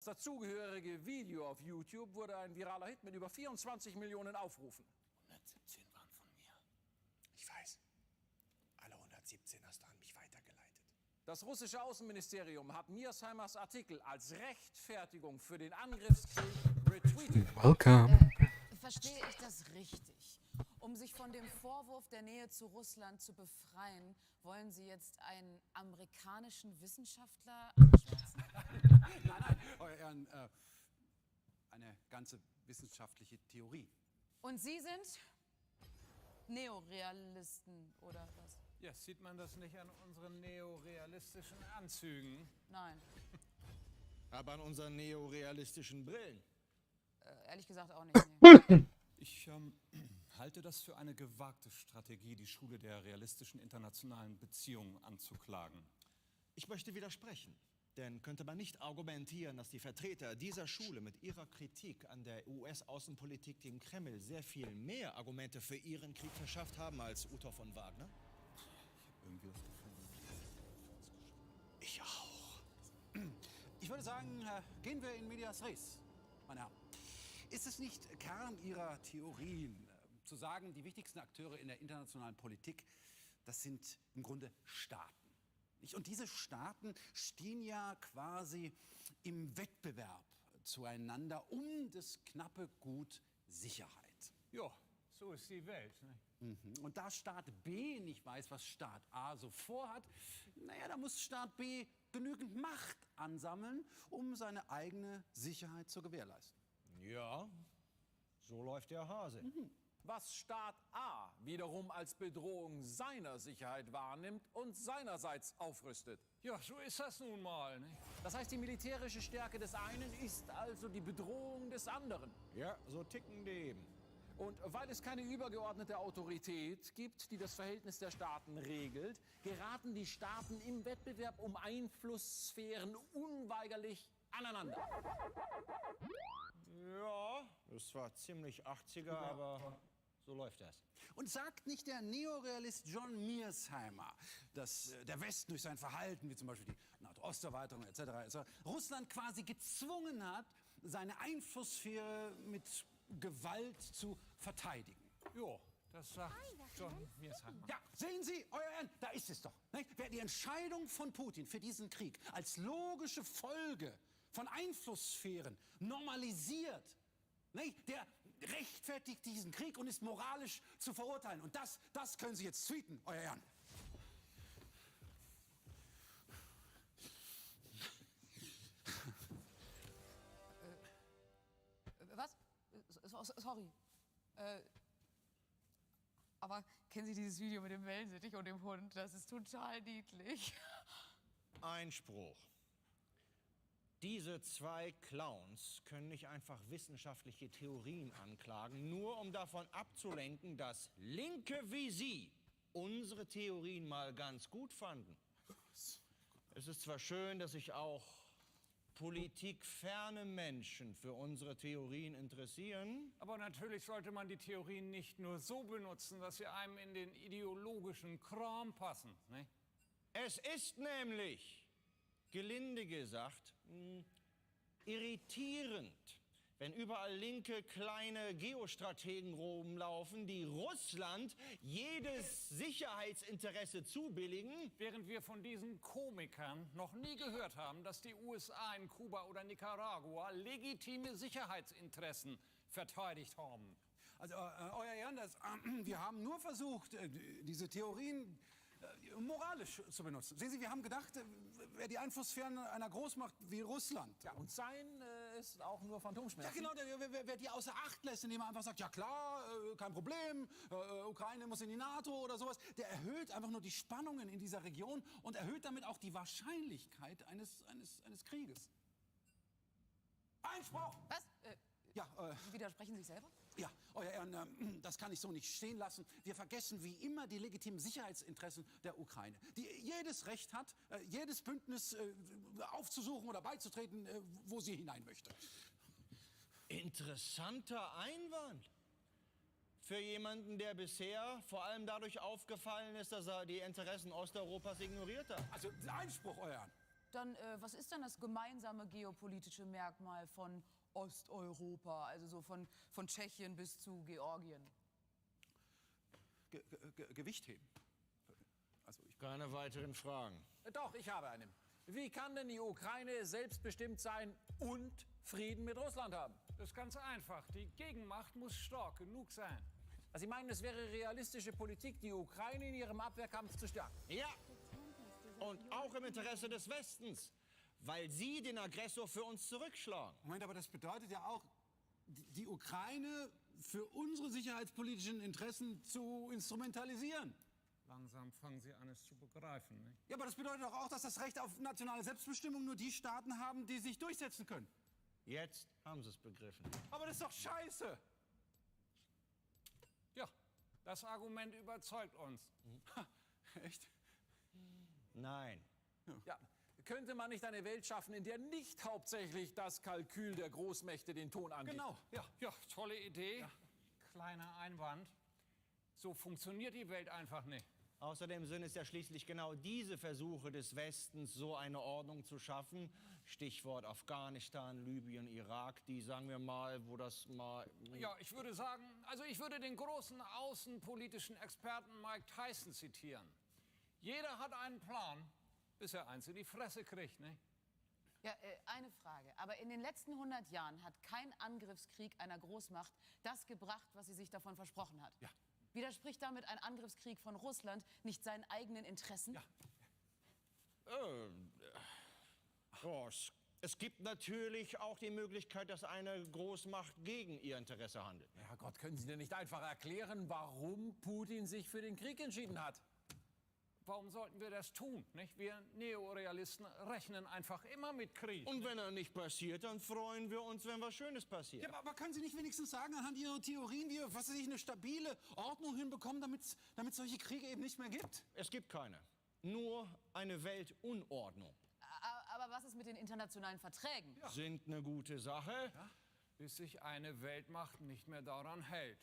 dazugehörige Video auf YouTube wurde ein viraler Hit mit über 24 Millionen Aufrufen. 117 waren von mir. Ich weiß. Alle 117 hast du an mich weitergeleitet. Das russische Außenministerium hat Mearsheimers Artikel als Rechtfertigung für den Angriffskrieg retweetet. Welcome. Verstehe ich das richtig? Um sich von dem Vorwurf der Nähe zu Russland zu befreien, wollen Sie jetzt einen amerikanischen Wissenschaftler anschwärzen? Nein, Euer Ehren, eine ganze wissenschaftliche Theorie. Und Sie sind Neorealisten, oder was? Ja, sieht man das nicht an unseren neorealistischen Anzügen? Nein, Aber an unseren neorealistischen Brillen. ehrlich gesagt auch nicht. Nee. Ich halte das für eine gewagte Strategie, die Schule der realistischen internationalen Beziehungen anzuklagen. Ich möchte widersprechen. Denn könnte man nicht argumentieren, dass die Vertreter dieser Schule mit ihrer Kritik an der US-Außenpolitik dem Kreml sehr viel mehr Argumente für ihren Krieg verschafft haben als Uthoff von Wagner? Irgendwie das Gefühl. Ich auch. Ich würde sagen, gehen wir in medias res, meine Herren. Ist es nicht Kern Ihrer Theorien, zu sagen, die wichtigsten Akteure in der internationalen Politik, das sind im Grunde Staaten? Und diese Staaten stehen ja quasi im Wettbewerb zueinander um das knappe Gut Sicherheit. Ja, so ist die Welt. Ne? Und da Staat B nicht weiß, was Staat A so vorhat, naja, da muss Staat B genügend Macht ansammeln, um seine eigene Sicherheit zu gewährleisten. Ja, so läuft der Hase. Was Staat A wiederum als Bedrohung seiner Sicherheit wahrnimmt und seinerseits aufrüstet. Ja, so ist das nun mal. Ne? Das heißt, die militärische Stärke des einen ist also die Bedrohung des anderen. Ja, so ticken die eben. Und weil es keine übergeordnete Autorität gibt, die das Verhältnis der Staaten regelt, geraten die Staaten im Wettbewerb um Einflusssphären unweigerlich aneinander. Ja, das war ziemlich 80er, aber so läuft das. Und sagt nicht der Neorealist John Mearsheimer, dass der Westen durch sein Verhalten, wie zum Beispiel die NATO-Osterweiterung etc., Russland quasi gezwungen hat, seine Einflusssphäre mit Gewalt zu verteidigen? Ja, das sagt John Mearsheimer. Ja, sehen Sie, Euer Ehren, da ist es doch. Nicht? Wer die Entscheidung von Putin für diesen Krieg als logische Folge von Einflusssphären normalisiert, nicht? Der rechtfertigt diesen Krieg und ist moralisch zu verurteilen. Und das können Sie jetzt tweeten, Euer Ehren. Was? Sorry. Aber kennen Sie dieses Video mit dem Wellensittich und dem Hund? Das ist total niedlich. Einspruch. Diese zwei Clowns können nicht einfach wissenschaftliche Theorien anklagen, nur um davon abzulenken, dass Linke wie Sie unsere Theorien mal ganz gut fanden. Es ist zwar schön, dass sich auch politikferne Menschen für unsere Theorien interessieren. Aber natürlich sollte man die Theorien nicht nur so benutzen, dass sie einem in den ideologischen Kram passen. Ne? Es ist nämlich, gelinde gesagt, irritierend, wenn überall linke kleine Geostrategen rumlaufen, die Russland jedes Sicherheitsinteresse zubilligen. Während wir von diesen Komikern noch nie gehört haben, dass die USA in Kuba oder Nicaragua legitime Sicherheitsinteressen verteidigt haben. Also, Euer Ehren, wir haben nur versucht, diese Theorien moralisch zu benutzen. Sehen Sie, wir haben gedacht, wer die Einflusssphären einer Großmacht wie Russland... Ja, und sein ist auch nur Phantomschmerzen. Ja, genau, wer die außer Acht lässt, indem er einfach sagt, ja klar, kein Problem, Ukraine muss in die NATO oder sowas, der erhöht einfach nur die Spannungen in dieser Region und erhöht damit auch die Wahrscheinlichkeit eines Krieges. Einspruch! Was? Ja, Widersprechen Sie sich selber? Ja, Euer Ehren, das kann ich so nicht stehen lassen. Wir vergessen wie immer die legitimen Sicherheitsinteressen der Ukraine, die jedes Recht hat, jedes Bündnis aufzusuchen oder beizutreten, wo sie hinein möchte. Interessanter Einwand. Für jemanden, der bisher vor allem dadurch aufgefallen ist, dass er die Interessen Osteuropas ignoriert hat. Also Einspruch, Euer Ehren. Dann, was ist denn das gemeinsame geopolitische Merkmal von Osteuropa, also so von Tschechien bis zu Georgien? Gewicht heben. Also Keine weiteren Fragen. Doch, ich habe einen. Wie kann denn die Ukraine selbstbestimmt sein und Frieden mit Russland haben? Das ist ganz einfach. Die Gegenmacht muss stark genug sein. Also Sie meinen, es wäre realistische Politik, die Ukraine in ihrem Abwehrkampf zu stärken? Ja, und auch im Interesse des Westens, weil sie den Aggressor für uns zurückschlagen. Moment, aber das bedeutet ja auch, die Ukraine für unsere sicherheitspolitischen Interessen zu instrumentalisieren. Langsam fangen sie an, es zu begreifen. Nicht? Ja, aber das bedeutet doch auch, dass das Recht auf nationale Selbstbestimmung nur die Staaten haben, die sich durchsetzen können. Jetzt haben sie es begriffen. Aber das ist doch scheiße. Ja, das Argument überzeugt uns. Ha, echt? Nein. Ja. Könnte man nicht eine Welt schaffen, in der nicht hauptsächlich das Kalkül der Großmächte den Ton angibt? Genau, ja. Ja, tolle Idee. Kleiner Einwand. So funktioniert die Welt einfach nicht. Außerdem sind es ja schließlich genau diese Versuche des Westens, so eine Ordnung zu schaffen, Stichwort Afghanistan, Libyen, Irak, die, sagen wir mal, wo das mal... Ja, ich würde sagen, also ich würde den großen außenpolitischen Experten Mike Tyson zitieren. Jeder hat einen Plan, bis er eins in die Fresse kriegt, ne? Ja, eine Frage. Aber in den letzten 100 Jahren hat kein Angriffskrieg einer Großmacht das gebracht, was sie sich davon versprochen hat. Ja. Widerspricht damit ein Angriffskrieg von Russland nicht seinen eigenen Interessen? Ja. Es gibt natürlich auch die Möglichkeit, dass eine Großmacht gegen ihr Interesse handelt. Ja Gott, können Sie denn nicht einfach erklären, warum Putin sich für den Krieg entschieden hat? Warum sollten wir das tun, nicht? Wir Neorealisten rechnen einfach immer mit Krieg. Und wenn er nicht passiert, dann freuen wir uns, wenn was Schönes passiert. Ja, aber können Sie nicht wenigstens sagen, anhand Ihrer Theorien, wie wir, was weiß ich, eine stabile Ordnung hinbekommen, damit es solche Kriege eben nicht mehr gibt? Es gibt keine. Nur eine Weltunordnung. Aber was ist mit den internationalen Verträgen? Ja. Sind eine gute Sache. Ja? Bis sich eine Weltmacht nicht mehr daran hält.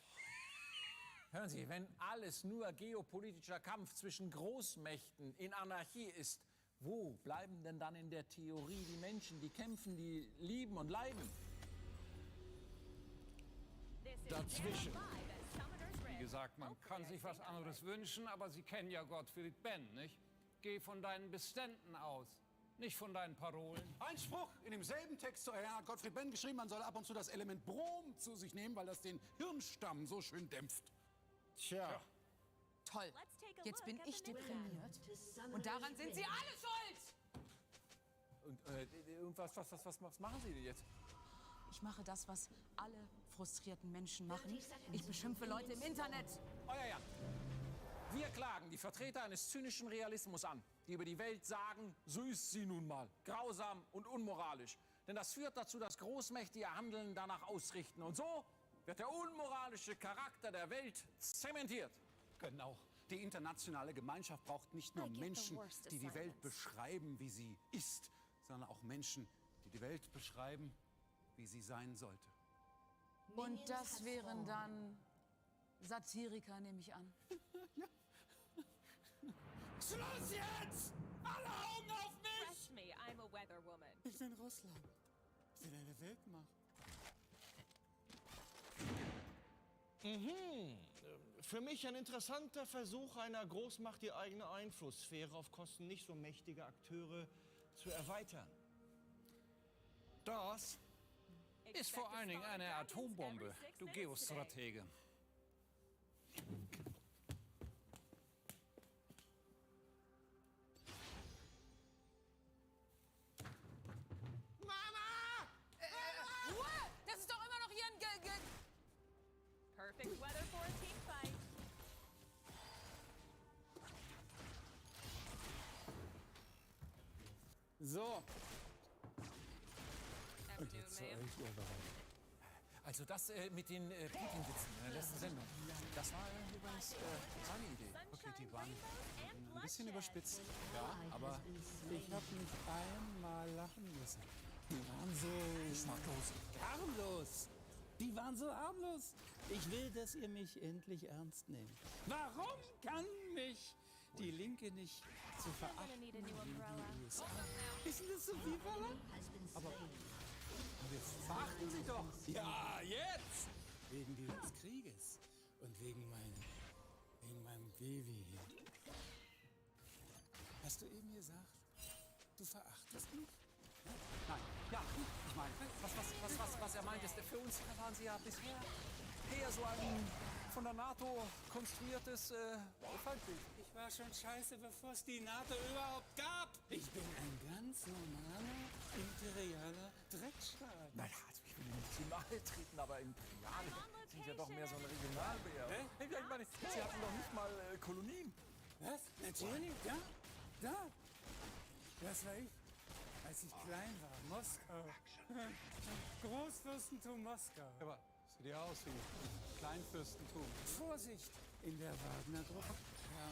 Hören Sie, wenn alles nur geopolitischer Kampf zwischen Großmächten in Anarchie ist, wo bleiben denn dann in der Theorie die Menschen, die kämpfen, die lieben und leiden? Dazwischen. Wie gesagt, man kann sich was anderes wünschen, aber Sie kennen ja Gottfried Benn, nicht? Geh von deinen Beständen aus, nicht von deinen Parolen. Ein Spruch in demselben Text zu erinnern, hat Gottfried Benn geschrieben, man soll ab und zu das Element Brom zu sich nehmen, weil das den Hirnstamm so schön dämpft. Tja. Toll. Jetzt bin ich deprimiert. Und daran sind Sie alle schuld! Und was machen Sie denn jetzt? Ich mache das, was alle frustrierten Menschen machen. Ich beschimpfe Leute im Internet. Oh ja. Wir klagen die Vertreter eines zynischen Realismus an, die über die Welt sagen, so ist sie nun mal, grausam und unmoralisch. Denn das führt dazu, dass Großmächte ihr Handeln danach ausrichten. Und so wird der unmoralische Charakter der Welt zementiert. Genau. Die internationale Gemeinschaft braucht nicht nur Menschen, die die Welt beschreiben, wie sie ist, sondern auch Menschen, die die Welt beschreiben, wie sie sein sollte. Und das wären dann Satiriker, nehme ich an. Schluss jetzt! Alle Augen auf mich! Trust me, I'm a weather woman. Ich bin Russland. Ich bin eine Weltmacht. Für mich ein interessanter Versuch einer Großmacht, die eigene Einflusssphäre auf Kosten nicht so mächtiger Akteure zu erweitern. Das ist vor allen Dingen eine Atombombe, du Geostratege. Ruhe! Das ist doch immer noch hier ein Perfect weather for a team fight. So, Afternoon, ma'am. also das mit den Putin-Witzen in der letzten Sendung, das war übrigens seine Idee. Okay, die waren ein bisschen überspitzt. Ja, aber Ich habe nicht einmal lachen müssen. Die waren so harmlos. Die waren so harmlos. Ich will, dass ihr mich endlich ernst nehmt. Warum kann mich die Linke nicht zu verachten gonna need a new wie umbrella. die USA. Ist denn das so wie Ballern? Aber jetzt verachten Sie doch. Ja, jetzt! Wegen dieses Krieges und wegen meinem Baby hier. Hast du eben gesagt, du verachtest mich? Nein, ja, ich meine, was er meint, ist, für uns waren sie ja bisher eher so ein von der NATO konstruiertes Feindbild. Ich war schon scheiße, bevor es die NATO überhaupt gab. Ich bin ein ganz normaler, imperialer Dreckstaat. Naja, also ich will Ihnen nicht zu nahe treten, aber Imperiale sind ja doch mehr so ein Regionalbär. Hä? Ich meine, Sie hatten doch nicht mal Kolonien. Was? Natürlich? Ja? Da. Das war ich, als ich klein war. Moskau. Großfürstentum Moskau. Aber sieht ja aus wie ein Kleinfürstentum. Vorsicht in der Wagner-Gruppe. Ja,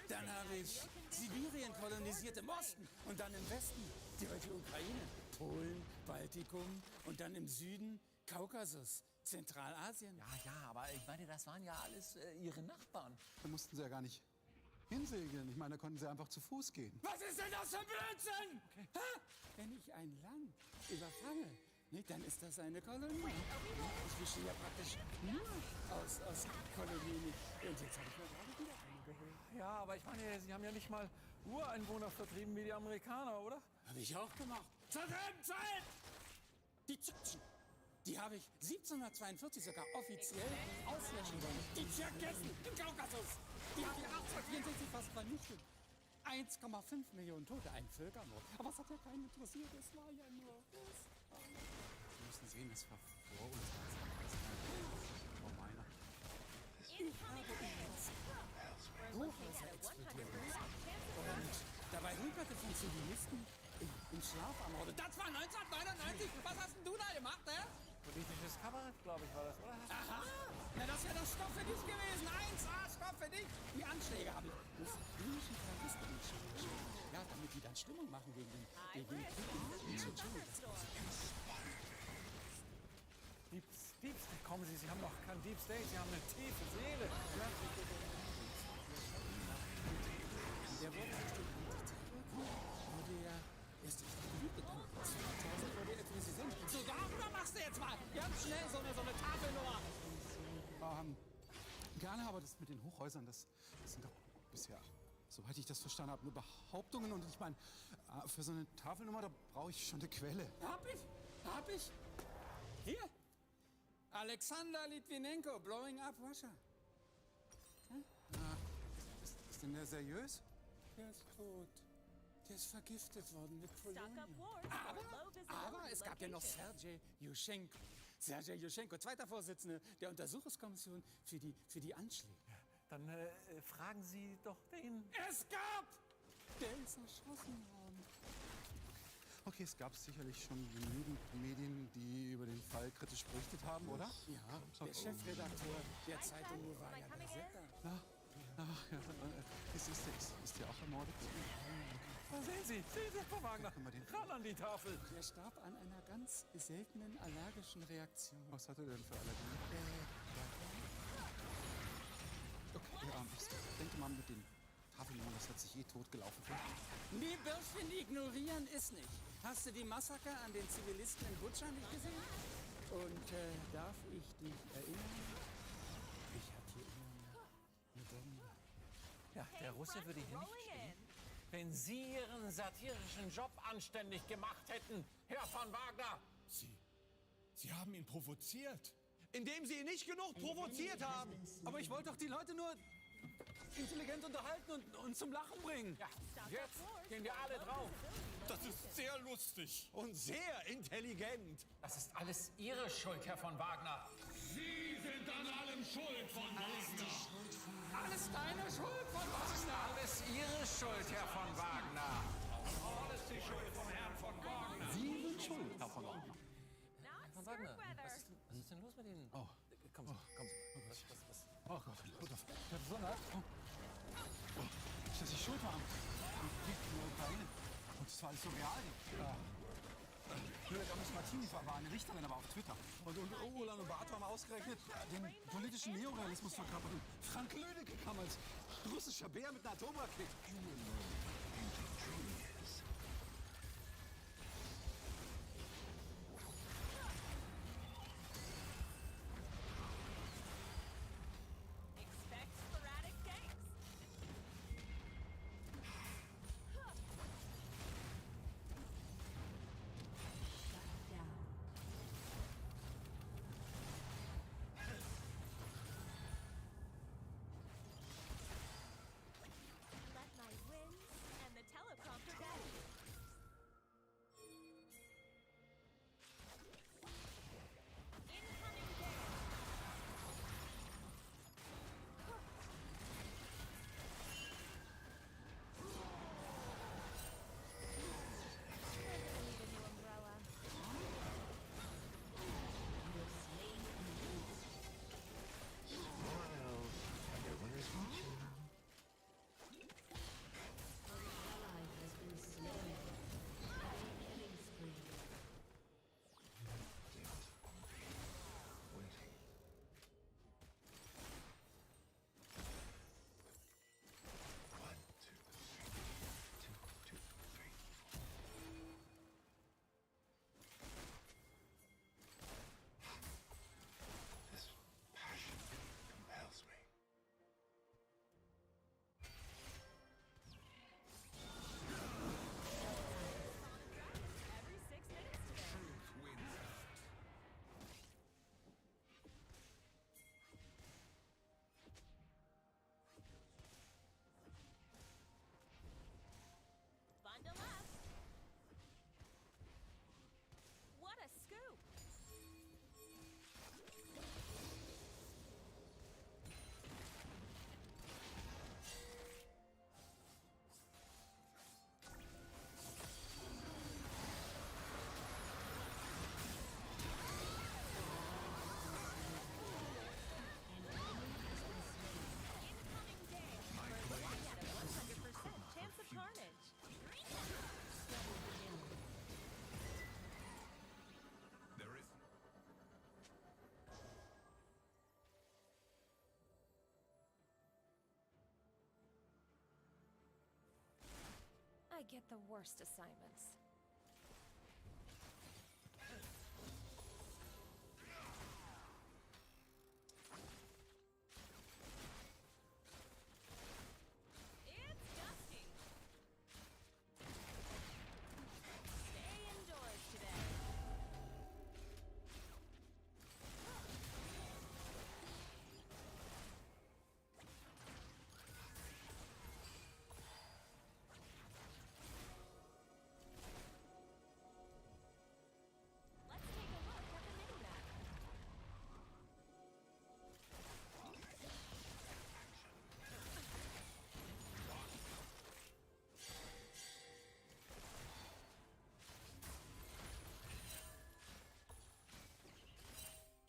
und dann habe ich Sibirien kolonisiert im Osten und dann im Westen die heutige Ukraine, Polen, Baltikum und dann im Süden Kaukasus, Zentralasien. Ja, aber ich meine, das waren ja alles Ihre Nachbarn. Da mussten sie ja gar nicht hinsegeln. Ich meine, da konnten sie einfach zu Fuß gehen. Was ist denn das für ein Blödsinn? Ha? Wenn ich ein Land überfange, ne, dann ist das eine Kolonie. Ich bestehe ja praktisch nur aus Kolonien. Und jetzt habe ich mir gerade wieder eine geholt. Ja, aber ich meine, Sie haben ja nicht mal Ureinwohner vertrieben wie die Amerikaner, oder? Habe ich auch gemacht. Zur selben Zeit! Die Tschetschen, die habe ich 1742 sogar offiziell ausländern. Die Tscherkessen im Kaukasus, die habe ich 1864 fast vernichtet. 1,5 Millionen Tote, ein Völkermord. Aber es hat ja keinen interessiert, es war ja nur das. Sie müssen sehen, das war vor uns. Frau Meiner. Ich habe übrigens Hochhäuser explodiert und dabei Hunderte von Zivilisten im Schlaf ermordet. Das war 1999. Was hast denn du da gemacht, hä? Politisches Kabarett, glaube ich, war das, oder? Aha, na das wäre doch Stoff für dich gewesen. 1A Stoff für dich. Die Anschläge habe ich muslimischen Terroristen entschieden. Ja, damit die dann Stimmung machen gegen den Krieg in Tschetschenien. Deep State, kommen Sie haben noch kein Deep State, Sie haben eine tiefe Seele. Der wurde ja erst durch die Geliebte, dann 2000 wurde er Präsident. So, darüber machst du jetzt mal ganz schnell so eine Tafelnummer. Gerne, aber das mit den Hochhäusern, das sind doch bisher, soweit ich das verstanden habe, nur Behauptungen. Und ich meine, für so eine Tafelnummer, da brauche ich schon eine Quelle. Hab ich. Hier. Alexander Litvinenko, blowing up Russia. Ist denn der seriös? Der ist tot. Der ist vergiftet worden mit Stock up Polonium. wars for low Aber visibility es gab ja noch locations. Sergei Juschenko. Sergei Juschenko, zweiter Vorsitzender der Untersuchungskommission für die Anschläge. Dann fragen Sie doch den. Es gab! Der ist erschossen worden. Okay, es gab sicherlich schon genügend Medien, die über den Fall kritisch berichtet haben, oder? Ja, der Chefredakteur der Zeitung Novaya Gazeta. Ist der auch ermordet? Da sehen Sie, Frau Wagner. Können wir den- Ran an die Tafel. Der starb an einer ganz seltenen allergischen Reaktion. Was hat er denn für Allergien? Okay, ich denke mal mit den Tafelnummern, das hat sich totgelaufen. Die Bürschchen ignorieren ist nicht. Hast du die Massaker an den Zivilisten in Butscha nicht gesehen? Und darf ich dich erinnern? Ich hatte hier immer eine Bombe. Ja, der Russe würde hier nicht Rolling stehen, in. wenn Sie Ihren satirischen Job anständig gemacht hätten, Herr von Wagner. Sie haben ihn provoziert. Indem sie ihn nicht genug provoziert haben. Aber ich wollte doch die Leute nur intelligent unterhalten und zum Lachen bringen. Ja, jetzt gehen wir alle drauf. Das ist sehr lustig. Und sehr intelligent. Das ist alles Ihre Schuld, Herr von Wagner. Sie sind an allem schuld von Wagner. Alles deine Schuld von Wagner! Alles Ihre Schuld, Herr von Wagner. Alles die Schuld vom Herrn von Wagner. Sie sind schuld, Herr von Wagner. Not Von Wagner, skirt weather. was ist denn los mit Ihnen? Oh. Kommen Sie. Was? Oh Gott, der Besonderheit. Dass ich schuld war am Krieg in der Ukraine. Und das war alles so real. Blöd, Miss Martini war eine Richterin, aber auf Twitter. Und Ulan und Bato haben ausgerechnet, den politischen Neorealismus verkörpert. Und Frank Lüdecke kam als russischer Bär mit einer Atomrakete. Expect sporadic tanks. Let my winds and the teleprompter guide you. Incoming damage. Doesn't need a new umbrella. This passion compels me. Every 6 minutes today. Bundle up. What a scoop. Incoming damage. We're looking at a 100% chance of carnage. There is I get the worst assignments. It's gusty. Stay indoors today. Let's take a look at the mini-map.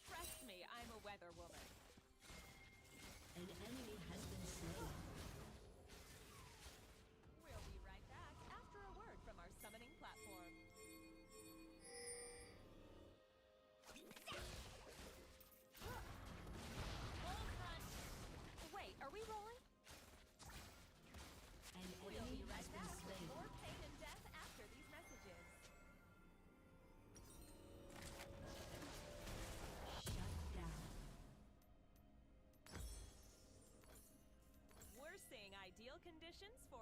Trust me, I'm a weather woman. We'll be right back after a word from our summoning platform. Roll crunch. Wait, are we rolling? We'll be right back with more pain and death after these messages. We're seeing ideal conditions for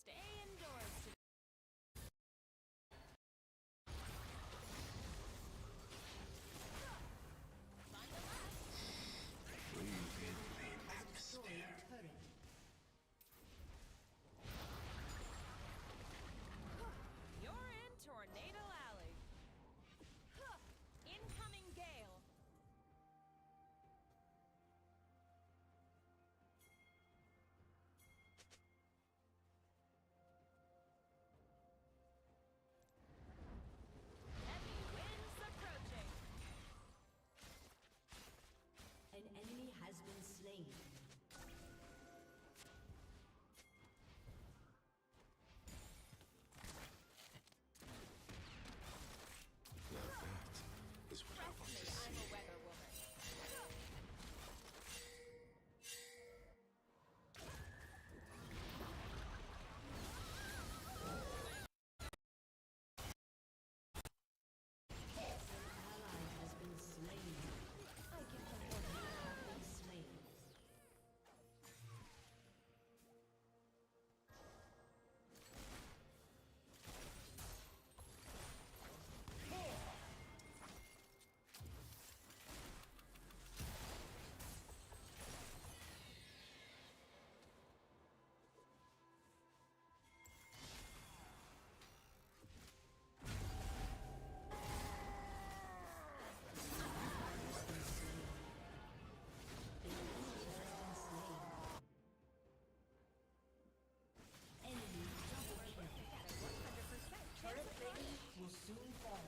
stay indoors today. Bundle up. breathe in the soon fall.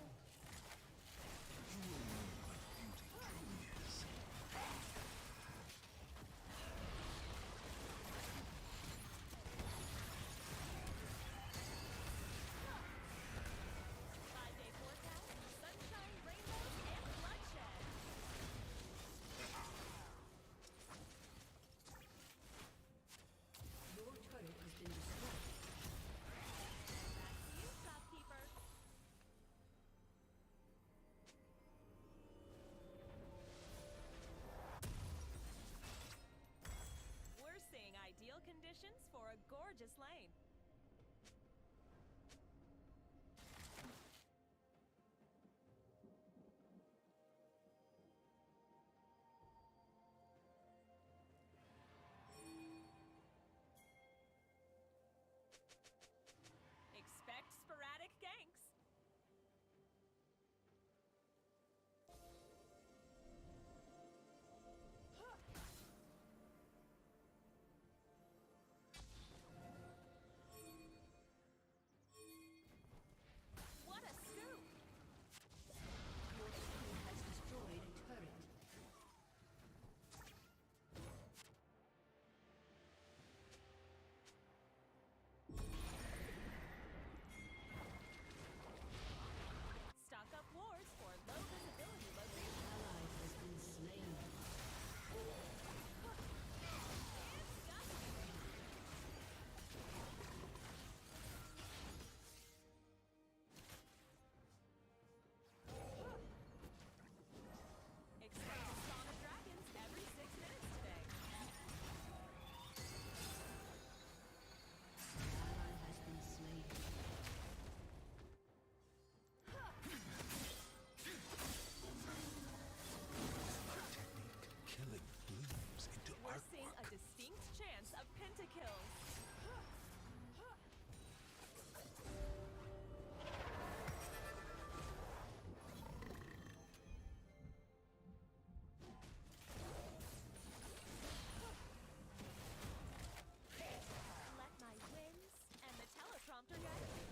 Five-day forecast, sunshine, rainbows, and bloodshed. Your turret has been destroyed. Back to you, shopkeeper. We're seeing ideal conditions for a gorgeous lane. Expect sporadic ganks. What a scoop! Your team has destroyed a turret. Stock up wards for low visibility locations. Ally has been slain. It's got to be Expect a spawn of dragons every 6 minutes today. Ally has been slain. Killing blooms into We're seeing a distinct chance of pentakills. Let my winds and the teleprompter guide you.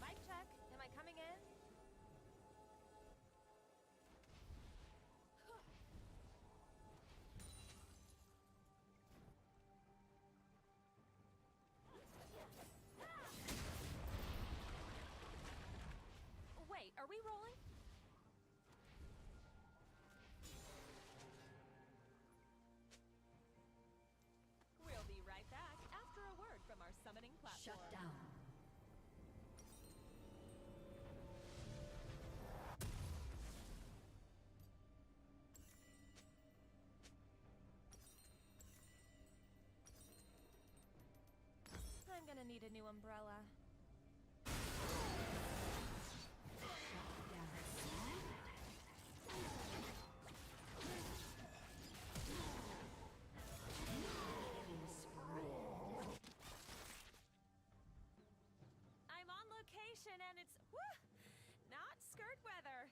Mic check. Am I coming in? Wait, are we rolling? We'll be right back after a word from our summoning platform. Shut down. I'm gonna need a new umbrella. I'm on location and it's not skirt weather.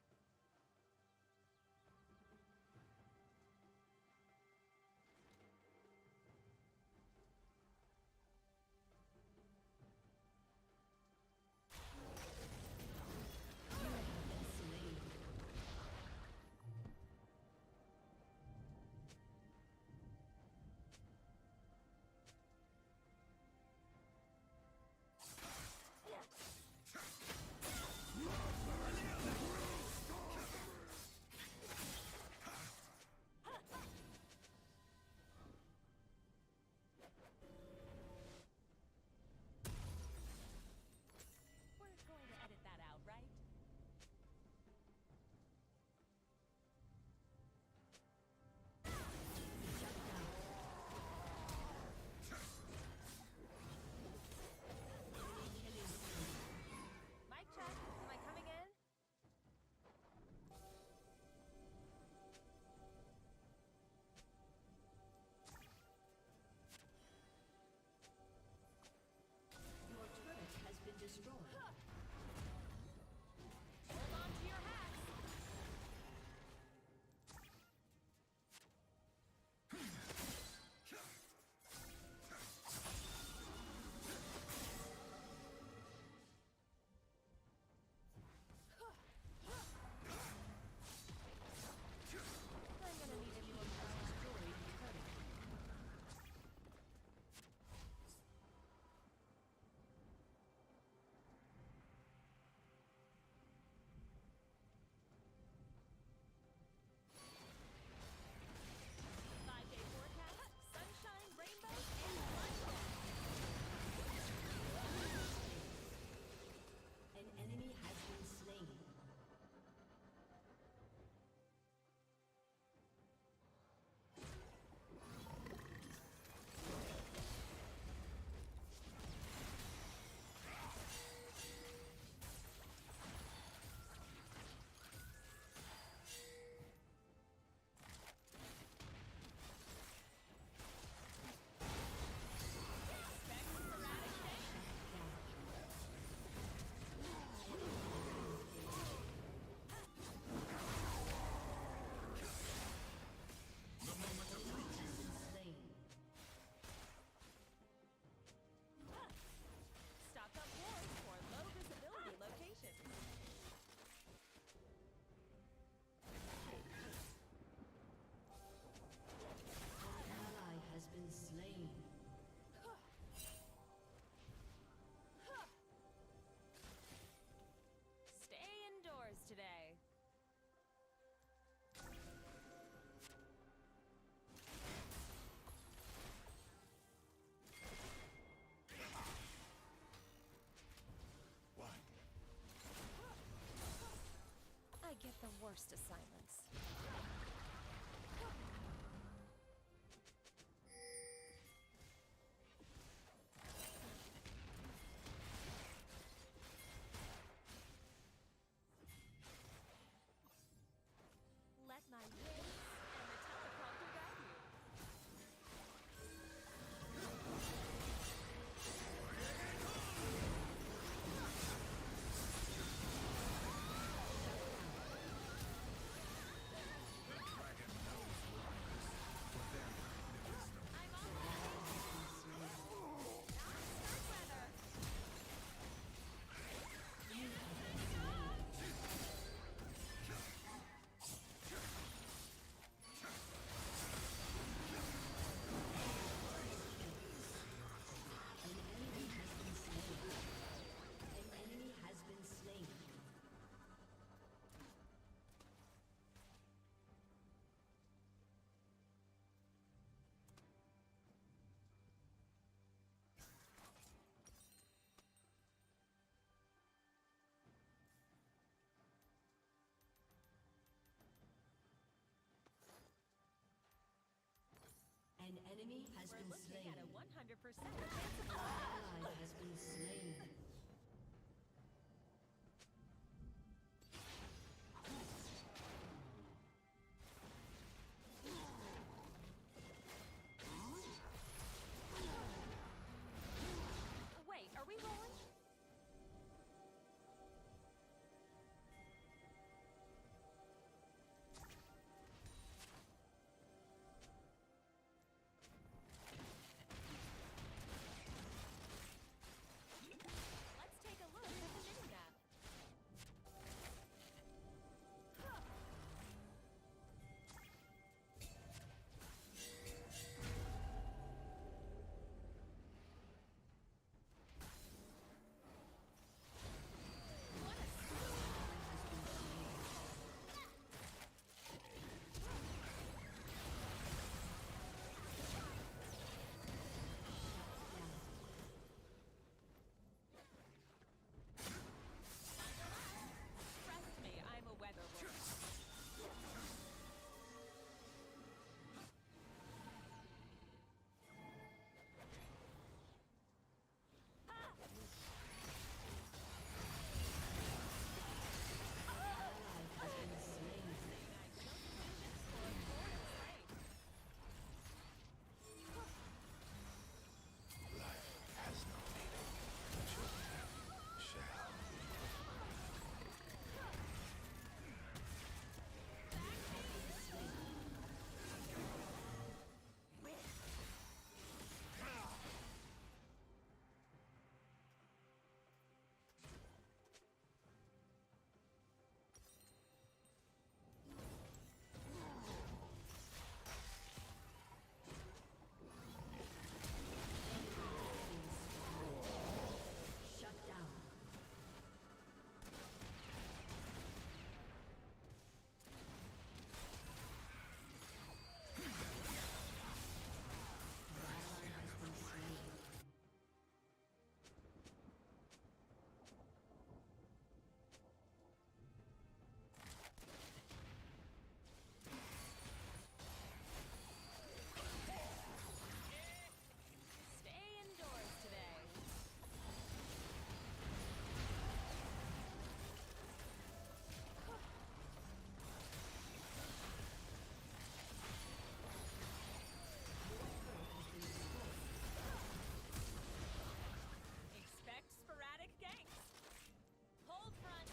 forced to silence. Let my wits and the teleprompter guide you. I'm on it. Starkweather. An enemy has been slain. An enemy has We're been looking slain. at a 100% chance of An ally has been slain. Wait, are we rolling? Let's take a look at the mini-map. What a Trust me, I'm a weather wolf. Life has no meaning. Children shall. Shut down. An ally has been slain. Stay indoors today. Expect sporadic ganks. Hold front.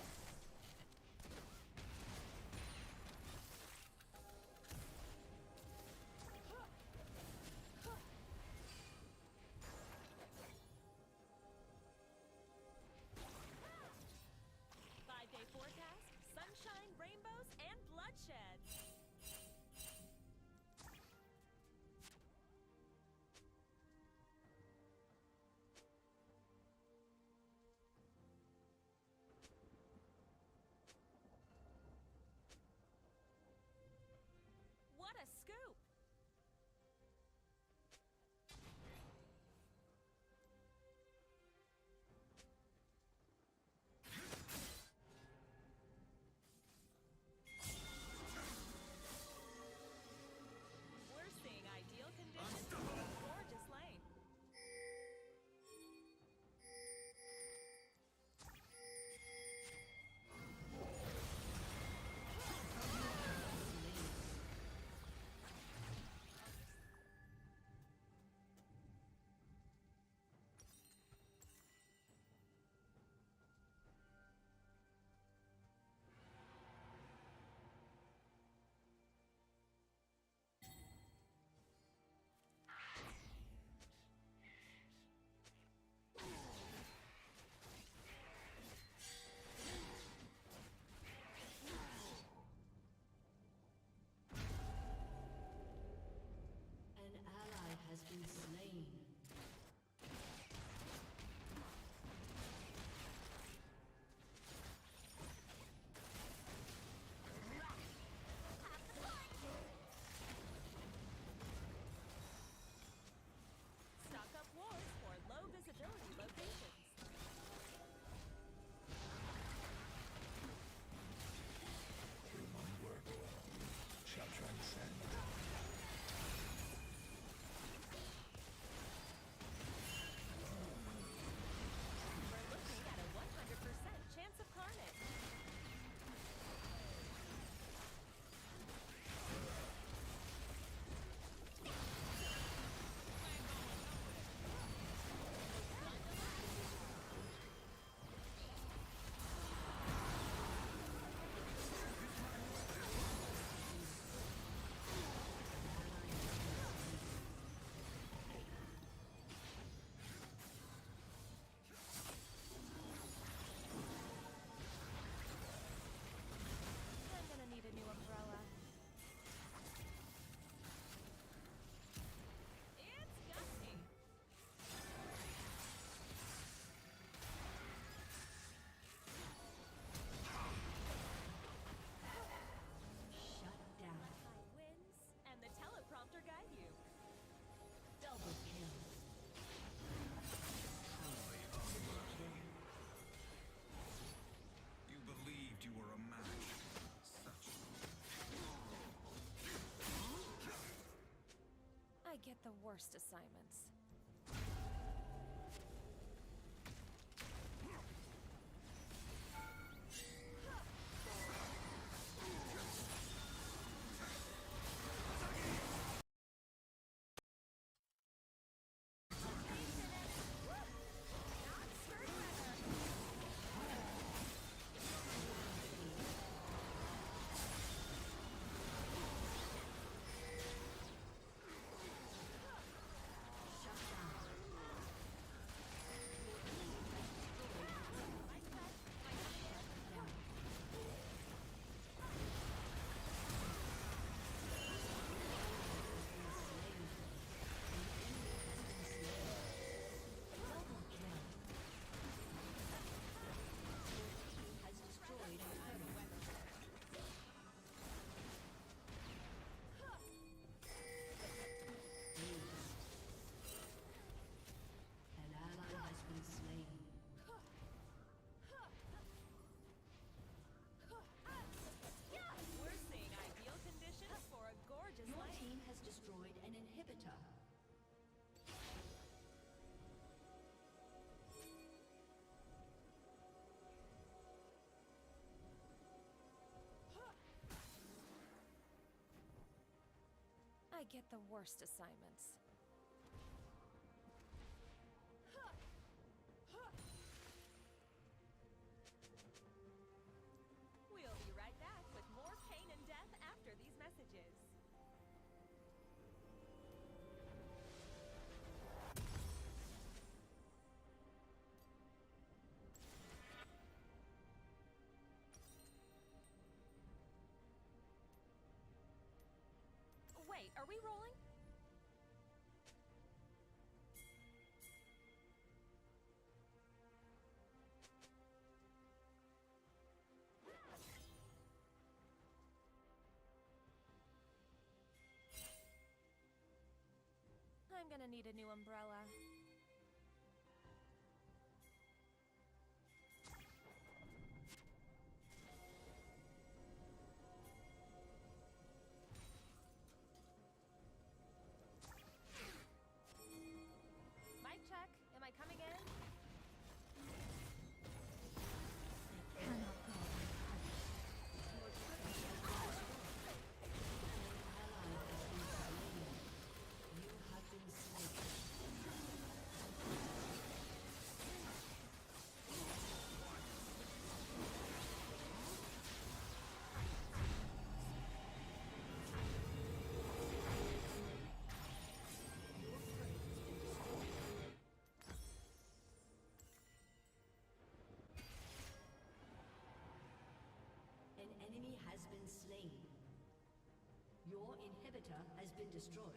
Five-day forecast, sunshine, rainbows, and bloodshed. What a scoop! worst assignments. I get the worst assignments. We'll be right back with more pain and death after these messages. Wait, are we rolling? I'm gonna need a new umbrella. Mic check. Am I coming in? An enemy has been slain. Your inhibitor has been destroyed.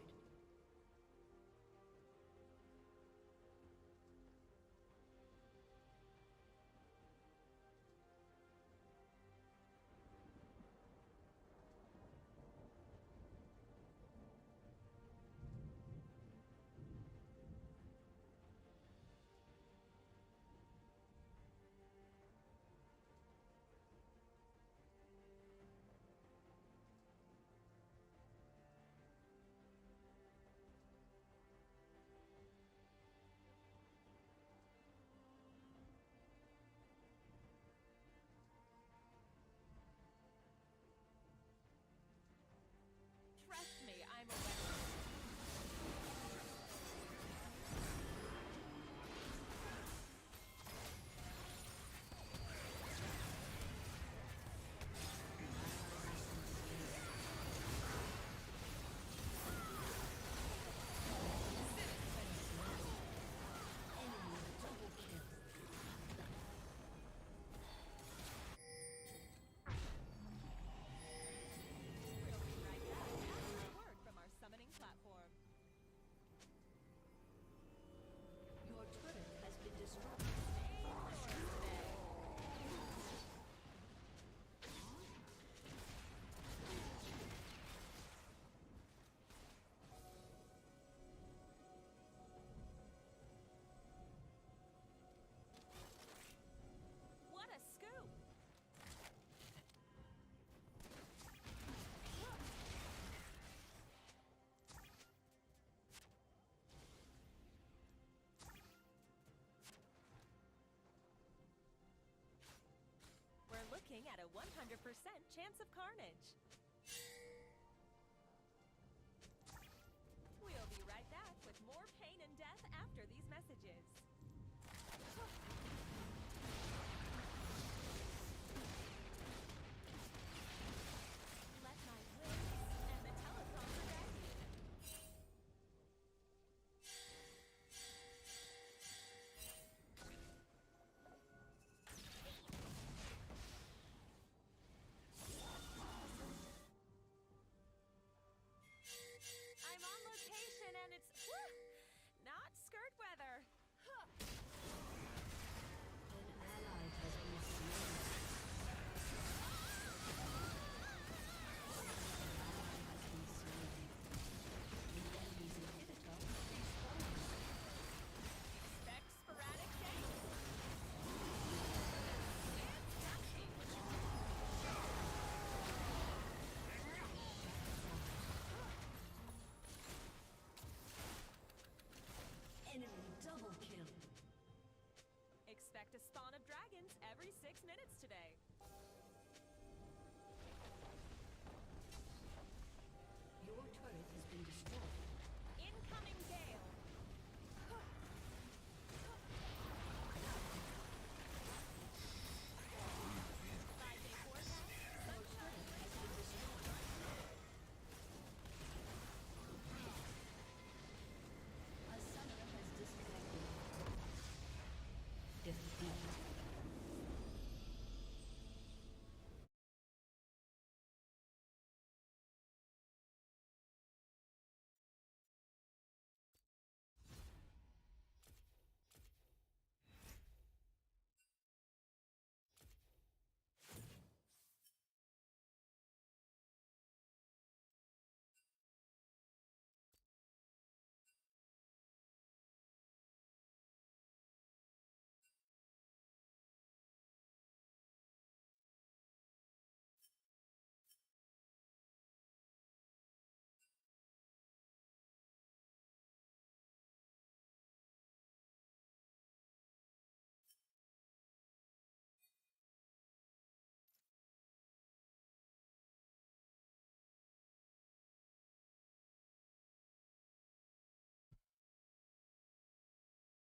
looking at a 100% chance of carnage. We'll be right back with more pain and death after these messages. Let my wings and the teleprompter guide you. I'm on location and it's not skirt weather. An ally has been slain. The enemy's inhibitor respawned. Expect sporadic days. It's ducking. Enemy double kill. Expect a spawn of dragons every 6 minutes today. Your turret has been destroyed. Incoming gale. Five-day forecast. Sunshine. A summoner has disconnected. Defeat.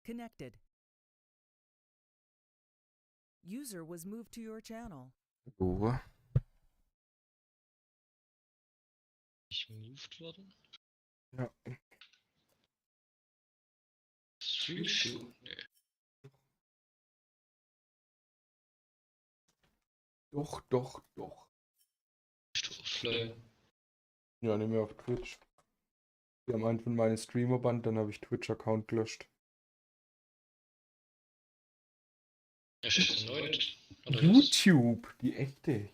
Connected. User was moved to your channel. So. Ich moved worden? Ja. Stream Show? Nee. Doch, doch, doch. Bist du offline? Ja, nicht mehr auf Twitch. Die haben einen von meinen Streamerband, dann habe ich Twitch-Account gelöscht. Ist das erneut? Oder was? YouTube, die echte.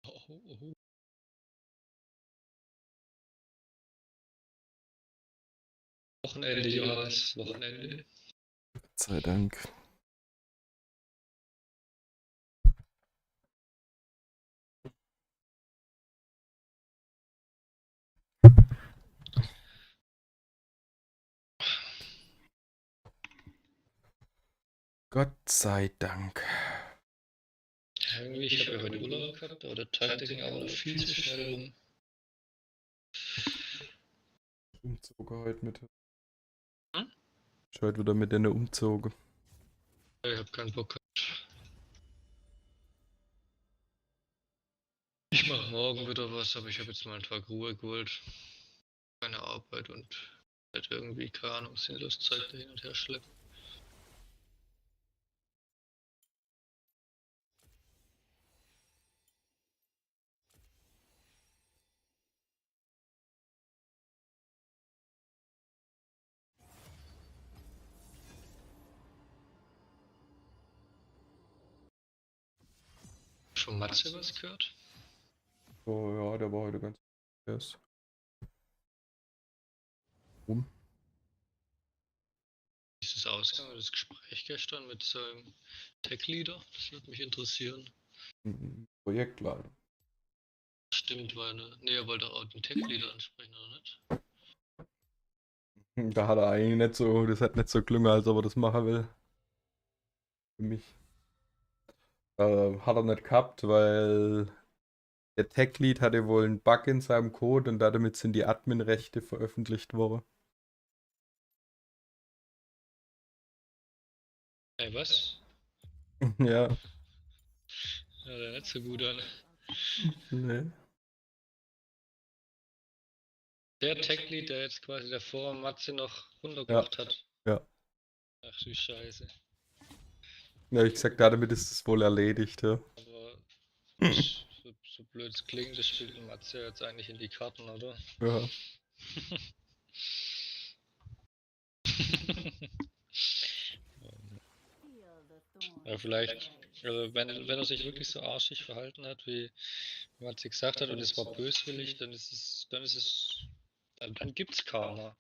Oh. Wochenende, Johannes, Wochenende. Gott sei Dank. Gott sei Dank. Irgendwie, ich habe ja heute Urlaub gehabt, aber der Tag, der ging aber noch viel zu schnell rum. Umzogen heute mit. Hm? Ich heute wieder mit denen umzogen. Ich habe keinen Bock gehabt. Ich mache morgen wieder was, aber ich habe jetzt mal einen Tag Ruhe geholt. Keine Arbeit und halt irgendwie, keine Ahnung, sinnlos Zeit da hin und her schleppen. Von Matze was gehört? Oh ja, der war heute ganz erst. Warum? Wie ist es ausgegangen, das Gespräch gestern mit seinem Tech-Leader? Das würde mich interessieren. Projektleiter. Stimmt, weil er wollte auch den Tech-Leader ansprechen, oder nicht? Da hat er eigentlich nicht so, das hat nicht so gelungen, als ob er das machen will. Für mich. Hat er nicht gehabt, weil der Tech-Lead hatte wohl einen Bug in seinem Code und damit sind die Admin-Rechte veröffentlicht worden. Ey, was? Ja. Ja, der nicht so gut an. Nee. Der Tech-Lead, der jetzt quasi davor Matze noch Ja. runtergemacht hat. Ja. Ach du Scheiße. Ja, ich gesagt, damit ist es wohl erledigt, ja. Aber so blöd es klingt, das spielt dem Matze jetzt eigentlich in die Karten, oder? Ja. Ja, vielleicht, also wenn er sich wirklich so arschig verhalten hat, wie Matze gesagt hat, und es war böswillig, dann gibt's Karma.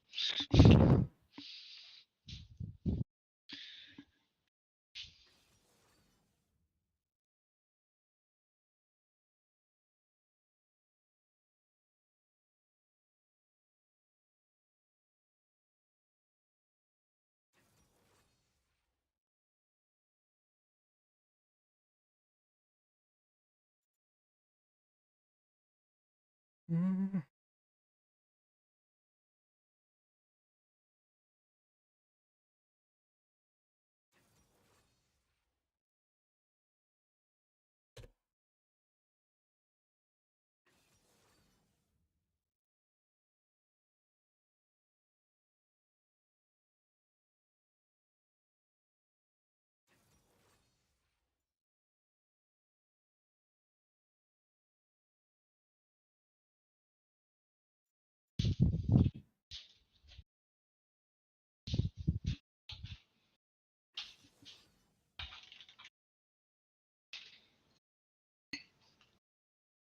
Mhm.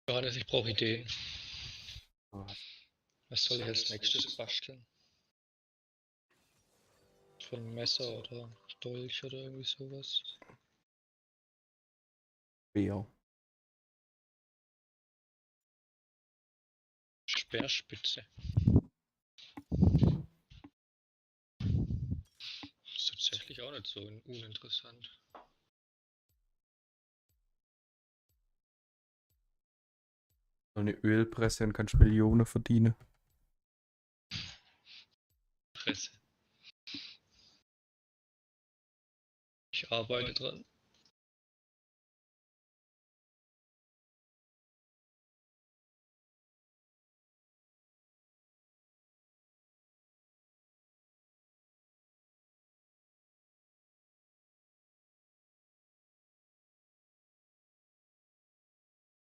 Johannes, ich brauche Ideen. Was? Was soll ich als nächstes basteln? Von Messer oder Dolch oder irgendwie sowas? Bär. Speerspitze. Ist tatsächlich auch nicht so uninteressant. Eine Ölpresse und kannst Millionen verdienen. Presse. Ich arbeite dran.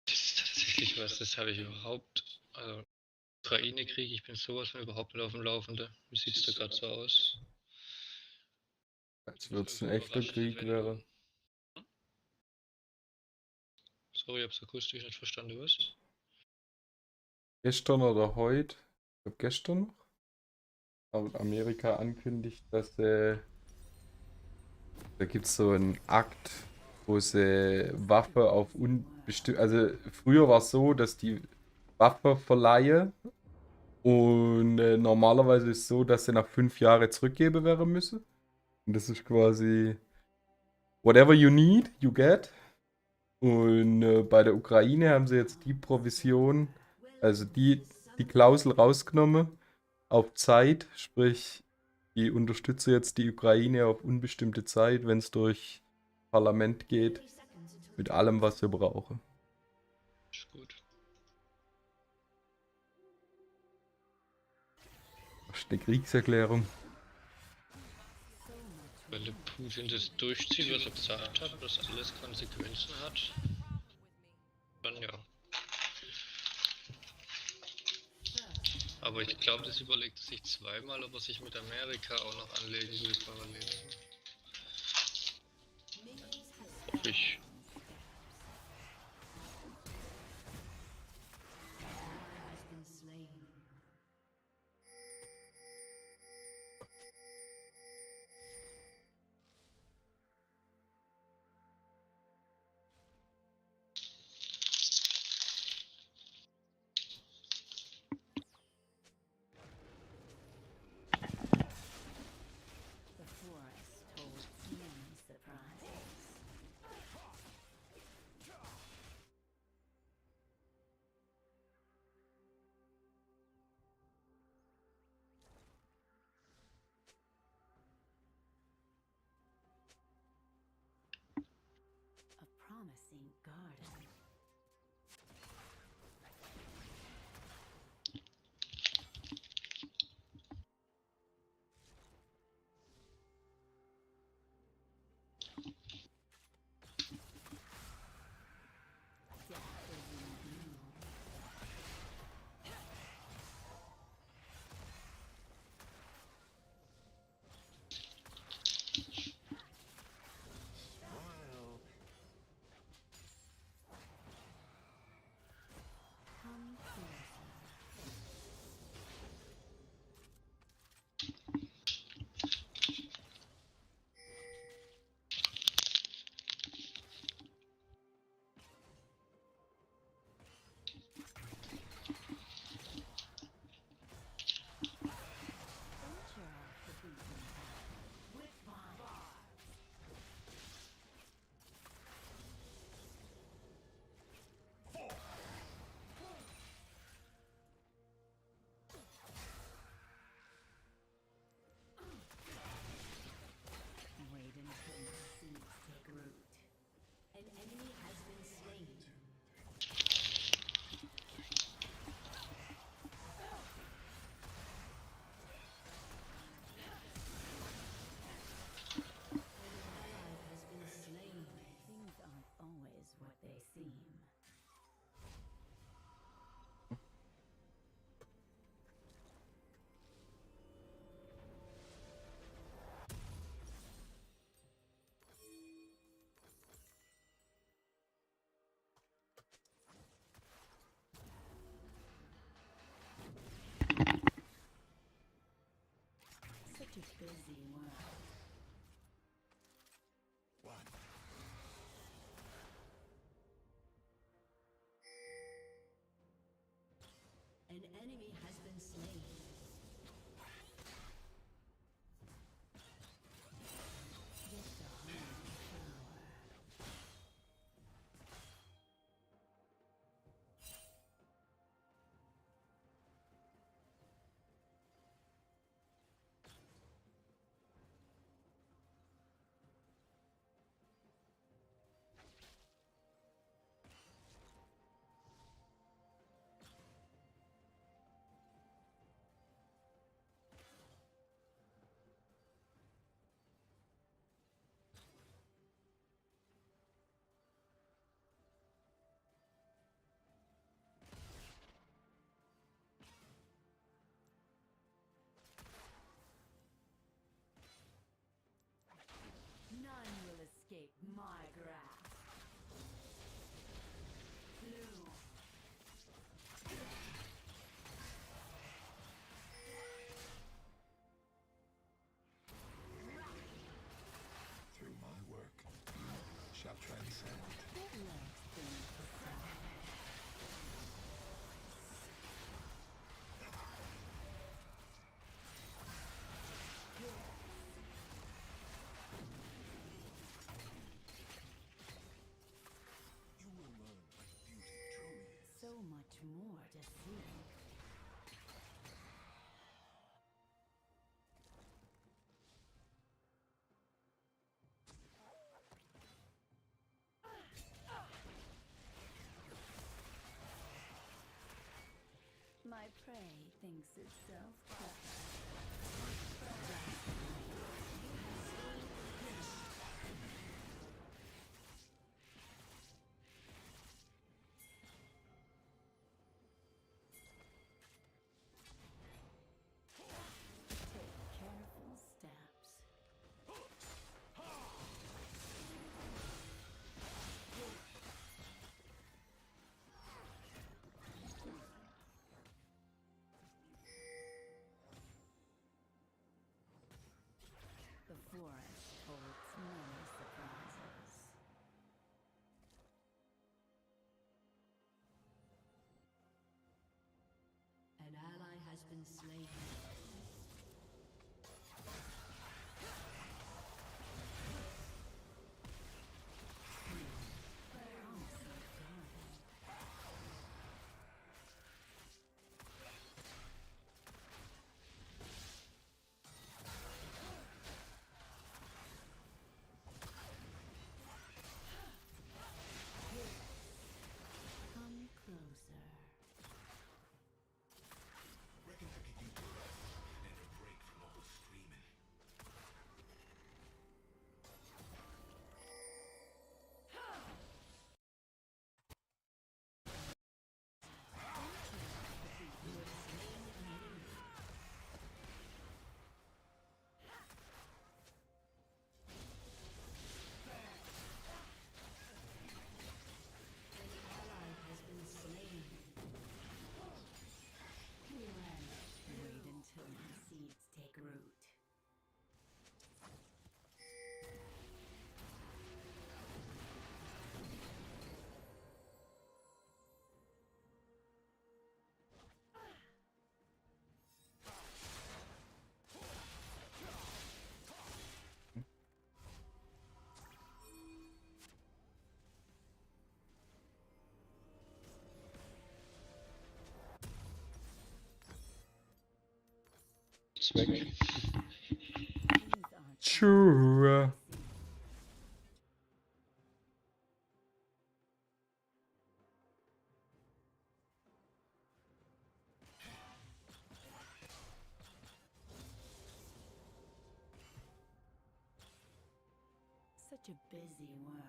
Das ist tatsächlich was, das habe ich überhaupt. Also, Ukraine-Krieg, ich bin sowas von überhaupt nicht auf dem Laufenden. Wie sieht es da gerade so aus? Als würde es ein echter Krieg wäre. Sorry, ich hab's akustisch nicht verstanden, was? Gestern oder heute, ich glaube gestern noch, aber Amerika ankündigt, dass da gibt es so einen Akt, wo sie Waffe auf unbestimmt, also früher war es so, dass die Waffe verleihe und normalerweise ist es so, dass sie nach 5 Jahren zurückgeben werden müssen. Und das ist quasi whatever you need, you get. Und bei der Ukraine haben sie jetzt die Provision, also die Klausel rausgenommen auf Zeit, sprich, die unterstütze jetzt die Ukraine auf unbestimmte Zeit, wenn es durch Parlament geht, mit allem, was wir brauchen. Ist gut. Das ist eine Kriegserklärung. Wenn der Putin das durchzieht, was er gesagt hat, dass alles Konsequenzen hat, dann ja. Aber ich glaube, das überlegt er sich zweimal, ob er sich mit Amerika auch noch anlegen will parallel. Hoffe ich. garden. An enemy has been slain. An ally has been slain. Things aren't always what they seem. Such a busy world. An enemy has been slain. Just a holy flower. None will escape my grasp. Blue. Through my work, you shall transcend. You will learn what beauty truly is. So much more to see. My prey thinks itself clever. Take careful steps. The forest holds many surprises. An ally has been slain. ist weg. Sure. Such a busy world.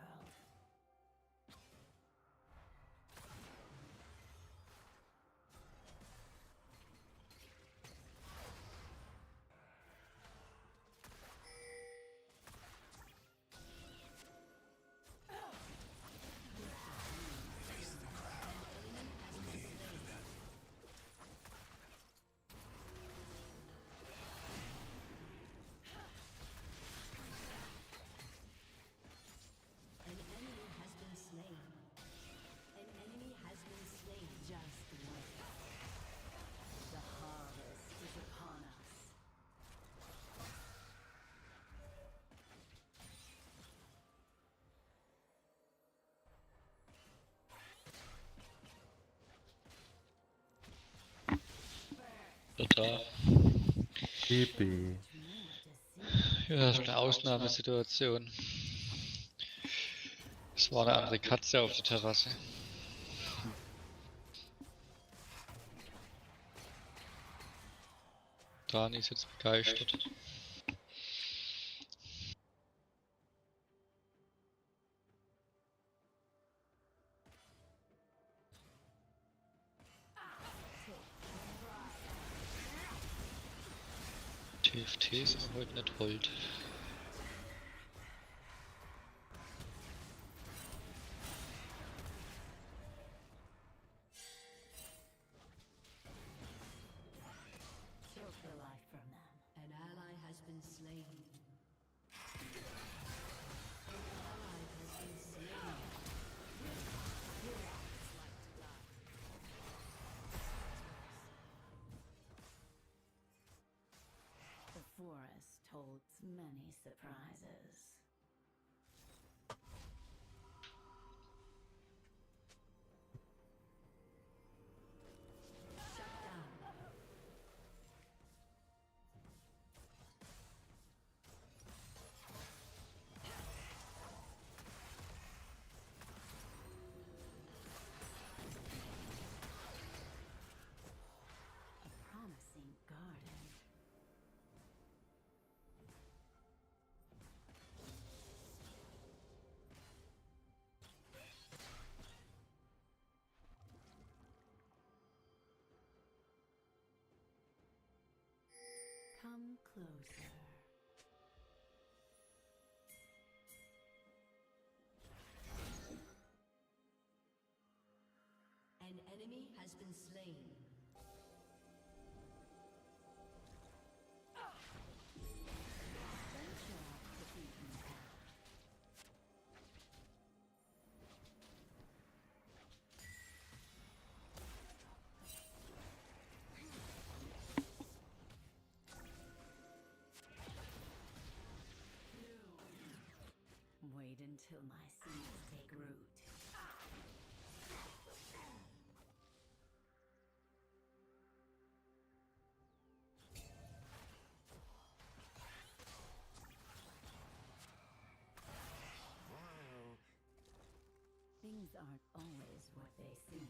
An enemy has been slain. An enemy has been slain. Just wait. The harvest is upon us. Total. Baby. Ja, das ist eine Ausnahmesituation. Es war eine andere Katze auf der Terrasse. Dani ist jetzt begeistert. TFT ist aber heute nicht hold. Took the life from them. An ally has been slain. An ally has been slain. The forest holds many surprises. Shut down. A promising garden. Come closer. An enemy has been slain. Venture off the beaten path. Wait until my seeds take root. Things aren't always what they seem.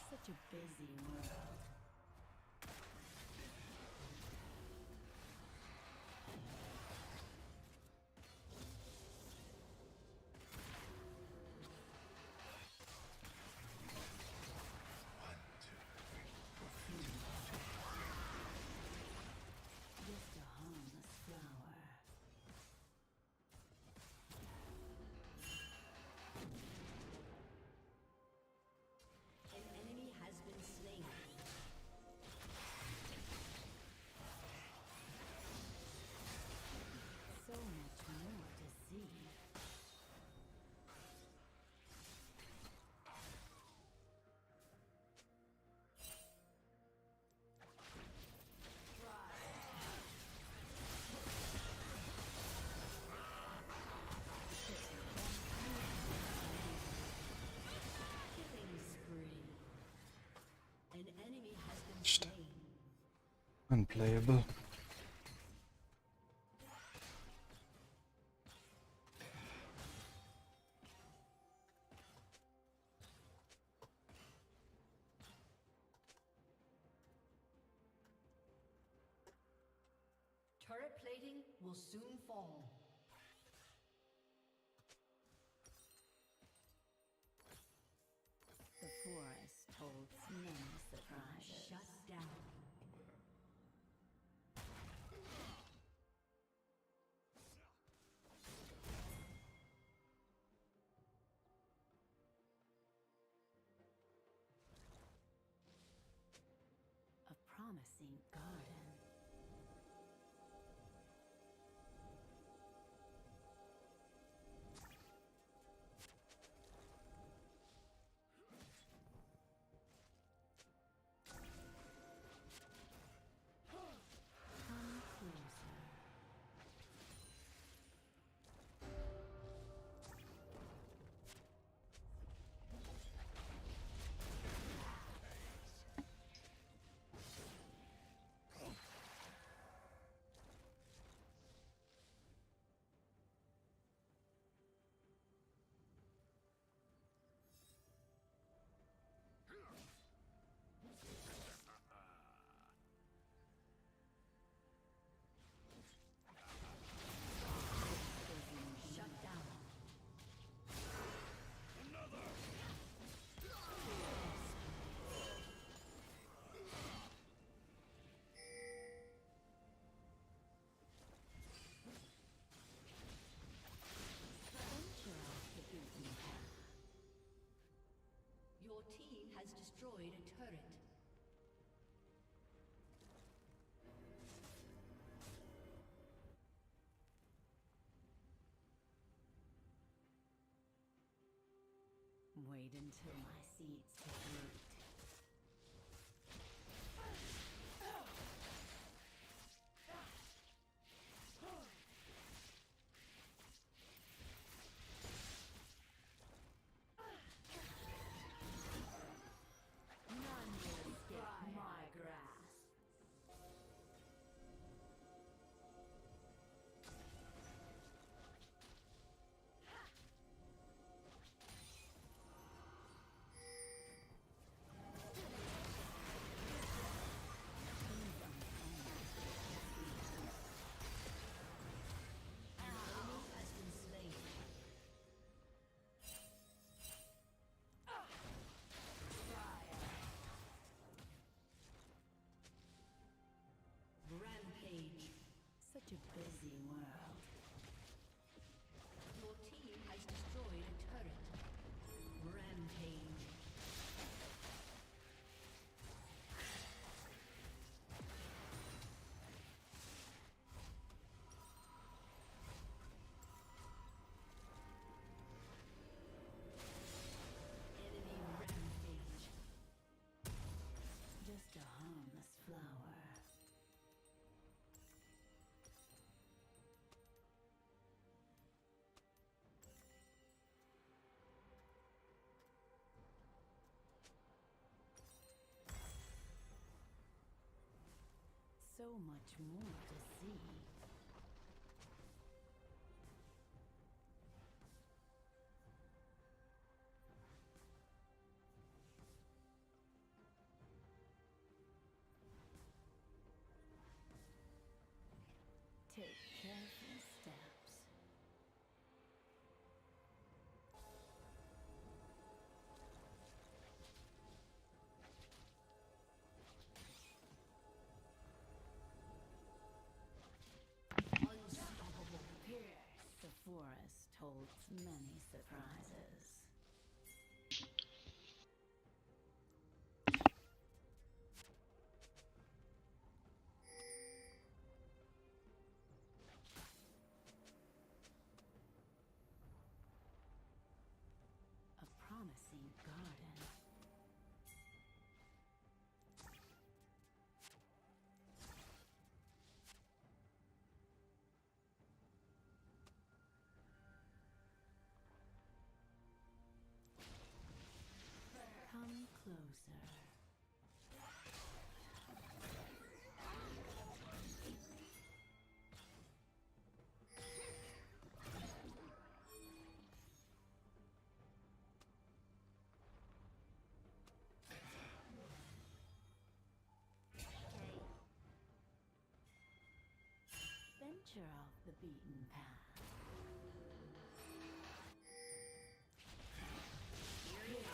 Such a busy world. Just a harmless flower. An enemy has been slain. Unplayable. Turret plating will soon fall. The forest holds many surprises. Shut down. A promising garden. Come closer. Shut down. Venture off the beaten path. Your team has destroyed a turret. Wait until my seeds take root. None will escape my grasp. An enemy has been slain. Rampage. Such a busy world. Your team has destroyed a turret. Rampage. Enemy rampage. Just a harmless flower. So much more to see. Take careful steps. Unstoppable. Pierce. The forest holds many surprises. A promising garden. Come closer. Venture off the beaten path. Here you go.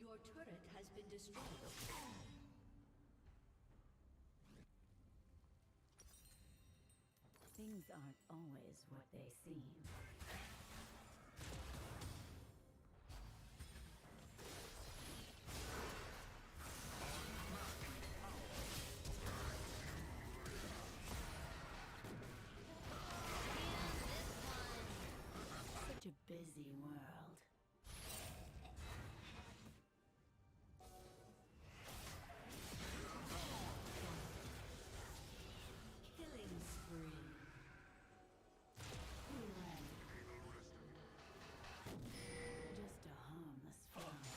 Your turret has been destroyed. Things aren't always what they seem. Such a busy world. Killing spree. Just a harmless flower.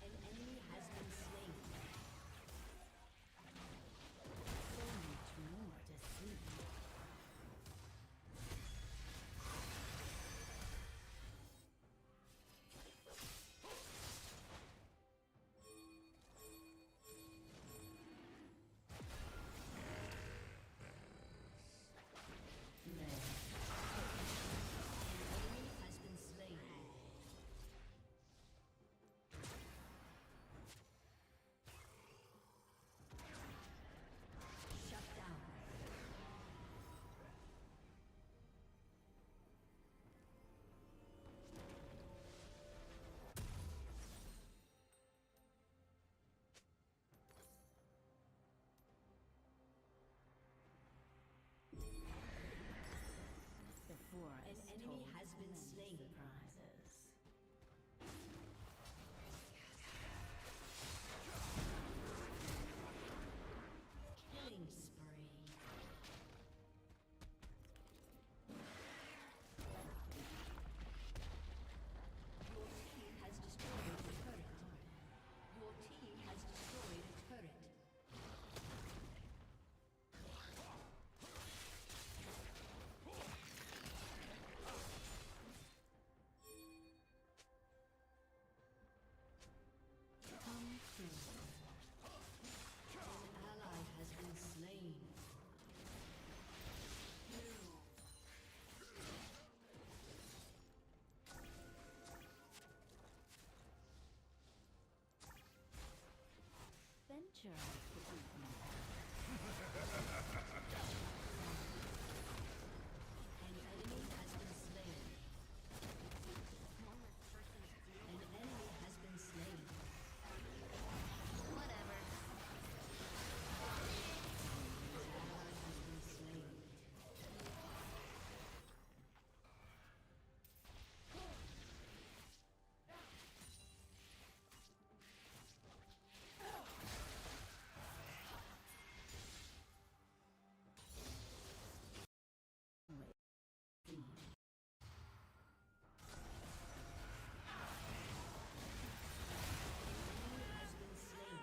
An enemy has been slain. So much more to see. Enemy has been slain. Shut down. The forest. An enemy has been slain. Surprises. Killing spree. Your team has destroyed a turret. Your team has destroyed a turret. Come through. An ally has been slain. Venture off the beaten path. An enemy has been slain. An enemy has been slain. Whatever. An ally has been slain. Enemy has been slain.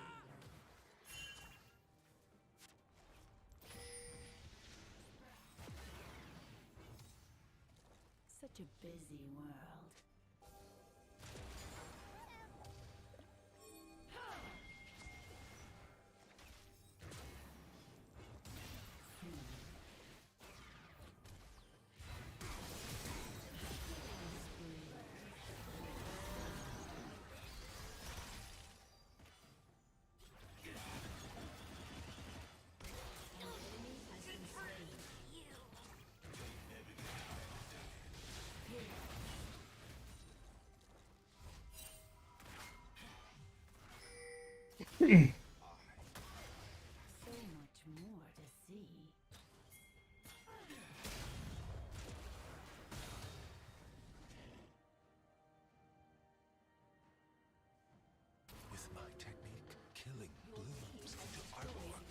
Such a busy world. An enemy has been slain. So much more to see. With my technique, killing blooms into artwork.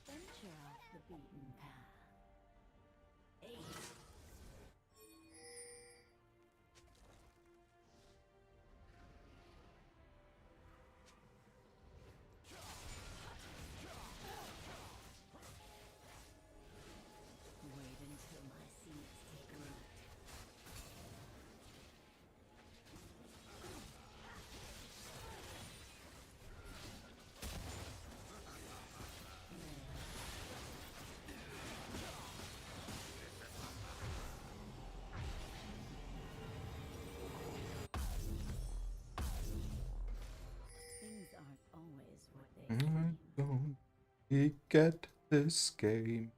Venture off the beaten path. Wait until my seeds take root. Things aren't always what they seem. Don't forget this game.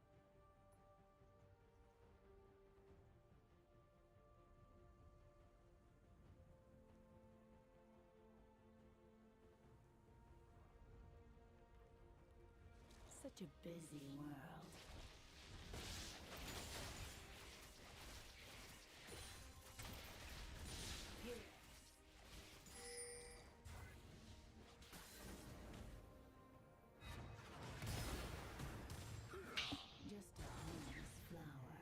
Such a busy world. Just a harmless flower.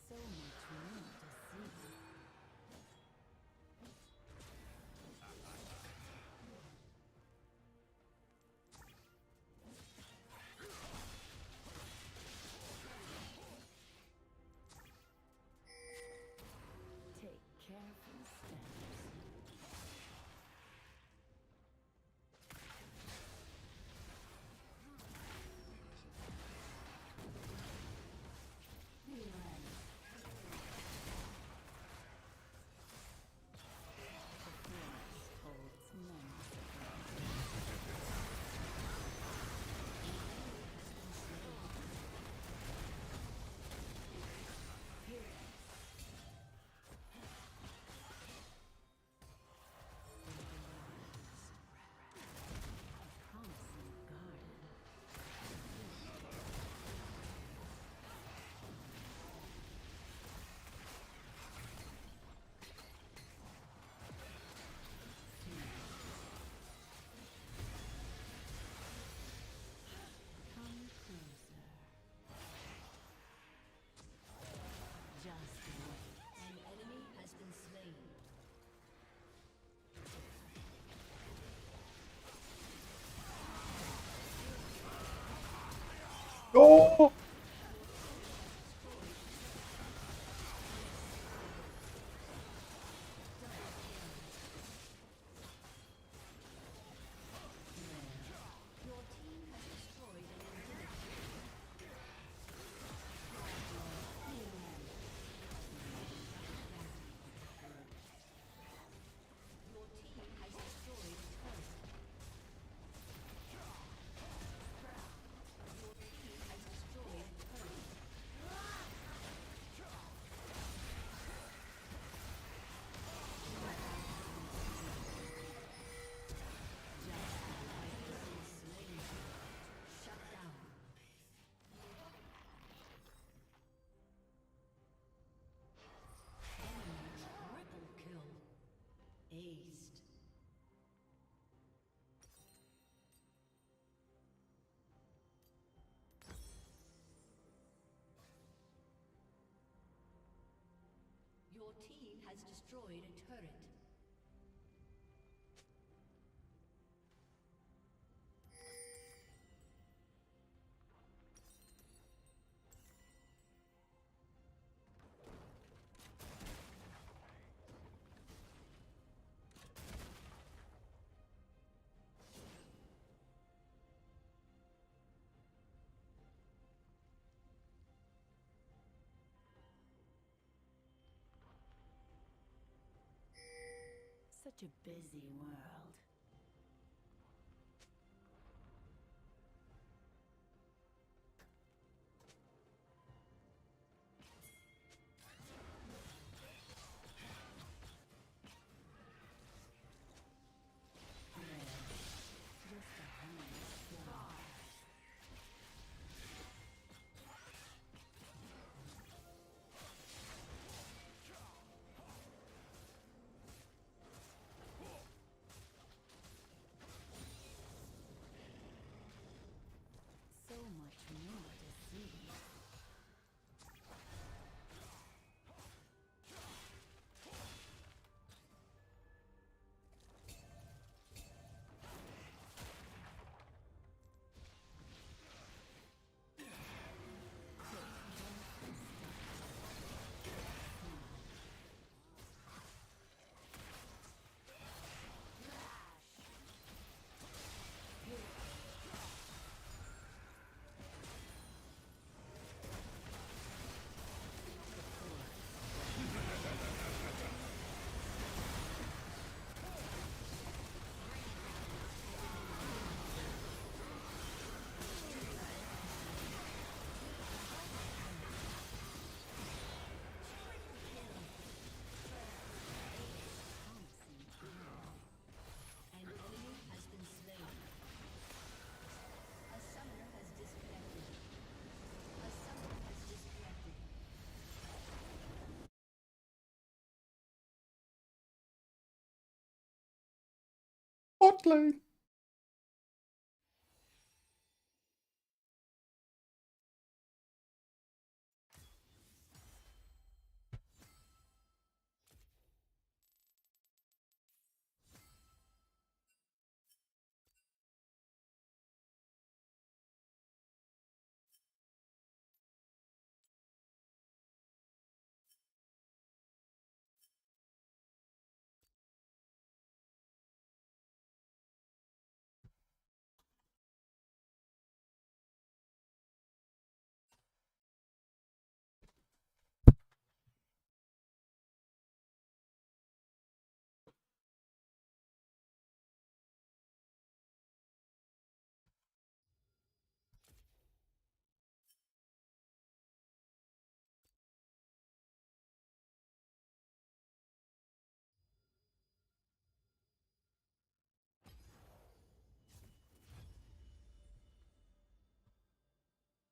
So much more to see. Take careful steps. The forest holds many surprises. Promising garden. Come closer. Just wait. An enemy has been slain. Oh! Your team has destroyed an inhibitor. Your team has destroyed a turret. has destroyed a turret. Such a busy world. So much more to see. An enemy has been slain. A summoner has disconnected. A summoner has disconnected. Hotline.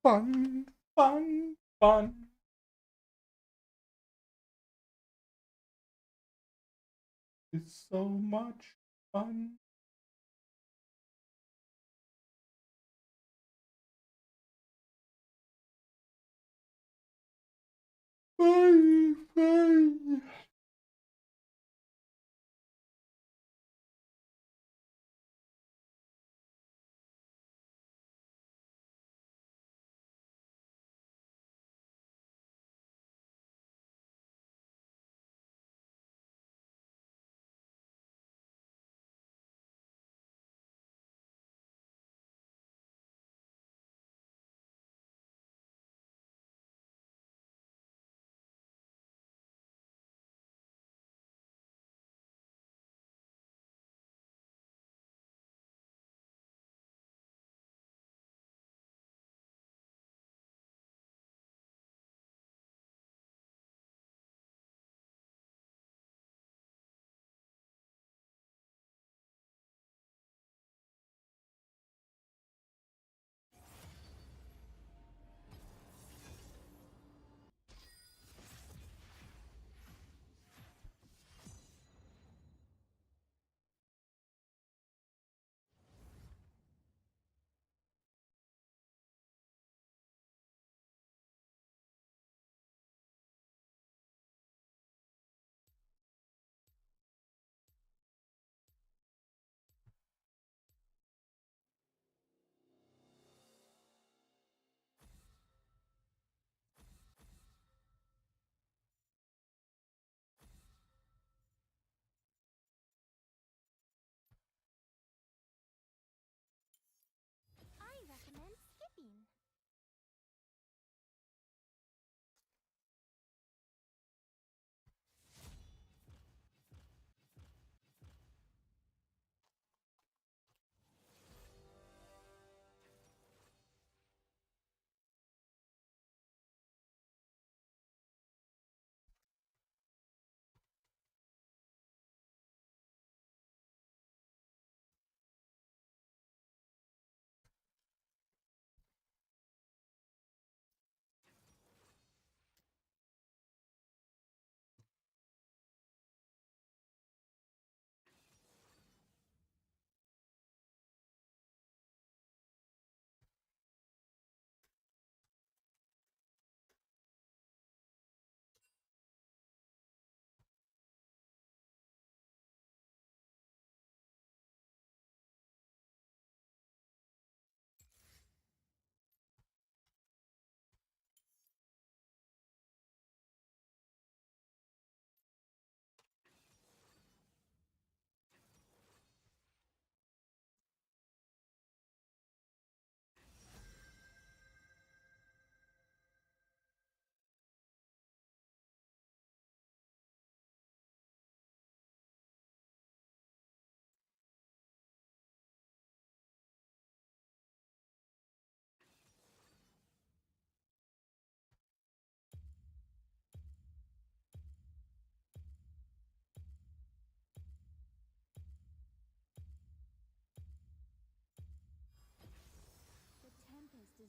Fun, fun, fun. It's so much fun. Bye, bye.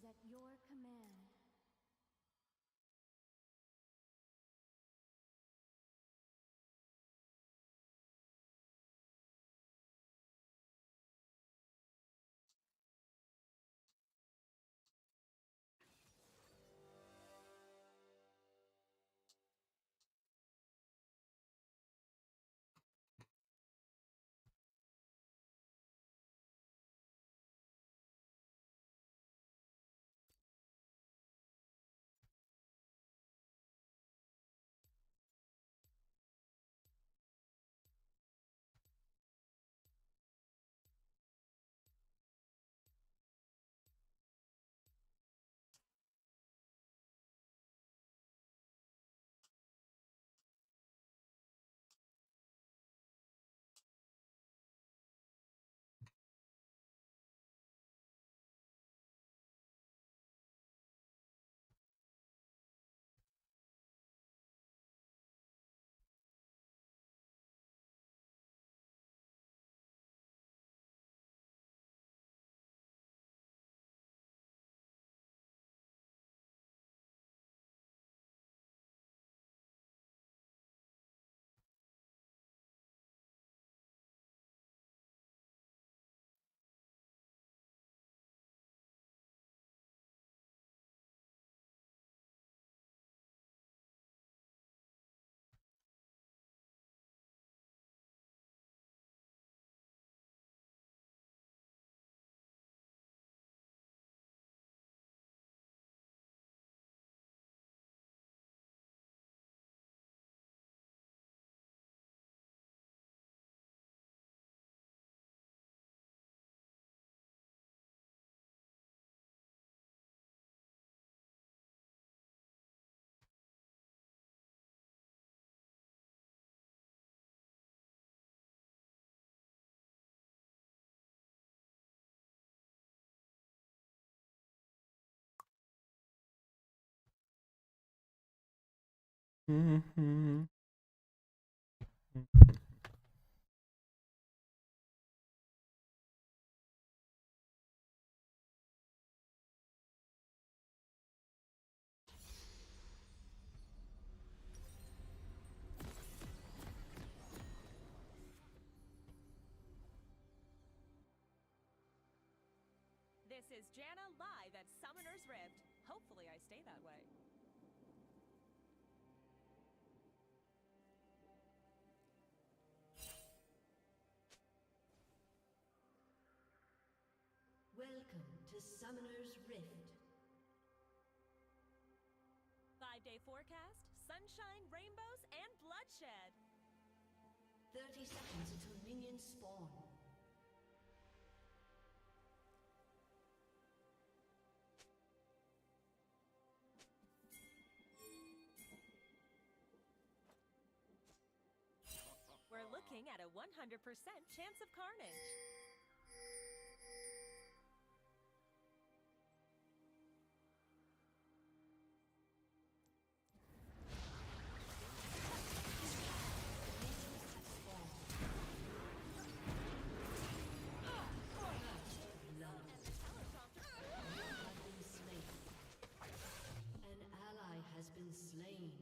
is at your command. Mhm. This is Jana live at Summoner's Rift. Hopefully I stay that way. Welcome to Summoner's Rift. 5-day forecast, sunshine, rainbows, and bloodshed. 30 seconds until minions spawn. We're looking at a 100% chance of carnage. An ally has been slain.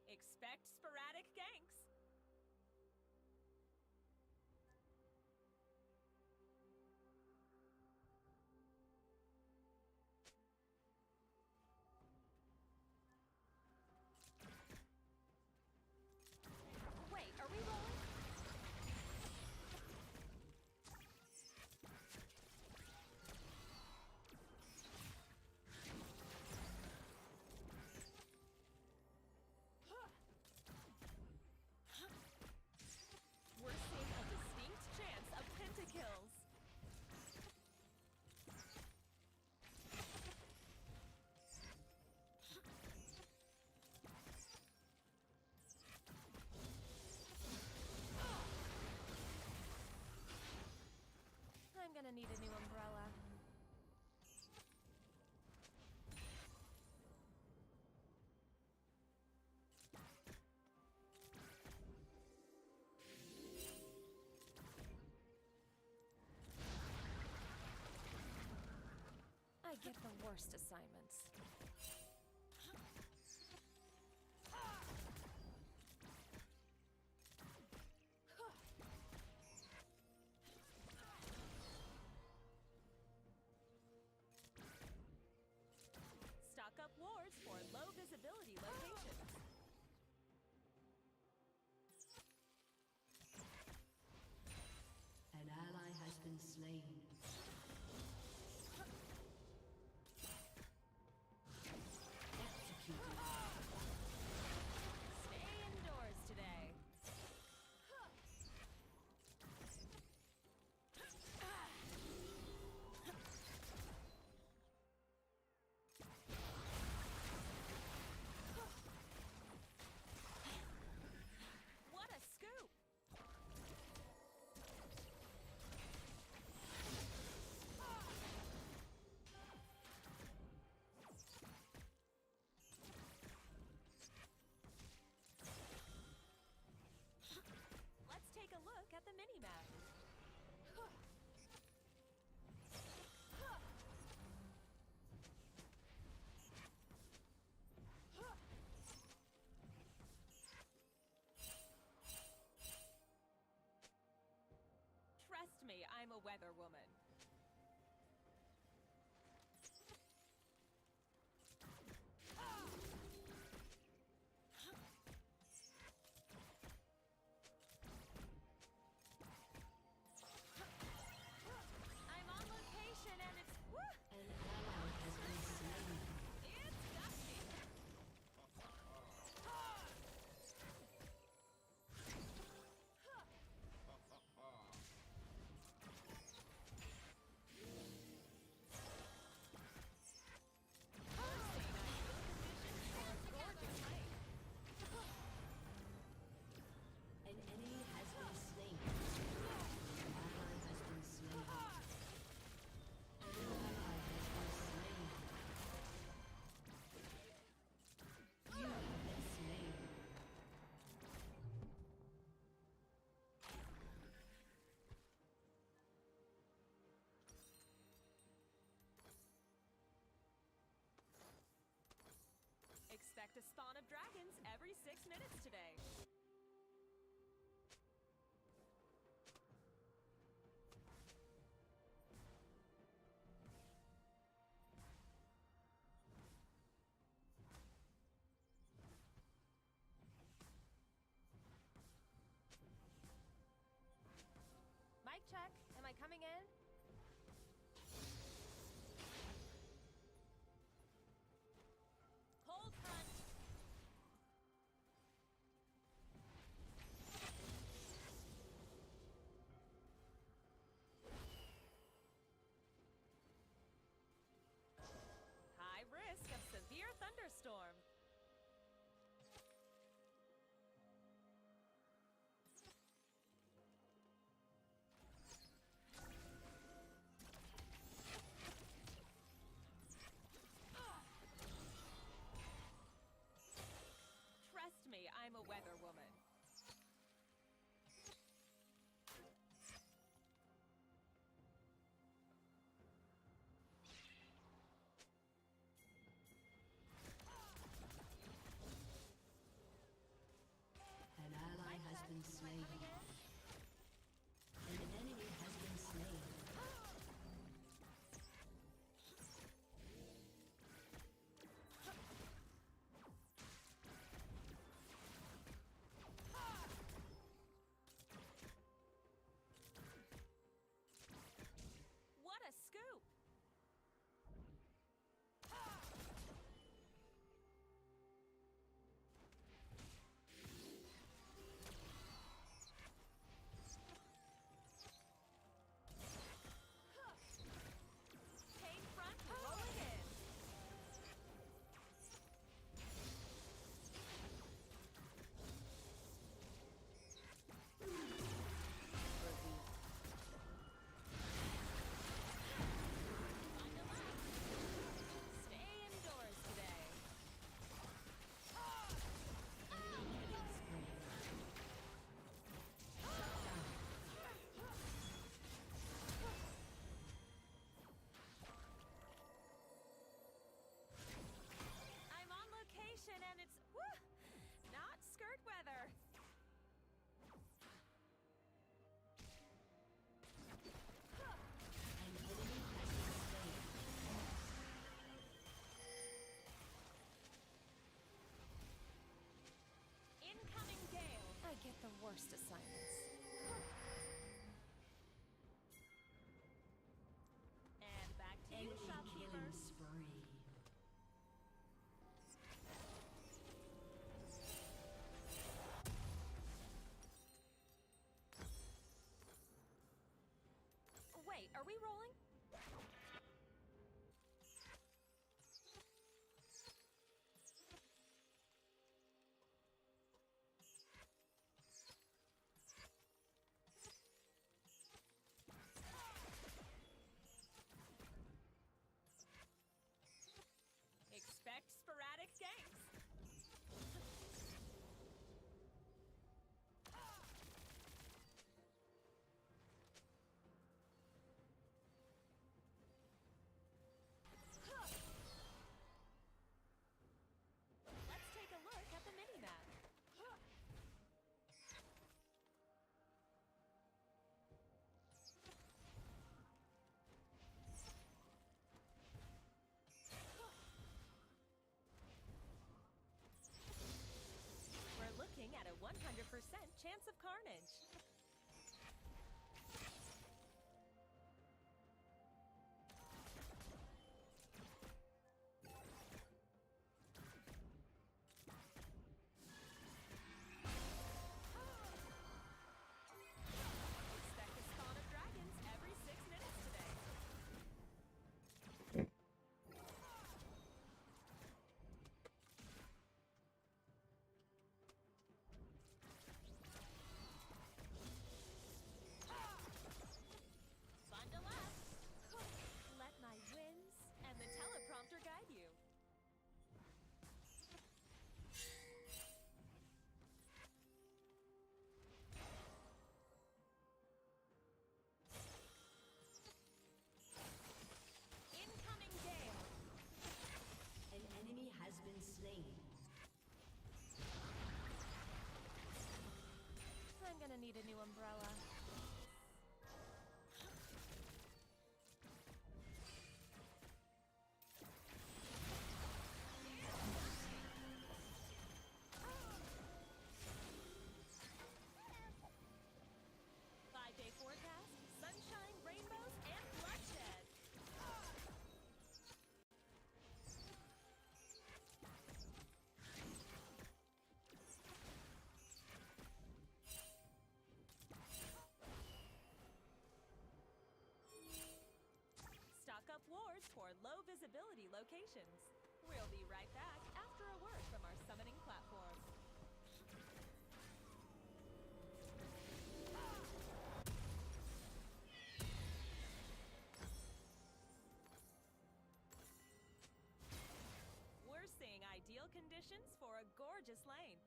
Expect sporadic ganks. Wait, are we rolling? We're seeing a distinct chance of pentakills. I'm gonna need a new umbrella. get the worst assignments. Stock up wards for low visibility locations. An ally has been slain. Executed. Stay indoors today. What a scoop! Let's take a look at the mini-map. Trust me, I'm a weather woman. I'm on location and it's An ally has been slain. it's gusty. An enemy has been slain. An ally has been slain. An ally has been slain. You have been slain. Expect a spawn of dragons every 6 minutes today. Mic check. Am I coming in? Hold front. High risk of severe thunderstorm. Trust me, I'm a weather woman. worst assignments. And back to you, Enemy shopkeeper. killing spree. Wait, are we rolling? Expect sporadic ganks. Let's take a look at the mini-map. We're looking at a 100% chance of carnage. Expect a spawn of dragons every 6 minutes today. Bundle up. Let my winds and the teleprompter guide you. Incoming gale. An enemy has been slain. I'm gonna need a new umbrella. Five-day forecast, sunshine, rainbows, and bloodshed. Stock up wars for low visibility locations. We'll be right back after a word from our summoning platform. We're seeing ideal conditions for a gorgeous lane.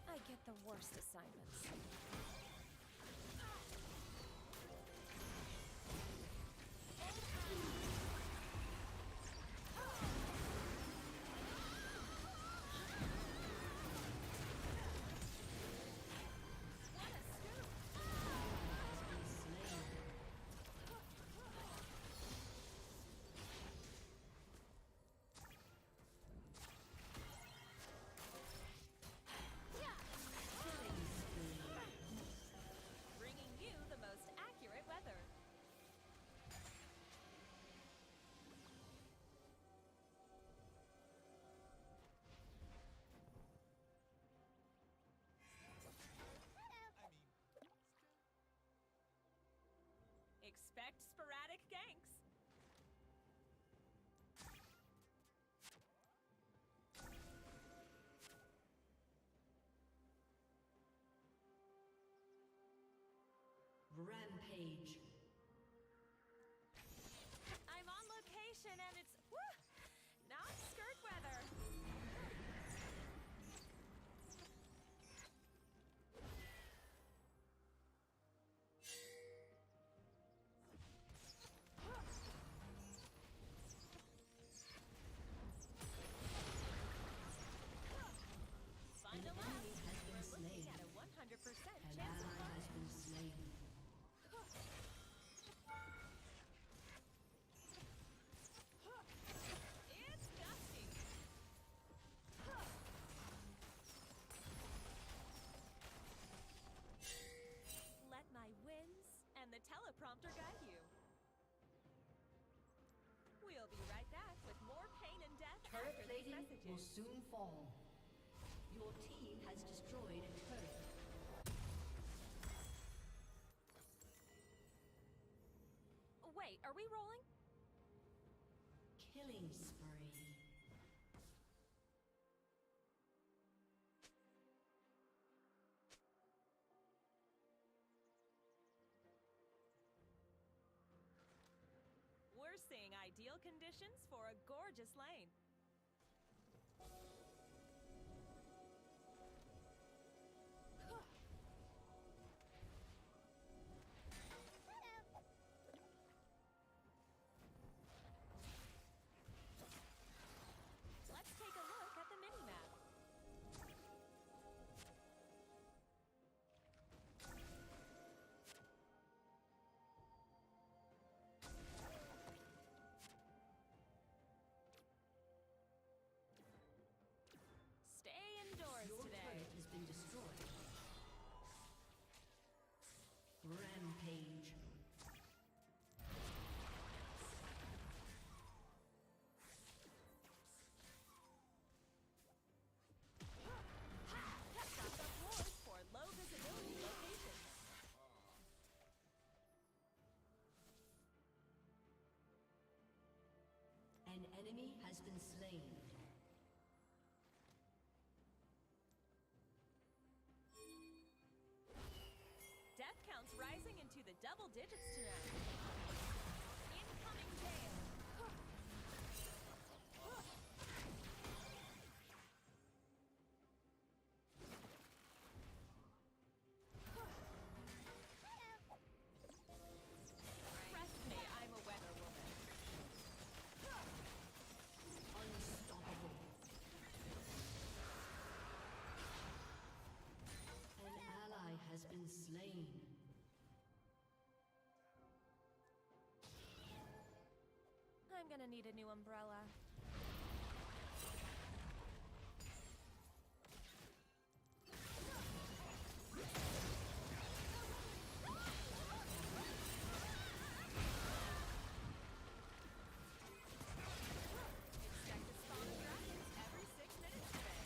I get the worst assignments. What a scoop! Bringing you the most accurate weather. Expect sporadic ganks. Rampage. I'm on location and it's not skirt weather. Bundle up. We're looking at a 100% chance of carnage. will soon fall. Your team has destroyed a turret. Wait, are we rolling? Killing spree. We're seeing ideal conditions for a gorgeous lane. Let's take a look at the mini-map. Stay indoors Your today. turret has been destroyed. Rampage. Stock up wars for low visibility locations. An enemy has been slain. Death counts rising into the double digits tonight. Incoming gale. Trust me, I'm a weather woman. Unstoppable. An ally has been slain. I'm gonna need a new umbrella. Expect a spawn of dragons every 6 minutes today.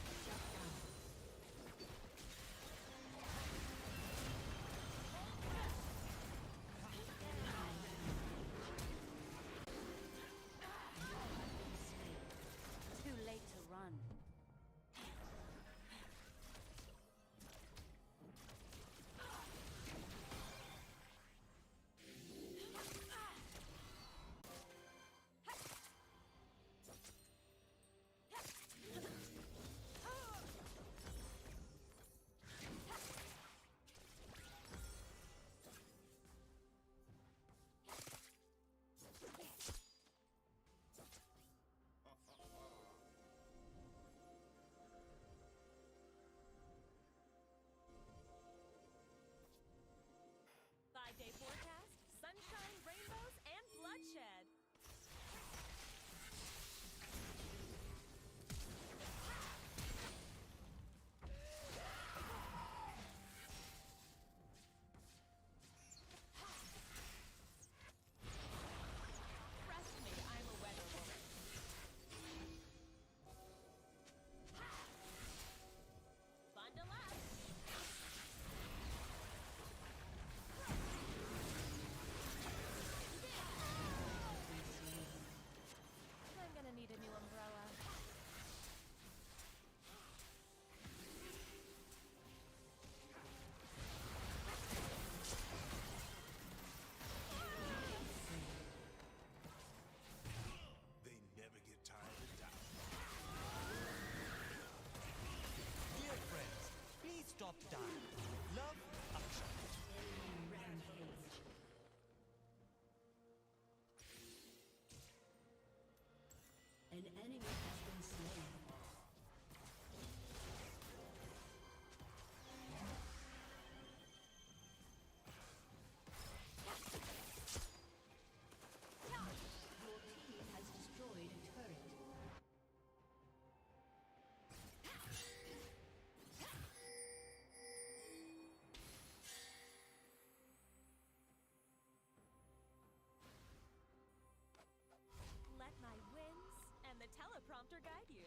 Too late to run. Five-day forecast, sunshine, rainbows, and bloodshed. Trust me, I'm a weather woman. Bundle up. I'm gonna need a new umbrella. They never get tired of dying. Dear friends, please stop dying. Love, Akshay. Rampage. An enemy has been slain. Your team has destroyed a turret. Let my winds and the teleprompter guide you.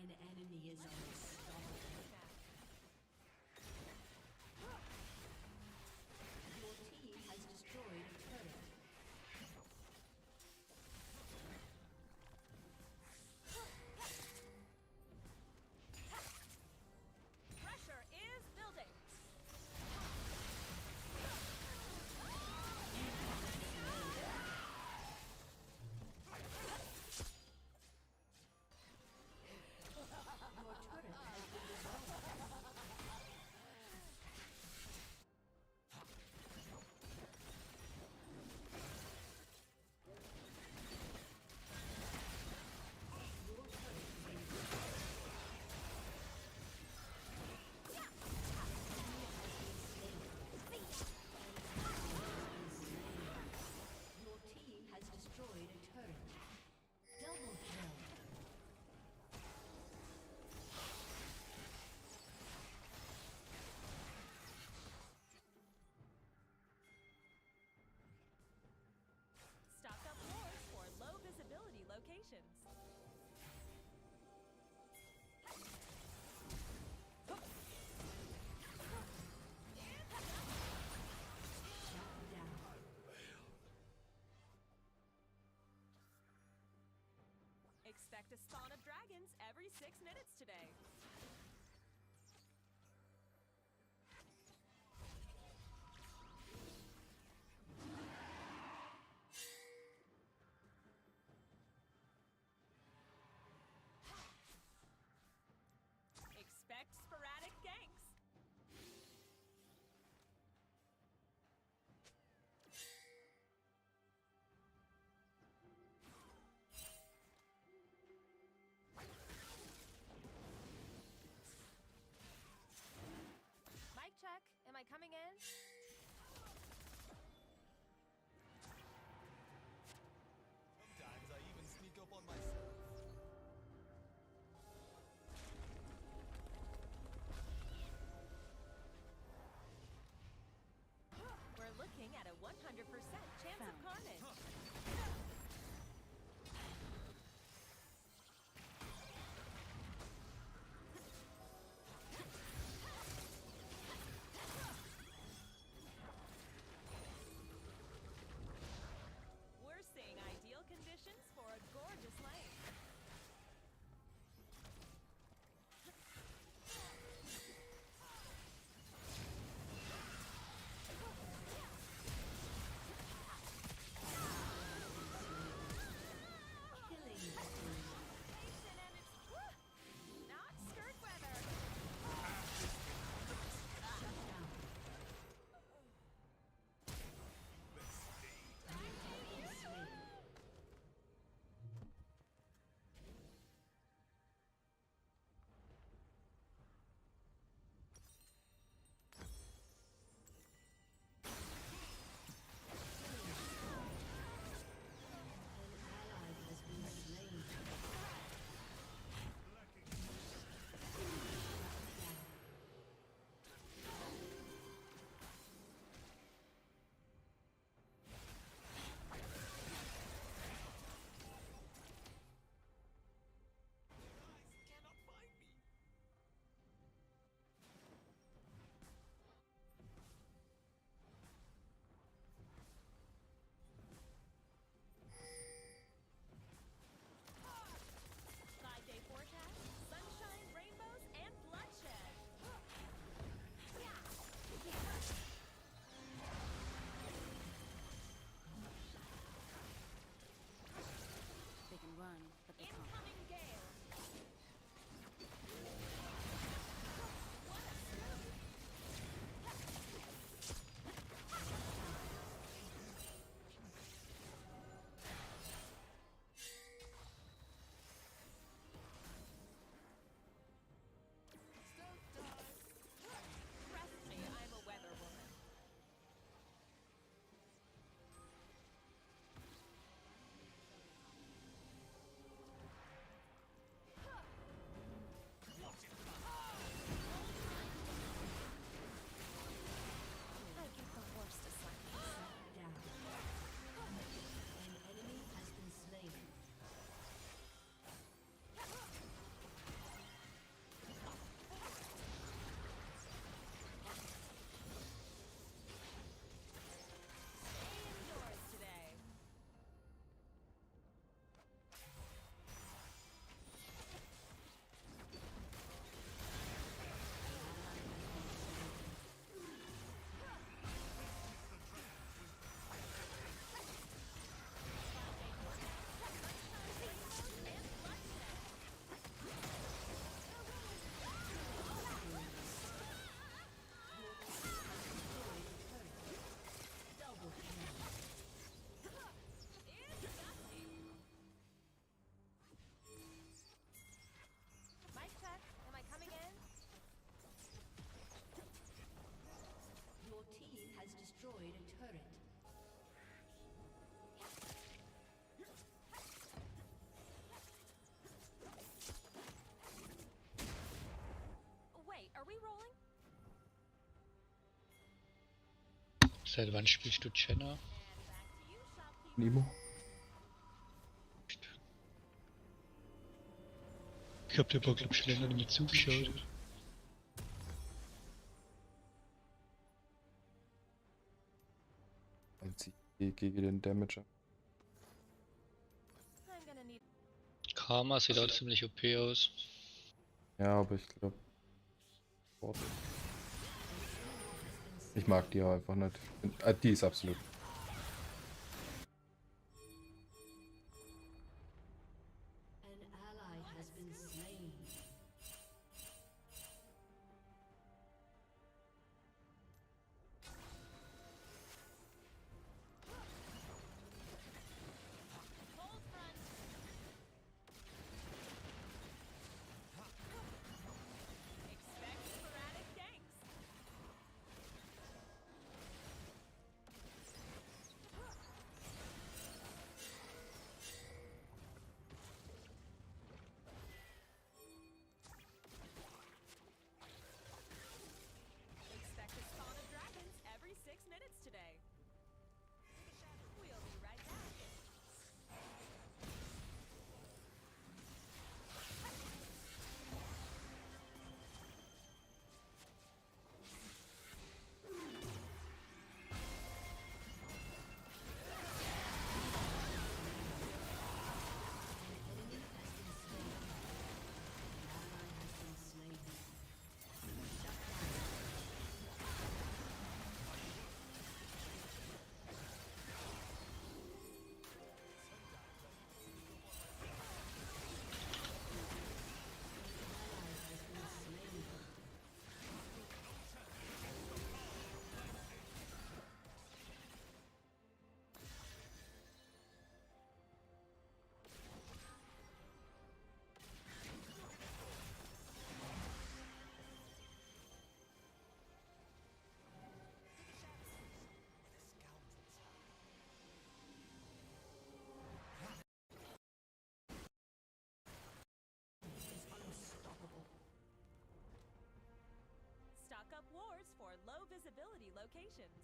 An enemy is unstoppable. Your team has destroyed a turret. Pressure is building. Your turret has been destroyed. Your team has destroyed a turret. Double kill. Stock up wars for low visibility locations. Expect a spawn of dragons every 6 minutes today. Expect sporadic ganks. Seit wann spielst du Jenna? Nemo. Ich hab dir aber, glaub ich, schon länger nicht mehr zugeschaut. Als ich gegen den Damager. Karma sieht auch ziemlich OP aus. Ja, aber ich glaube. Ich mag die auch einfach nicht. Die ist absolut. An ally has been slain. Expect a spawn of dragons every 6 minutes today. We'll be right back. Stock up wars for low visibility locations.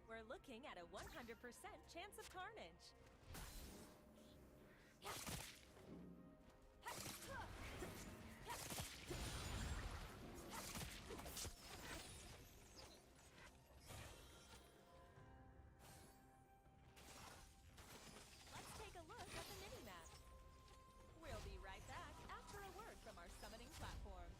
We're looking at a 100% chance of carnage. Let's take a look at the mini-map. We'll be right back after a word from our summoning platform.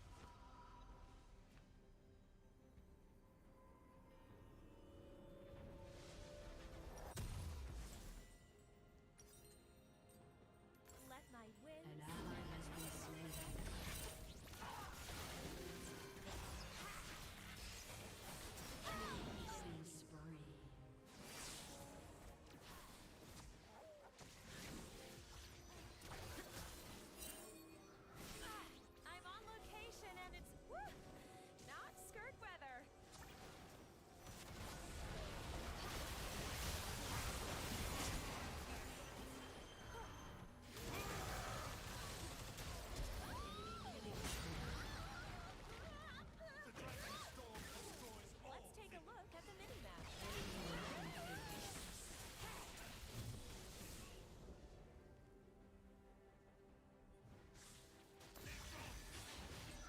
Let my winds. An ally has been slain. Killing spree. I'm on location and it's not skirt weather. Let's take a look at the mini-map.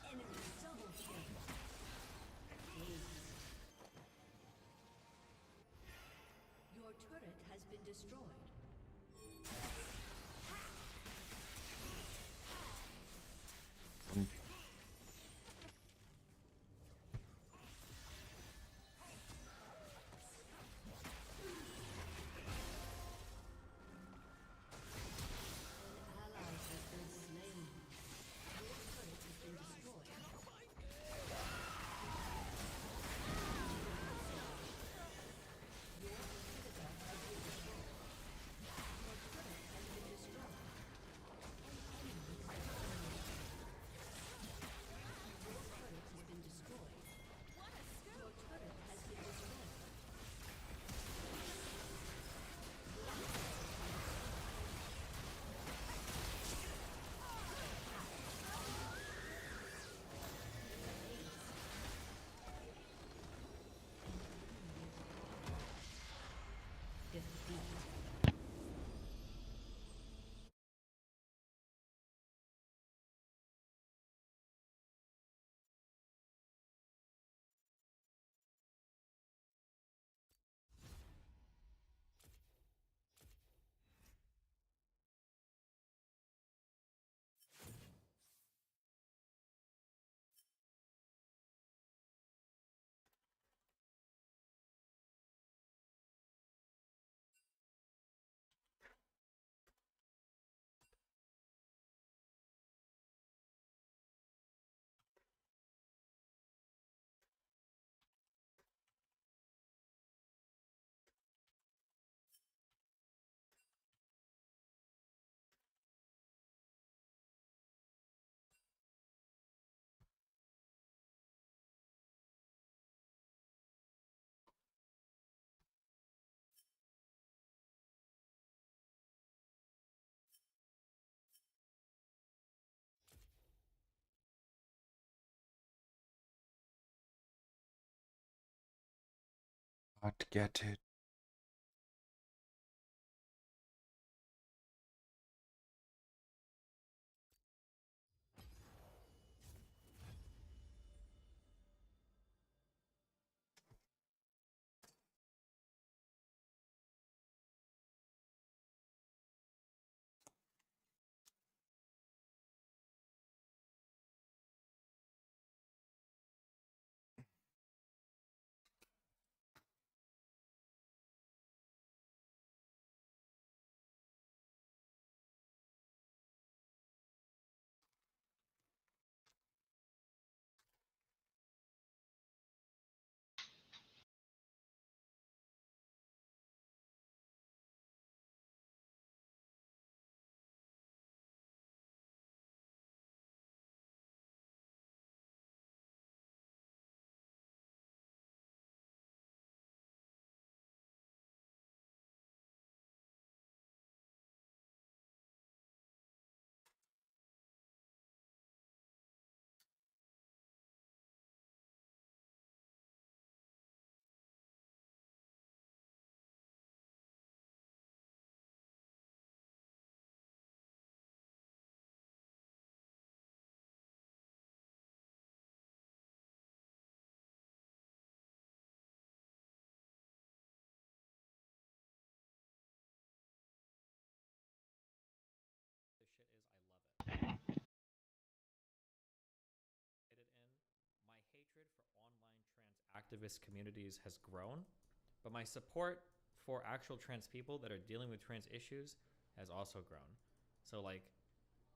Enemy double kill. Ace. Your turret has been destroyed. An ally has been slain. Your turret has been destroyed. Your inhibitor has been destroyed. Not get it. My hatred for online trans activist communities has grown, but my support for actual trans people that are dealing with trans issues has also grown. So like,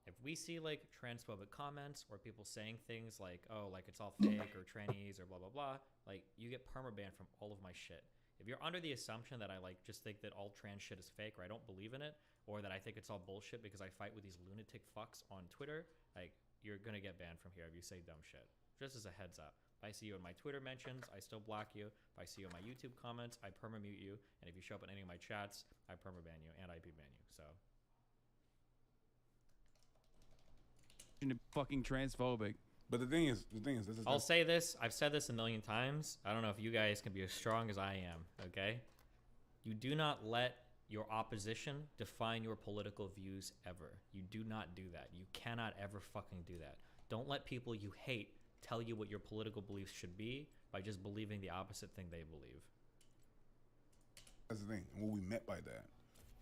if we see like transphobic comments or people saying things like, oh, like it's all fake or trannies or blah blah blah, like you get permabanned from all of my shit. If you're under the assumption that I like just think that all trans shit is fake or I don't believe in it, or that I think it's all bullshit because I fight with these lunatic fucks on Twitter, like you're gonna get banned from here if you say dumb shit. Just as a heads up. If I see you in my Twitter mentions, I still block you. If I see you in my YouTube comments, I permamute you. And if you show up in any of my chats, I permaban you and IP ban you. So fucking transphobic. But the thing is, this is. I'll say this. I've said this a million times. I don't know if you guys can be as strong as I am. Okay, you do not let your opposition define your political views ever. You do not do that. You cannot ever fucking do that. Don't let people you hate tell you what your political beliefs should be by just believing the opposite thing they believe. That's the thing. What we meant by that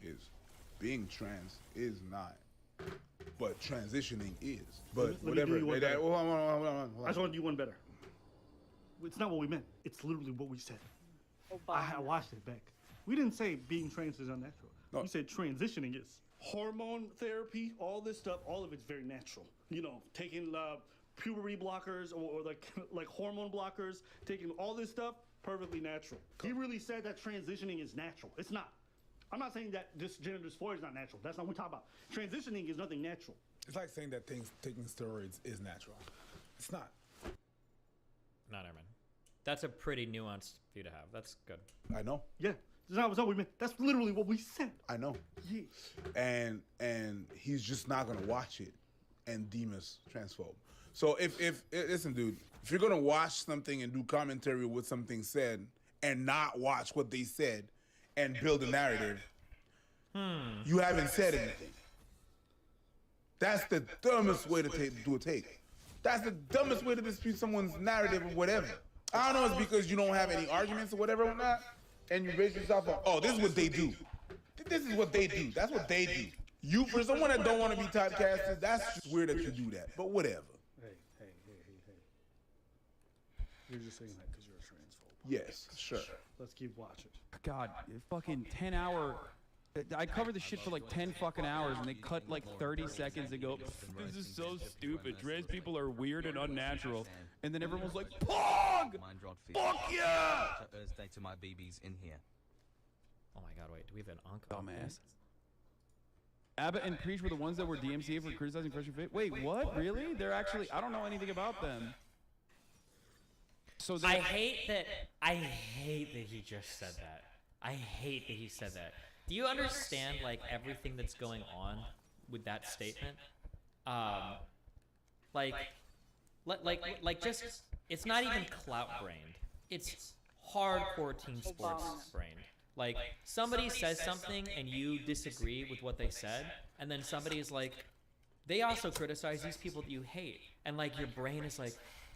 is being trans is not, but transitioning is. But Let me whatever. do you one better. Hold on. I just want to do one better. It's not what we meant. It's literally what we said. I watched it back. We didn't say being trans is unnatural. No. We said transitioning is. Hormone therapy, all this stuff, all of it's very natural. You know, taking puberty blockers or like hormone blockers, taking all this stuff, perfectly natural. He really said that transitioning is natural. It's not. I'm not saying that this gender dysphoria is not natural. That's not what we're talking about. Transitioning is nothing natural. It's like saying that taking steroids is natural. It's not. No, never mind. That's a pretty nuanced view to have. That's good. I know. Yeah. That's not what we meant. That's literally what we said. I know. Yeah. And he's just not gonna watch it and deem us transphobe. So if listen, dude, if you're gonna watch something and do commentary with something said and not watch what they said and build a narrative, you haven't said anything. That's the dumbest way to do a take. That's the dumbest way to dispute someone's narrative or whatever. I don't know, it's because you don't have any arguments or whatever or not, and you base yourself on, oh, this is what they do. This is what they do. That's what they do. You, for someone that don't want to be typecasted, that's just weird that you do that. But whatever. Hey. You're just saying that because you're a transphobe. Yes, sure. Let's keep watching. God, fucking 10 hour. I covered the shit for like 10 fucking hours and they cut like 30 seconds and go, this is so stupid. Trans people are weird and unnatural. And then everyone was like, Pog! Fuck yeah! Thursday to my BBs in here. Oh my god, wait, do we have an uncle? Dumbass. Abbott and Preach were the ones that were DMCA for criticizing Christian faith. Wait, what? Really? They're actually, I don't know anything about them. So I hate that he just said that. I hate that he said that. Do you understand like everything that's going on with that statement? Like just it's not even clout brained. It's hardcore team sports brain. Like, somebody says something and you disagree with what they said, and then somebody is like, they also criticize these people that you hate. And, like, your brain is like,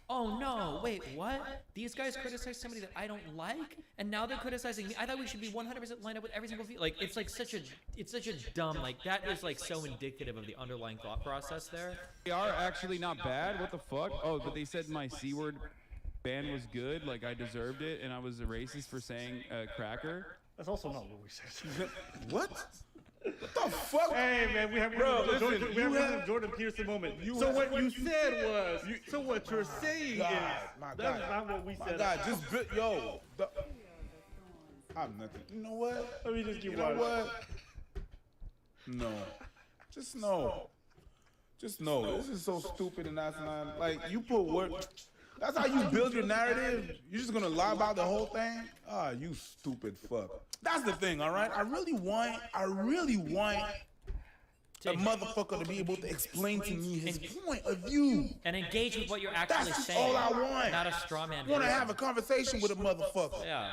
oh no, wait, what? These guys criticize somebody that I don't like, and now they're criticizing me. I thought we should be 100% lined up with every single like, it's like such a dumb, like, that is like so indicative of the underlying thought process there. They are actually not bad. What the fuck? Oh, but they said my C word ban was good, like I deserved it, and I was a racist for saying cracker. That's also not what we said. What? What the fuck? Hey man, we have a Jordan Peterson moment. So what you said was, so what you're saying is, that's not what we said. God, just I'm nothing. You know what? Let me just keep You know what? No. Just no. Just no. This is so stupid and asinine. Like, you put work. That's how you build your narrative? You're just gonna lie about the whole thing? Ah, you stupid fuck. That's the thing, all right? I really want a motherfucker to be able to explain to me his point of view. And engage with what you're actually That's saying. all I want. Not a straw man. I want to have a conversation with a motherfucker. Yeah.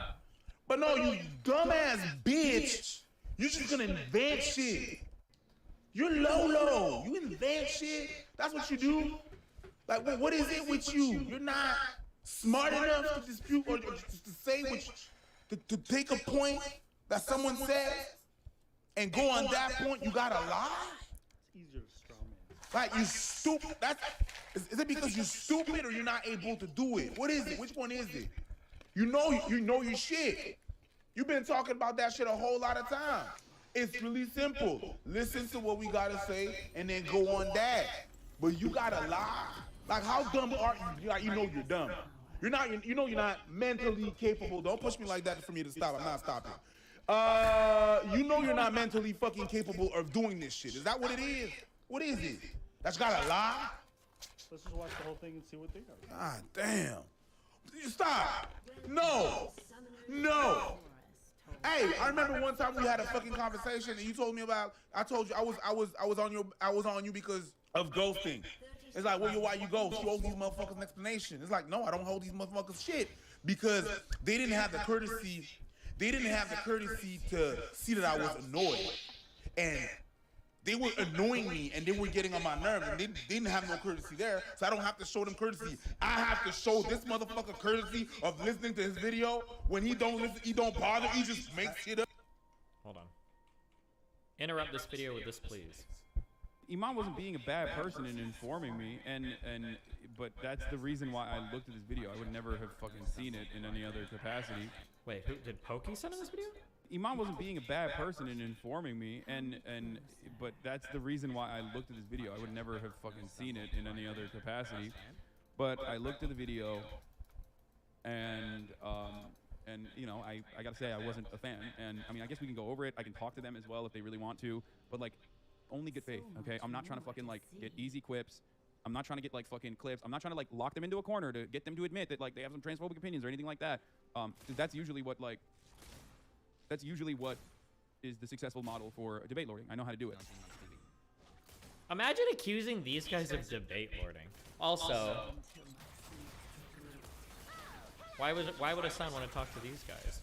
But no, you dumbass bitch. You're just gonna invent shit. You're low. You invent shit. That's what you do. Like, what is it with you? You're not smart enough to dispute or to say to take a point that someone says and go on that point. You gotta lie. It's easier to straw man. Like, you stupid. Is it because you're stupid or you're not able to do it? What is it? Which one is it? You know your shit. You've been talking about that shit a whole lot of time. It's really simple. Listen to what we gotta say and then go on that. But you gotta lie. Like, how dumb are you? Like, you know you're dumb. You're not. You know you're not mentally capable. Don't push me like that for me to stop. I'm not stopping. You know you're not mentally fucking capable of doing this shit. Is that what it is? What is it? That's gotta lie? Let's just watch the whole thing and see what they got. God damn. Stop. No. Hey, I remember one time we had a fucking conversation and you told me about. I told you I was on you because of ghosting. It's like, well, why you ghost? You owe these motherfuckers an explanation. It's like, no, I don't hold these motherfuckers shit because they didn't have the courtesy. They didn't have the courtesy to see that I was annoyed, and they were annoying me, and they were getting on my nerves, and they didn't have no courtesy there, so I don't have to show them courtesy. I have to show this motherfucker courtesy of listening to his video. When he don't listen, he don't bother, he just makes shit up. Hold on. Interrupt this video with this, please. Iman wasn't being a bad person in informing me, but that's the reason why I looked at this video. I would never have fucking seen it in any other capacity. Wait, who did Pokey send in this video? Iman wasn't being a bad person in informing me, but that's the reason why I looked at this video. I would never have fucking seen it in any other capacity. But I looked at the video, and you know, I gotta say I wasn't a fan. And I mean, I guess we can go over it. I can talk to them as well if they really want to. But like, only good faith, okay? I'm not trying to fucking like get easy quips. I'm not trying to get like fucking clips. I'm not trying to like lock them into a corner to get them to admit that like they have some transphobic opinions or anything like that. That's usually what is the successful model for debate lording. I know how to do it. Imagine accusing these guys of debate lording. Also, why would a son want to talk to these guys?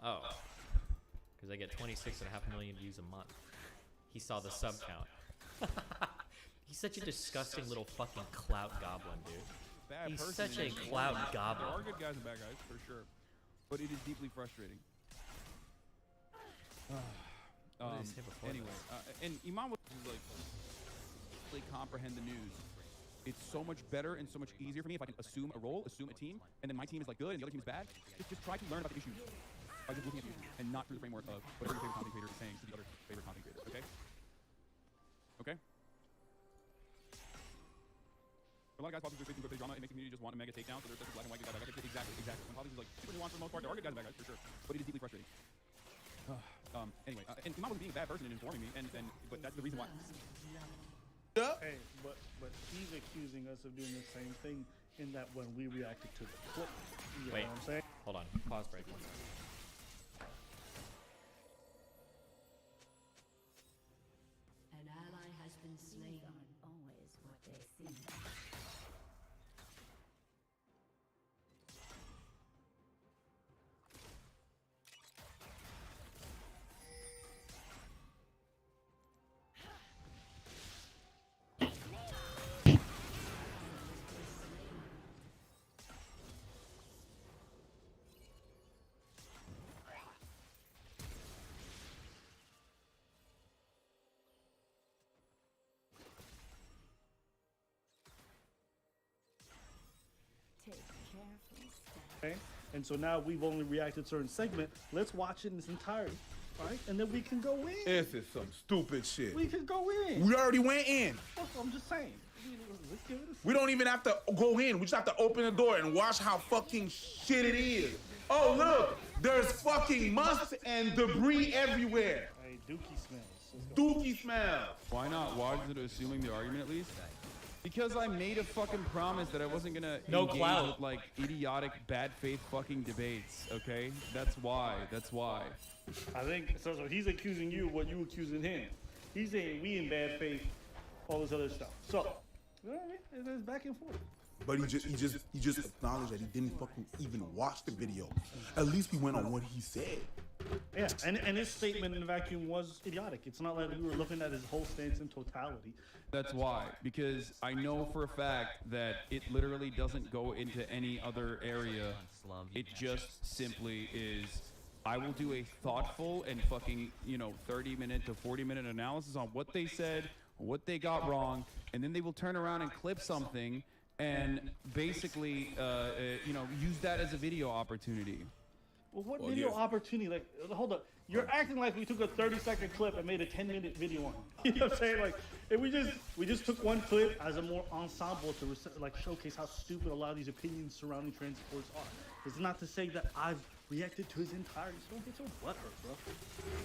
Oh, because they get 26.5 million views a month. He saw the sub count. He's such a disgusting little fucking clout goblin, dude. He's such a clout goblin. There are good guys and bad guys, for sure. But it is deeply frustrating. What did he say before anyway, and Iman was like, really comprehend the news. It's so much better and so much easier for me if I can assume a role, assume a team, and then my team is like good and the other team is bad. Just try to learn about the issues by just looking at the issues and not through the framework of whatever your favorite content creator is saying to the other favorite content creator. Okay? Okay? For a lot of guys, politics are facing drama. It makes the community just want a mega takedown. So there's such a black and white guy. Exactly. When politics is like super nuanced for the most part, there are good guys and bad guys for sure. But it is deeply frustrating. Anyway, and Iman was being a bad person in informing me, but that's the reason why. Hey, but he's accusing us of doing the same thing in that when we reacted to the clip. You Wait, know what I'm saying? Hold on. Pause break 1 second. An ally has been slain. Always what they see. And so now we've only reacted to a certain segment. Let's watch it in its entirety, right? And then we can go in. This is some stupid shit. We can go in. We already went in. That's what I'm just saying. Let's give it a We don't even have to go in. We just have to open the door and watch how fucking shit it is. Oh, look. There's fucking must and debris everywhere. Hey, dookie smells. Dookie smell. Why not watch it, assuming the argument at least? Because I made a fucking promise that I wasn't gonna engage with like idiotic bad faith fucking debates, okay? That's why. I think so he's accusing you of what you accusing him. He's saying we in bad faith, all this other stuff. So, you know what I mean? It's back and forth. But he just acknowledged that he didn't fucking even watch the video. At least we went on what he said. Yeah, and his statement in the vacuum was idiotic. It's not like we were looking at his whole stance in totality. That's why, because I know for a fact that it literally doesn't go into any other area. It just simply is, I will do a thoughtful and fucking, 30-minute to 40-minute analysis on what they said, what they got wrong, and then they will turn around and clip something and basically, use that as a video opportunity. Well, what video opportunity? Like, hold up. You're acting like we took a 30-second clip and made a 10-minute video on it. You know what I'm saying? Like, if we just took one clip as a more ensemble to showcase how stupid a lot of these opinions surrounding trans sports are. It's not to say that I've reacted to his entirety. So don't get so butthurt, bro.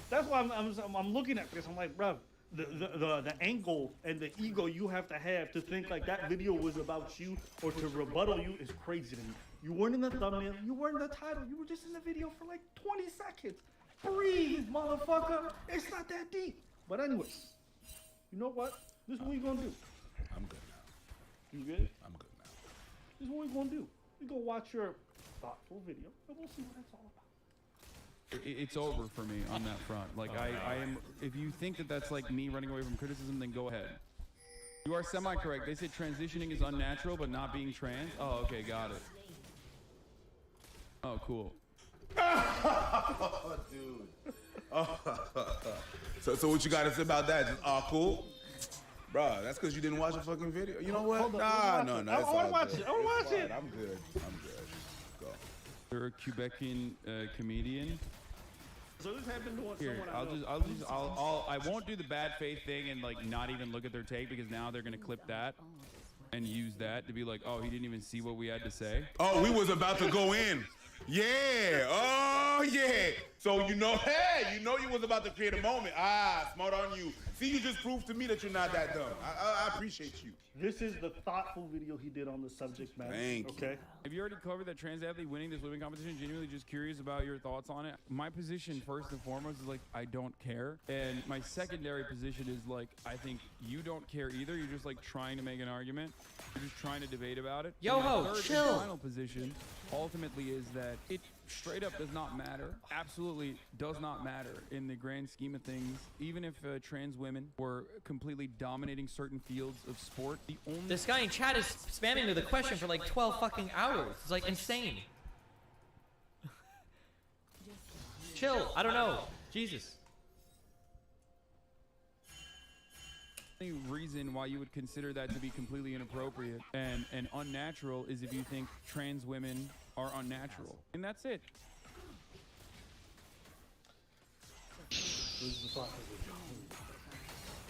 That's why I'm looking at this. I'm like, bro, the angle and the ego you have to think like that video was about you or to rebuttal you is crazy to me. You weren't in the thumbnail. You weren't in the title. You were just in the video for like 20 seconds. Breathe, motherfucker. It's not that deep. But anyways, you know what? This is what we're going to do. I'm good now. You good? I'm good now. This is what we're going to do. We're going to watch your thoughtful video, and we'll see what that's all about. It's over for me on that front. Like, I am, if you think that that's like me running away from criticism, then go ahead. You are semi-correct. They said transitioning is unnatural, but not being trans. Oh, okay, got it. Oh, cool. Oh, dude. Oh. So what you got to say about that? Just, cool? Bruh, that's because you didn't watch the fucking video. You know what? Nah, no. I want to watch it. I want to watch it. I'm good. Go. You're a Quebecian comedian. So this happened to Here, I won't do the bad faith thing and like not even look at their take, because now they're gonna clip that and use that to be like, oh, he didn't even see what we had to say. Oh, we was about to go in. Yeah. Oh, yeah. So you was about to create a moment. Smart on you. See, you just proved to me that you're not that dumb. I appreciate you. This is the thoughtful video he did on the subject matter. Thank you. Okay. Have you already covered that trans athlete winning this swimming competition? Genuinely just curious about your thoughts on it. My position, first and foremost, is like, I don't care. And my secondary position is like, I think you don't care either. You're just like trying to make an argument. You're just trying to debate about it. Yo-ho, And my chill. and final position ultimately is that it straight up does not matter. Absolutely does not matter in the grand scheme of things. Even if trans women were completely dominating certain fields of sport, the only... This guy in chat is spamming me the question for like 12 fucking hours. It's like insane. Chill. I don't know. Jesus. The only reason why you would consider that to be completely inappropriate and unnatural is if you think trans women are unnatural. And that's it.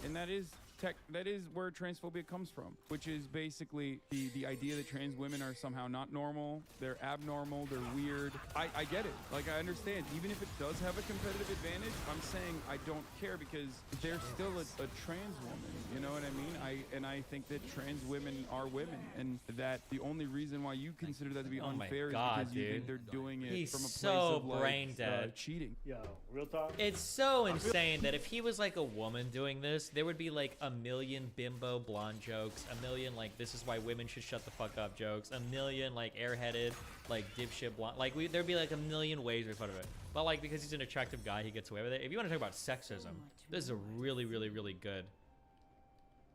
And that is where transphobia comes from, which is basically the idea that trans women are somehow not normal, they're abnormal, they're weird. I get it. Like, I understand. Even if it does have a competitive advantage, I'm saying I don't care because they're still a trans woman. You know what I mean? I think that trans women are women, and that the only reason why you consider that to be unfair is because you think they're doing it from a place of like brain dead. Cheating. Yo, real talk. It's so insane that if he was like a woman doing this, there would be like a million bimbo blonde jokes, a million like this is why women should shut the fuck up jokes, a million like airheaded like dipshit blonde, like there'd be like a million ways to make fun of it. But like because he's an attractive guy, he gets away with it. If you want to talk about sexism, this is a really good.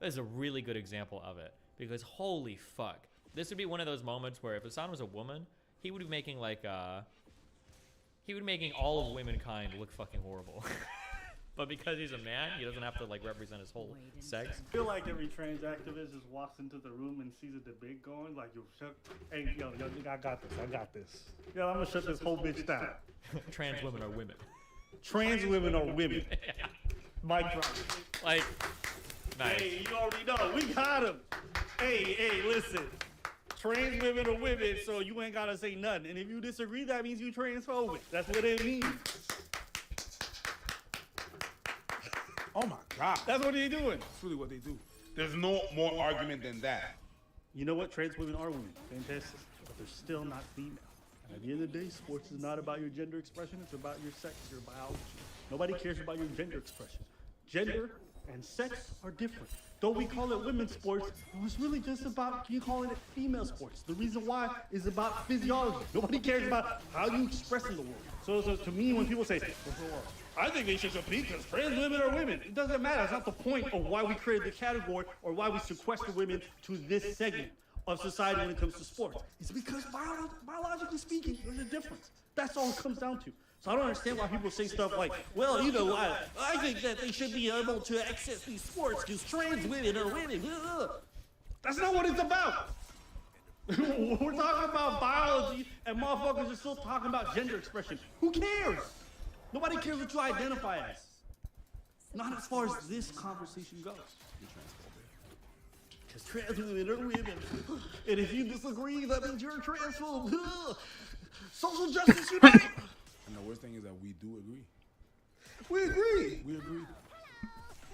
This is a really good example of it, because holy fuck, this would be one of those moments where if Hassan was a woman, he would be making like all of womankind look fucking horrible. But because he's a man, he doesn't have to like represent his whole sex. I feel like every trans activist just walks into the room and sees a debate going, like, yo, hey, yo, I got this. Yo, I'm gonna shut this whole bitch down. Trans women are women. Trans women are women. Mic drop. Like, nice. Hey, you already know, we got him. Hey, listen. Trans women are women, so you ain't gotta say nothing. And if you disagree, that means you transphobic. That's what it means. Oh my God. That's what they're doing. That's really what they do. There's no more argument than that. You know what? Trans women are women. Fantastic. But they're still not female. And at the end of the day, sports is not about your gender expression. It's about your sex, your biology. Nobody cares about your gender expression. Gender and sex are different. Though we call it women's sports, it was really just about you calling it female sports. The reason why is about physiology. Nobody cares about how you express in the world. So to me, when people say, I think they should compete because trans women are women, it doesn't matter. It's not the point of why we created the category or why we sequester women to this segment of society when it comes to sports. It's because biologically speaking, there's a difference. That's all it comes down to. So I don't understand why people say stuff like, well, you know, I think that they should be able to access these sports because trans women are women. That's not what it's about. We're talking about biology and motherfuckers are still talking about gender expression. Who cares? Nobody cares what you identify as. Not as far as this conversation goes. Because trans women are women. And if you disagree, that means you're a transphobe. Social justice unite! And the worst thing is that we do agree. We agree. We agree.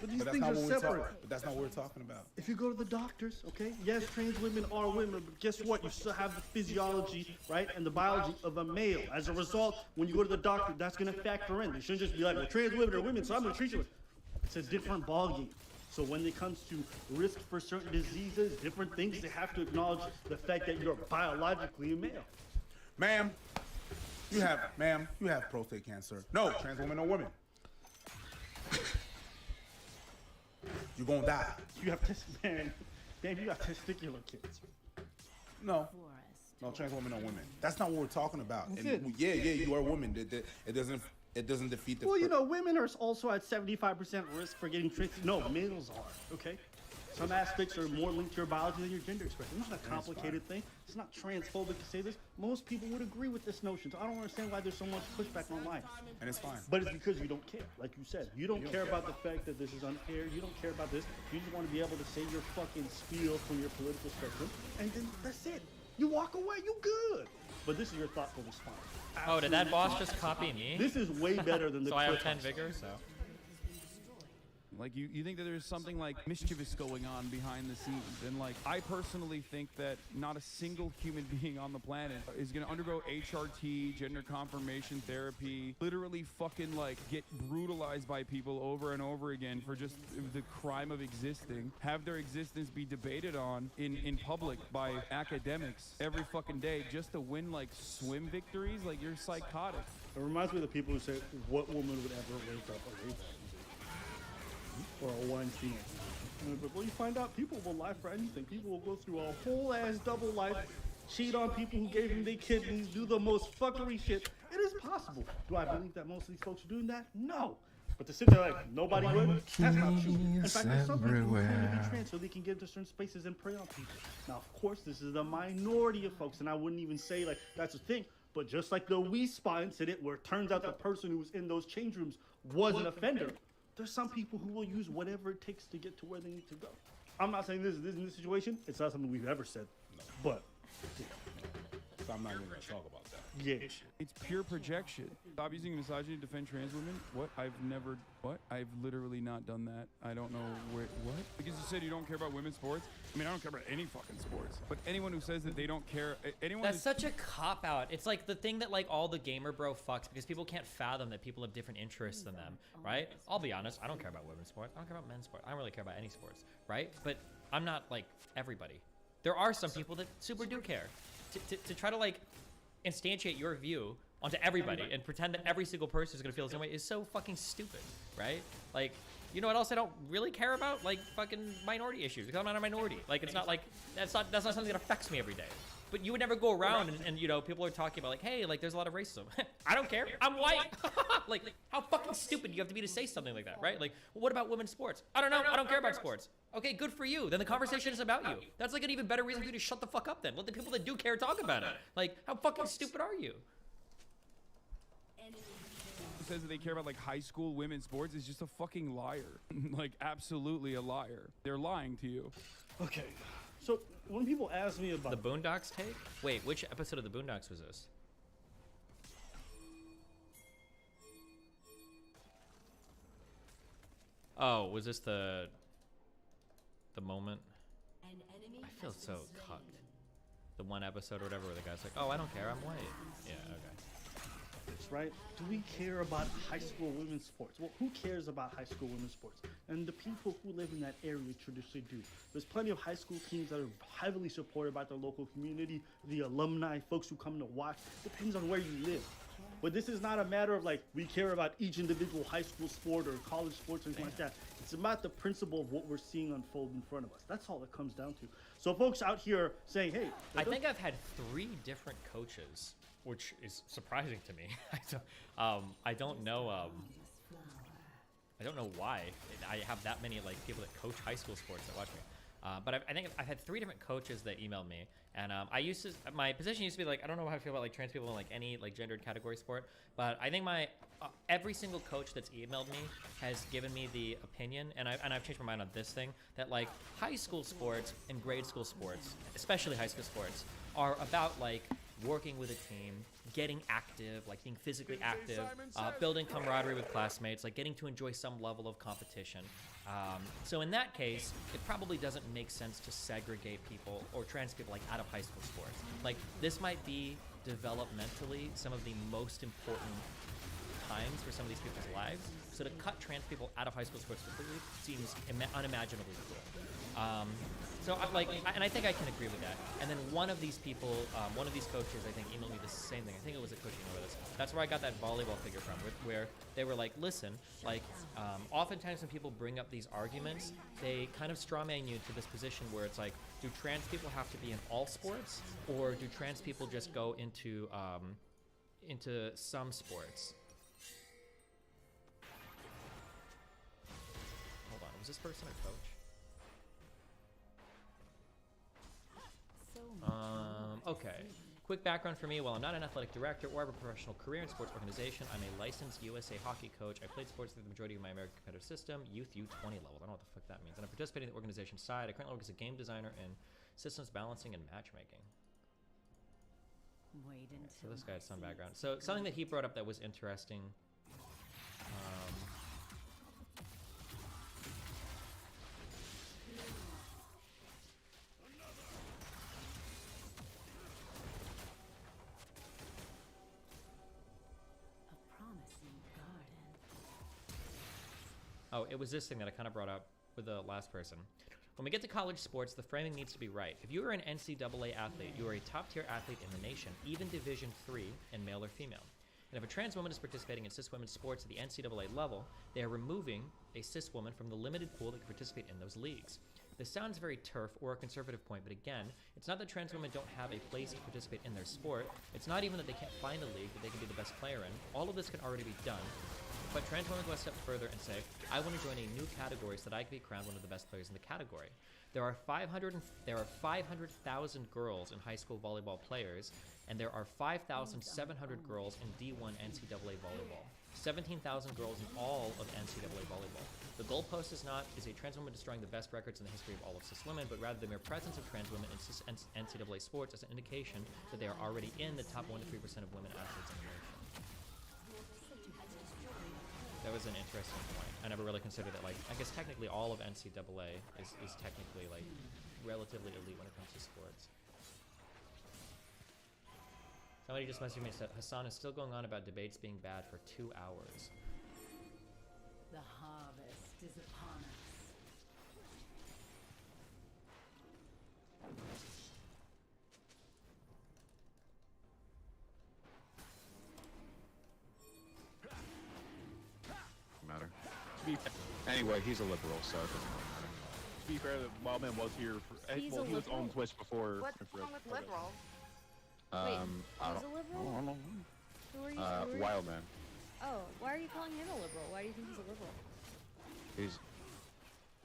But these things are separate. But that's not what we're talking about. If you go to the doctors, okay, yes, trans women are women, but guess what? You still have the physiology, right, and the biology of a male. As a result, when you go to the doctor, that's going to factor in. They shouldn't just be like, well, trans women are women, so I'm going to treat you. It's a different ballgame. So when it comes to risk for certain diseases, different things, they have to acknowledge the fact that you're biologically a male. Ma'am, you have prostate cancer. No, trans women are women. You're gonna die. You have you got testicular kids. No, trans women are women. That's not what we're talking about. And yeah, you are a woman. It doesn't defeat the. Well, you know, women are also at 75% risk for getting trans. No, males are. Okay. Some aspects are more linked to your biology than your gender expression. It's not a complicated thing. It's not transphobic to say this. Most people would agree with this notion. So I don't understand why there's so much pushback online. And it's fine. But it's because you don't care. Like you said, you don't care about the fact that this is unfair. You don't care about this. You just want to be able to say your fucking spiel from your political spectrum. And then that's it. You walk away, you good. But this is your thoughtful response. Oh, did that boss just copy me? This is way better than the So I have 10 vigor, so. Like, you think that there's something like mischievous going on behind the scenes. And like, I personally think that not a single human being on the planet is gonna undergo HRT, gender confirmation therapy, literally fucking like get brutalized by people over and over again for just the crime of existing, have their existence be debated on in public by academics every fucking day just to win like swim victories. Like, you're psychotic. It reminds me of the people who say, what woman would ever rape up a rape or a Weinstein? But when you find out, people will lie for anything. People will go through a whole ass double life, cheat on people who gave them their kidneys, do the most fuckery shit. It is possible. Do I believe that most of these folks are doing that? No. But to sit there like nobody would, that's not true. In fact, there's some people who claim to be trans so they can get into certain spaces and prey on people. Now, of course, this is the minority of folks, and I wouldn't even say like that's a thing. But just like the Wii Spa incident, where it turns out the person who was in those change rooms was an offender, there's some people who will use whatever it takes to get to where they need to go. I'm not saying this in this situation. It's not something we've ever said. But So I'm not even gonna talk about that. yeah. It's pure projection. Stop using misogyny to defend trans women. What? I've literally not done that. I don't know what? Because you said you don't care about women's sports. I mean, I don't care about any fucking sports. But anyone who says that they don't care, That's such a cop out. It's like the thing that like all the gamer bro fucks because people can't fathom that people have different interests than them, right? I'll be honest. I don't care about women's sports. I don't care about men's sports. I don't really care about any sports, right? But I'm not like everybody. There are some people that super do care. To try to like instantiate your view onto everybody and pretend that every single person is gonna feel the same way is so fucking stupid, right? Like, you know what else I don't really care about? Like fucking minority issues because I'm not a minority. Like, it's not like that's not something that affects me every day. But you would never go around and you know, people are talking about like, hey, like there's a lot of racism. I don't care. I'm white. Like, how fucking stupid do you have to be to say something like that, right? Like, well, what about women's sports? I don't know. I don't care about sports. Okay, good for you. Then the conversation is about you. That's like an even better reason for you to shut the fuck up then. Let the people that do care talk about it. Like, how fucking stupid are you? Says that they care about like high school women's sports is just a fucking liar. Like absolutely a liar. They're lying to you. Okay, so when people ask me about the Boondocks take, wait, which episode of the Boondocks was this? Oh, was this the moment? I feel so cucked. The one episode or whatever where the guy's like, oh, I don't care, I'm white. Yeah, okay. Right? Do we care about high school women's sports? Well, who cares about high school women's sports? And the people who live in that area traditionally do. There's plenty of high school teams that are heavily supported by their local community, the alumni, folks who come to watch. Depends on where you live. But this is not a matter of like, we care about each individual high school sport or college sports or anything like that. It's about the principle of what we're seeing unfold in front of us. That's all it comes down to. So folks out here saying, hey. I think I've had 3 different coaches, which is surprising to me. I don't know why I have that many like people that coach high school sports that watch me. But I think I've had 3 different coaches that emailed me, and my position used to be like, I don't know how I feel about like trans people in like any like gendered category sport, but I think every single coach that's emailed me has given me the opinion, and I've changed my mind on this thing, that like high school sports and grade school sports, especially high school sports, are about like working with a team, getting active, like being physically active, building camaraderie with classmates, like getting to enjoy some level of competition. So in that case, it probably doesn't make sense to segregate people or trans people like out of high school sports. Like this might be developmentally some of the most important times for some of these people's lives. So to cut trans people out of high school sports completely seems unimaginably cruel. So I think I can agree with that. And then one of these people, one of these coaches, I think emailed me the same thing. I think it was a coach email with this. That's where I got that volleyball figure from, where they were like, listen, like oftentimes when people bring up these arguments, they kind of strawman you to this position where it's like, do trans people have to be in all sports, or do trans people just go into some sports? Hold on, was this person a coach? Okay. Quick background for me. While I'm not an athletic director or have a professional career in sports organization, I'm a licensed USA hockey coach. I played sports through the majority of my American competitive system, youth U20 level. I don't know what the fuck that means. And I participate in the organization side. I currently work as a game designer in systems balancing and matchmaking. So this guy has some background. So something that he brought up that was interesting. Oh, it was this thing that I kind of brought up with the last person. When we get to college sports, the framing needs to be right. If you are an NCAA athlete, you are a top-tier athlete in the nation, even Division III, and male or female. And if a trans woman is participating in cis women's sports at the NCAA level, they are removing a cis woman from the limited pool that can participate in those leagues. This sounds very turf or a conservative point, but again, it's not that trans women don't have a place to participate in their sport. It's not even that they can't find a league that they can be the best player in. All of this can already be done. But trans women go a step further and say, I want to join a new category so that I can be crowned one of the best players in the category. There are 500,000 girls in high school volleyball players, and there are 5,700 girls in D1 NCAA volleyball. 17,000 girls in all of NCAA volleyball. The goalpost is a trans woman destroying the best records in the history of all of cis women, but rather the mere presence of trans women in cis NCAA sports as an indication that they are already in the top 1 to 3% of women athletes in the nation. That was an interesting point. I never really considered that, like, I guess technically all of NCAA is technically, like, relatively elite when it comes to sports. Somebody just messaged me and said, Hassan is still going on about debates being bad for 2 hours. The harvest is upon us. Matter. Anyway, he's a liberal, so it doesn't really matter. To be fair, Wildman was here. He was on Twitch before. What's wrong with liberal? I who's don't, a liberal? I don't know. Who are you? Who are you? Wild man. Oh, why are you calling him a liberal? Why do you think he's a liberal?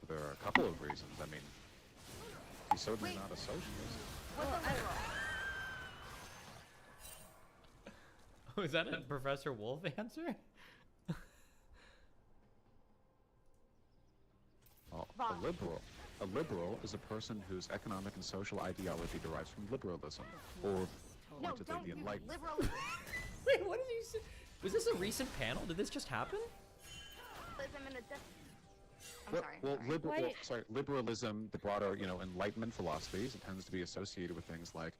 There are a couple of reasons. I mean, he's certainly not a socialist. What's a liberal? Oh, is that a Professor Wolf answer? Oh, a liberal is a person whose economic and social ideology derives from liberalism, or pointedly the Enlightenment. Wait, what did you say? Was this a recent panel? Did this just happen? Liberalism, the broader, Enlightenment philosophies, it tends to be associated with things like,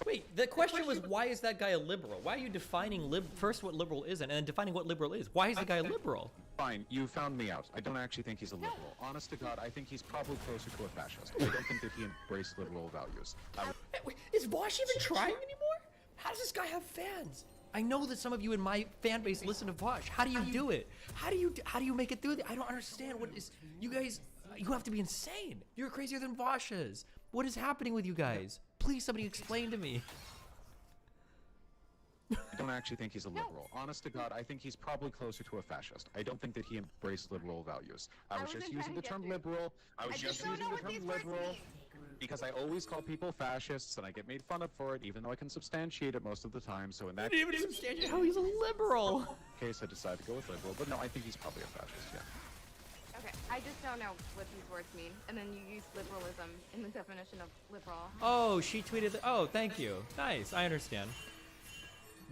Wait, the question was, why is that guy a liberal? Why are you defining first what liberal isn't, and then defining what liberal is? Why is the guy a liberal? Fine, you found me out. I don't actually think he's a liberal. Honest to God, I think he's probably closer to a fascist. I don't think that he embraced liberal values. Wait, is Vosh even trying anymore? How does this guy have fans? I know that some of you in my fan base listen to Vosh. How do you do it? How do you make it through? I don't understand. What is you guys? You have to be insane. You're crazier than Vosh is. What is happening with you guys? Please, somebody explain to me. I don't actually think he's a liberal. Honest to God, I think he's probably closer to a fascist. I don't think that he embraced liberal values. I was just using the term liberal. I was just using the term liberal because I always call people fascists and I get made fun of for it, even though I can substantiate it most of the time. So in that You didn't even substantiate how he's a liberal. case, I decided to go with liberal. But no, I think he's probably a fascist. Yeah. Okay, I just don't know what these words mean, and then you use liberalism in the definition of liberal. Oh, she tweeted. Oh, thank you. Nice. I understand.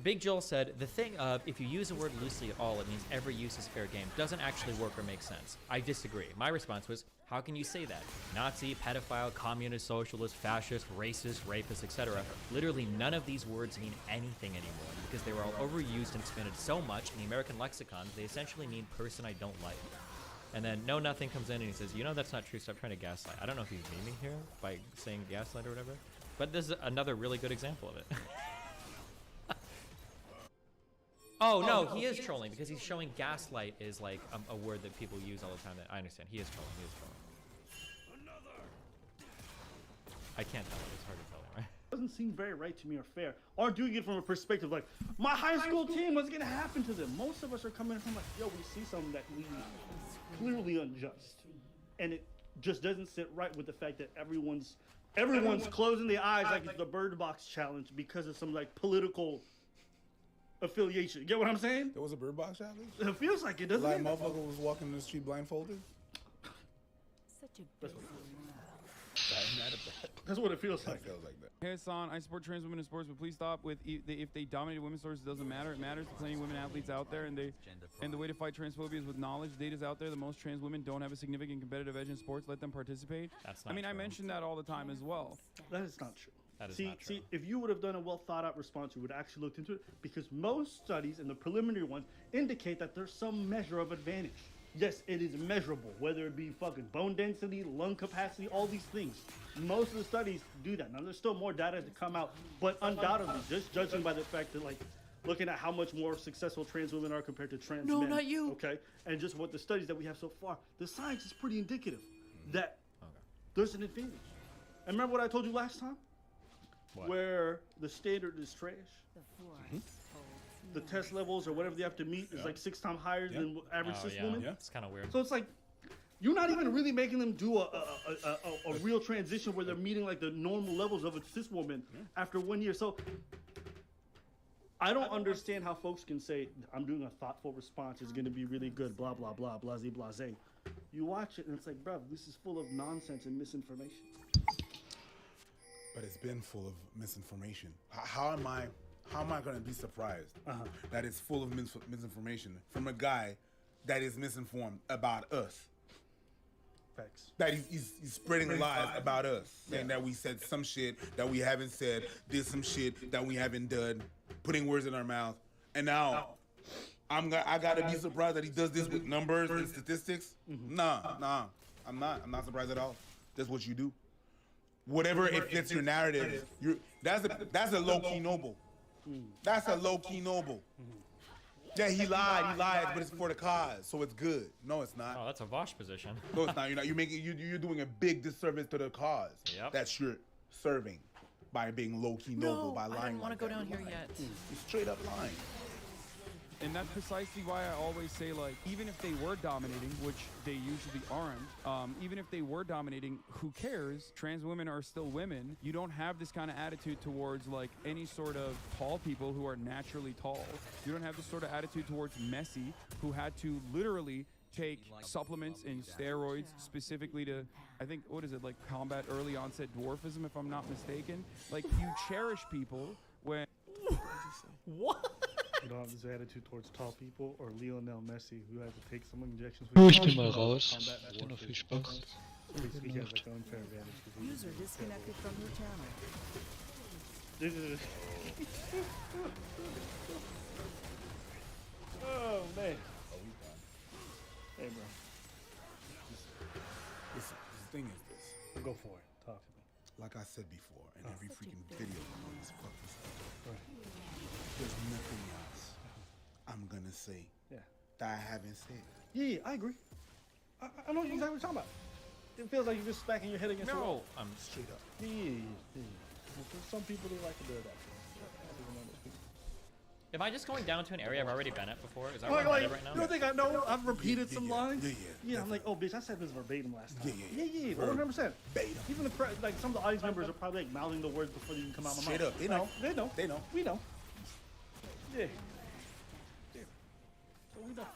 Big Joel said, the thing of if you use a word loosely at all, it means every use is fair game, doesn't actually work or make sense. I disagree. My response was, how can you say that? Nazi, pedophile, communist, socialist, fascist, racist, rapist, etc. Literally none of these words mean anything anymore because they were all overused and expanded so much in the American lexicon, they essentially mean person I don't like. And then No Nothing comes in and he says, that's not true, stop trying to gaslight. I don't know if he's memeing here by saying gaslight or whatever, but this is another really good example of it. Oh, no, he is trolling because he's showing gaslight is like a word that people use all the time. That I understand. He is trolling. I can't tell. It's hard to tell, right? Doesn't seem very right to me or fair. Or doing it from a perspective like, my high school team, what's gonna happen to them? Most of us are coming from like, yo, we see something that we clearly unjust. And it just doesn't sit right with the fact that everyone's closing their eyes like it's the Bird Box challenge because of some like political affiliation. You get what I'm saying? There was a Bird Box challenge? It feels like it, doesn't Like it? motherfucker was walking in the street blindfolded? Such a That's what it feels like. Hey Hassan, I support trans women in sports, but please stop with if they dominated women's sports, it doesn't matter. It matters to plenty of women athletes out there, and the way to fight transphobia is with knowledge. Data's out there. The most trans women don't have a significant competitive edge in sports. Let them participate. That's not I mean, I true. mention that all the time as well. That is not true. That is see, not true. See, if you would have done a well thought out response, you would have actually looked into it because most studies and the preliminary ones indicate that there's some measure of advantage. Yes, it is measurable, whether it be fucking bone density, lung capacity, all these things. Most of the studies do that. Now, there's still more data to come out, but undoubtedly, just judging by the fact that, like, looking at how much more successful trans women are compared to trans men. No, not you. Okay? And just what the studies that we have so far, the science is pretty indicative that there's an advantage. And remember what I told you last time? What? Where the standard is trash. The test levels or whatever they have to meet is like 6 times higher than average cis women. It's kind of weird. So it's like you're not even really making them do a real transition where they're meeting like the normal levels of a cis woman after 1 year. So I don't understand how folks can say I'm doing a thoughtful response. It's going to be really good. Blah blah blah. Blase blase. You watch it and it's like, bruv, this is full of nonsense and misinformation. But it's been full of misinformation. How am I going to be surprised that it's full of misinformation from a guy that is misinformed about us? Facts. That he's spreading lies about us, saying that we said some shit that we haven't said, did some shit that we haven't done, putting words in our mouth, and now I gotta be surprised that he does this with numbers and statistics. Nah, I'm not. I'm not surprised at all. That's what you do. Whatever it fits your narrative, that's a low key noble. That's a low key noble. Yeah, he lied, but it's for the cause, so it's good. No, it's not. Oh, that's a Vosh position. No, it's not. You're doing a big disservice to the cause. Yep. That you're serving. by being low-key noble, by lying. I don't want to go down here yet. He's straight up lying. And that's precisely why I always say, like, even if they were dominating, which they usually aren't, even if they were dominating, who cares? Trans women are still women. You don't have this kind of attitude towards, like, any sort of tall people who are naturally tall. You don't have this sort of attitude towards Messi, who had to literally take supplements and steroids specifically to, I think, what is it, like, combat early onset dwarfism, if I'm not mistaken. Like, you cherish people when... What? You don't have this attitude towards tall people, or Lionel Messi, who had to take some injections. Ich bin mal raus. Habt ihr noch viel Spaß? He has like unfair advantage. User disconnected from your channel. Oh man. Hey bro. Listen, the thing is this. Go for it. Talk to me. Like I said before, in every freaking video on this fucking stuff, Right. there's nothing else I'm gonna say that I haven't said. Yeah, I agree. I know exactly what you're talking about. It feels like you're just smacking your head against the wall. I'm straight up. Yeah. Well, for some people, they like to do that. Am I just going down to an area I've already been at before? Is that Like, where I'm headed right now? you don't think I know? I've repeated some lines. Yeah, I'm like, oh, bitch, I said this verbatim last time. Yeah. 100%. Beta. Even like some of the audience members are probably like mouthing the words before they even come out of my mouth. Straight up, they know. They know. They know. We know. Yeah. So we know.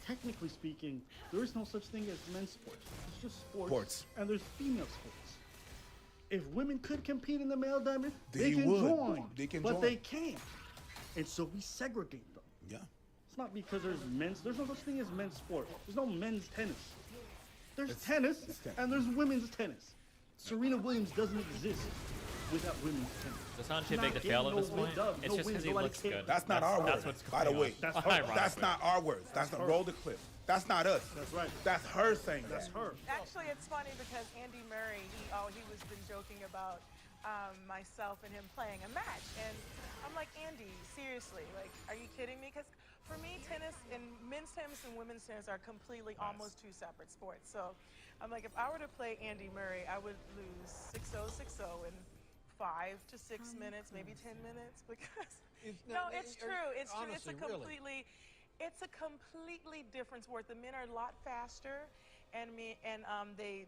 Technically speaking, there is no such thing as men's sports. It's just sports. And there's female sports. If women could compete in the male diamond, they can join. They can but join. they can't. And so we segregate them. Yeah. It's not because there's no such thing as men's sport. There's no men's tennis. There's tennis and there's women's tennis. Serena Williams doesn't exist without women's tennis. Does not too big to fail at this point? It's just because he looks good. That's not our words, by the way. That's not our words. That's the roll the clip. That's not us. That's right. That's her saying that. That's her. Actually, it's funny because Andy Murray, he was been joking about myself and him playing a match, and I'm like, Andy, seriously, like, are you kidding me? Because for me, tennis and men's tennis and women's tennis are completely almost two separate sports. So I'm like, if I were to play Andy Murray, I would lose 6-0, 6-0 in 5 to 6 minutes, maybe 10 minutes, because no, it's true. It's true. It's a completely. It's a completely different sport. The men are a lot faster, and they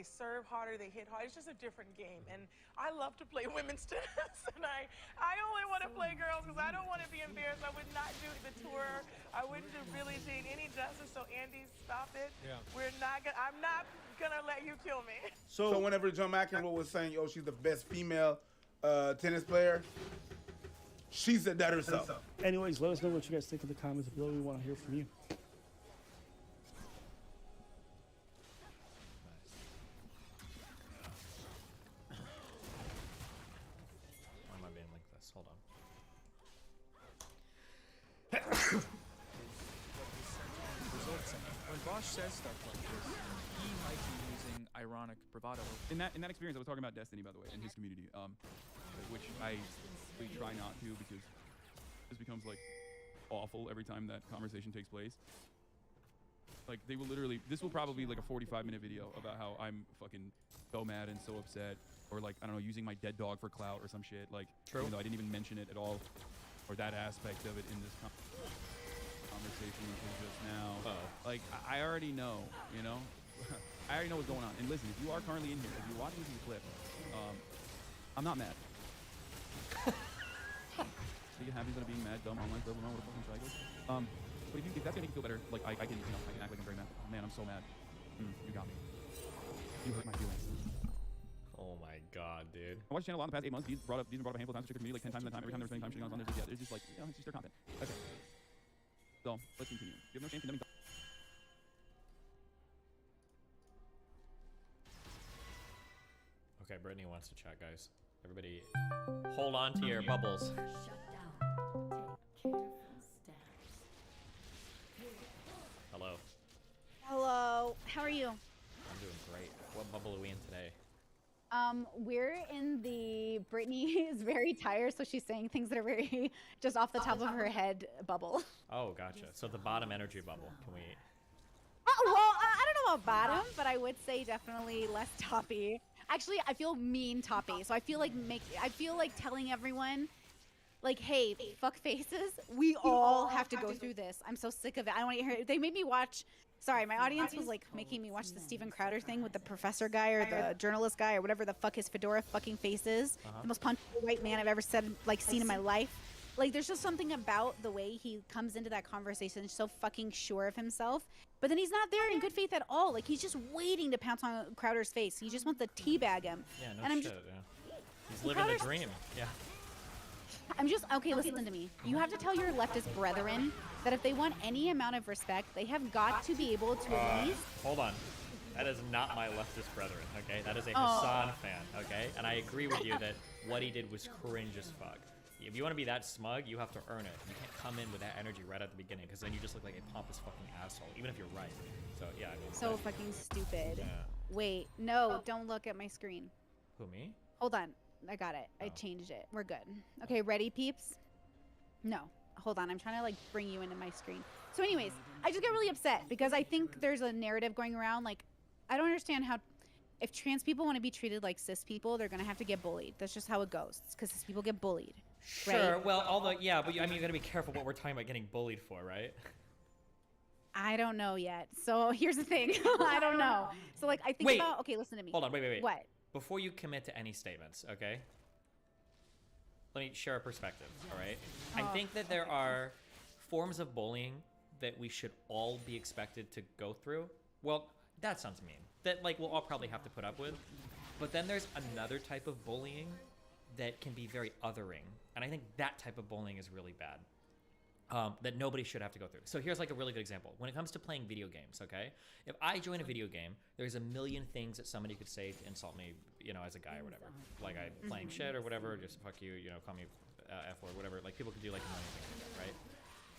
serve harder, they hit hard. It's just a different game, and I love to play women's tennis, and I only want to play girls because I don't want to be embarrassed. I would not do the tour. I wouldn't do really do any justice. So Andy, stop it. Yeah. I'm not gonna let you kill me. So whenever John McEnroe was saying, "Oh, she's the best female tennis player," she said that herself. Anyways, let us know what you guys think in the comments below. We want to hear from you. Why am I being like this? Hold on. When Bosch says stuff like this, he might be using ironic bravado. In that experience, I was talking about Destiny, by the way, and his community, which I really try not to because this becomes like awful every time that conversation takes place. Like they will literally, this will probably be like a 45-minute video about how I'm fucking so mad and so upset, or like, I don't know, using my dead dog for clout or some shit. Like, even though I didn't even mention it at all, or that aspect of it in this conversation until just now. Like, I already know, you know? I already know what's going on. And listen, if you are currently in here, if you're watching this clip, I'm not mad. So you can have these being mad, dumb, online, blah, blah, blah, what the fucking try goes. But if that's gonna make you feel better, like I can, you know, I can act like I'm very mad. Oh, man, I'm so mad. You got me. You hurt my feelings. Oh my god, dude. I watched the channel a lot in the past 8 months. These been brought up a handful of times to the community, like 10 times at a time. Every time they're spending time shitting on, there's just like, you know, it's just their content. Okay. So let's continue. You have no shame condemning. Okay, Brittany wants to chat, guys. Everybody, hold on to your bubbles. Hello. Hello. How are you? I'm doing great. What bubble are we in today? We're in the Brittany is very tired, so she's saying things that are very just off the top of her head bubble. Oh, gotcha. So the bottom energy bubble. Can we? Well, I don't know about bottom, but I would say definitely less toppy. Actually, I feel mean, Toppy. So I feel like telling everyone, like, hey, fuck faces. We all have to go through this. I'm so sick of it. I don't want to hear it. They made me watch. Sorry, my audience was like making me watch the Steven Crowder thing with the professor guy or the journalist guy or whatever the fuck his fedora fucking face is. The most punchable white man I've ever seen in my life. Like, there's just something about the way he comes into that conversation so fucking sure of himself. But then he's not there in good faith at all. Like, he's just waiting to pounce on Crowder's face. He just wants to teabag him. Yeah, no and I'm shit, just, yeah. He's living the dream, yeah. Okay, listen to me. You have to tell your leftist brethren that if they want any amount of respect, they have got to be able to at least... Hold on. That is not my leftist brethren, okay? That is a Hassan fan, okay? And I agree with you that what he did was cringe as fuck. If you want to be that smug, you have to earn it. You can't come in with that energy right at the beginning, because then you just look like a pompous fucking asshole, even if you're right. So, yeah, I mean... So fucking stupid. Yeah. Wait, no, don't look at my screen. Who, me? Hold on. I got it. I changed it. We're good. Okay, ready, peeps? No. Hold on. I'm trying to, like, bring you into my screen. So anyways, I just get really upset because I think there's a narrative going around, like, I don't understand how... If trans people want to be treated like cis people, they're going to have to get bullied. That's just how it goes. It's because cis people get bullied. Sure, right? well, although, yeah, but I mean, you gotta be careful what we're talking about getting bullied for, right? I don't know yet. So here's the thing. I don't know. So, like, I think about... Okay, listen to me. Hold on, wait. What? Before you commit to any statements, okay? Let me share a perspective, all right? I think that there are forms of bullying that we should all be expected to go through. Well, that sounds mean. That, like, we'll all probably have to put up with. But then there's another type of bullying that can be very othering. And I think that type of bullying is really bad. That nobody should have to go through. So here's like a really good example. When it comes to playing video games, okay? If I join a video game, there's a million things that somebody could say to insult me, you know, as a guy or whatever. Like I'm playing shit or whatever, just fuck you, you know, call me F or whatever. Like people can do like a million things like that, right?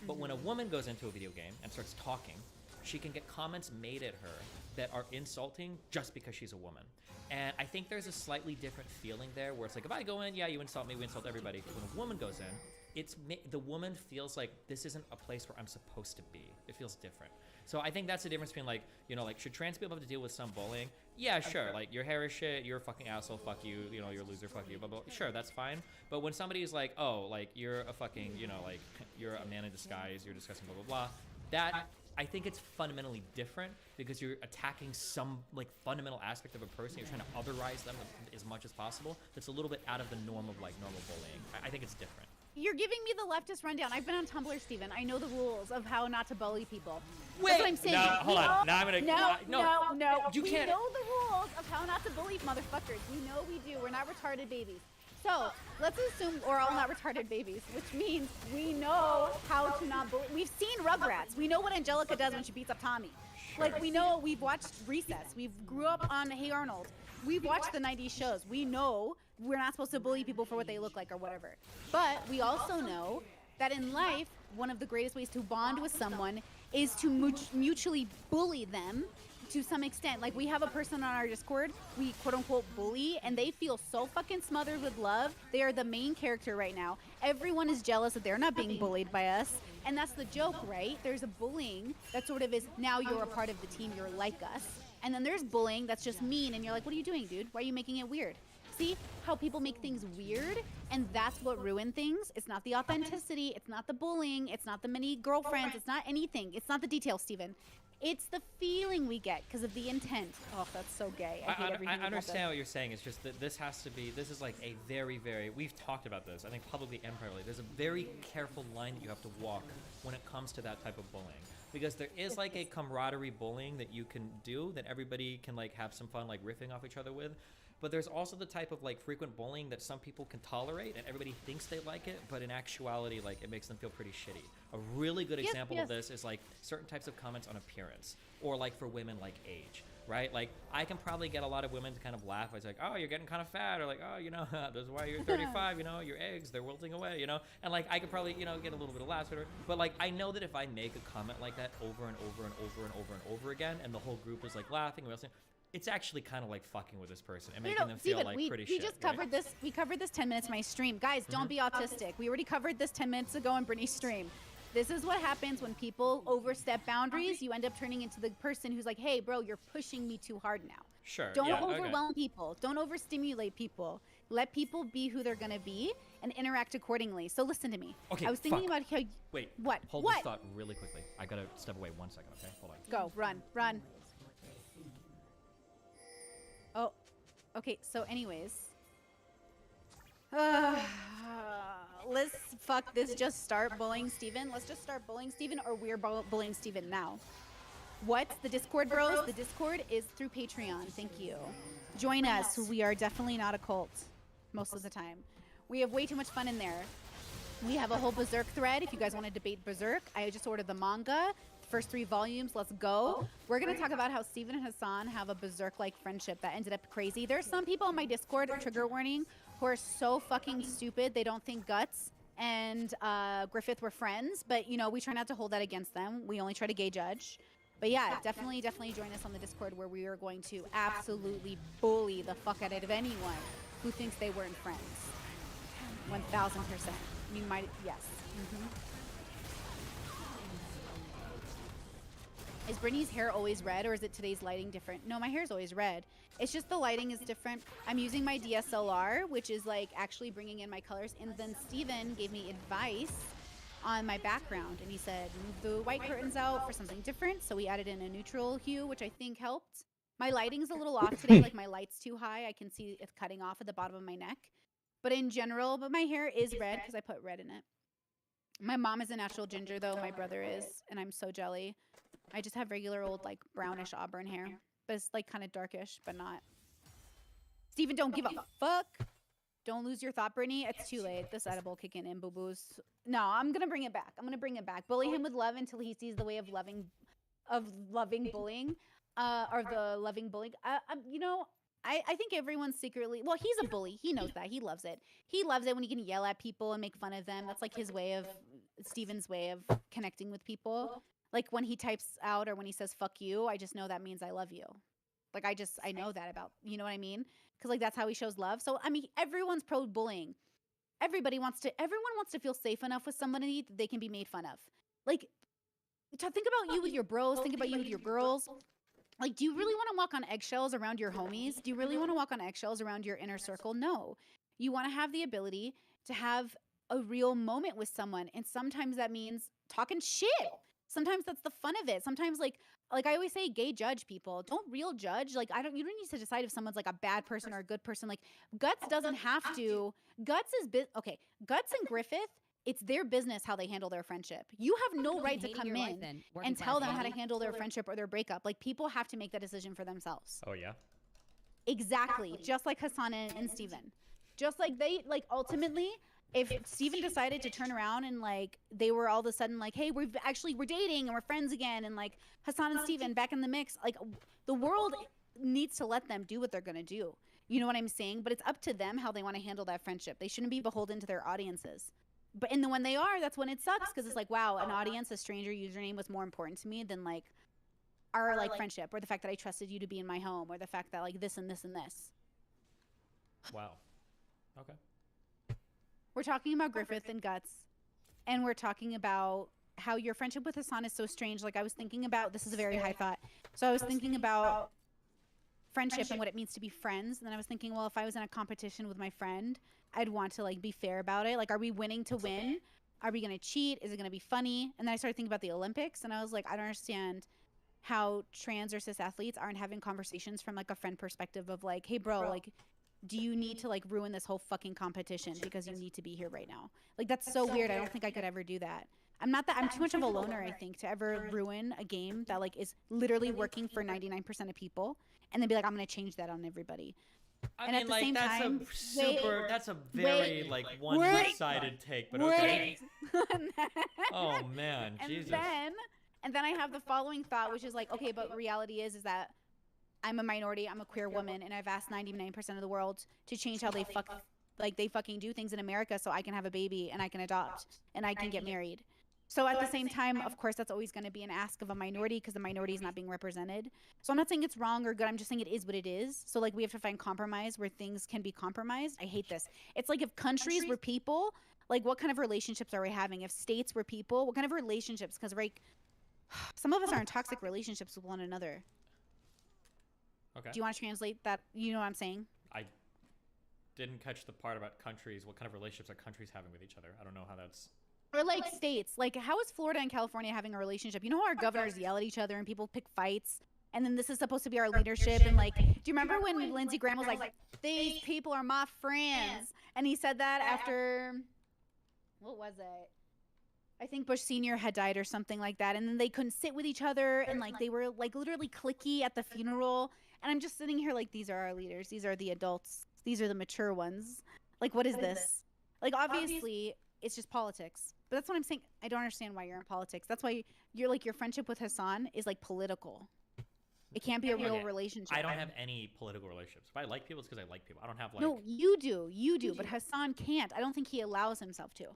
But when a woman goes into a video game and starts talking, she can get comments made at her that are insulting just because she's a woman. And I think there's a slightly different feeling there where it's like, if I go in, yeah, you insult me, we insult everybody. But when a woman goes in, the woman feels like this isn't a place where I'm supposed to be. It feels different. So I think that's the difference between like, you know, like should trans people have to deal with some bullying? Yeah, sure. Like your hair is shit, you're a fucking asshole, fuck you, you know, you're a loser, fuck you, blah, blah. Sure, that's fine. But when somebody is like, oh, like you're a fucking, you know, like you're a man in disguise, you're disgusting, blah, blah, blah. That, I think it's fundamentally different because you're attacking some like fundamental aspect of a person. You're trying to otherize them as much as possible. That's a little bit out of the norm of like normal bullying. I think it's different. You're giving me the leftist rundown. I've been on Tumblr, Steven. I know the rules of how not to bully people. Wait, that's what I'm saying. No, hold on. Now I'm gonna. No. You can't. We know the rules of how not to bully motherfuckers. We know we do. We're not retarded babies. So let's assume we're all not retarded babies, which means we know how to not bully. We've seen Rugrats. We know what Angelica does when she beats up Tommy. Sure. Like we know. We've watched Recess. We grew up on Hey Arnold. We've watched the 90s shows. We know we're not supposed to bully people for what they look like or whatever. But we also know that in life, one of the greatest ways to bond with someone is to mutually bully them to some extent. Like we have a person on our Discord, we quote unquote bully, and they feel so fucking smothered with love. They are the main character right now. Everyone is jealous that they're not being bullied by us. And that's the joke, right? There's a bullying that sort of is, now you're a part of the team, you're like us. And then there's bullying that's just mean, and you're like, what are you doing, dude? Why are you making it weird? See how people make things weird? And that's what ruins things. It's not the authenticity. It's not the bullying. It's not the many girlfriends. It's not anything. It's not the details, Steven. It's the feeling we get because of the intent. Oh, that's so gay. I hate everything I about understand this. what you're saying. It's just that this has to be, this is like a very, very, we've talked about this, I think publicly and privately. There's a very careful line that you have to walk when it comes to that type of bullying. Because there is like a camaraderie bullying that you can do that everybody can like have some fun like riffing off each other with. But there's also the type of like frequent bullying that some people can tolerate and everybody thinks they like it, but in actuality, like it makes them feel pretty shitty. A really good example of this is like certain types of comments on appearance or like for women like age, right? Like I can probably get a lot of women to kind of laugh. It's like, oh, you're getting kind of fat, or like, oh, you know, this is why you're 35, you know, your eggs, they're wilting away, you know? And like I could probably, you know, get a little bit of laughs, whatever. But like I know that if I make a comment like that over and over and over and over and over again, and the whole group is like laughing, it's actually kind of like fucking with this person and making them feel Steven, like pretty shit. We just covered this. We covered this 10 minutes in my stream. Guys, don't be autistic. We already covered this 10 minutes ago in Brittany's stream. This is what happens when people overstep boundaries. You end up turning into the person who's like, hey, bro, you're pushing me too hard now. Sure. Don't yeah, okay. overwhelm people. Don't overstimulate people. Let people be who they're gonna be and interact accordingly. So listen to me. Okay, I was thinking fuck. about how. Wait. What? Hold What? this thought really quickly. I gotta step away 1 second, okay? Hold on. Go. Run. Run. Oh. Okay. So, anyways. Let's fuck this. Just start bullying Steven. Let's just start bullying Steven, or we're bullying Steven now. What's the Discord, bros? The Discord is through Patreon. Thank you. Join us. We are definitely not a cult most of the time. We have way too much fun in there. We have a whole Berserk thread if you guys want to debate Berserk. I just ordered the manga. First 3 volumes. Let's go. We're going to talk about how Steven and Hassan have a Berserk-like friendship that ended up crazy. There's some people on my Discord, trigger warning, who are so fucking stupid they don't think Guts and Griffith were friends. But, you know, we try not to hold that against them. We only try to gay judge. But yeah, definitely join us on the Discord where we are going to absolutely bully the fuck out of anyone who thinks they weren't friends. 1000%. You might, yes. Is Brittany's hair always red, or is it today's lighting different? No, my hair's always red. It's just the lighting is different. I'm using my DSLR, which is like actually bringing in my colors. And then Steven gave me advice on my background, and he said move the white curtains out for something different, so we added in a neutral hue, which I think helped. My lighting's a little off today, like my light's too high. I can see it's cutting off at the bottom of my neck, but in general, my hair is red because I put red in it. My mom is a natural ginger though, my brother is, and I'm so jelly. I just have regular old like brownish auburn hair, but it's like kind of darkish, but not. Steven, don't give a fuck. Don't lose your thought, Brittany. It's too late. This edible kicking in, boo-boos. No, I'm going to bring it back. I'm going to bring it back. Bully him with love until he sees the way of loving bullying, or the loving bullying. You know, I think everyone's secretly, well, he's a bully. He knows that. He loves it. He loves it when he can yell at people and make fun of them. That's like his way of, Steven's way of connecting with people. Like when he types out or when he says, fuck you, I just know that means I love you. Like I know that about, you know what I mean? Because like that's how he shows love. So I mean, everyone's pro bullying. Everyone wants to feel safe enough with somebody that they can be made fun of. Like, think about you with your bros. Think about you with your girls. Like, do you really want to walk on eggshells around your homies? Do you really want to walk on eggshells around your inner circle? No. You want to have the ability to have a real moment with someone, and sometimes that means talking shit. Sometimes that's the fun of it. Sometimes like I always say, gay judge people. Don't real judge. Like you don't need to decide if someone's like a bad person or a good person. Like Guts doesn't have to. Guts and Griffith, it's their business how they handle their friendship. You have no right to come in and tell them how to handle their friendship or their breakup. Like people have to make that decision for themselves. Oh yeah. Exactly. Just like Hassan and Steven. Just like they ultimately, if Steven decided to turn around and like they were all of a sudden like, hey, we're dating and we're friends again, and like Hassan and Steven back in the mix, like the world needs to let them do what they're gonna do. You know what I'm saying? But it's up to them how they want to handle that friendship. They shouldn't be beholden to their audiences. But when they are, that's when it sucks, because it's like, wow, an audience, a stranger username was more important to me than like our like friendship, or the fact that I trusted you to be in my home, or the fact that like this and this and this. Wow. Okay. We're talking about Griffith and Guts, and we're talking about how your friendship with Hassan is so strange. Like I was thinking about, this is a very high thought. So I was thinking about friendship and what it means to be friends. And then I was thinking, well, if I was in a competition with my friend, I'd want to like be fair about it. Like, are we winning to win? Are we going to cheat? Is it going to be funny? And then I started thinking about the Olympics, and I was like, I don't understand how trans or cis athletes aren't having conversations from like a friend perspective of like, hey bro, like, do you need to like ruin this whole fucking competition because you need to be here right now? Like, that's so weird. I don't think I could ever do that. I'm too much of a loner, I think, to ever ruin a game that like is literally working for 99% of people and then be like, I'm going to change that on everybody. I mean, like, that's a very like one-sided take, but okay. Oh man, Jesus. And then I have the following thought, which is like, okay, but reality is that I'm a minority, I'm a queer woman, and I've asked 99% of the world to change how they fucking do things in America so I can have a baby and I can adopt and I can get married. So at the same time, of course, that's always going to be an ask of a minority because the minority is not being represented. So I'm not saying it's wrong or good. I'm just saying it is what it is. So like we have to find compromise where things can be compromised. I hate this. It's like if countries were people, like what kind of relationships are we having? If states were people, what kind of relationships? Because like some of us are in toxic relationships with one another. Okay. Do you want to translate that? You know what I'm saying? I didn't catch the part about countries. What kind of relationships are countries having with each other? I don't know how that's. Or like states. Like, how is Florida and California having a relationship? You know how our governors yell at each other and people pick fights? And then this is supposed to be our leadership. And like, do you remember when Lindsey Graham was like, these people are my friends? And he said that after, what was it? I think Bush Sr. had died or something like that. And then they couldn't sit with each other. And like, they were like literally cliquey at the funeral. And I'm just sitting here like, these are our leaders. These are the adults. These are the mature ones. Like, what is this? Like, obviously, it's just politics. But that's what I'm saying. I don't understand why you're in politics. That's why you're like, your friendship with Hassan is like political. It can't be a real relationship. I don't have any political relationships. If I like people, it's because I like people. I don't have like. No, you do. You do. But Hassan can't. I don't think he allows himself to.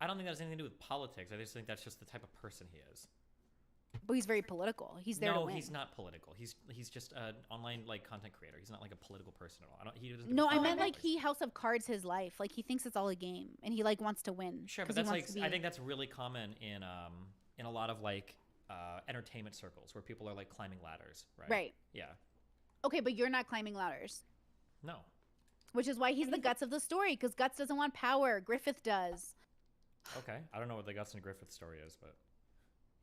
I don't think that has anything to do with politics. I just think that's just the type of person he is. But he's very political. He's there to win. No, he's not political. He's just an online like content creator. He's not like a political person at all. I don't. He doesn't. No, I meant like he House of Cards his life. Like he thinks it's all a game, and he like wants to win. Sure, but that's like I think that's really common in a lot of like entertainment circles where people are like climbing ladders, right? Right. Yeah. Okay, but you're not climbing ladders. No. Which is why he's the Guts of the story, because Guts doesn't want power. Griffith does. Okay, I don't know what the Guts and Griffith story is, but.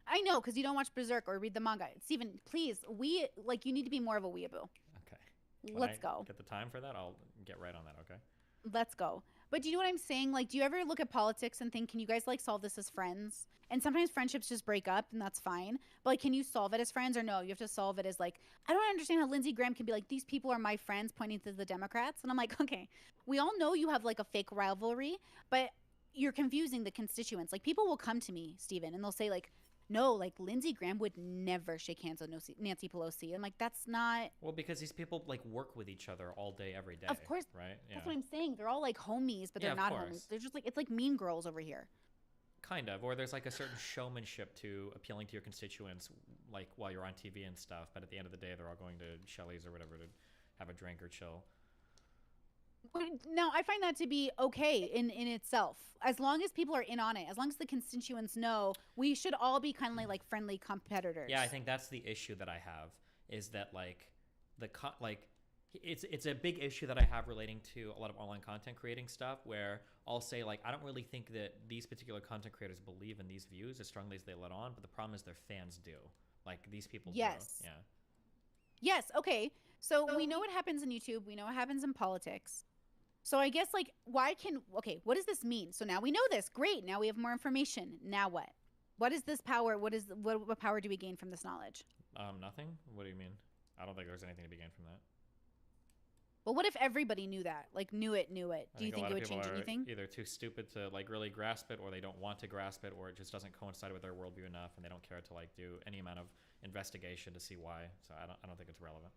I know, because you don't watch Berserk or read the manga. Steven, please, you need to be more of a weeaboo. Okay. Let's go. Get the time for that? I'll get right on that, okay? Let's go. But do you know what I'm saying? Like, do you ever look at politics and think, can you guys, like, solve this as friends? And sometimes friendships just break up, and that's fine. But, like, can you solve it as friends? Or no, you have to solve it as, like, I don't understand how Lindsey Graham can be like, these people are my friends, pointing to the Democrats. And I'm like, okay, we all know you have, like, a fake rivalry, but you're confusing the constituents. Like, people will come to me, Steven, and they'll say, like, no, like Lindsey Graham would never shake hands with Nancy Pelosi. I'm like, that's not. Well, because these people like work with each other all day, every day. Of course, right? Yeah. That's what I'm saying. They're all like homies, but they're not homies. They're just like, it's like Mean Girls over here. Kind of, or there's like a certain showmanship to appealing to your constituents, like while you're on TV and stuff. But at the end of the day, they're all going to Shelley's or whatever to have a drink or chill. Now, I find that to be okay in itself. As long as people are in on it, as long as the constituents know, we should all be kind of like friendly competitors. Yeah, I think that's the issue that I have, is that like it's a big issue that I have relating to a lot of online content creating stuff, where I'll say like, I don't really think that these particular content creators believe in these views as strongly as they let on, but the problem is their fans do. Like these people do. Yeah. Yes, okay. So we know what happens in YouTube. We know what happens in politics. So I guess like, okay, what does this mean? So now we know this. Great. Now we have more information. Now what? What is this power? What power do we gain from this knowledge? Nothing. What do you mean? I don't think there's anything to be gained from that. Well, what if everybody knew that? Like knew it. Do you think it would change anything? Either too stupid to like really grasp it, or they don't want to grasp it, or it just doesn't coincide with their worldview enough, and they don't care to like do any amount of investigation to see why. So I don't think it's relevant.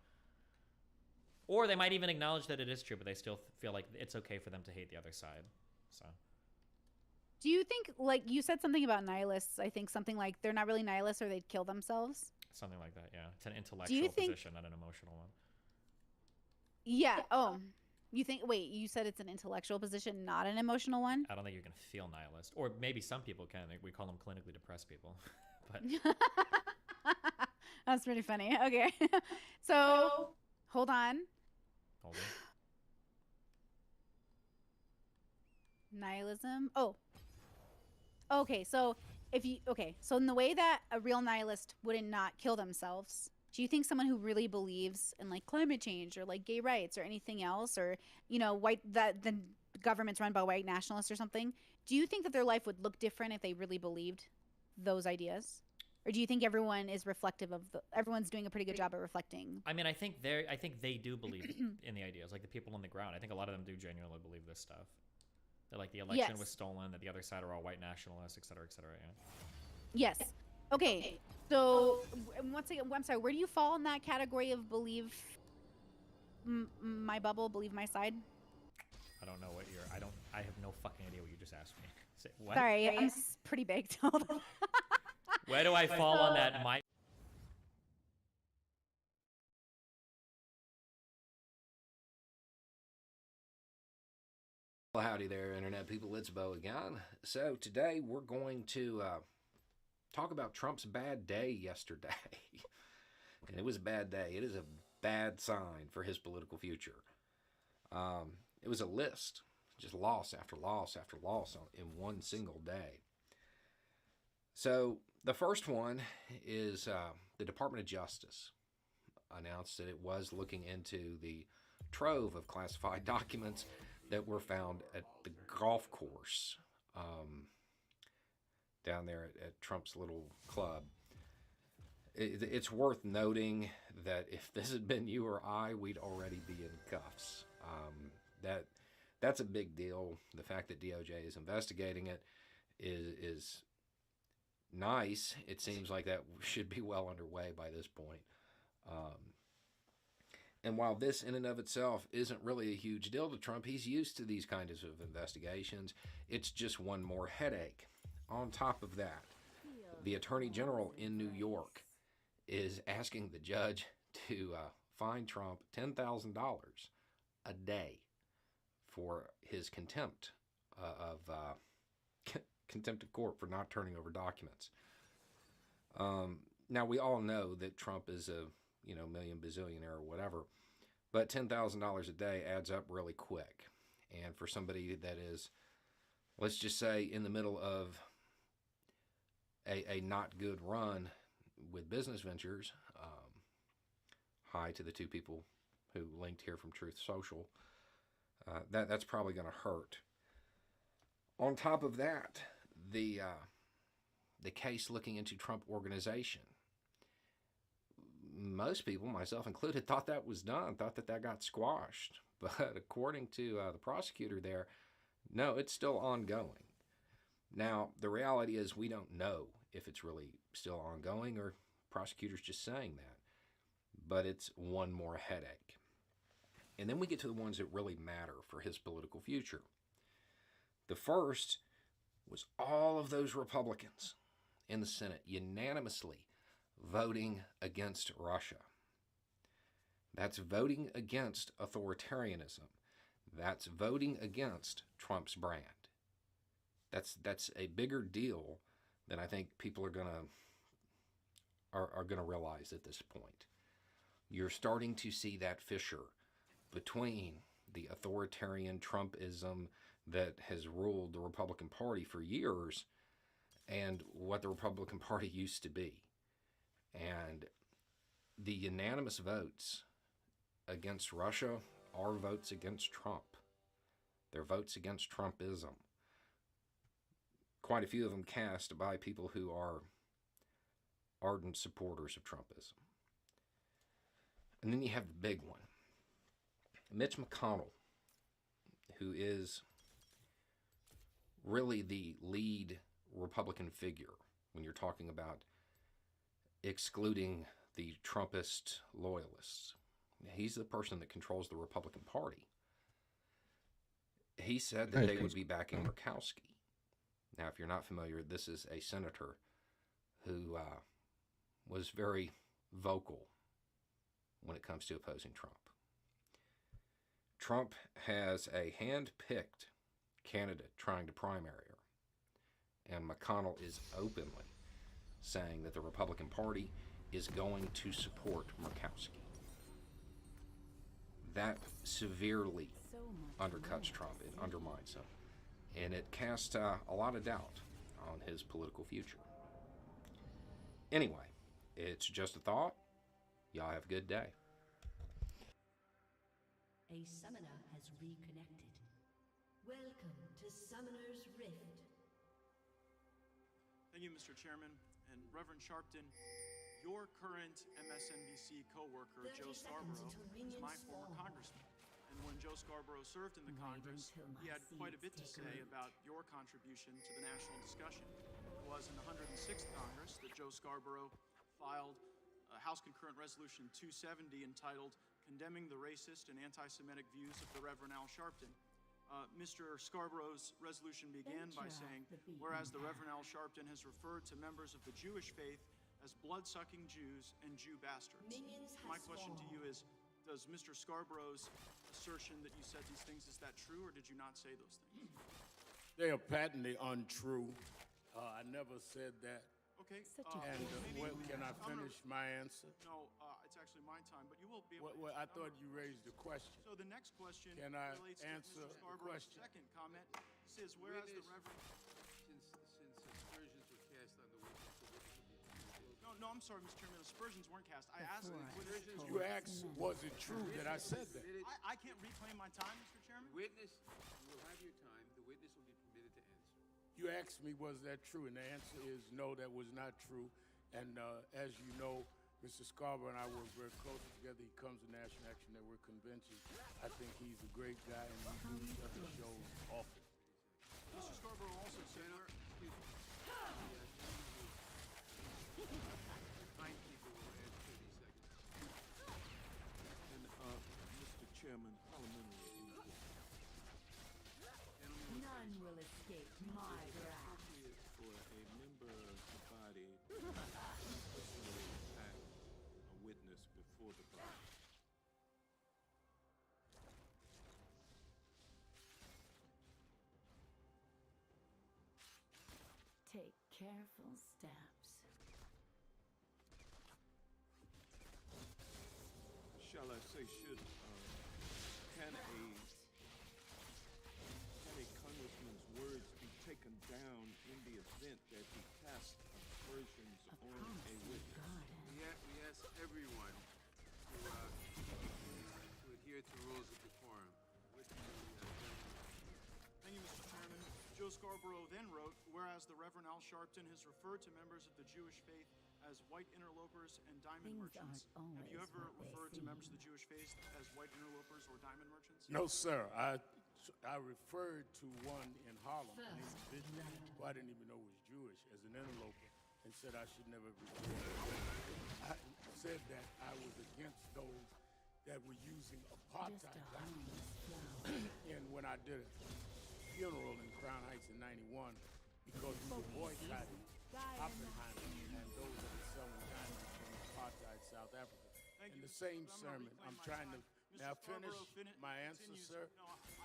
Or they might even acknowledge that it is true, but they still feel like it's okay for them to hate the other side. So. Do you think, like, you said something about nihilists, I think something like they're not really nihilists or they'd kill themselves? Something like that, yeah. It's an intellectual position, not an emotional one. Yeah, you think, wait, you said it's an intellectual position, not an emotional one? I don't think you can feel nihilist. Or maybe some people can. We call them clinically depressed people. But that's pretty funny. Okay. So, hold on. Hold on. Nihilism. Oh. Okay, so so in the way that a real nihilist wouldn't not kill themselves, do you think someone who really believes in like climate change or like gay rights or anything else, or the government's run by white nationalists or something, do you think that their life would look different if they really believed those ideas? Or do you think everyone is reflective of everyone's doing a pretty good job at reflecting? I mean, I think they do believe in the ideas, like the people on the ground. I think a lot of them do genuinely believe this stuff. That like the election was stolen, that the other side are all white nationalists, et cetera, yeah. Yes. Okay. So once again, I'm sorry, where do you fall in that category of believe my bubble, believe my side? I don't know what I have no fucking idea what you just asked me. Say, what? Sorry, I'm pretty baked. Hold on. Where do I fall on that? Well, howdy there, Internet people. It's Bo again. So today we're going to talk about Trump's bad day yesterday. And it was a bad day. It is a bad sign for his political future. It was a list, just loss after loss after loss in one single day. So the first one is the Department of Justice announced that it was looking into the trove of classified documents that were found at the golf course down there at Trump's little club. It's worth noting that if this had been you or I, we'd already be in cuffs. That's a big deal. The fact that DOJ is investigating it is nice. It seems like that should be well underway by this point. And while this in and of itself isn't really a huge deal to Trump, he's used to these kinds of investigations. It's just one more headache. On top of that, the Attorney General in New York is asking the judge to fine Trump $10,000 a day for his contempt contempt of court for not turning over documents. Now we all know that Trump is a million bazillionaire or whatever, but $10,000 a day adds up really quick. And for somebody that is, let's just say, in the middle of a not good run with business ventures, hi to the two people who linked here from Truth Social, that's probably going to hurt. On top of that, the case looking into Trump Organization. Most people, myself included, thought that was done, thought that got squashed. But according to the prosecutor there, no, it's still ongoing. Now, the reality is we don't know if it's really still ongoing or prosecutors just saying that. But it's one more headache. And then we get to the ones that really matter for his political future. The first was all of those Republicans in the Senate unanimously voting against Russia. That's voting against authoritarianism. That's voting against Trump's brand. That's a bigger deal than I think people are gonna realize at this point. You're starting to see that fissure between the authoritarian Trumpism that has ruled the Republican Party for years and what the Republican Party used to be. And the unanimous votes against Russia are votes against Trump. They're votes against Trumpism. Quite a few of them cast by people who are ardent supporters of Trumpism. And then you have the big one, Mitch McConnell, who is really the lead Republican figure when you're talking about excluding the Trumpist loyalists. He's the person that controls the Republican Party. He said that they would be backing Murkowski. Now, if you're not familiar, this is a senator who was very vocal when it comes to opposing Trump. Trump has a hand-picked candidate trying to primary her, and McConnell is openly saying that the Republican Party is going to support Murkowski. That severely undercuts Trump. It undermines him. And it casts a lot of doubt on his political future. Anyway, it's just a thought. Y'all have a good day. A summoner has reconnected. Welcome to Summoner's Rift. Thank you, Mr. Chairman. And Reverend Sharpton, your current MSNBC co-worker, Joe Scarborough, is my former congressman. And when Joe Scarborough served in the Congress, he had quite a bit to say about your contribution to the national discussion. It was in the 106th Congress that Joe Scarborough filed House Concurrent Resolution 270 entitled Condemning the Racist and Anti-Semitic Views of the Reverend Al Sharpton. Mr. Scarborough's resolution began by saying, whereas the Reverend Al Sharpton has referred to members of the Jewish faith as blood-sucking Jews and Jew bastards. My question to you is, does Mr. Scarborough's assertion that you said these things, is that true, or did you not say those things? They are patently untrue. I never said that. Okay. And can I finish my answer? No, it's actually my time, but you will be able to Well, answer I a number thought of you raised the question. So the next question Can I relates answer to the Mr. Scarborough's question? second comment. It says, whereas the Witness, Reverend... since aspersions were cast on the witness, the witness will be permitted. No, I'm sorry, Mr. Chairman. Aspersions weren't cast. I asked... You asked, was it true that I said that? I can't reclaim my time, Mr. Chairman? Witness, you will have your time. The witness will be permitted to answer. You asked me, was that true? And the answer is no, that was not true. And as you know, Mr. Scarborough and I work very closely together. He comes to National Action Network conventions. I think he's a great guy, and we do each other shows often. Mr. Scarborough also said... Fine people will add 30 seconds. And, Mr. Chairman, parliamentary inquiry. None will escape my wrath. Appropriate for a member of the body to personally attack a witness before the body. Take careful steps. Shall I say, can a congressman's words be taken down in the event that he casts aspersions on a witness? We ask everyone to adhere to rules of decorum. Thank you, Mr. Chairman. Joe Scarborough then wrote, whereas the Reverend Al Sharpton has referred to members of the Jewish faith as white interlopers and diamond merchants. Have you ever referred to members of the Jewish faith as white interlopers or diamond merchants? No, sir. I referred to one in Harlem, an individual who I didn't even know was Jewish, as an interloper, and said I should never be I said that I was against those that were using apartheid. And when I did a funeral in Crown Heights in '91, because we were boycotting Oppenheimer and those that were selling diamonds from apartheid South Africa. In the same sermon, I'm trying to... May I finish my answer, sir?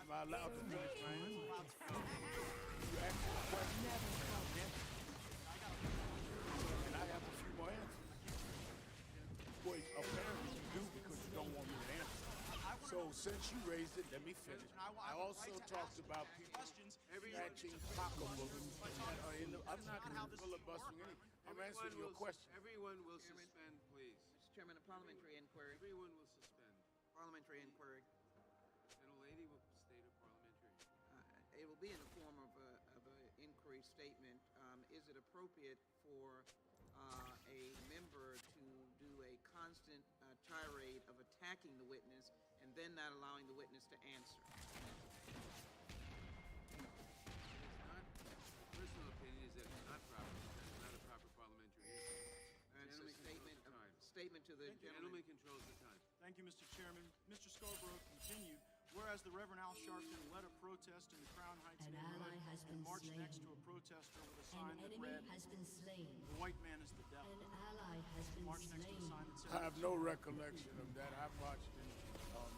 Am I allowed to finish my answer? You asked me a question. And I have a few more answers. Well, apparently you do because you don't want me to answer. So since you raised it, let me finish. I also talked about people snatching pocketbooks that are in the... I'm not filibustering anything. I'm answering your question. Everyone will suspend, please. Mr. Chairman, a parliamentary inquiry. Everyone will suspend. Parliamentary inquiry. Gentlelady will state a parliamentary. It will be in the form of an inquiry statement. Is it appropriate for a member to do a constant tirade of attacking the witness and then not allowing the witness to answer? My personal opinion is that it's not proper. That's not a proper parliamentary inquiry. Statement to the gentleman controls the time. Thank you, Mr. Chairman. Mr. Scarborough continued, whereas the Reverend Al Sharpton led a protest in the Crown Heights neighborhood and marched next to a protester with a sign that read, "The white man is the devil." Marched next to a sign that said... I have no recollection of that. I marched in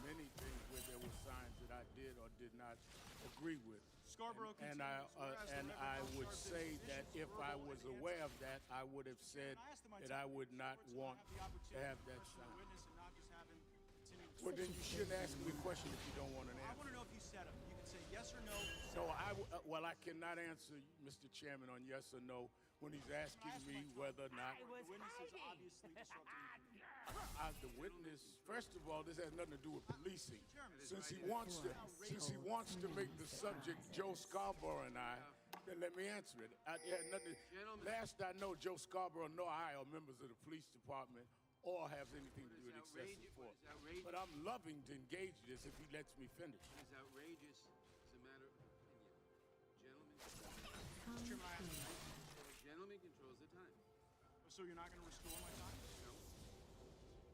many things where there were signs that I did or did not agree with. Scarborough and I would say that if I was aware of that, I would have said that I would not want to have that sign. Well, then you shouldn't ask me a question if you don't want an answer. I want to know if you said them. You can say yes or no. So well, I cannot answer, Mr. Chairman, on yes or no when he's asking me whether or not... The witness is obviously disrupting the witness, first of all, this has nothing to do with policing. Since he wants to make the subject Joe Scarborough and I, then let me answer it. Last I know, Joe Scarborough nor I are members of the police department or have anything to do with excessive force. But I'm loving to engage this if he lets me finish. It's outrageous. It's a matter of opinion. Gentleman controls the time. So you're not going to restore my time? No.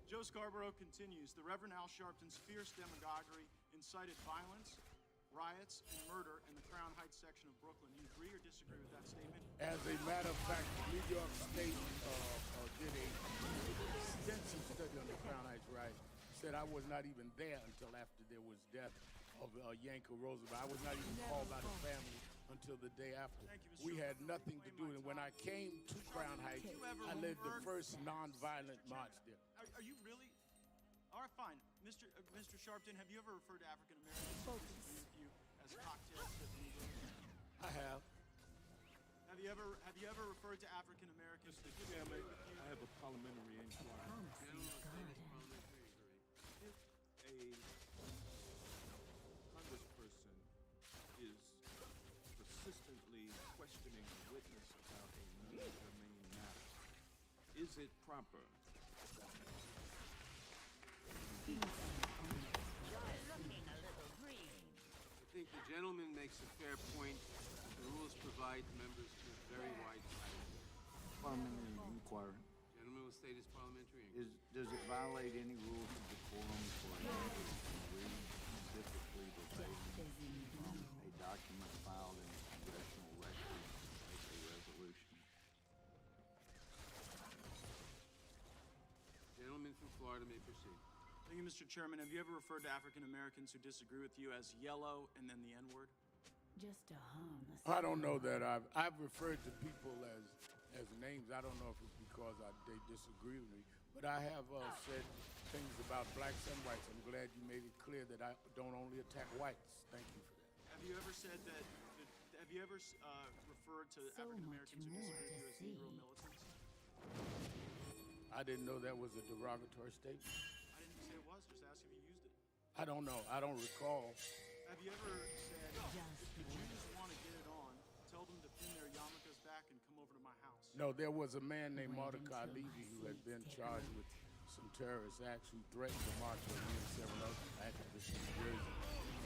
Joe Scarborough continues, the Reverend Al Sharpton's fierce demagoguery incited violence, riots, and murder in the Crown Heights section of Brooklyn. Do you agree or disagree with that statement? As a matter of fact, New York State did a extensive study on the Crown Heights riot. Said I was not even there until after there was death of Yanko Roosevelt. I was not even called by the family until the day after. Thank you, Mr. We Sherman, had for nothing to do. reclaiming And when I came to Crown Heights, I led the first nonviolent march there. Are you really? All right, fine. Mr. Sharpton, have you ever referred to African Americans who disagree with you as cocktail tip Negroes? I have. Have you ever referred to African Americans who disagree Chairman, with you? I have a parliamentary inquiry. If a congressperson is persistently questioning a witness about a non-germane matter, is it proper? I think the gentleman makes a fair point. The rules provide members with very wide latitude. Parliamentary inquiry. Gentleman will state his parliamentary inquiry. Does it violate any rules of decorum for a member to read specifically verbatim from a document filed in the congressional record as a resolution? Gentleman from Florida may proceed. Thank you, Mr. Chairman. Have you ever referred to African Americans who disagree with you as yellow and then the N-word? Just a harmless. I don't know that I've referred to people as names. I don't know if it's because they disagree with me, but I have said things about blacks and whites. I'm glad you made it clear that I don't only attack whites. Thank you for that. Have you ever said that? Have you ever referred to African Americans who disagree with you as Negro militants? I didn't know that was a derogatory statement. I didn't say it was. Just ask if you used it. I don't know. I don't recall. Have you ever said, if the Jews want to get it on, tell them to pin their yarmulkes back and come over to my house? No, there was a man named Mordecai Levy who had been charged with some terrorist acts who threatened to march with me and several other activists in New Jersey.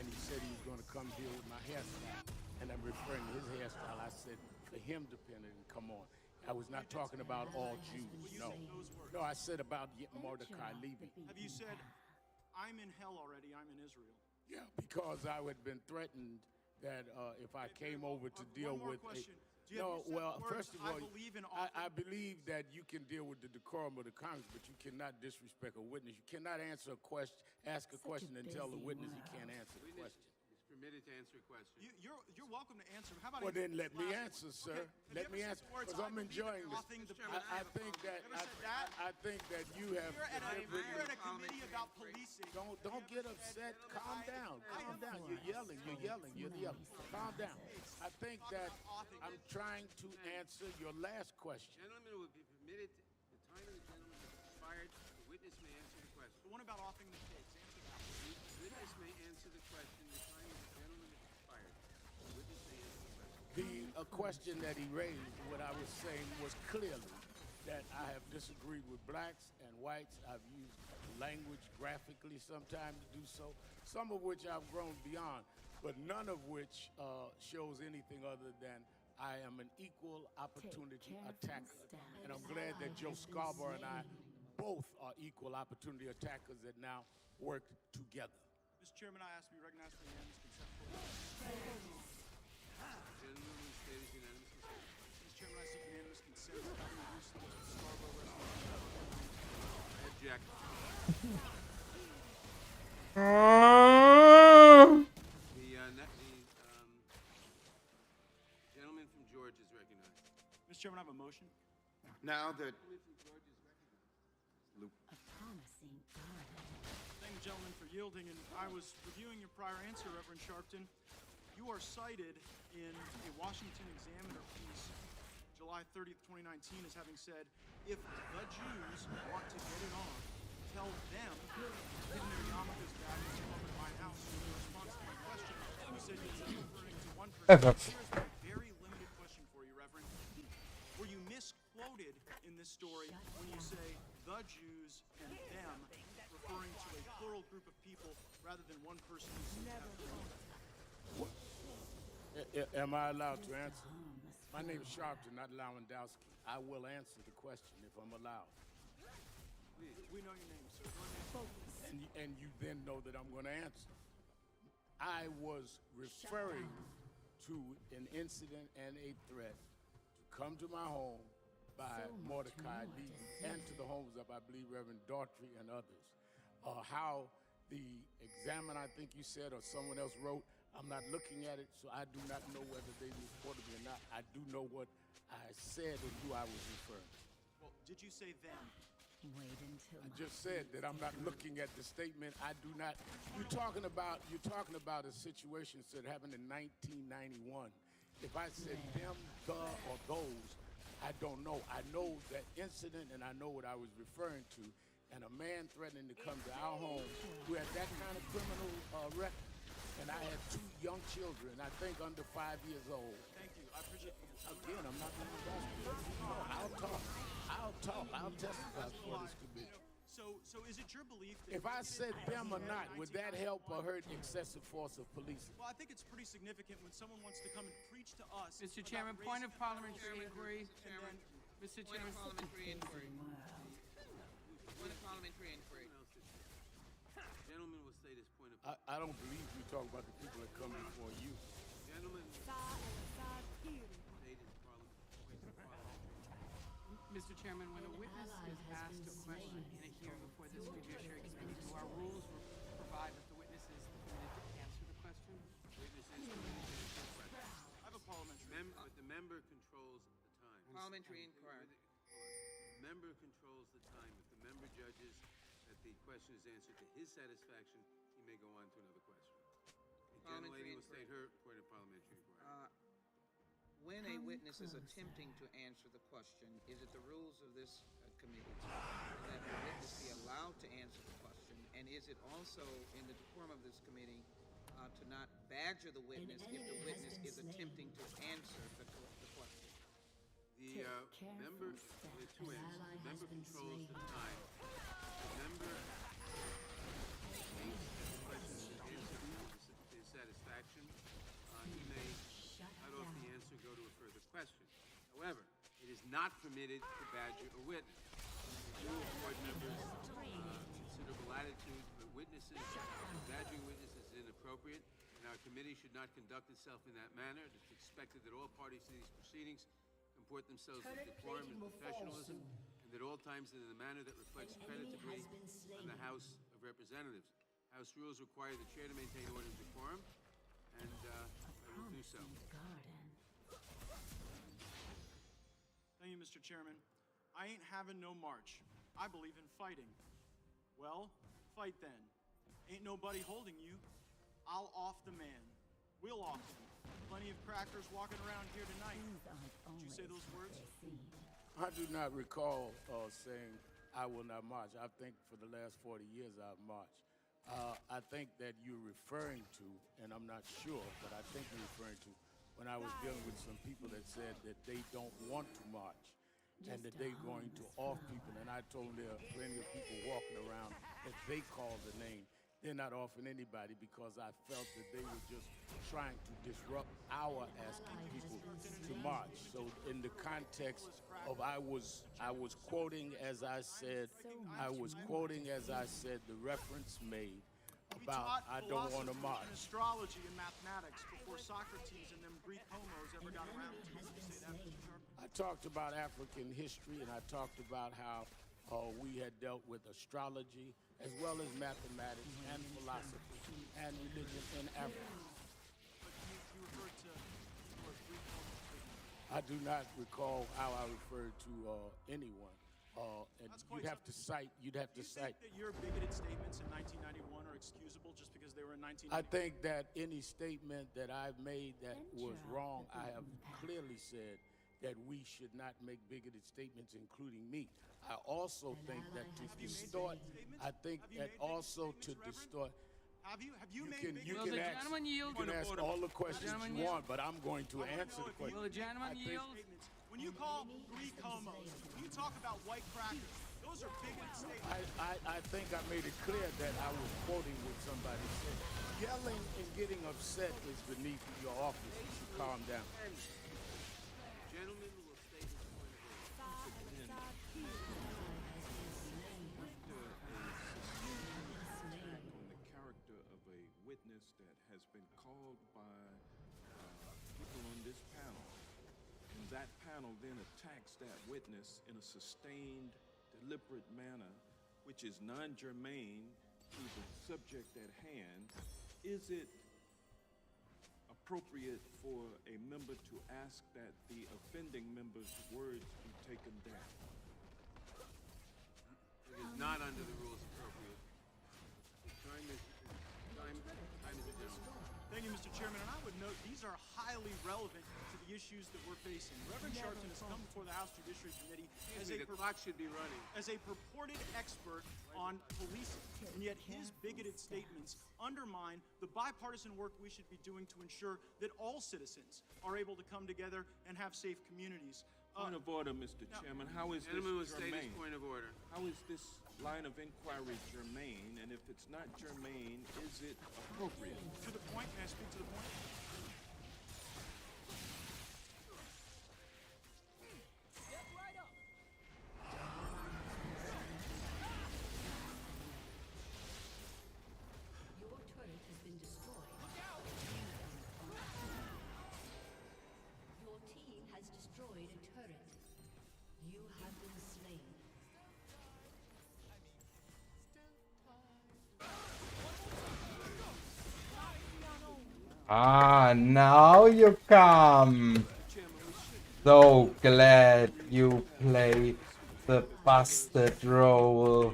And he said he was going to come deal with my hairstyle. And I'm referring to his hairstyle. I said for him to pin it and come on. I was not talking about all Jews, no. No, I said about Mordecai Levy. Have you said, I'm in hell already, I'm in Israel? Yeah, because I had been threatened that if I came over to deal with first of all, I believe that you can deal with the decorum of the Congress, but you cannot disrespect a witness. You cannot ask a question and tell the witness he can't answer the question. He's permitted to answer a question. You're welcome to answer. How about Well, then let me answer, sir. Okay. Let me answer, because I'm enjoying this. I think that you have. You're at a committee about policing. Don't get upset. Calm down. Calm down. You're yelling. Calm down. I think that I'm trying to answer your last question. Gentleman will be permitted. The time of the gentleman has expired. The witness may answer the question. The one about offing the cakes. Answer that. The witness may answer the question. The time of the gentleman has expired. The witness may answer the question. A question that he raised, what I was saying was clearly that I have disagreed with blacks and whites. I've used language graphically sometimes to do so, some of which I've grown beyond, but none of which shows anything other than I am an equal opportunity attacker. And I'm glad that Joe Scarborough and I both are equal opportunity attackers that now work together. Mr. Chairman, I ask to be recognized for unanimous consent. Gentleman will state his unanimous consent. Mr. Chairman, I seek unanimous consent to having the use of the Scarborough resolution. Object. The gentleman from Georgia is recognized. Mr. Chairman, I have a motion. Now that A promising garden. Thank you, gentlemen, for yielding. And I was reviewing your prior answer, Reverend Sharpton. You are cited in a Washington Examiner piece, July 30th, 2019, as having said, if the Jews want to get it on, tell them to pin their yarmulkes back and come over to my house. In response to my question, you said you were referring to one person. Here's my very limited question for you, Reverend. Were you misquoted in this story when you say the Jews and them, referring to a plural group of people rather than one person who seems to have Am I allowed to answer? My name is Sharpton, not Lewandowski. I will answer the question if I'm allowed. We know your name, sir. Go ahead. And you then know that I'm going to answer. I was referring to an incident and a threat to come to my home by Mordecai Levy and to the homes of, I believe, Reverend Daughtry and others. How the Examiner, I think you said, or someone else wrote, I'm not looking at it, so I do not know whether they reported me or not. I do know what I said and who I was referring to. Well, did you say them? Wait until I just said that I'm not looking at the statement. I do not. You're talking about a situation that happened in 1991. If I said them, the, or those, I don't know. I know that incident and I know what I was referring to. And a man threatening to come to our home who had that kind of criminal record. And I had 2 young children, I think under 5 years old. Thank you. I appreciate the answer. Again, I'm not going to I'll talk. I'll testify before this could be. So is it your belief that If I said them or not, would that help or hurt excessive force of policing? Well, I think it's pretty significant when someone wants to come and preach to us. Mr. Chairman, point of parliamentary inquiry. Mr. Chairman. Point of parliamentary inquiry. Point of parliamentary inquiry. Gentleman will state his point of. I don't believe you talk about the people that come before you. Gentleman will state his Mr. Chairman, when a witness is asked a question in a hearing before this judiciary committee, do our rules provide that the witness is permitted to answer the question? Witness is permitted to answer the question. I have a parliamentary. But the member controls the time. Parliamentary inquiry. The member controls the time. If the member judges that the question is answered to his satisfaction, he may go on to another question. The gentlelady will state her point of parliamentary inquiry. When a witness is attempting to answer the question, is it the rules of this committee that the witness be allowed to answer the question? And is it also in the decorum of this committee to not badger the witness if the witness is attempting to answer the question? The member, there are 2 answers. The member controls the time. The member thinks that the question is answered to his satisfaction. He may cut off the answer, go to a further question. However, it is not permitted to badger a witness. We do afford members considerable latitude, but badgering witnesses is inappropriate, and our committee should not conduct itself in that manner. It is expected that all parties to these proceedings comport themselves with decorum and professionalism, and at all times in a manner that reflects creditably on the House of Representatives. House rules require the chair to maintain order and decorum, and I will do so. Thank you, Mr. Chairman. I ain't having no march. I believe in fighting. Well, fight then. Ain't nobody holding you. I'll off the man. We'll off him. Plenty of crackers walking around here tonight. Did you say those words? I do not recall saying I will not march. I think for the last 40 years I've marched. I think that you're referring to, and I'm not sure, but I think you're referring to when I was dealing with some people that said that they don't want to march and that they're going to off people. And I told them there are plenty of people walking around that they call the name. They're not offing anybody because I felt that they were just trying to disrupt our asking people to march. So in the context of I was quoting as I said the reference made about I don't want to march. And astrology and mathematics before Socrates and them Greek homos ever got around to it. Did you say that, Mr. Sharp? I talked about African history and I talked about how we had dealt with astrology as well as mathematics and philosophy and religion in Africa. But you referred to Greek homos. I do not recall how I referred to anyone. And you'd have to cite. Do you think that your bigoted statements in 1991 are excusable just because they were in 1991? I think that any statement that I've made that was wrong, I have clearly said that we should not make bigoted statements, including me. I also think that to distort. I think that also to distort. Have you made You bigoted can ask all the questions you want, but I'm going to answer the question. Will the gentleman yield? When you call Greek homos, when you talk about white crackers, those are bigoted statements. I think I made it clear that I was quoting what somebody said. Yelling and getting upset is beneath your office. You should calm down. Gentlemen will state his point of order. On the character of a witness that has been called by people on this panel. And that panel then attacks that witness in a sustained, deliberate manner, which is non-germane to the subject at hand. Is it appropriate for a member to ask that the offending member's words be taken down? It is not under the rules appropriate. Time is adjourned. Thank you, Mr. Chairman. And I would note these are highly relevant to the issues that we're facing. Reverend Sharpton has come before the House Judiciary Committee The clock should be running. as a purported expert on policing, and yet his bigoted statements undermine the bipartisan work we should be doing to ensure that all citizens are able to come together and have safe communities. Point of order, Mr. Chairman. How is this Gentleman will state his germane? point of order. How is this line of inquiry germane? And if it's not germane, is it appropriate? To the point, may I speak to the point? Your turret has been destroyed. Your team has destroyed a turret. You have been slain. Ah, now you come. So glad you played the bastard role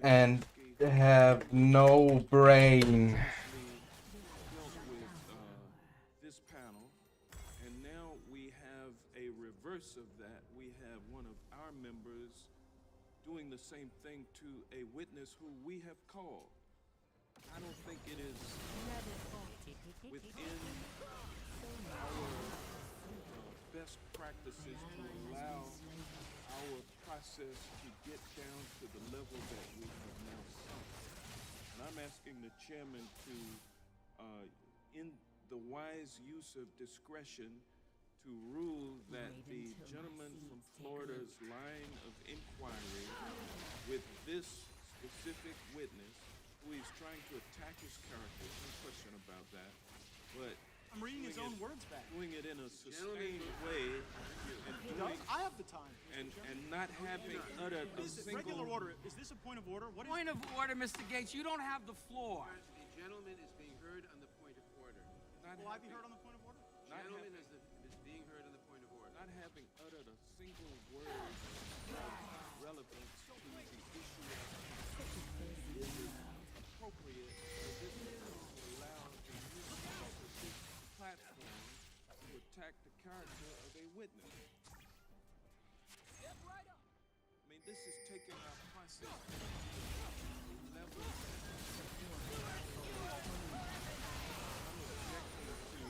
and have no brain. This panel, and now we have a reverse of that. We have one of our members doing the same thing to a witness who we have called. I don't think it is within our best practices to allow our process to get down to the level that we have now sunk. And I'm asking the chairman to, in the wise use of discretion, to rule that the gentleman from Florida's line of inquiry with this specific witness, who he's trying to attack his character, no question about that, but I'm reading his own words back. doing it in a sustained way, and He does? I have the time. and not having uttered a single Regular order. Is this a point of order? What is Point of order, Mr. Gates. You don't have the floor. The gentleman is being heard on the point of order. Will I be heard on the point of order? Gentleman is being heard on the point of order. not having uttered a single word of relevance to the issue of is it appropriate for this to allow the use of this platform to attack the character of a witness. I mean, this is taking our process to a level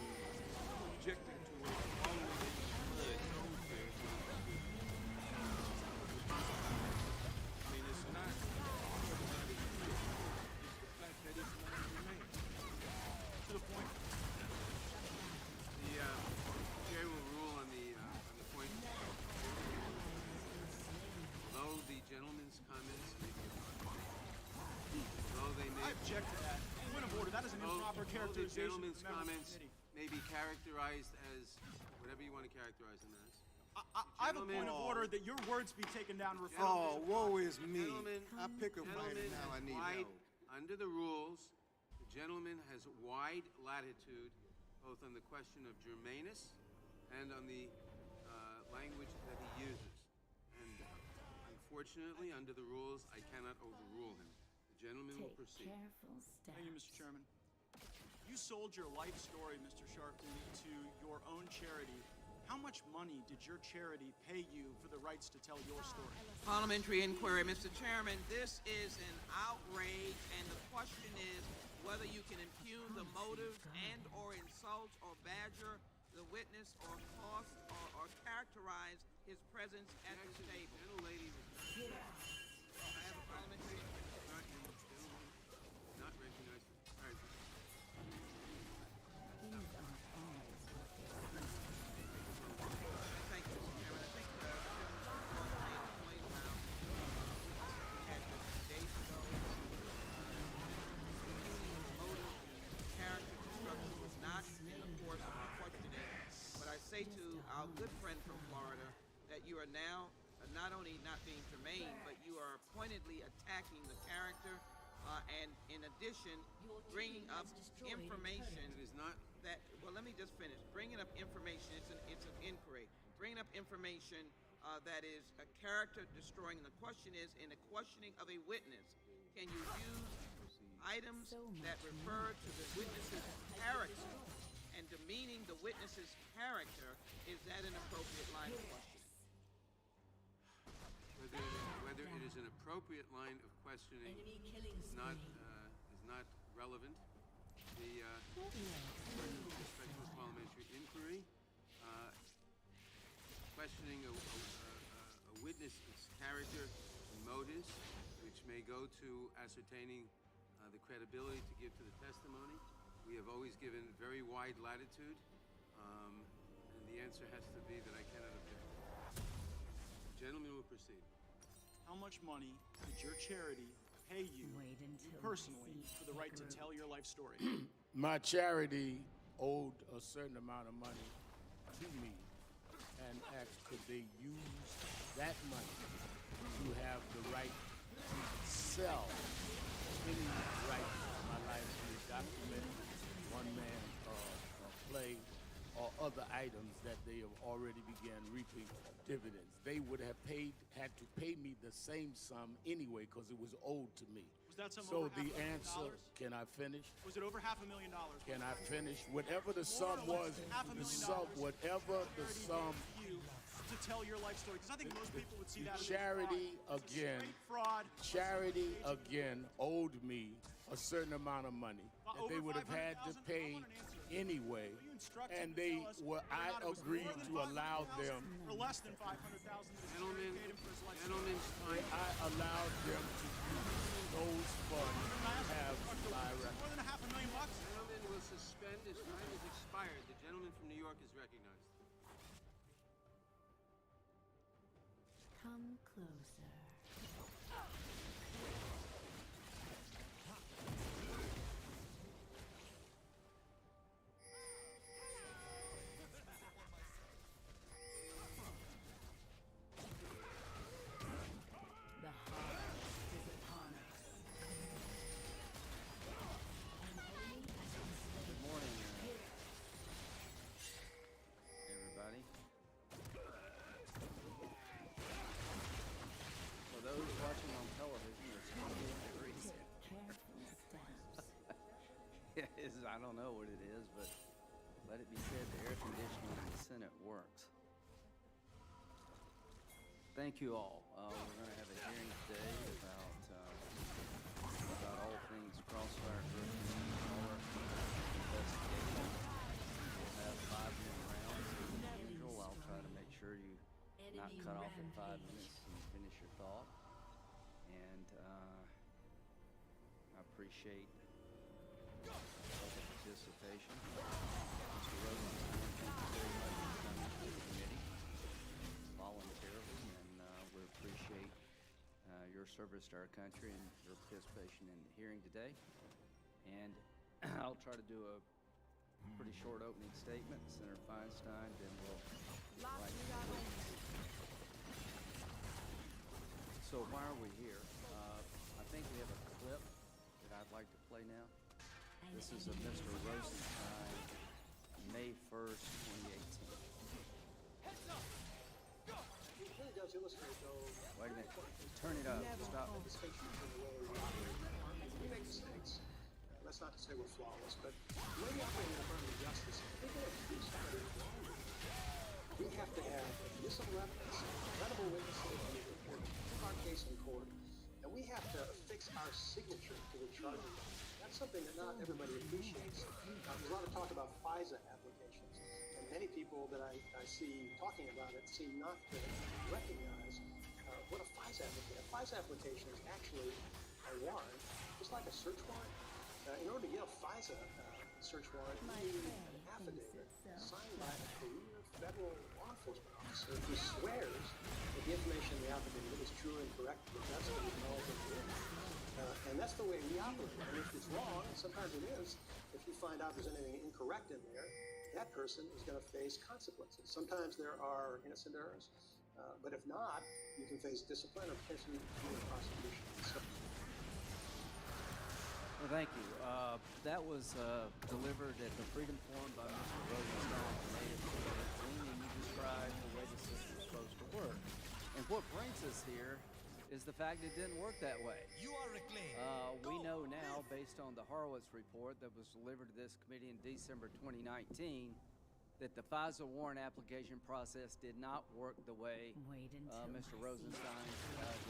objecting to it all the way in the mud. I mean, it's not it's the fact that it's not germane. To the point. The chair will rule on the point. Although the gentleman's comments may be I object to that. Point of order. That is an improper the characterization. gentleman's of members of the comments committee. may be characterized as whatever you want to characterize them as. I have a point of order that your words be taken down. Oh, woe is me. I pick a fight and now I need help. Under the rules, the gentleman has wide latitude both on the question of germaneness and on the language that he uses. And unfortunately, under the rules, I cannot overrule him. The gentleman will proceed. Thank you, Mr. Chairman. You sold your life story, Mr. Sharpton, to your own charity. How much money did your charity pay you for the rights to tell your story? Parliamentary inquiry, Mr. Chairman. This is an outrage, and the question is whether you can impugn the motives and/or insult or badger the witness or cost or characterize his presence at this table. Gentlelady I have a parliamentary inquiry. not recognized. All right. Thank you, Mr. Chairman. I think the gentleman played around. We had this days ago. Motive and character destruction was not in the course of questioning. But I say to our good friend from Florida that you are now not only not being germane, but you are pointedly attacking the character, and in addition, bringing up information It is not. that up information. It's an inquiry. Bringing up information that is a character destroying. The question is, in the questioning of a witness, can you use items that refer to the witness's character and demeaning the witness's character? Is that an appropriate line of questioning? Whether it is an appropriate line of questioning is not relevant. The respect to parliamentary inquiry, questioning a witness's character and motives, which may go to ascertaining the credibility to give to the testimony. We have always given very wide latitude, and the answer has to be that I cannot object. The gentleman will proceed. How much money did your charity pay you personally for the right to tell your life story? My charity owed a certain amount of money to me and asked could they use that money to have the right to sell any right to my life to document one-man play or other items that they have already began reaping dividends. They would have had to pay me the same sum anyway because it was owed to me. Was that sum So over the $500,000? answer, can I finish? Was it over $500,000? Can I finish? Whatever the sum was, the sum, whatever the sum, You to tell your life story, because I think most people would see that as charity fraud. again, Straight fraud. charity again owed me a certain amount of money that they would have had to pay anyway, and they were, I agreed to allow them. Or less than $500,000. Gentlemen, I allowed them to use those funds to have my record. More than $500,000 bucks? Gentleman will suspend. His time has expired. The gentleman from New York is recognized. Come closer. The heart is upon us. An enemy has been slain. Good morning, everybody. For those watching on television, there's still degrees. Careful steps. I don't know what it is, but let it be said the air conditioning in the Senate works. Thank you all. We're going to have a hearing today about all things Crossfire Group, our investigation. We'll have 5-minute rounds as usual. I'll try to make sure you not cut off at 5 minutes and finish your thought. And I appreciate all the participation. Mr. Rosen, thank you very much for coming to the committee voluntarily, and we appreciate your service to our country and your participation in the hearing today. And I'll try to do a pretty short opening statement. Senator Feinstein, then we'll invite you. So why are we here? I think we have a clip that I'd like to play now. This is of Mr. Rosenstein, May 1st, 2018. Wait a minute. Turn it up. Stop. We make mistakes. That's not to say we're flawless, but when we operate in the Department of Justice, we're going to do something wrong. We have to have admissible evidence, credible witnesses, and our case in court, and we have to affix our signature to the charges. That's something that not everybody appreciates. There's a lot of talk about FISA applications, and many people that I see talking about it seem not to recognize what a FISA application. A FISA application is actually a warrant, just like a search warrant. In order to get a FISA search warrant, you need an affidavit signed by a career federal law enforcement officer who swears that the information in the affidavit is true and correct to the best of his knowledge and ability. And that's the way we operate. And if it's wrong, and sometimes it is, if you find out there's anything incorrect in there, that person is going to face consequences. Sometimes there are innocent errors, but if not, you can face discipline or potentially even prosecution. So, well, thank you. That was delivered at the Freedom Forum by Mr. Rosenstein on May basis here is the fact it didn't work that way. You are reclaimed. We know now, based on the Horowitz report that was delivered to this committee in December 2019, that the FISA warrant application process did not work the way Mr. Rosenstein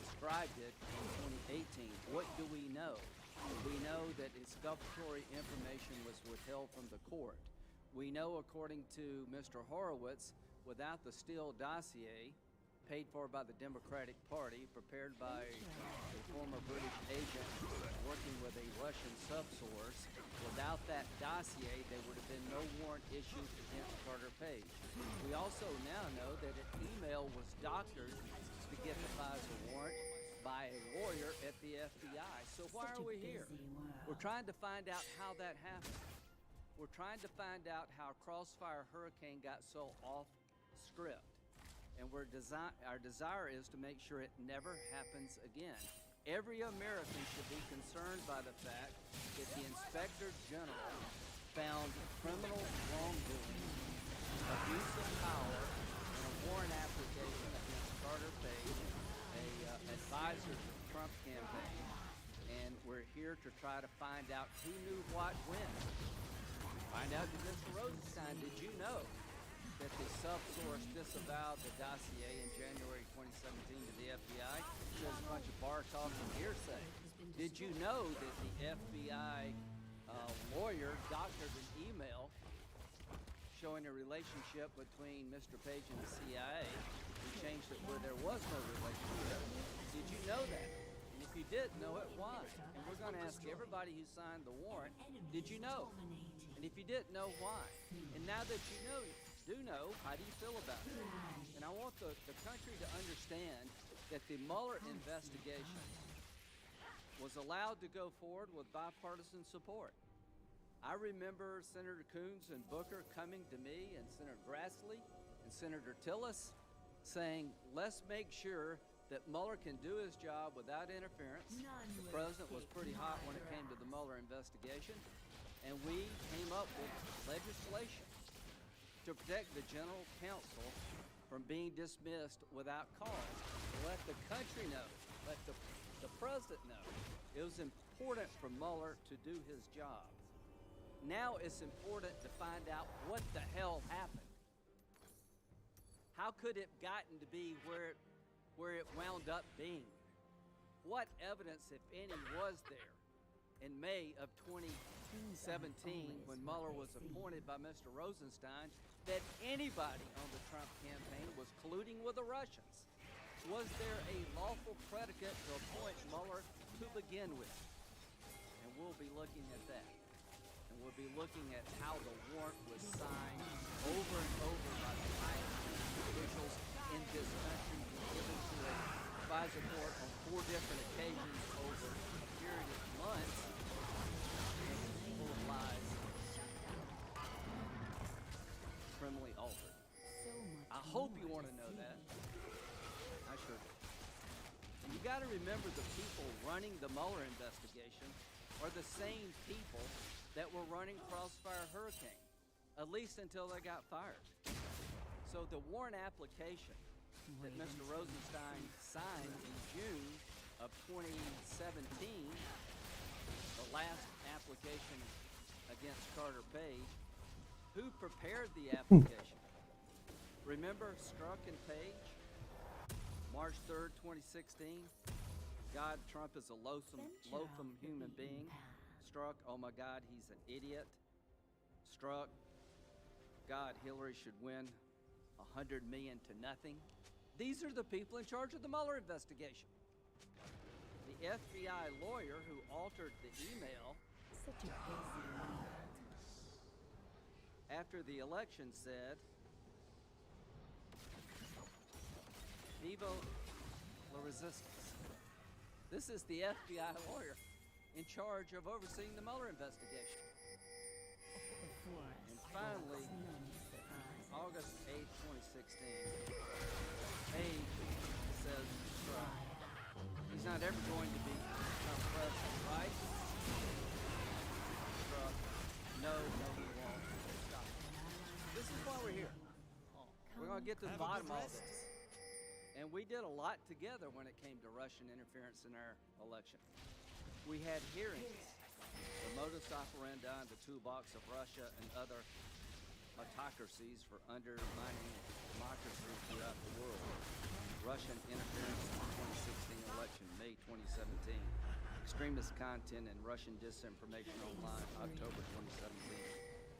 described it in 2018. What do we know? We know that exculpatory information was withheld from the court. We know, according to Mr. Horowitz, without the Steele dossier, paid for by the Democratic Party, prepared by a former British agent working with a Russian subsource, without that dossier, there would have been no warrant issued against Carter Page. We also now know that an email was doctored to get the FISA warrant by a lawyer at the FBI. So why are we here? We're trying to find out how that happened. We're trying to find out how Crossfire Hurricane got so off script. And our desire is to make sure it never happens again. Every American should be concerned by the fact that the Inspector General found criminal wrongdoing, abuse of power, and a warrant application against Carter Page, a advisor to the Trump campaign. And we're here to try to find out who knew what when. Find out that Mr. Rosenstein, did you know that the subsource disavowed the dossier in January 2017 to the FBI? Just a bunch of bar talk and hearsay. Did you know that the FBI lawyer doctored an email showing a relationship between Mr. Page and the CIA and changed it where there was no relationship? Did you know that? And if you didn't know it, why? And we're going to ask everybody who signed the warrant, did you know? And if you didn't know, why? And now that you know, how do you feel about it? And I want the country to understand that the Mueller investigation was allowed to go forward with bipartisan support. I remember Senator Coons and Booker coming to me, and Senator Grassley and Senator Tillis saying, let's make sure that Mueller can do his job without interference. The president was pretty hot when it came to the Mueller investigation, and we came up with legislation to protect the general counsel from being dismissed without cause. Let the country know, let the president know, it was important for Mueller to do his job. Now it's important to find out what the hell happened. How could it gotten to be where it wound up being? What evidence, if any, was there in May of 2017 when Mueller was appointed by Mr. Rosenstein that anybody on the Trump campaign was colluding with the Russians? Was there a lawful predicate to appoint Mueller to begin with? And we'll be looking at that. And we'll be looking at how the warrant was signed over and over by the highest officials in this country, given to a FISA court on 4 different occasions over a period of months, and full of lies, criminally altered. I hope you want to know that. I sure do. And you got to remember, the people running the Mueller investigation are the same people that were running Crossfire Hurricane, at least until they got fired. So the warrant application that Mr. Rosenstein signed in June of 2017, the last application against Carter Page, who prepared the application? Remember Strzok and Page? March 3rd, 2016. God, Trump is a loathsome human being. Strzok, oh my God, he's an idiot. Strzok, God, Hillary should win 100 million to nothing. These are the people in charge of the Mueller investigation. The FBI lawyer who altered the email after the election said, "Viva la resistance." This is the FBI lawyer in charge of overseeing the Mueller investigation. And finally, August 8, 2016, Page says, he's not ever going to be Trump president, right? No, he won't. Stop. This is why we're here. We're going to get to the bottom of all this. And we did a lot together when it came to Russian interference in our election. We had hearings, the modus operandi, the toolbox of Russia and other autocracies for undermining democracy throughout the world. Russian interference in the 2016 election, May 2017. Extremist content and Russian disinformation online, October 2017.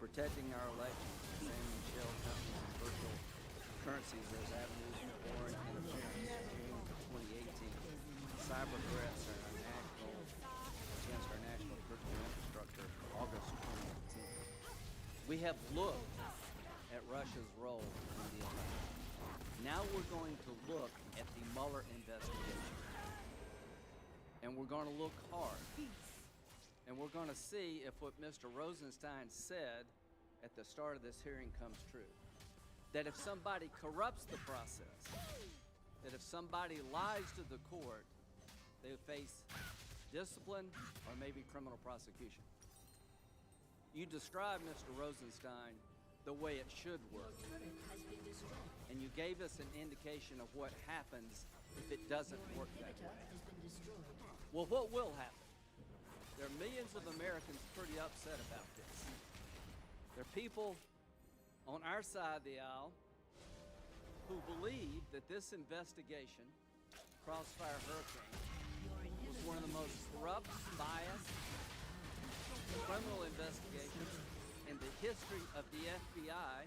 Protecting our elections, examining shell companies and virtual currencies as avenues for foreign interference, June 2018. Cyber threats against our national critical infrastructure, August 2018. We have looked at Russia's role in the election. Now we're going to look at the Mueller investigation. And we're going to look hard. And we're going to see if what Mr. Rosenstein said at the start of this hearing comes true. That if somebody corrupts the process, that if somebody lies to the court, they would face discipline or maybe criminal prosecution. You described, Mr. Rosenstein, the way it should work. And you gave us an indication of what happens if it doesn't work that way. Well, what will happen? There are millions of Americans pretty upset about this. There are people on our side of the aisle who believe that this investigation, Crossfire Hurricane, was one of the most corrupt, biased, criminal investigations in the history of the FBI,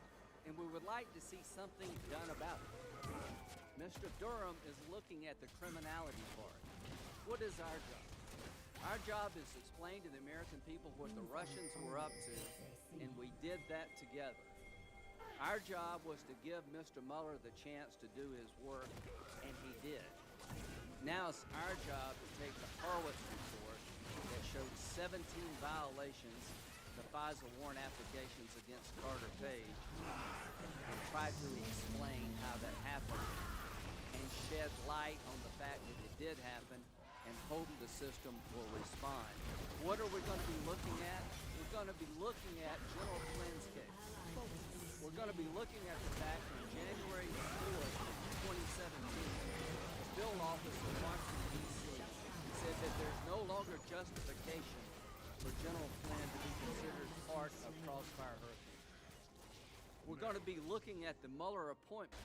and we would like to see something done about it. Mr. Durham is looking at the criminality part. What is our job? Our job is to explain to the American people what the Russians were up to, and we did that together. Our job was to give Mr. Mueller the chance to do his work, and he did. Now it's our job to take the Horowitz report that showed 17 violations of the FISA warrant applications against Carter Page, and try to explain how that happened, and shed light on the fact that it did happen, and hope the system will respond. What are we going to be looking at? We're going to be looking at General Flynn's case. We're going to be looking at the fact that January 4th, 2017, the field office in Washington, D.C. said that there's no longer justification for General Flynn to be considered part of Crossfire Hurricane. We're going to be looking at the Mueller appointment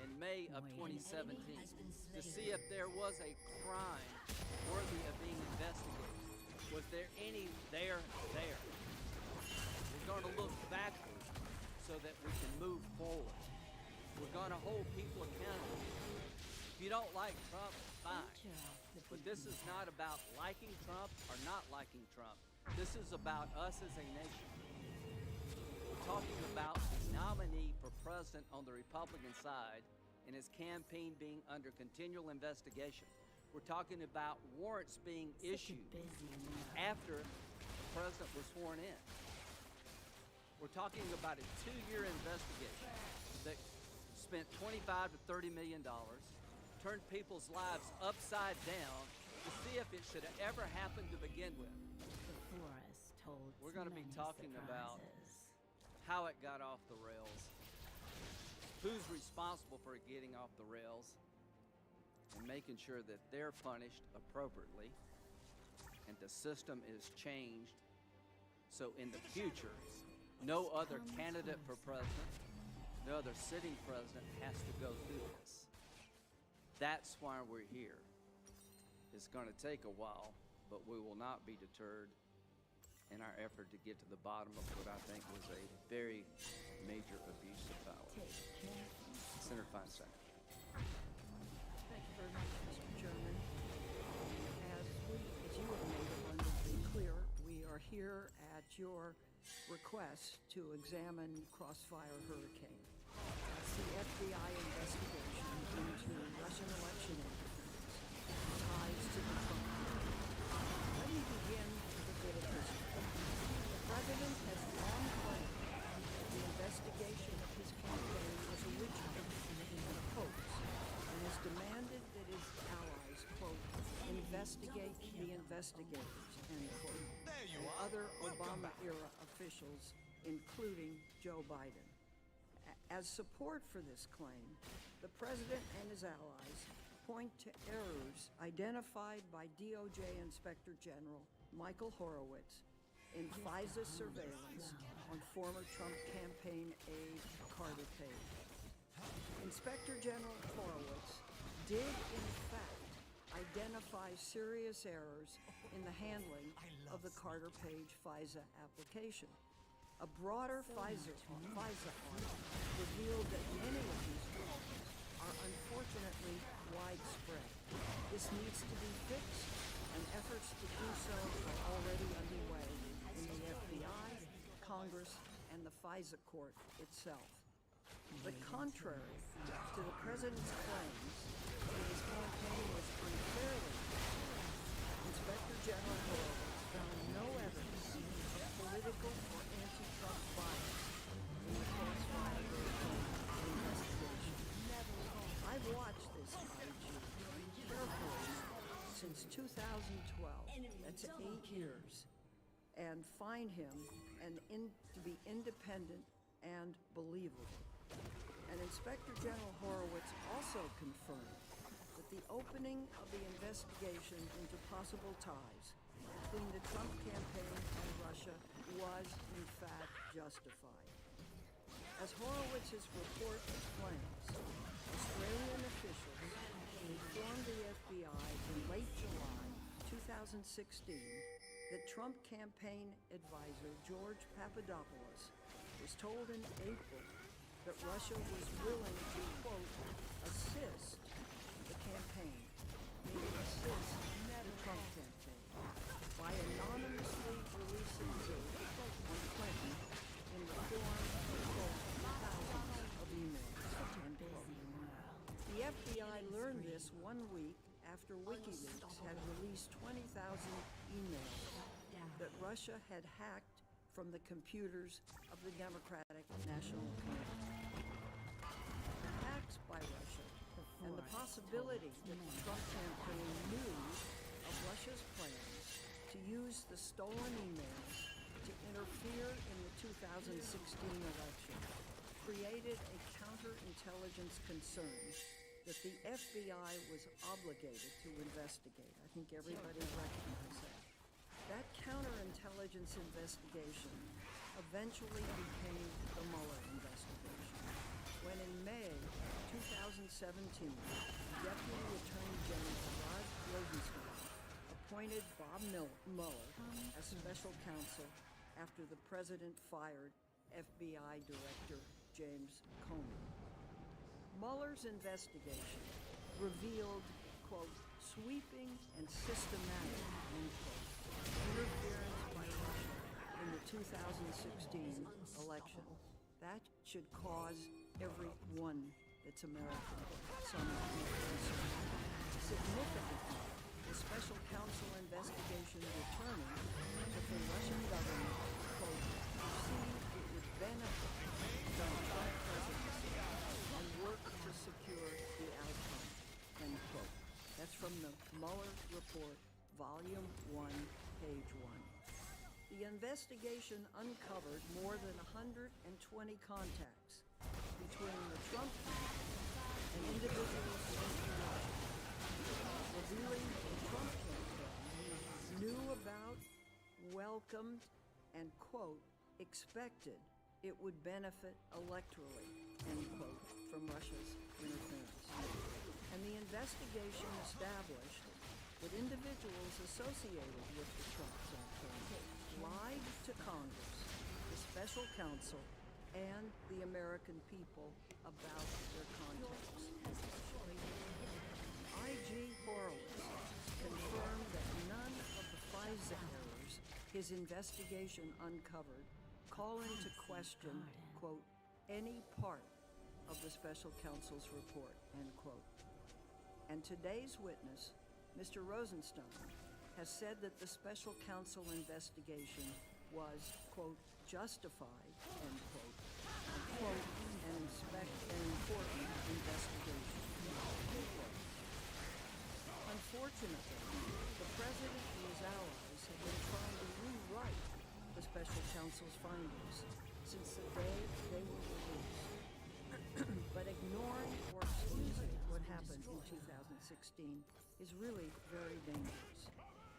in May of 2017 to see if there was a crime worthy of being investigated. Was there any there? We're going to look backward so that we can move forward. We're going to hold people accountable. If you don't like Trump, fine. But this is not about liking Trump or not liking Trump. This is about us as a nation. We're talking about the nominee for president on the Republican side and his campaign being under continual investigation. We're talking about warrants being issued after the president was sworn in. We're talking about a 2-year investigation that spent $25 to $30 million, turned people's lives upside down to see if it should have ever happened to begin with. We're going to be talking about how it got off the rails, who's responsible for it getting off the rails, and making sure that they're punished appropriately and the system is changed so in the future, no other candidate for president, no other sitting president has to go through this. That's why we're here. It's going to take a while, but we will not be deterred in our effort to get to the bottom of what I think was a very major abuse of power. Senator Feinstein. Thank you very much, Mr. Chairman. As you have made abundantly clear, we are here at your request to examine Crossfire Hurricane. That's the FBI investigation into Russian election interference, ties to the Trump campaign. Let me begin with a bit of history. The president has long claimed that the investigation of his campaign was a witch hunt and a hoax, and has demanded that his allies, quote, investigate the investigators, end quote, and other Obama-era officials, including Joe Biden. As support for this claim, the president and his allies point to errors identified by DOJ Inspector General Michael Horowitz in FISA surveillance on former Trump campaign aide Carter Page. Inspector General Horowitz did, in fact, identify serious errors in the handling of the Carter Page FISA application. A broader FISA audit revealed that many of these problems are unfortunately widespread. This needs to be fixed, and efforts to do so are already underway in the FBI, Congress, and the FISA court itself. But contrary to the president's claims that his campaign was unfairly managed, Inspector General Horowitz found no evidence of political or anti-Trump bias in the cross-fire investigation. I've watched this IG carefully since 2012, that's 8 years, and find him to be independent and believable. And Inspector General Horowitz also confirmed that the opening of the investigation into possible ties between the Trump campaign and Russia was, in fact, justified. As Horowitz's report explains, Australian officials informed the FBI in late July 2016 that Trump campaign advisor George Papadopoulos was told in April that Russia was willing to, quote, assist the campaign, meaning assist the Trump campaign, by anonymously releasing data on Clinton in the form of, quote, thousands of emails, end quote. The FBI learned this 1 week after WikiLeaks had released 20,000 emails that Russia had hacked from the computers of the Democratic National Committee. Hacks by Russia and the possibility that the Trump campaign knew of Russia's plans to use the stolen emails to interfere in the 2016 election created a counterintelligence concern that the FBI was obligated to investigate. I think everybody recognizes that. That counterintelligence investigation eventually became the Mueller investigation, when in May 2017, Deputy Attorney General Rod Rosenstein appointed Bob Mueller as special counsel after the president fired FBI Director James Comey. Mueller's investigation revealed, quote, sweeping and systematic, end quote, interference by Russia in the 2016 election. That should cause everyone that's American some concern. Significantly, the special counsel investigation determined that the Russian government, quote, perceived it would benefit from the Trump presidency and work to secure the outcome, end quote. That's from the Mueller Report, Volume 1, Page 1. The investigation uncovered more than 120 contacts between the Trump and individuals in Russia, revealing the Trump campaign knew about, welcomed, and, quote, expected it would benefit electorally, end quote, from Russia's interference. And the investigation established that individuals associated with the Trump campaign lied to Congress, the special counsel, and the American people about their contacts. IG Horowitz confirmed that none of the FISA errors his investigation uncovered call into question, quote, any part of the special counsel's report, end quote. And today's witness, Mr. Rosenstein, has said that the special counsel investigation was, quote, justified, end quote, and, quote, an important investigation. Unfortunately, the president and his allies have been trying to rewrite the special counsel's findings since the day they were released. is really very dangerous.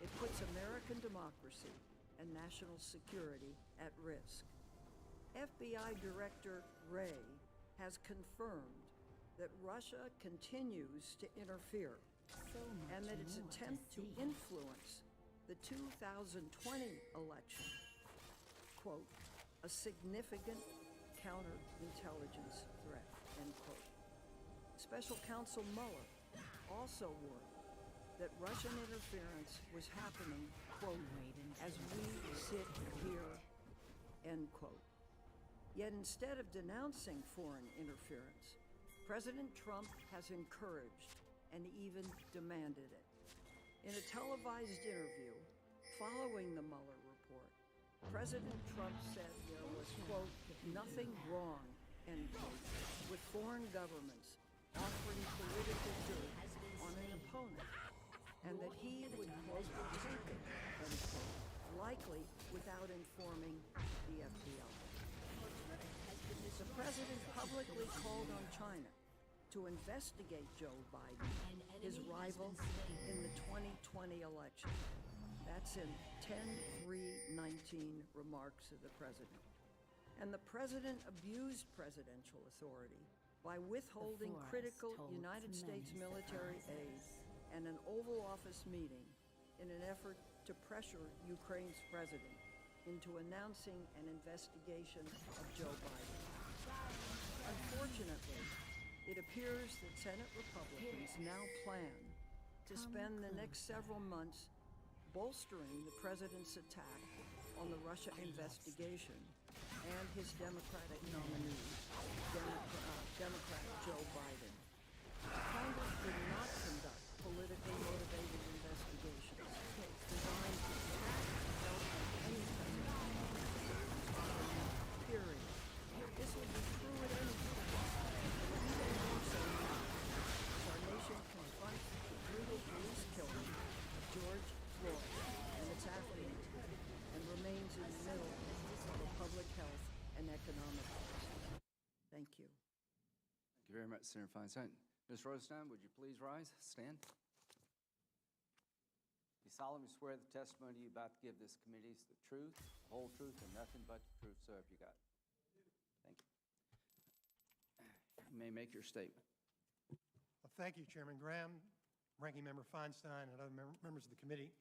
It puts American democracy and national security at risk. FBI Director Wray has confirmed that Russia continues to interfere and that its attempt to influence the 2020 election, quote, a significant counterintelligence threat, end quote. Special Counsel Mueller also warned that Russian interference was happening, quote, as we sit here, end quote. Yet instead of denouncing foreign interference, President Trump has encouraged and even demanded it. In a televised interview following the Mueller report, President Trump said there was, quote, nothing wrong, end quote, with foreign governments offering political dirt on an opponent, and that he would, quote, take it, end quote, likely without informing the FBI. The president publicly called on China to investigate Joe Biden, his rival in the 2020 election. That's in 10/3/19 remarks of the president. And the president abused presidential authority by withholding critical United States military aid and an Oval Office meeting in an effort to pressure Ukraine's president into announcing an investigation of Joe Biden. Unfortunately, it appears that Senate Republicans now plan to spend the next several months bolstering the president's attack on the Russia investigation and his Democratic nominee, Democrat Joe Biden. Congress did not conduct politically motivated investigations designed to attack or help any president. Period. This would be true at any time. But even more so now, as our nation confronts the brutal police killing of George Floyd and its aftermath, and remains in the middle of a public health and economic crisis. Thank you. Thank you very much, Senator Feinstein. Ms. Rosenstein, would you please rise? Stand. You solemnly swear the testimony you're about to give this committee is the truth, the whole truth, and nothing but the truth, so help you God. Thank you. You may make your statement. Well, thank you, Chairman Graham, Ranking Member Feinstein, and other members of the committee.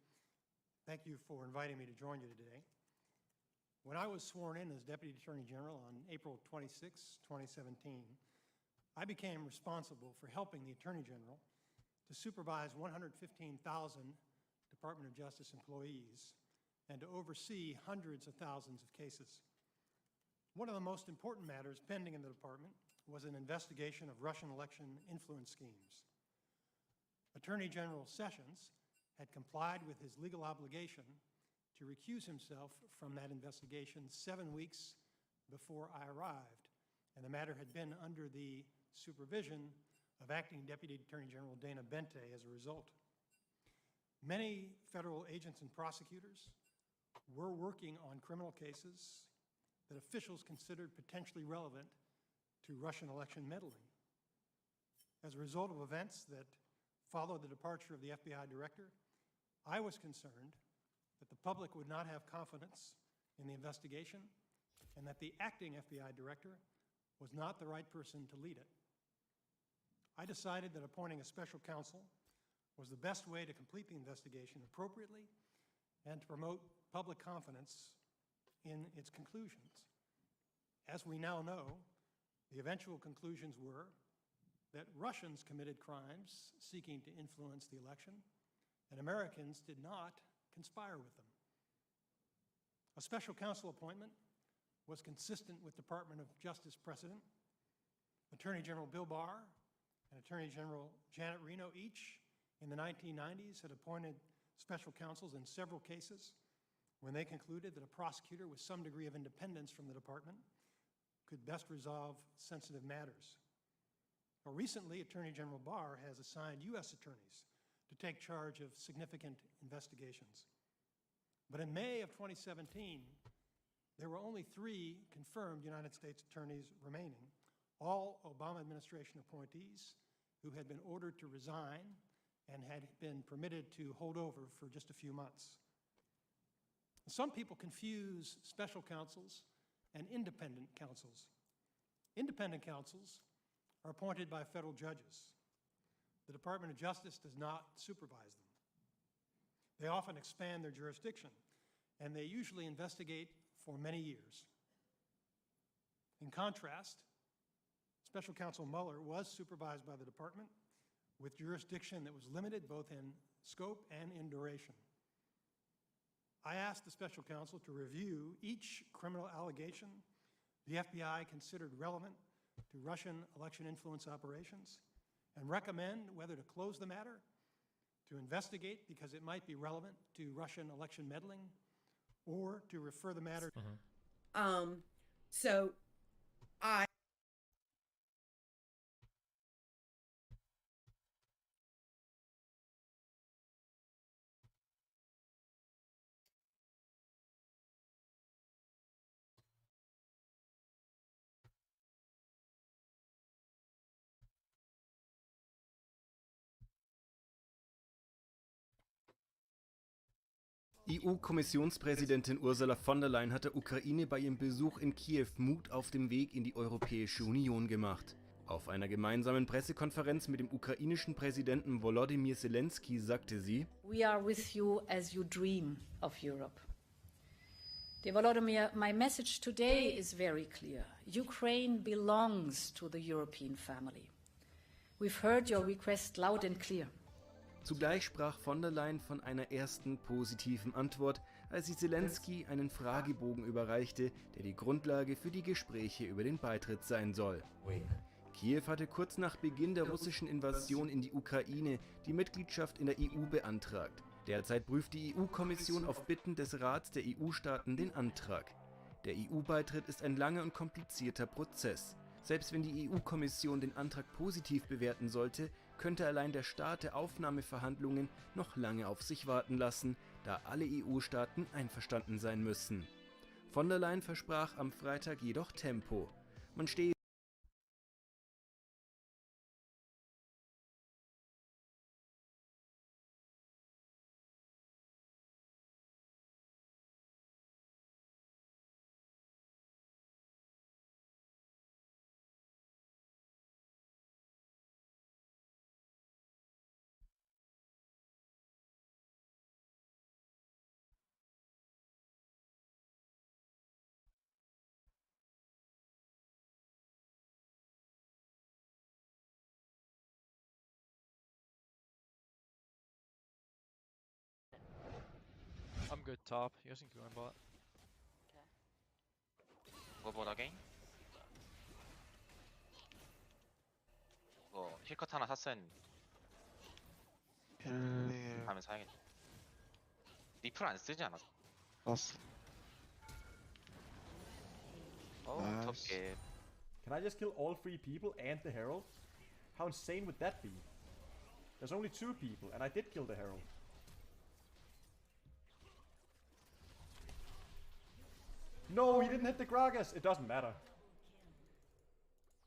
Thank you for inviting me to join you today. When I was sworn in as Deputy Attorney General on April 26, 2017, I became responsible for helping the Attorney General to supervise 115,000 Department of Justice employees and to oversee hundreds of thousands of cases. One of the most important matters pending in the department was an investigation of Russian election influence schemes. Attorney General Sessions had complied with his legal obligation to recuse himself from that investigation 7 weeks before I arrived, and the matter had been under the supervision of Acting Deputy Attorney General Dana Bente as a result. Many federal agents and prosecutors were working on criminal cases that officials considered potentially relevant to Russian election meddling. As a result of events that followed the departure of the FBI director, I was concerned that the public would not have confidence in the investigation and that the acting FBI director was not the right person to lead it. I decided that appointing a special counsel was the best way to complete the investigation appropriately and to promote public confidence in its conclusions. As we now know, the eventual conclusions were that Russians committed crimes seeking to influence the election, and Americans did not conspire with them. A special counsel appointment was consistent with Department of Justice precedent. Attorney General Bill Barr and Attorney General Janet Reno each in the 1990s had appointed special counsels in several cases when they concluded that a prosecutor with some degree of independence from the department could best resolve sensitive matters. Well, recently, Attorney General Barr has assigned U.S. attorneys to take charge of significant investigations. But in May of 2017, there were only 3 confirmed United States attorneys remaining, all Obama administration appointees who had been ordered to resign and had been permitted to hold over for just a few months. Some people confuse special counsels and independent counsels. Independent counsels are appointed by federal judges. The Department of Justice does not supervise them. They often expand their jurisdiction, and they usually investigate for many years. In contrast, Special Counsel Mueller was supervised by the department with jurisdiction that was limited both in scope and in duration. I asked the Special Counsel to review each criminal allegation the FBI considered relevant to Russian election influence operations and recommend whether to close the matter, to investigate because it might be relevant to Russian election meddling, or to refer the matter. So I EU-Kommissionspräsidentin Ursula von der Leyen hat der Ukraine bei ihrem Besuch in Kiew Mut auf dem Weg in die Europäische Union gemacht. Auf einer gemeinsamen Pressekonferenz mit dem ukrainischen Präsidenten Volodymyr Zelensky sagte sie: We are with you as you dream of Europe. Dear Volodymyr, my message today is very clear. Ukraine belongs to the European family. We've heard your request loud and clear. Zugleich sprach von der Leyen von einer ersten positiven Antwort, als sie Zelensky einen Fragebogen überreichte, der die Grundlage für die Gespräche über den Beitritt sein soll. Kiew hatte kurz nach Beginn der russischen Invasion in die Ukraine die Mitgliedschaft in der EU beantragt. Derzeit prüft die EU-Kommission auf Bitten des Rats der EU-Staaten den Antrag. Der EU-Beitritt ist ein langer und komplizierter Prozess. Selbst wenn die EU-Kommission den Antrag positiv bewerten sollte, könnte allein der Start der Aufnahmeverhandlungen noch lange auf sich warten lassen, da alle EU-Staaten einverstanden sein müssen. Von der Leyen versprach am Freitag jedoch Tempo. Man stehe I'm good top. You guys can go on bot. Go bot again? 이거 힐컷 하나 샀어야 했는데 다음에 사야겠다. 리플 안 쓰지 않았어? 샀어. 덥게. Can I just kill all 3 people and the Herald? How insane would that be? There's only 2 people, and I did kill the Herald. No, he didn't hit the Gragas! It doesn't matter.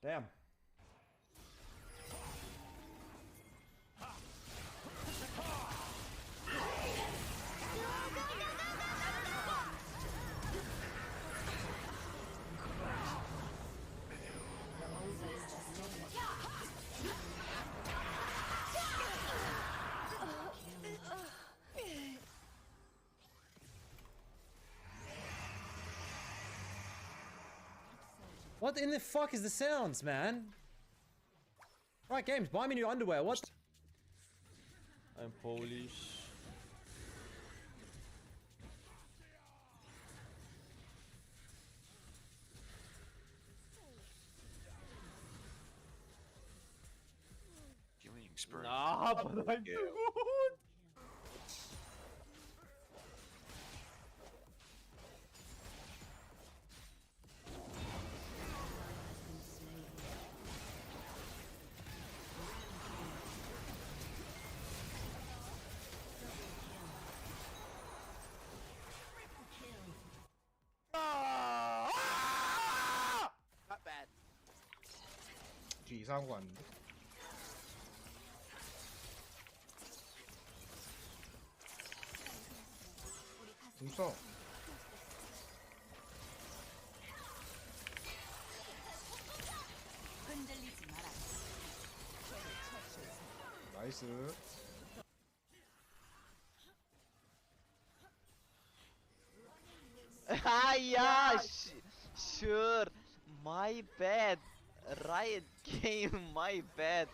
Damn. What in the fuck is the sounds, man? Right, games, buy me new underwear. What? I'm Polish. Killing spree. Nah, but I'm good. Not bad. 智商管 무서워. 나이스. Ah, yeah, sure. My bad. Riot game, my bad.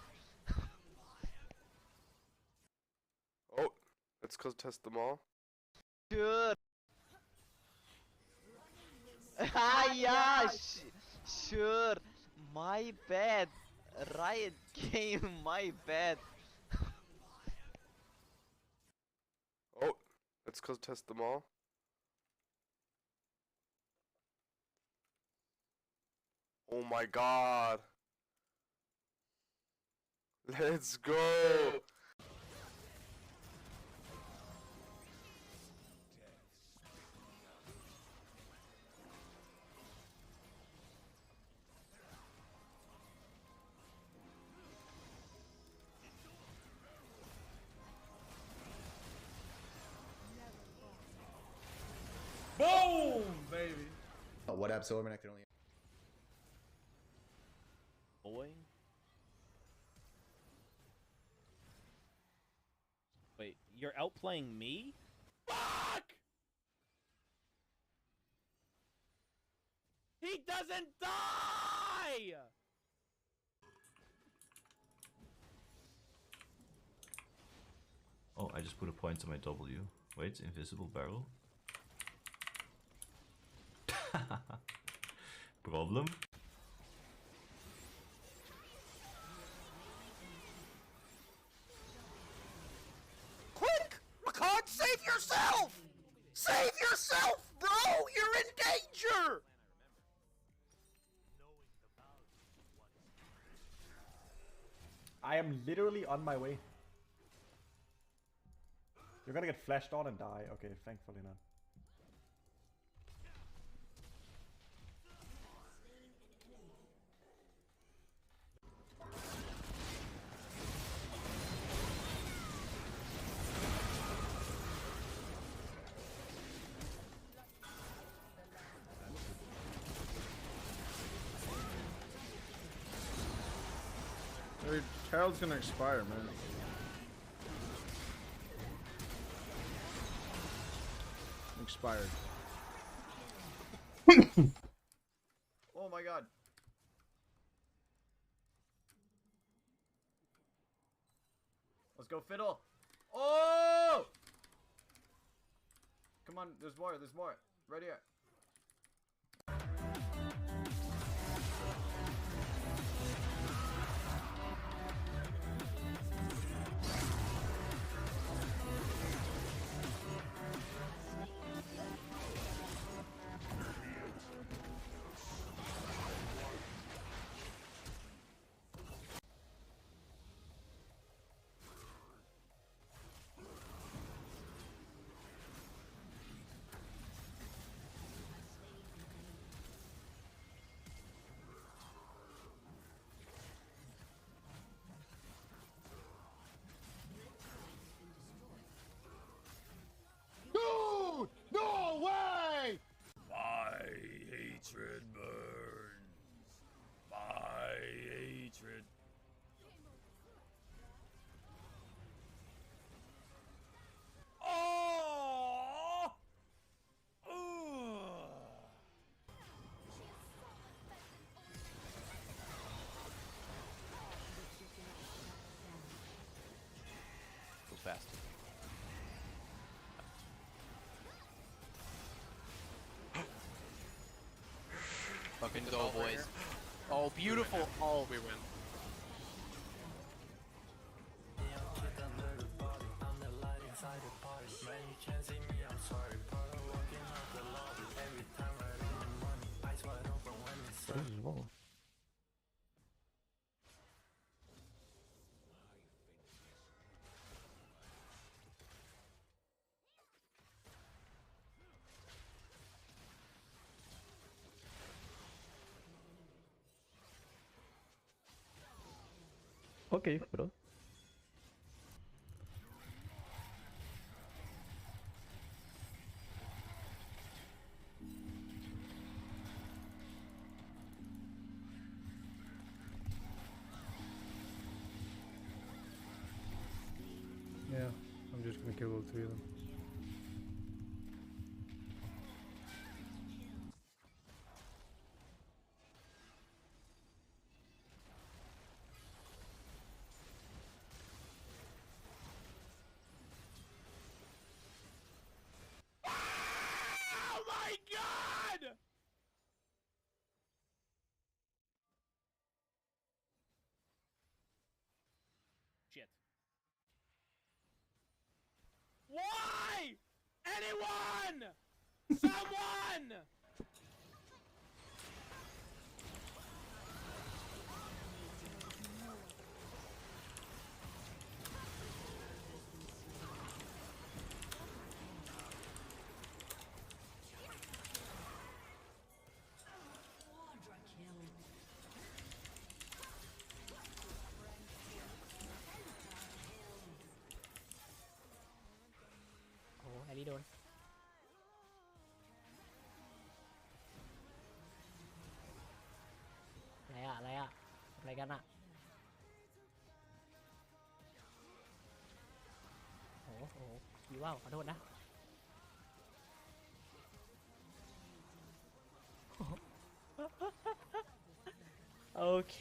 Oh, let's go test them all. Sure. Ah, yeah, sure. My bad. Riot game, my bad. Oh, let's go test them all. Oh my god. Let's go. Boom, baby. Oh, what up, Silverman? I can only. Boy. Wait, you're outplaying me? Fuck! He doesn't die! Oh, I just put a point on my W. Wait, invisible barrel. Problem? Quick! Ricard, save yourself! Save yourself, bro! You're in danger! I am literally on my way. You're gonna get flashed on and die. Okay, thankfully not. Dude, Herald's gonna expire, man. Expired. Oh my god. Let's go, Fiddle. Oh! Come on, there's more, there's more. Right here. Dude! No way! My hatred burns. My hatred. Oh! Too fast. Fucking go, boys. Oh, beautiful. Oh, we win. Okay, bro. We kill all three of them. Oh my god! Shit. Why? Anyone! Someone! Oh, แฮร์รี่โดนอะไรอะอะไรกันอะโอ้โหคิวว่าวขอโทษนะโอเค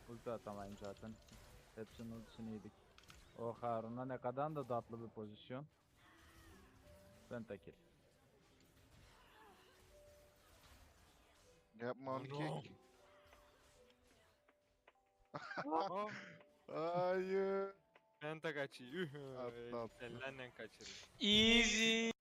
Ulti atamayın zaten. Hepsinin ultisini yedik. O Harun'a ne kadar da tatlı bir pozisyon. Pentakill. Yapma onu kick. Hayır. Penta kaçıyor. Atlattı. Ellerle kaçırır. Easy.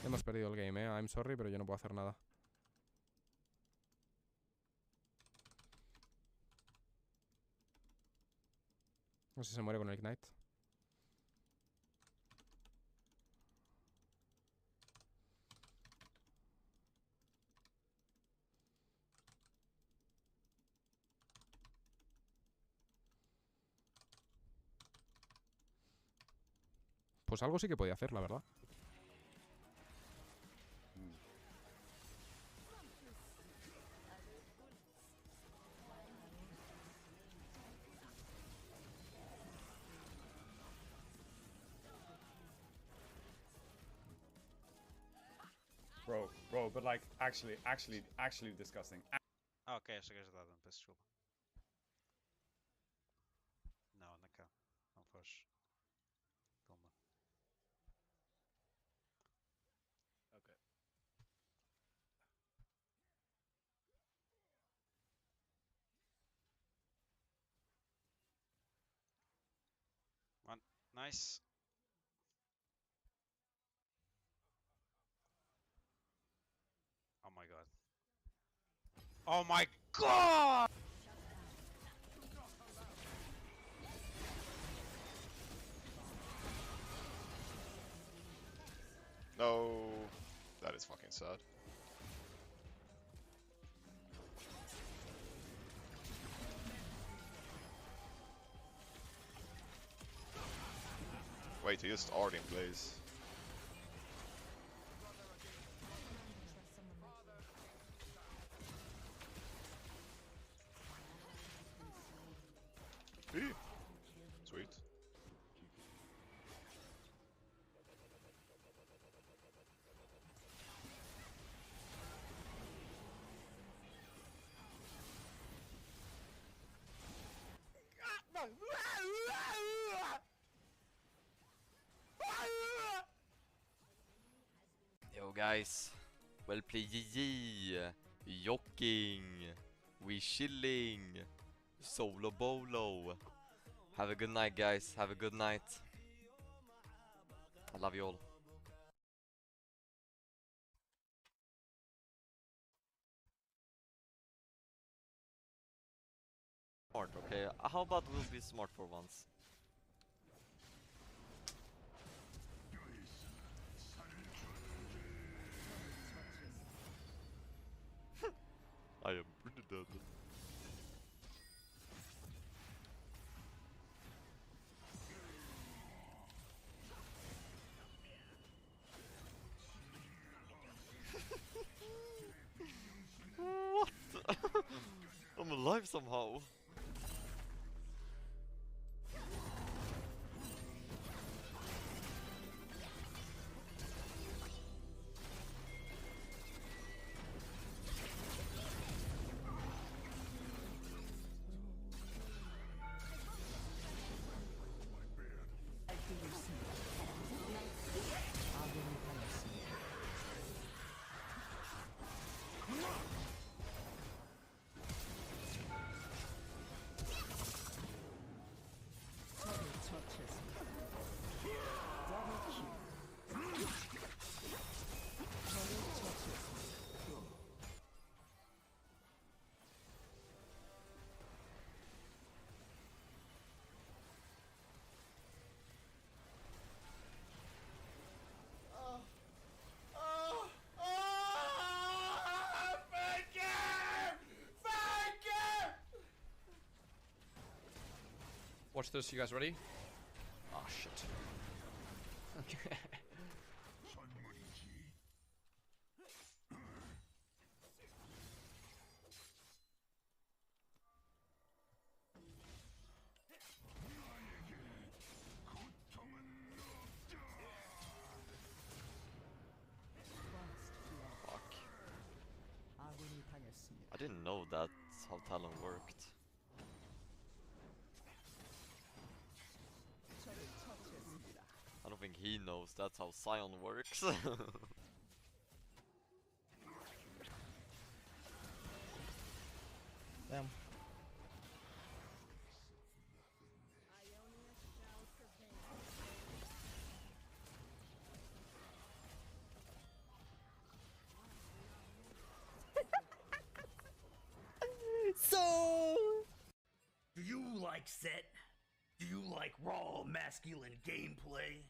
Hemos perdido el game, I'm sorry, pero yo no puedo hacer nada. No sé si se muere con el Ignite. Pues algo sí que podía hacer, la verdad. Bro, but like, actually disgusting. Ok, achei que ajudado, peço desculpa. Não, anda cá. Não foge. Toma. Ok. One. Nice. Oh my god. Oh my god! No, that is fucking sad. Wait, he just already in place. Sweet. Yo guys, well played, Yoking, we chilling, solo bolo. Have a good night guys, have a good night. I love you all. smart, okay? How about we'll be smart for once? I am pretty dead. What? I'm alive somehow. Watch this, you guys ready? Oh shit. Okay. Fuck. I didn't know that's how Talon worked. I don't think he knows that's how Sion works. Damn. So, do you like set? Do you like raw masculine gameplay?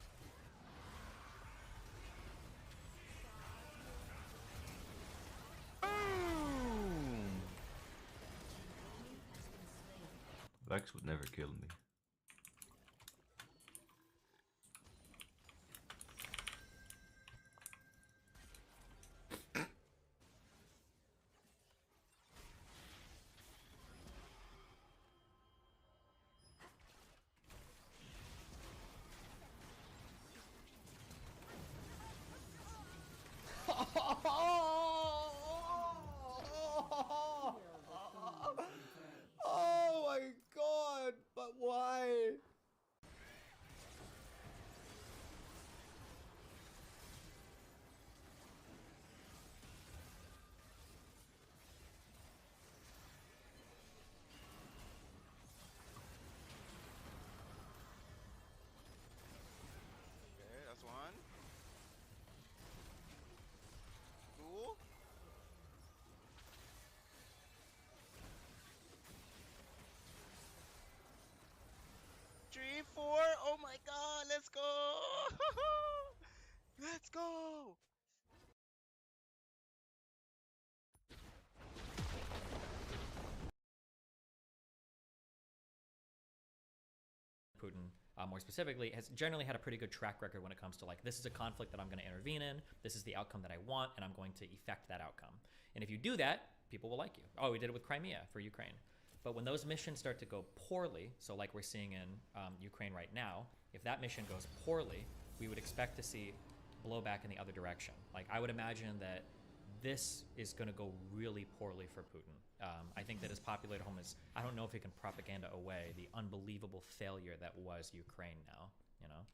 Vex would never kill me. Oh my god, but why? Okay, that's one. Cool. 3, 4. Oh my god, let's go! Let's go! Putin, more specifically, has generally had a pretty good track record when it comes to like, this is a conflict that I'm going to intervene in, this is the outcome that I want, and I'm going to effect that outcome. And if you do that, people will like you. Oh, we did it with Crimea for Ukraine. But when those missions start to go poorly, so like we're seeing in Ukraine right now, if that mission goes poorly, we would expect to see blowback in the other direction. Like, I would imagine that this is going to go really poorly for Putin. I think that his popular at home is, I don't know if he can propaganda away the unbelievable failure that was Ukraine now, you know?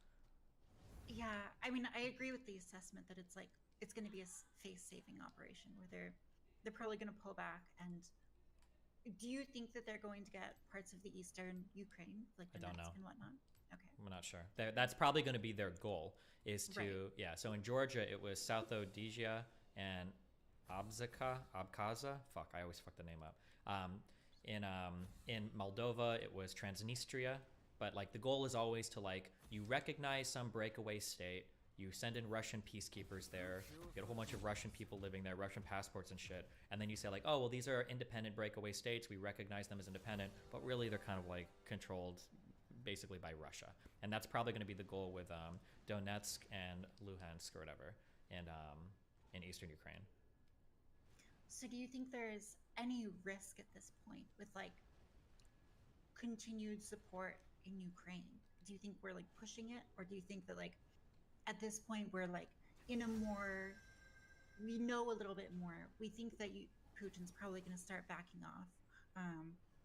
Yeah, I mean, I agree with the assessment that it's like, it's going to be a face-saving operation where they're probably going to pull back. And do you think that they're going to get parts of the eastern Ukraine, like I don't Donetsk know. and whatnot? Okay. I'm not sure. That's probably going to be their goal, is to, Right. yeah, so in Georgia, it was South Odessa and Abkhazia. Fuck, I always fuck the name up. In Moldova, it was Transnistria. But like the goal is always to like you recognize some breakaway state, you send in Russian peacekeepers there, you get a whole bunch of Russian people living there, Russian passports and shit, and then you say like, oh well, these are independent breakaway states, we recognize them as independent, but really they're kind of like controlled basically by Russia, and that's probably going to be the goal with Donetsk and Luhansk or whatever, and in eastern Ukraine. So do you think there's any risk at this point with like continued support in Ukraine? Do you think we're like pushing it, or do you think that like at this point we're like in a more, we know a little bit more, we think that Putin's probably going to start backing off,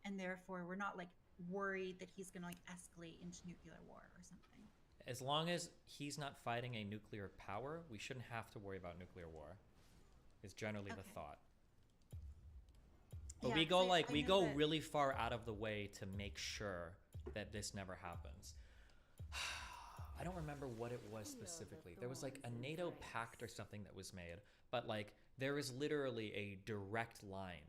and therefore we're not like worried that he's going to like escalate into nuclear war or something? As long as he's not fighting a nuclear power, we shouldn't have to worry about nuclear war, is generally the thought. But Yeah, we go 'cause I we know go that- really far out of the way to make sure that this never happens. I don't remember what it was specifically. There was like a NATO pact or something that was made, but like there is literally a direct line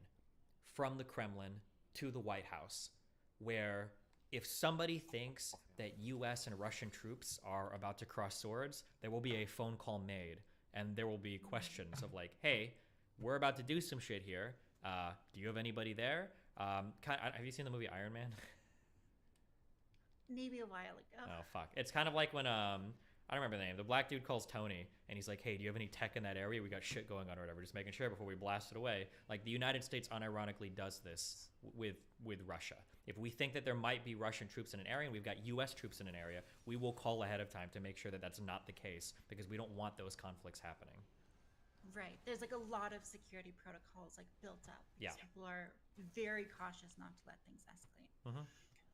from the Kremlin to the White House where if somebody thinks that US and Russian troops are about to cross swords, there will be a phone call made and there will be questions of like, hey, we're about to do some shit here. Do you have anybody there? Have you seen the movie Iron Man? Maybe a while ago. Oh fuck! It's kind of like when I don't remember the name. The black dude calls Tony and he's like, "Hey, do you have any tech in that area? We got shit going on or whatever. Just making sure before we blast it away." Like the United States unironically does this with Russia. If we think that there might be Russian troops in an area and we've got U.S. troops in an area, we will call ahead of time to make sure that that's not the case because we don't want those conflicts happening. Right. There's like a lot of security protocols like built up because Yeah. people are very cautious not to let things escalate. Mm-hmm.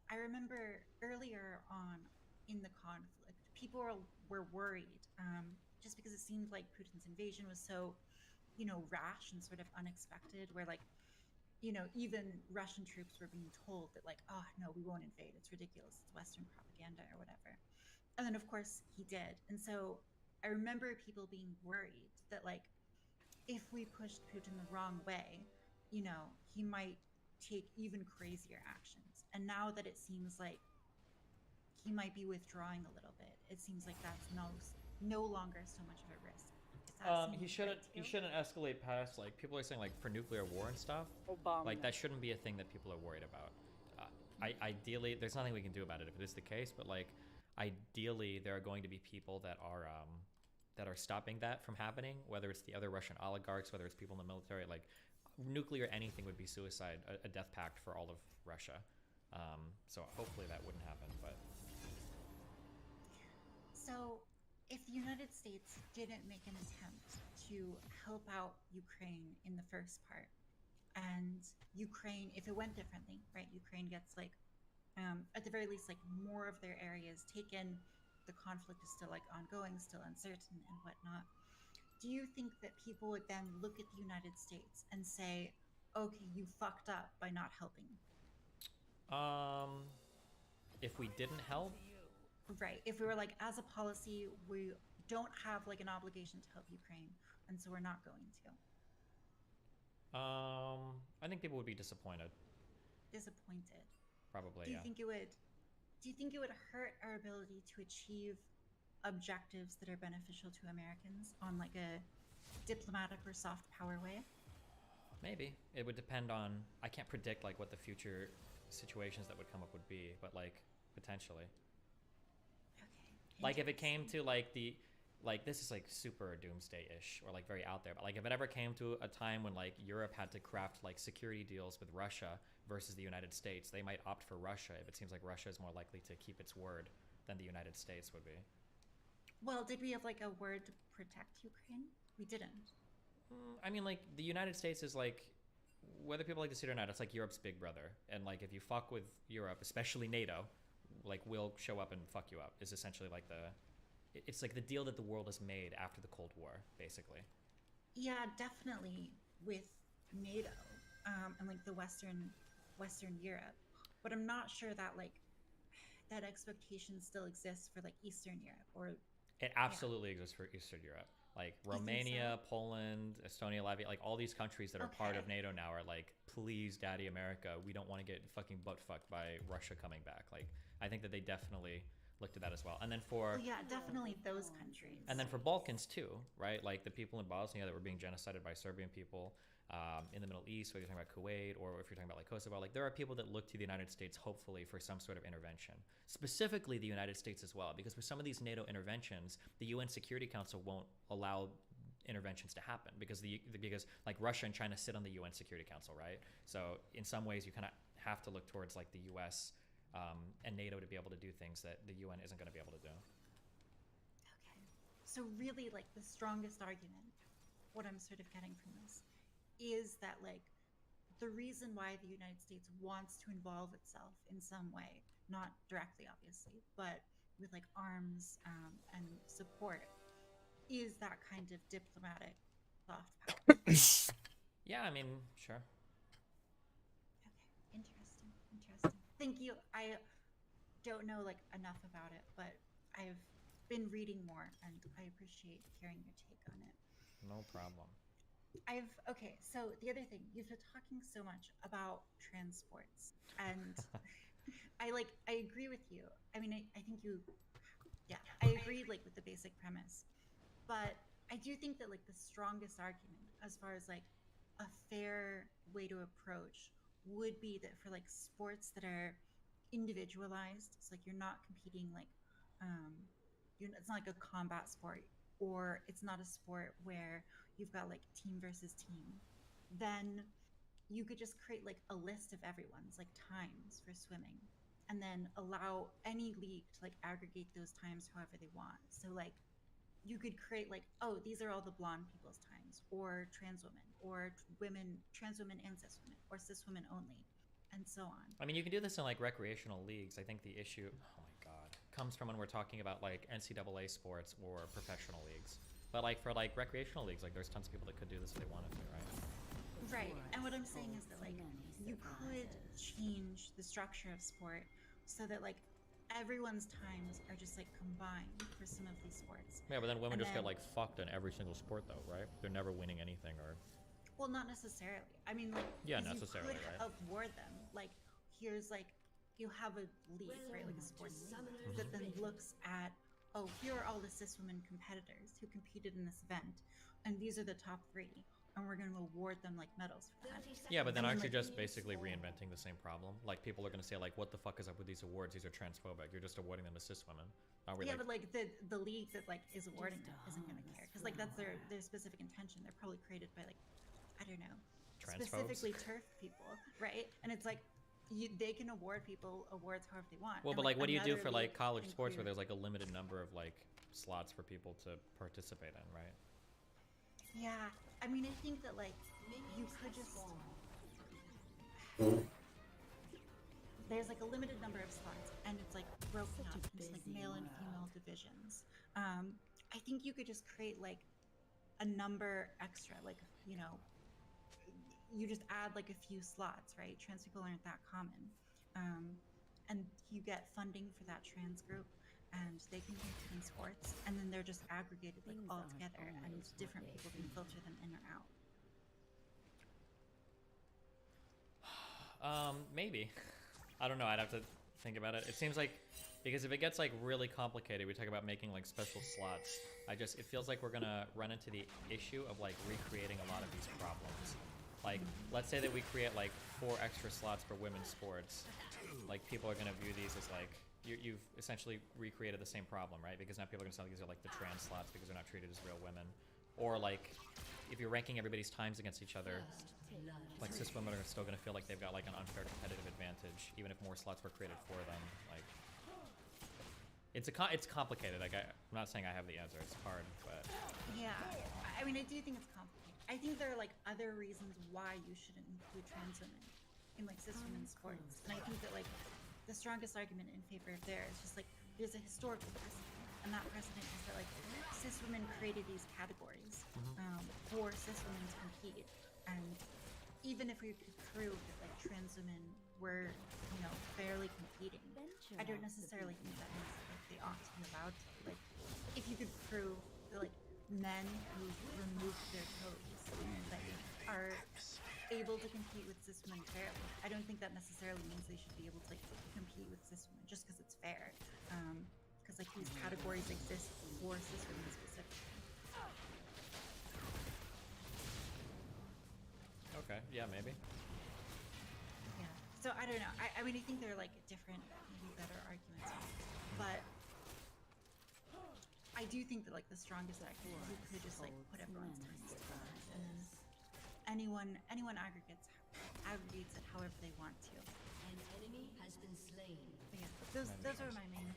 I remember earlier on in the conflict, people were worried just because it seemed like Putin's invasion was so, rash and sort of unexpected, where like, even Russian troops were being told that like, oh, no, we won't invade. It's ridiculous. It's Western propaganda or whatever. And then, of course, he did. And so I remember people being worried that like, if we pushed Putin the wrong way, he might take even crazier actions. And now that it seems like he might be withdrawing a little bit, it seems like that's no longer so much of a risk. He shouldn't escalate past like people are saying like for nuclear war and stuff. Like that shouldn't be a thing that people are worried about. Ideally, there's nothing we can do about it if it is the case. But like, ideally, there are going to be people that are stopping that from happening. Whether it's the other Russian oligarchs, whether it's people in the military, like nuclear anything would be suicide, a death pact for all of Russia. So hopefully that wouldn't happen. But so if the United States didn't make an attempt to help out Ukraine in the first part, and Ukraine, if it went differently, right, Ukraine gets like, at the very least, like more of their areas taken, the conflict is still like ongoing, still uncertain and whatnot. Do you think that people would then look at the United States and say, okay, you fucked up by not helping? if we didn't help, Right. If we were like, as a policy, we don't have like an obligation to help Ukraine, and so we're not going to. I think people would be disappointed. Disappointed. Probably, Do you yeah. think it would? Do you think it would hurt our ability to achieve objectives that are beneficial to Americans on like a diplomatic or soft power way? Maybe. It would depend on, I can't predict like what the future situations that would come up would be, but like potentially. Like if it came to like this is like super doomsday-ish or like very out there, but like if it ever came to a time when like Europe had to craft like security deals with Russia versus the United States, they might opt for Russia if it seems like Russia is more likely to keep its word than the United States would be. Well, did we have like a word to protect Ukraine? We didn't. I mean, like the United States is like, whether people like to see it or not, it's like Europe's big brother, and like if you fuck with Europe, especially NATO, like we'll show up and fuck you up. Is essentially like it's like the deal that the world has made after the Cold War, basically. Yeah, definitely with NATO and like the Western Europe, but I'm not sure that like that expectation still exists for like Eastern Europe or. It absolutely exists for Eastern Europe. Like Romania, Poland, Estonia, Latvia, like all these countries that are part of NATO now are like, please, Daddy America, we don't want to get fucking butt fucked by Russia coming back. Like, I think that they definitely looked at that as well. And then for yeah, definitely those countries. and then for Balkans too, right? Like the people in Bosnia that were being genocided by Serbian people, in the Middle East, whether you're talking about Kuwait or if you're talking about like Kosovo, like there are people that look to the United States hopefully for some sort of intervention. Specifically the United States as well, because with some of these NATO interventions, the UN Security Council won't allow interventions to happen because because like Russia and China sit on the UN Security Council, right? So in some ways you kind of have to look towards like the US and NATO to be able to do things that the UN isn't going to be able to do. Okay. So really like the strongest argument, what I'm sort of getting from this, is that like the reason why the United States wants to involve itself in some way, not directly obviously, but with like arms and support, is that kind of diplomatic soft power. Yeah, I mean, sure. Okay, interesting. Thank you. I don't know like enough about it, but I've been reading more and I appreciate hearing your take on it. No problem. Okay, so the other thing, you've been talking so much about transports, and I agree with you. I mean, I think I agree like with the basic premise, but I do think that like the strongest argument as far as like a fair way to approach would be that for like sports that are individualized, it's like you're not competing like, it's not like a combat sport, or it's not a sport where you've got like team versus team, then you could just create like a list of everyone's like times for swimming and then allow any league to like aggregate those times however they want. So like you could create like, oh, these are all the blonde people's times, or trans women, or trans women and cis women, or cis women only, and so on. I mean, you can do this in like recreational leagues. I think the issue, oh my god, comes from when we're talking about like NCAA sports or professional leagues. But like for like recreational leagues, like there's tons of people that could do this if they wanted to, right? Right. And what I'm saying is that like you could change the structure of sport so that like everyone's times are just like combined for some of these sports. Yeah, but then women just get like fucked in every single sport though, right? They're never winning anything or... Well, not necessarily. I mean, like, yeah, necessarily, you could right? award them. Like, here's like, you have a league, right? Like a sports league that then looks at, oh, here are all the cis women competitors who competed in this event, and these are the top 3, and we're going to award them like medals for that. Yeah, but then aren't you just basically reinventing the same problem? Like people are going to say like, what the fuck is up with these awards? These are transphobic. You're just awarding them to cis women. Aren't we? Yeah, but like the league that like is awarding them isn't going to care because like that's their specific intention. They're probably created by like, I don't know, specifically turf people, right? And it's like they can award people awards however they want. Well, and, but like what do you do for like league college sports include- where there's like a limited number of like slots for people to participate in, right? Yeah, I mean, I think that like you could just there's like a limited number of slots, and it's like broken up into like male and female divisions. I think you could just create like a number extra, like, you know, you just add like a few slots, right? Trans people aren't that common, and you get funding for that trans group, and they can compete in sports, and then they're just aggregated like all together, and different people can filter them in or out. Maybe. I don't know. I'd have to think about it. It seems like, because if it gets like really complicated, we talk about making like special slots. It feels like we're gonna run into the issue of like recreating a lot of these problems. Like, let's say that we create like 4 extra slots for women's sports. Like, people are gonna view these as like, you've essentially recreated the same problem, right? Because now people are gonna say these are like the trans slots because they're not treated as real women. Or like, if you're ranking everybody's times against each other, like cis women are still gonna feel like they've got like an unfair competitive advantage, even if more slots were created for them. Like, it's complicated. Like, I'm not saying I have the answer. It's hard, but Yeah, I mean, I do think it's complicated. I think there are like other reasons why you shouldn't include trans women in like cis women's sports, and I think that like the strongest argument in favor of there is just like there's a historical precedent, and that precedent is that like cis women created these categories for cis women to compete, and even if we could prove that like trans women were, you know, fairly competing, I don't necessarily think that means that like, they ought to be allowed to. Like, if you could prove that like men who remove their toes that are able to compete with cis women fairly. I don't think that necessarily means they should be able to like compete with cis women just because it's fair. Because like these categories exist for cis women specifically. Okay, yeah, maybe. Yeah. So I don't know. I mean, I think there are like different, maybe better arguments, but I do think that like the strongest argument, you could just like put everyone's toes together, and then anyone aggregates it however they want to. An enemy has been slain. But yeah, those are my main.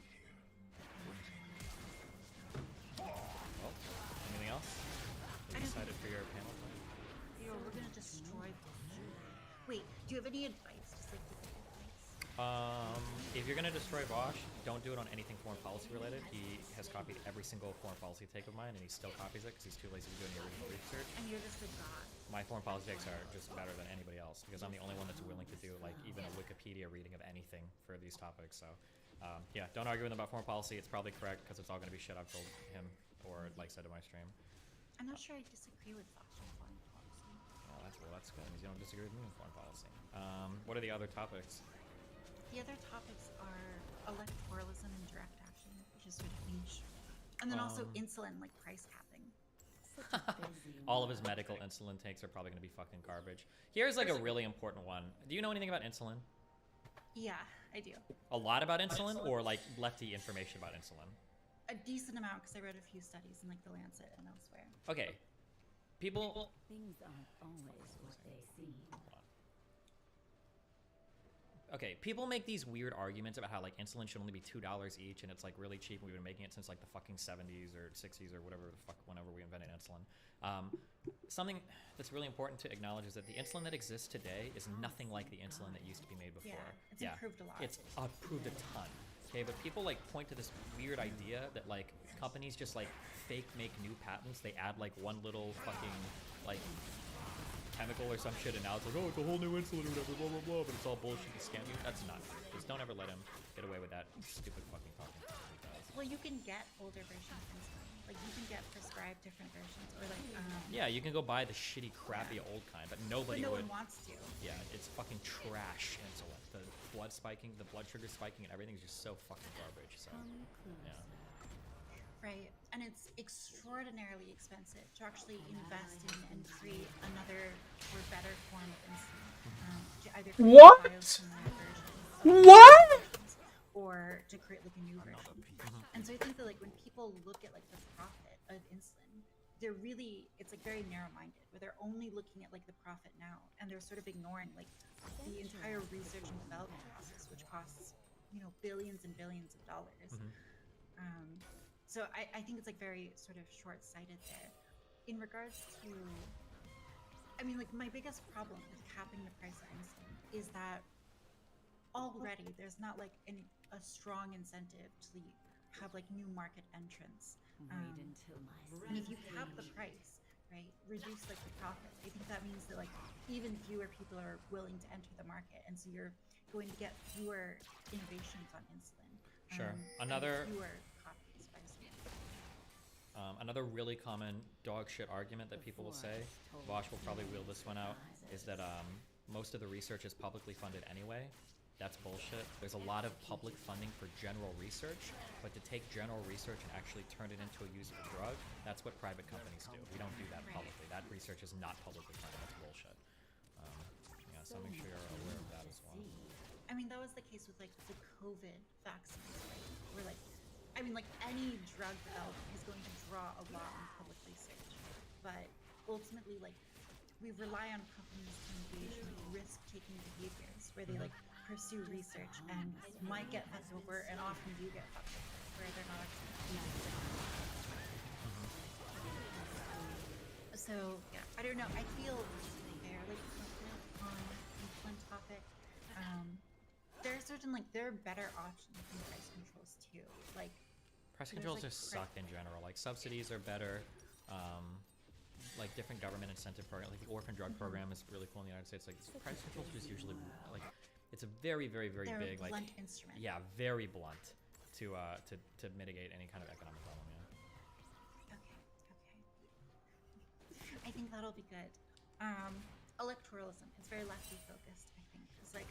Well, anything else? Are you excited for your panel? Yo, we're gonna destroy. Wait, do you have any advice? Just like give advice. If you're gonna destroy Bosch, don't do it on anything foreign policy related. He has copied every single foreign policy take of mine, and he still copies it because he's too lazy to do any original research. And you're just a god. My foreign policy takes are just better than anybody else because I'm the only one that's willing to do like even a Wikipedia reading of anything for these topics. So, yeah, don't argue with him about foreign policy. It's probably correct because it's all gonna be shit I've told him or like said in my stream. I'm not sure I disagree with Bosch on foreign policy. Well, that's good. You don't disagree with me on foreign policy. What are the other topics? The other topics are electoralism and direct action, which is sort of niche. And then also insulin, like price capping. All of his medical insulin takes are probably going to be fucking garbage. Here's like a really important one. Do you know anything about insulin? Yeah, I do. A lot about insulin or like lefty information about insulin? A decent amount because I read a few studies in like the Lancet and elsewhere. Okay. People... Things aren't always what they seem. Okay, people make these weird arguments about how like insulin should only be $2 each and it's like really cheap and we've been making it since like the fucking 70s or 60s or whatever the fuck, whenever we invented insulin. Something that's really important to acknowledge is that the insulin that exists today is nothing like the insulin that used to be made before. Yeah, it's improved a lot. It's improved a ton. Okay, but people like point to this weird idea that like companies just like fake make new patents. They add like one little fucking like chemical or some shit, and now it's like, oh, it's a whole new insulin or whatever, blah blah blah. But it's all bullshit to scam you. That's not. Just don't ever let him get away with that stupid fucking talking. Well, you can get older versions of insulin. Like you can get prescribed different versions, or like. Yeah, you can go buy the shitty, crappy old kind, but nobody no would. one wants to. Yeah, it's fucking trash insulin. The blood spiking, the blood sugar spiking, and everything is just so fucking garbage. So, yeah. Right, and it's extraordinarily expensive to actually invest in and create another or better form of insulin. To either create biosimilar versions What? or to create like a new version. And so I think that like when people look at like the profit of insulin, they're really, it's like very narrow-minded, where they're only looking at like the profit now, and they're sort of ignoring like the entire research and development process, which costs, you know, billions and billions of dollars. So I think it's like very sort of short-sighted there. In regards to, I mean, like my biggest problem with capping the price of insulin is that already there's not like a strong incentive to have like new market entrants. And if you cap the price, right, reduce like the profit, I think that means that like even fewer people are willing to enter the market, and so you're going to get fewer innovations on insulin. Sure. Another really common dog shit argument that people will say, Bosch will probably wheel this one out, is that most of the research is publicly funded anyway. That's bullshit. There's a lot of public funding for general research, but to take general research and actually turn it into a useful drug, that's what private companies do. We don't do that publicly. That research is not publicly funded. That's bullshit. Yeah, so make sure you're aware of that as well. I mean, that was the case with like the COVID vaccines, right? Where like, I mean, like any drug development is going to draw a lot on public research, but ultimately, like, we rely on companies to engage in like, risk-taking behaviors where they like pursue research and might get fucked over, and often do get fucked over, where they're not actually So yeah, I don't know. I feel fairly confident on one topic. There are certain like there are better options than price controls too. Like price controls just suck in general. Like subsidies are better. Like different government incentive program, like the orphan drug program is really cool in the United States. Like price controls just usually like it's a very very very they're big a blunt like instrument. Yeah, very blunt to mitigate any kind of economic problem. Yeah. Okay. I think that'll be good. Electoralism, it's very lefty focused, I think. It's like,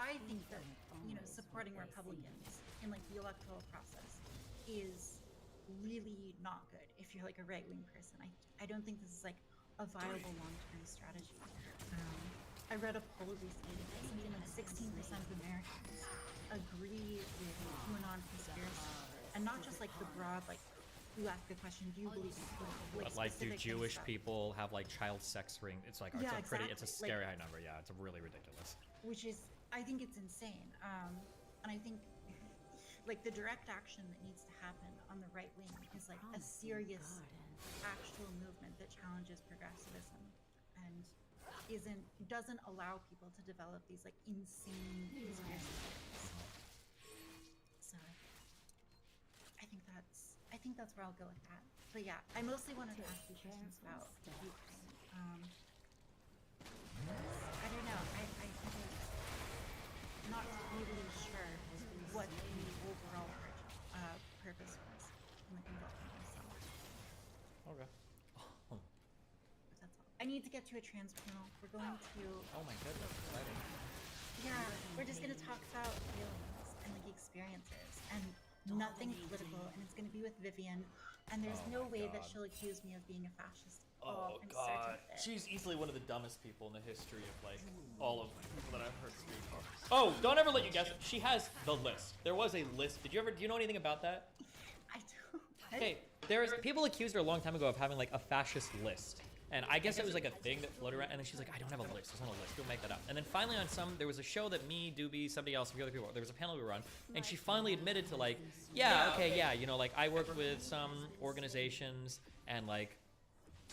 I think that, you know, supporting Republicans in like the electoral process is really not good if you're like a right-wing person. I don't think this is like a viable long-term strategy. I read a poll recently that something like 16% of Americans agree with QAnon conspiracy, and not just like the broad, like, you ask the question, do you believe in political, But like, do specific Jewish stuff. people have like child sex ring? It's like, Yeah, it's a pretty, it's a exactly. scary Like- high number. Yeah, it's really ridiculous. Which is, I think it's insane. And I think like the direct action that needs to happen on the right wing is like a serious actual movement that challenges progressivism and doesn't allow people to develop these like insane conspiracy theories. So I think that's where I'll go with that. But yeah, I mostly wanted to ask you questions about Ukraine. I don't know. I'm not totally sure what the overall purpose was in the involvement myself. Okay. But that's all. I need to get to a trans panel. We're going to. Oh my goodness, exciting. Yeah, we're just gonna talk about feelings and like experiences and nothing political, and it's gonna be with Vivian. And there's no way that she'll accuse me of being a fascist. Oh I'm god, certain of it. she's easily one of the dumbest people in the history of like all of that I've heard speak. Oh, don't ever let you guess it. She has the list. There was a list. Do you know anything about that? I don't. Okay, people accused her a long time ago of having like a fascist list. And I guess it was like a thing that floated around, and then she's like, I don't have a list, there's not a list, go make that up. And then finally on there was a show that me, Doobie, somebody else, a few other people, there was a panel we were on, and she finally admitted to like, yeah, okay, yeah, you know, like I worked with some organizations, and like,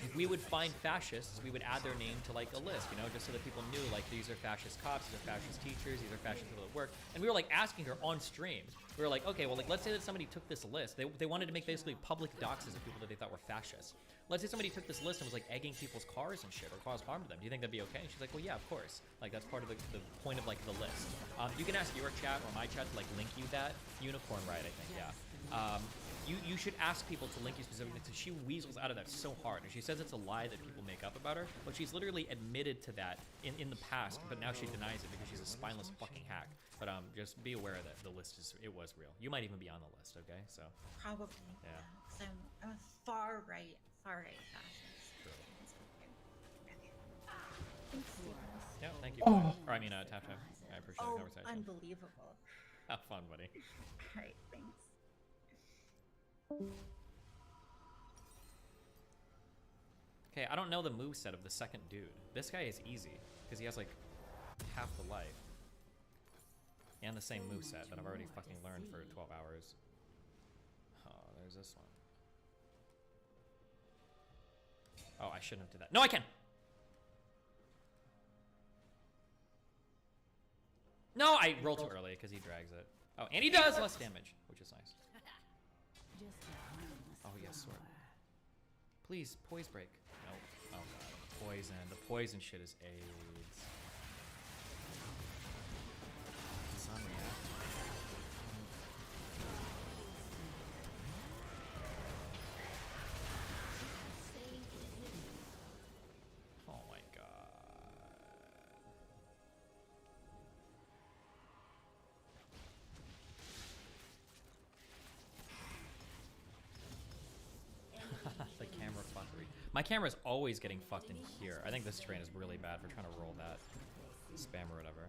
if we would find fascists, we would add their name to like a list, you know, just so that people knew like these are fascist cops, these are fascist teachers, these are fascist people at work. And we were like asking her on stream. We were like, okay, well, like let's say that somebody took this list. They wanted to make basically public doxes of people that they thought were fascists. Let's say somebody took this list and was like egging people's cars and shit or caused harm to them. Do you think that'd be okay? And she's like, well, yeah, of course. Like that's part of the point of like the list. You can ask your chat or my chat to like link you that. Unicorn Ride, I think, yeah. You should ask people to link you specifically because she weasels out of that so hard. And she says it's a lie that people make up about her, but she's literally admitted to that in the past, but now she denies it because she's a spineless fucking hack. But just be aware that the list was real. You might even be on the list, okay? So Probably. Yeah. So I'm a far right fascist. Okay. Thanks, Steve. yeah, thank you. Oh. Or I mean, tap. I appreciate the conversation. Unbelievable. Have fun, buddy. All right, thanks. Okay, I don't know the moveset of the second dude. This guy is easy because he has like half the life and the same moveset that I've already fucking learned for 12 hours. Oh, there's this one. Oh, I shouldn't have did that. No, I can. No, I rolled too early because he drags it. Oh, and he does less damage, which is nice. Oh, yes, sword. Please, poise break. No. Oh, God. Poison. The poison shit is AIDS. Sun react. Oh, my God. The camera fuckery. My camera's always getting fucked in here. I think this terrain is really bad for trying to roll that spam or whatever.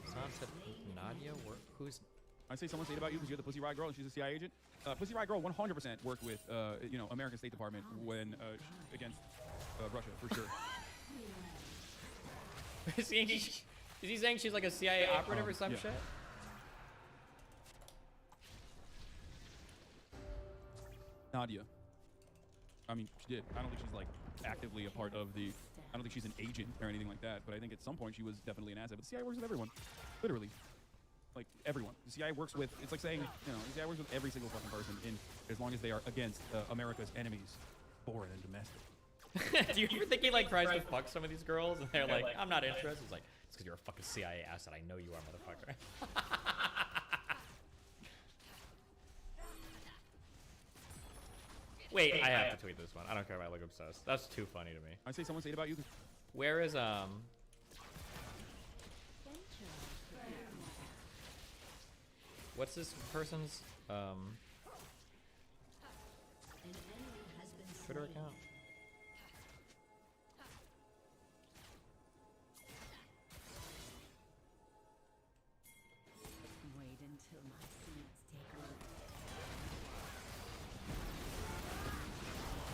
Someone said Nadia, who's... I say someone say it about you because you're the Pussy Riot girl and she's a CIA agent. Pussy Riot girl 100% worked with, you know, American State Department when against Russia for sure. Is he saying she's like a CIA operative or some yeah. shit? Nadia. I mean, she did. I don't think she's like actively a part of the. I don't think she's an agent or anything like that. But I think at some point she was definitely an asset. But the CIA works with everyone, literally, like everyone. The CIA works with. It's like saying, you know, the CIA works with every single fucking person, in as long as they are against America's enemies, foreign and domestic. Do you ever think he like tries to fuck some of these girls and they're like, I'm not interested? It's like, it's because you're a fucking CIA asset. I know you are, motherfucker. Wait, I have to tweet this one. I don't care if I look obsessed. That's too funny to me. I say someone say it about you. Where is what's this person's Twitter account? Wait until my seeds take root.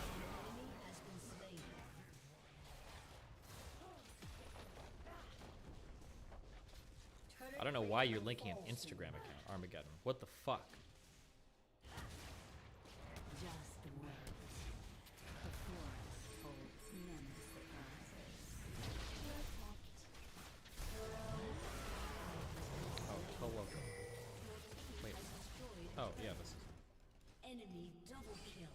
An enemy has been slain. I don't know why you're linking an Instagram account, Armageddon. What the fuck? Just wait. The forest holds many surprises. Oh, co-local. Wait. Oh, yeah, this is... Enemy double kill.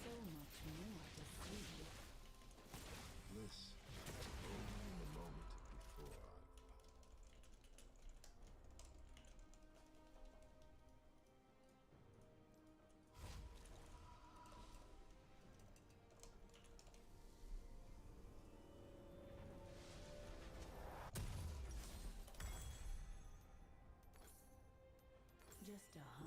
So much more to see. Bliss. Only a moment before I... Just a harmless flavor. Shut down.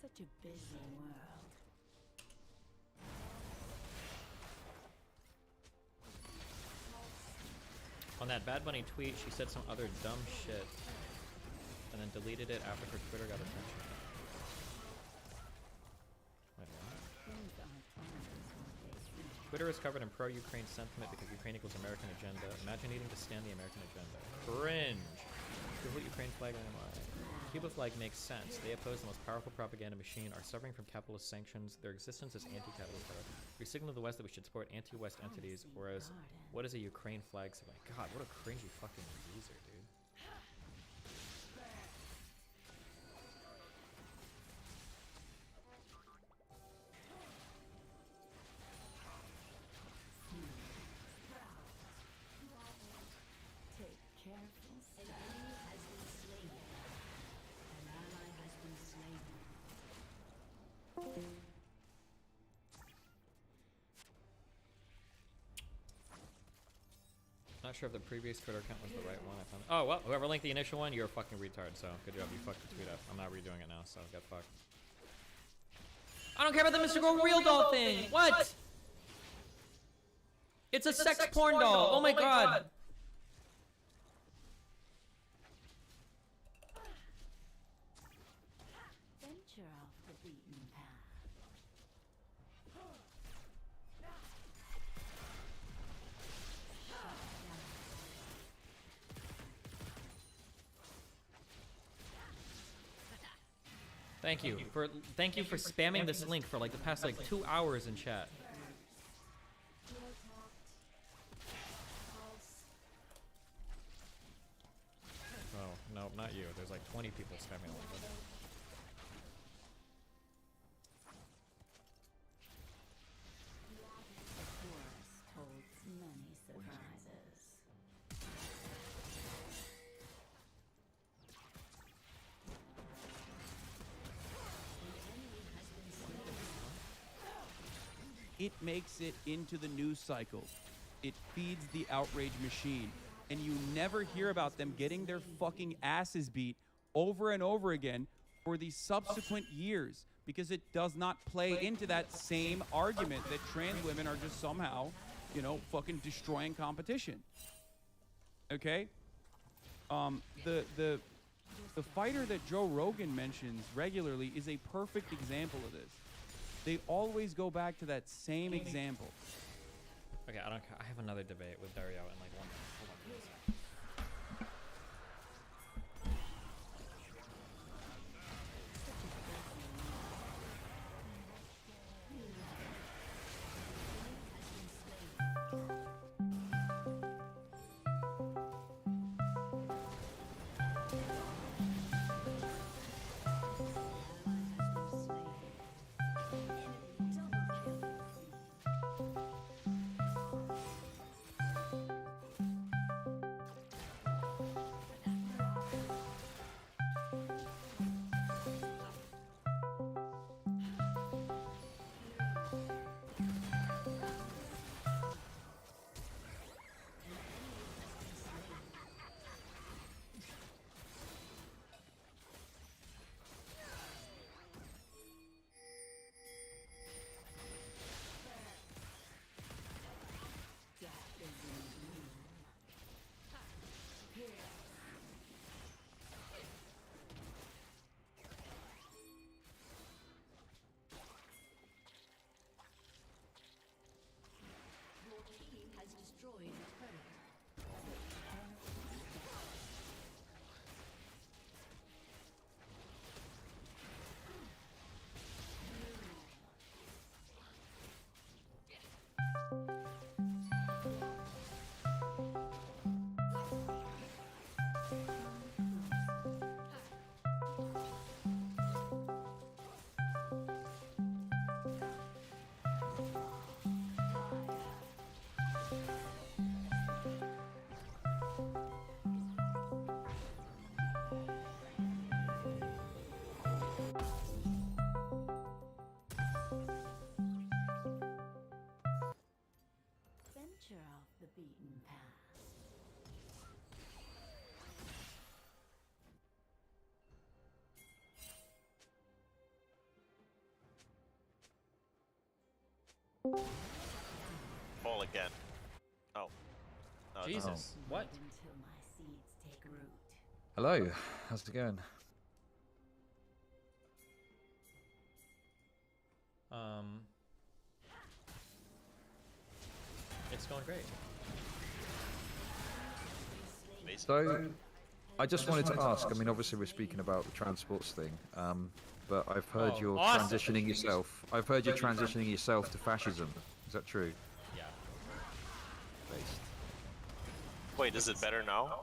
Such a busy world. On that Bad Bunny tweet, she said some other dumb shit and then deleted it after her Twitter got attention. Wait, what? Things aren't always what they seem. Twitter is covered in pro-Ukraine sentiment because Ukraine equals American agenda. Imagine needing to stand the American agenda. Cringe. People with Ukraine flag on MI. Cuba flag makes sense. They oppose the most powerful propaganda machine, are suffering from capitalist sanctions. Their existence is anti-capitalist power. We signal to the West that we should support anti-West entities, whereas what is a Ukraine flag symbol? God, what a cringy fucking user, dude. Take careful steps. An enemy has been slain. An ally has been slain. Not sure if the previous Twitter account was the right one. I found. Oh well, whoever linked the initial one, you're a fucking retard. So good job, you fucked the tweet up. I'm not redoing it now, so get fucked. I don't care about the mystical real doll thing. What? It's a sex porn doll. Oh my god. Venture off the beaten path. Thank you for spamming this link for like the past like 2 hours in chat. Oh no, not you. There's like 20 people spamming the link. The forest holds many surprises. It makes it into the news cycle. It feeds the outrage machine. And you never hear about them getting their fucking asses beat over and over again for the subsequent years because it does not play into that same argument that trans women are just somehow, you know, fucking destroying competition. Okay? The fighter that Joe Rogan mentions regularly is a perfect example of this. They always go back to that same example. Okay, I don't care. I have another debate with Dario in like 1 minute. Hold on for a second. Fall again. Oh. No, Jesus, what? Hello, how's it going? It's going great. So, I just wanted to ask, I mean, obviously we're speaking about the transports thing, but I've heard you're transitioning yourself. I've heard you're transitioning yourself to fascism. Is that true? Yeah. Based. Wait, is it better now?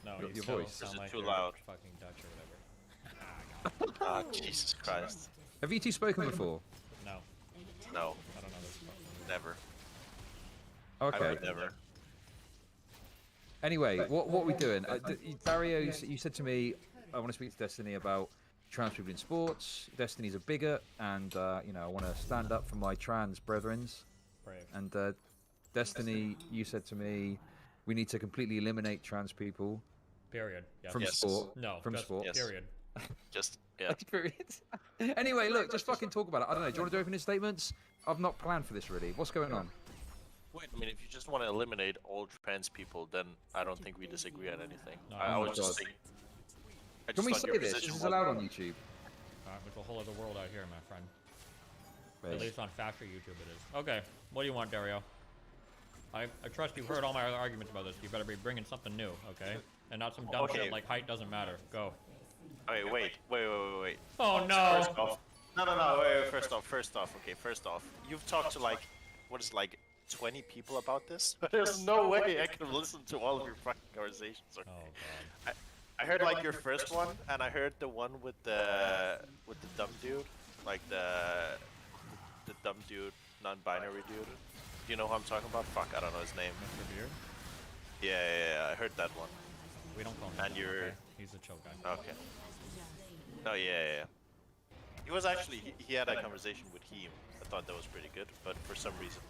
No, Your you voice. still sound Is it like too you're loud? fucking Dutch or whatever. Ah, Jesus Christ. Have you two spoken before? No. No. I don't know this. Never. Okay. I would never. Anyway, what are we doing? Dario, you said to me, I want to speak to Destiny about trans people in sports. Destiny's a bigot, and you know, I want to stand up for my trans brethrens. Brave. And Destiny, you said to me, we need to completely eliminate trans people. Period. Yes. From sport. No. From just sport. Period. Just yeah. Period. Anyway, look, just fucking talk about it. I don't know. Do you want to do opening statements? I've not planned for this really. What's going on? Wait, I mean, if you just want to eliminate all trans people, then I don't think we disagree on anything. No, I was just saying. Can we say this? This is allowed on YouTube. There's a whole other world out here, my friend. Right. At least on faster YouTube it is. Okay, what do you want, Dario? I trust you've heard all my other arguments about this. You better be bringing something new, okay? And not some dumb shit like height doesn't matter. Go. Okay, wait. Oh no! First off, no, wait, first off, you've talked to like, what is it, like 20 people about this? There's no way I can listen to all of your fucking conversations. Okay? Oh god. I heard like your first one, and I heard the one with the dumb dude, like the dumb dude, non-binary dude. Do you know who I'm talking about? Fuck, I don't know his name. Mr. Beard? Yeah, I heard that one. We don't call him. And you're. Okay. He's a chill guy. Okay. Oh yeah. He was actually he had a conversation with him. I thought that was pretty good, but for some reason,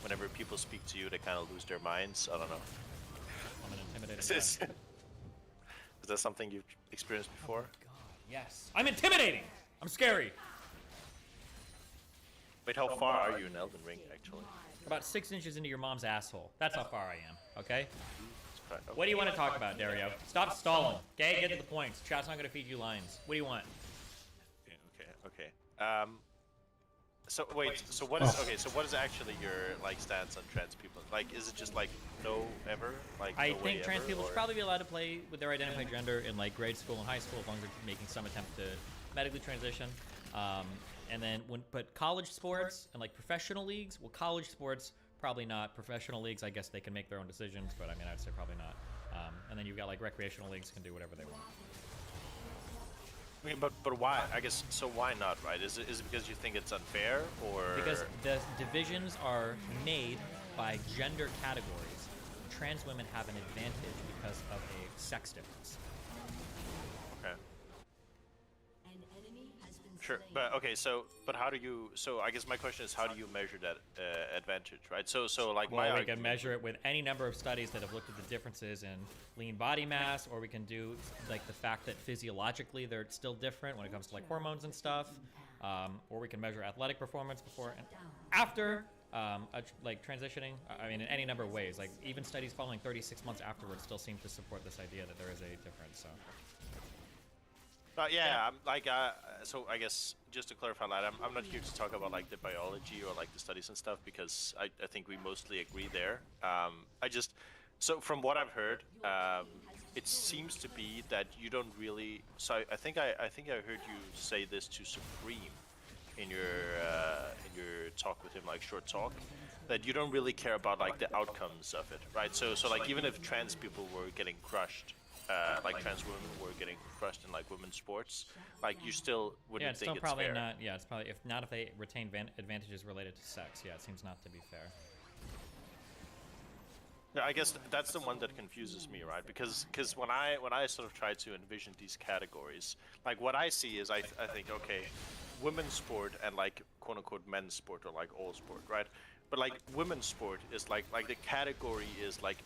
whenever people speak to you, they kind of lose their minds. I don't know. I'm an intimidating guy. Is that something you've experienced before? God, yes. I'm intimidating! I'm scary! Wait, how far are you in Elden Ring, actually? About 6 inches into your mom's asshole. That's how far I am, okay? Okay. What do you want to talk about, Dario? Stop stalling. Okay, get to the points. Chat's not gonna feed you lines. What do you want? Okay. So wait, so what is actually your like stance on trans people? Like, is it just like no ever? Like I no think way trans ever, people or? should probably be allowed to play with their identified gender in like grade school and high school as long as they're making some attempt to medically transition. And then but college sports and like professional leagues, well, college sports probably not. Professional leagues, I guess they can make their own decisions, but I mean, I'd say probably not. And then you've got like recreational leagues can do whatever they want. I mean, but why? I guess so. Why not? Right? Is it because you think it's unfair, or because the divisions are made by gender categories? Trans women have an advantage because of a sex difference. Okay. Sure, but okay. But how do you? So I guess my question is, how do you measure that advantage, right? So like well, my we can measure it with any number of studies that have looked at the differences in lean body mass, or we can do like the fact that physiologically they're still different when it comes to like hormones and stuff, or we can measure athletic performance before and after, like transitioning. I mean, in any number of ways. Like even studies following 36 months afterwards still seem to support this idea that there is a difference. So. Yeah, I'm like, so I guess just to clarify that, I'm not here to talk about like the biology or like the studies and stuff, because I think we mostly agree there. So from what I've heard, it seems to be that you don't really. So I think I heard you say this to Supreme in your talk with him, like short talk, that you don't really care about like the outcomes of it, right? So like even if trans people were getting crushed. Like trans women were getting crushed in like women's sports, like you still wouldn't think it's fair. Probably not. Yeah, it's probably if they retain advantages related to sex. Yeah, it seems not to be fair. Yeah, I guess that's the one that confuses me, right? Because when I sort of try to envision these categories, like what I see is I think, okay, women's sport and like quote unquote men's sport, or like all sport, right? But like women's sport is like the category is like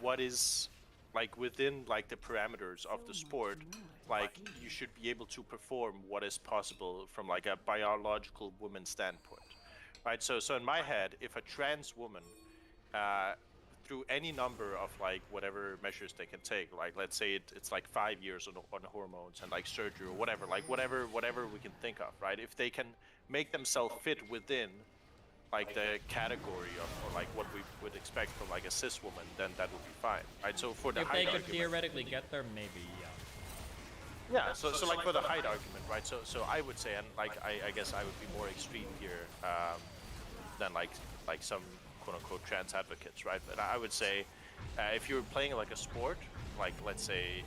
what is like within like the parameters of the sport, like you should be able to perform what is possible from like a biological woman standpoint, right? So in my head, if a trans woman, through any number of like whatever measures they can take, like let's say it's like 5 years on hormones and like surgery or whatever, like whatever we can think of, right? If they can make themselves fit within like the category of or like what we would expect from like a cis woman, then that would be fine, right? So for the If height they could argument, theoretically get there, maybe, yeah. yeah, so like for the height argument, right? So I would say, and like I guess I would be more extreme here than like some quote unquote trans advocates, right? But I would say if you're playing like a sport, like let's say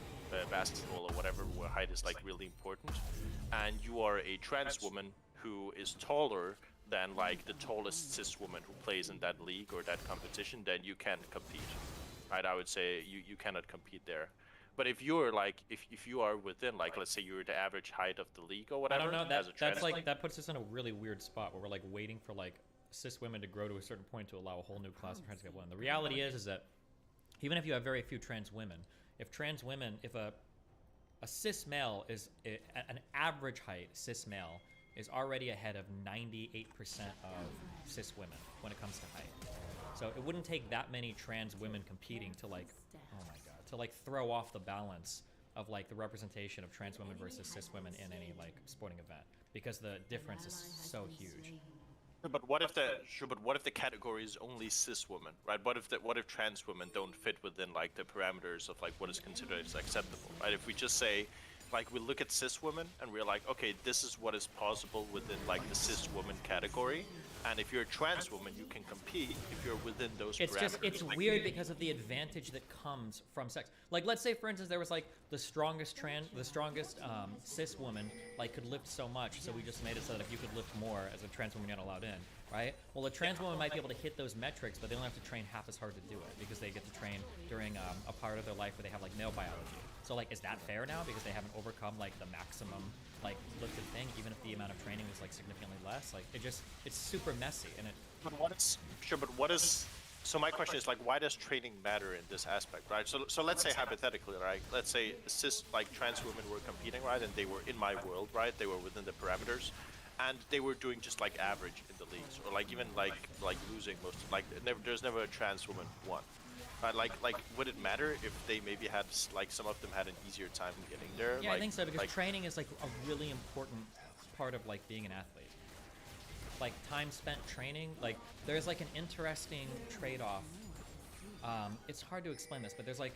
basketball or whatever, where height is like really important, and you are a trans woman who is taller than like the tallest cis woman who plays in that league or that competition, then you can compete, right? I would say you cannot compete there. But if you're like, if you are within like, let's say you're the average height of the league or whatever, I don't know. as a trans, That's like that puts us in a really weird spot where we're like waiting for like cis women to grow to a certain point to allow a whole new class of trans to get one. The reality is that even if you have very few trans women, if a cis male is an average height cis male is already ahead of 98% of cis women when it comes to height. So it wouldn't take that many trans women competing to like, oh my god, to like throw off the balance of like the representation of trans women versus cis women in any like sporting event, because the difference is so huge. But what if the category is only cis women, right? What if trans women don't fit within like the parameters of like what is considered as acceptable, right? If we just say, like, we look at cis women and we're like, okay, this is what is possible within like the cis woman category, and if you're a trans woman, you can compete if you're within those parameters. It's weird because of the advantage that comes from sex. Like, let's say for instance there was like the strongest cis woman like could lift so much, so we just made it so that if you could lift more as a trans woman, you're not allowed in, right? Well, a trans woman might be able to hit those metrics, but they don't have to train half as hard to do it because they get to train during a part of their life where they have like male biology. So like, is that fair now because they haven't overcome like the maximum like lifted thing, even if the amount of training was like significantly less? Like, it's super messy, and it. But what is? So my question is like, why does training matter in this aspect, right? So let's say hypothetically, right? Let's say cis like trans women were competing, right, and they were in my world, right? They were within the parameters, and they were doing just like average in the leagues, or like even like losing most. Like there's never a trans woman who won. Like, would it matter if they maybe had, like, some of them had an easier time getting there? Yeah, like, I think so, because like, training is, like, a really important part of, like, being an athlete. Like, time spent training, like, there's, like, an interesting trade-off. It's hard to explain this, but there's, like,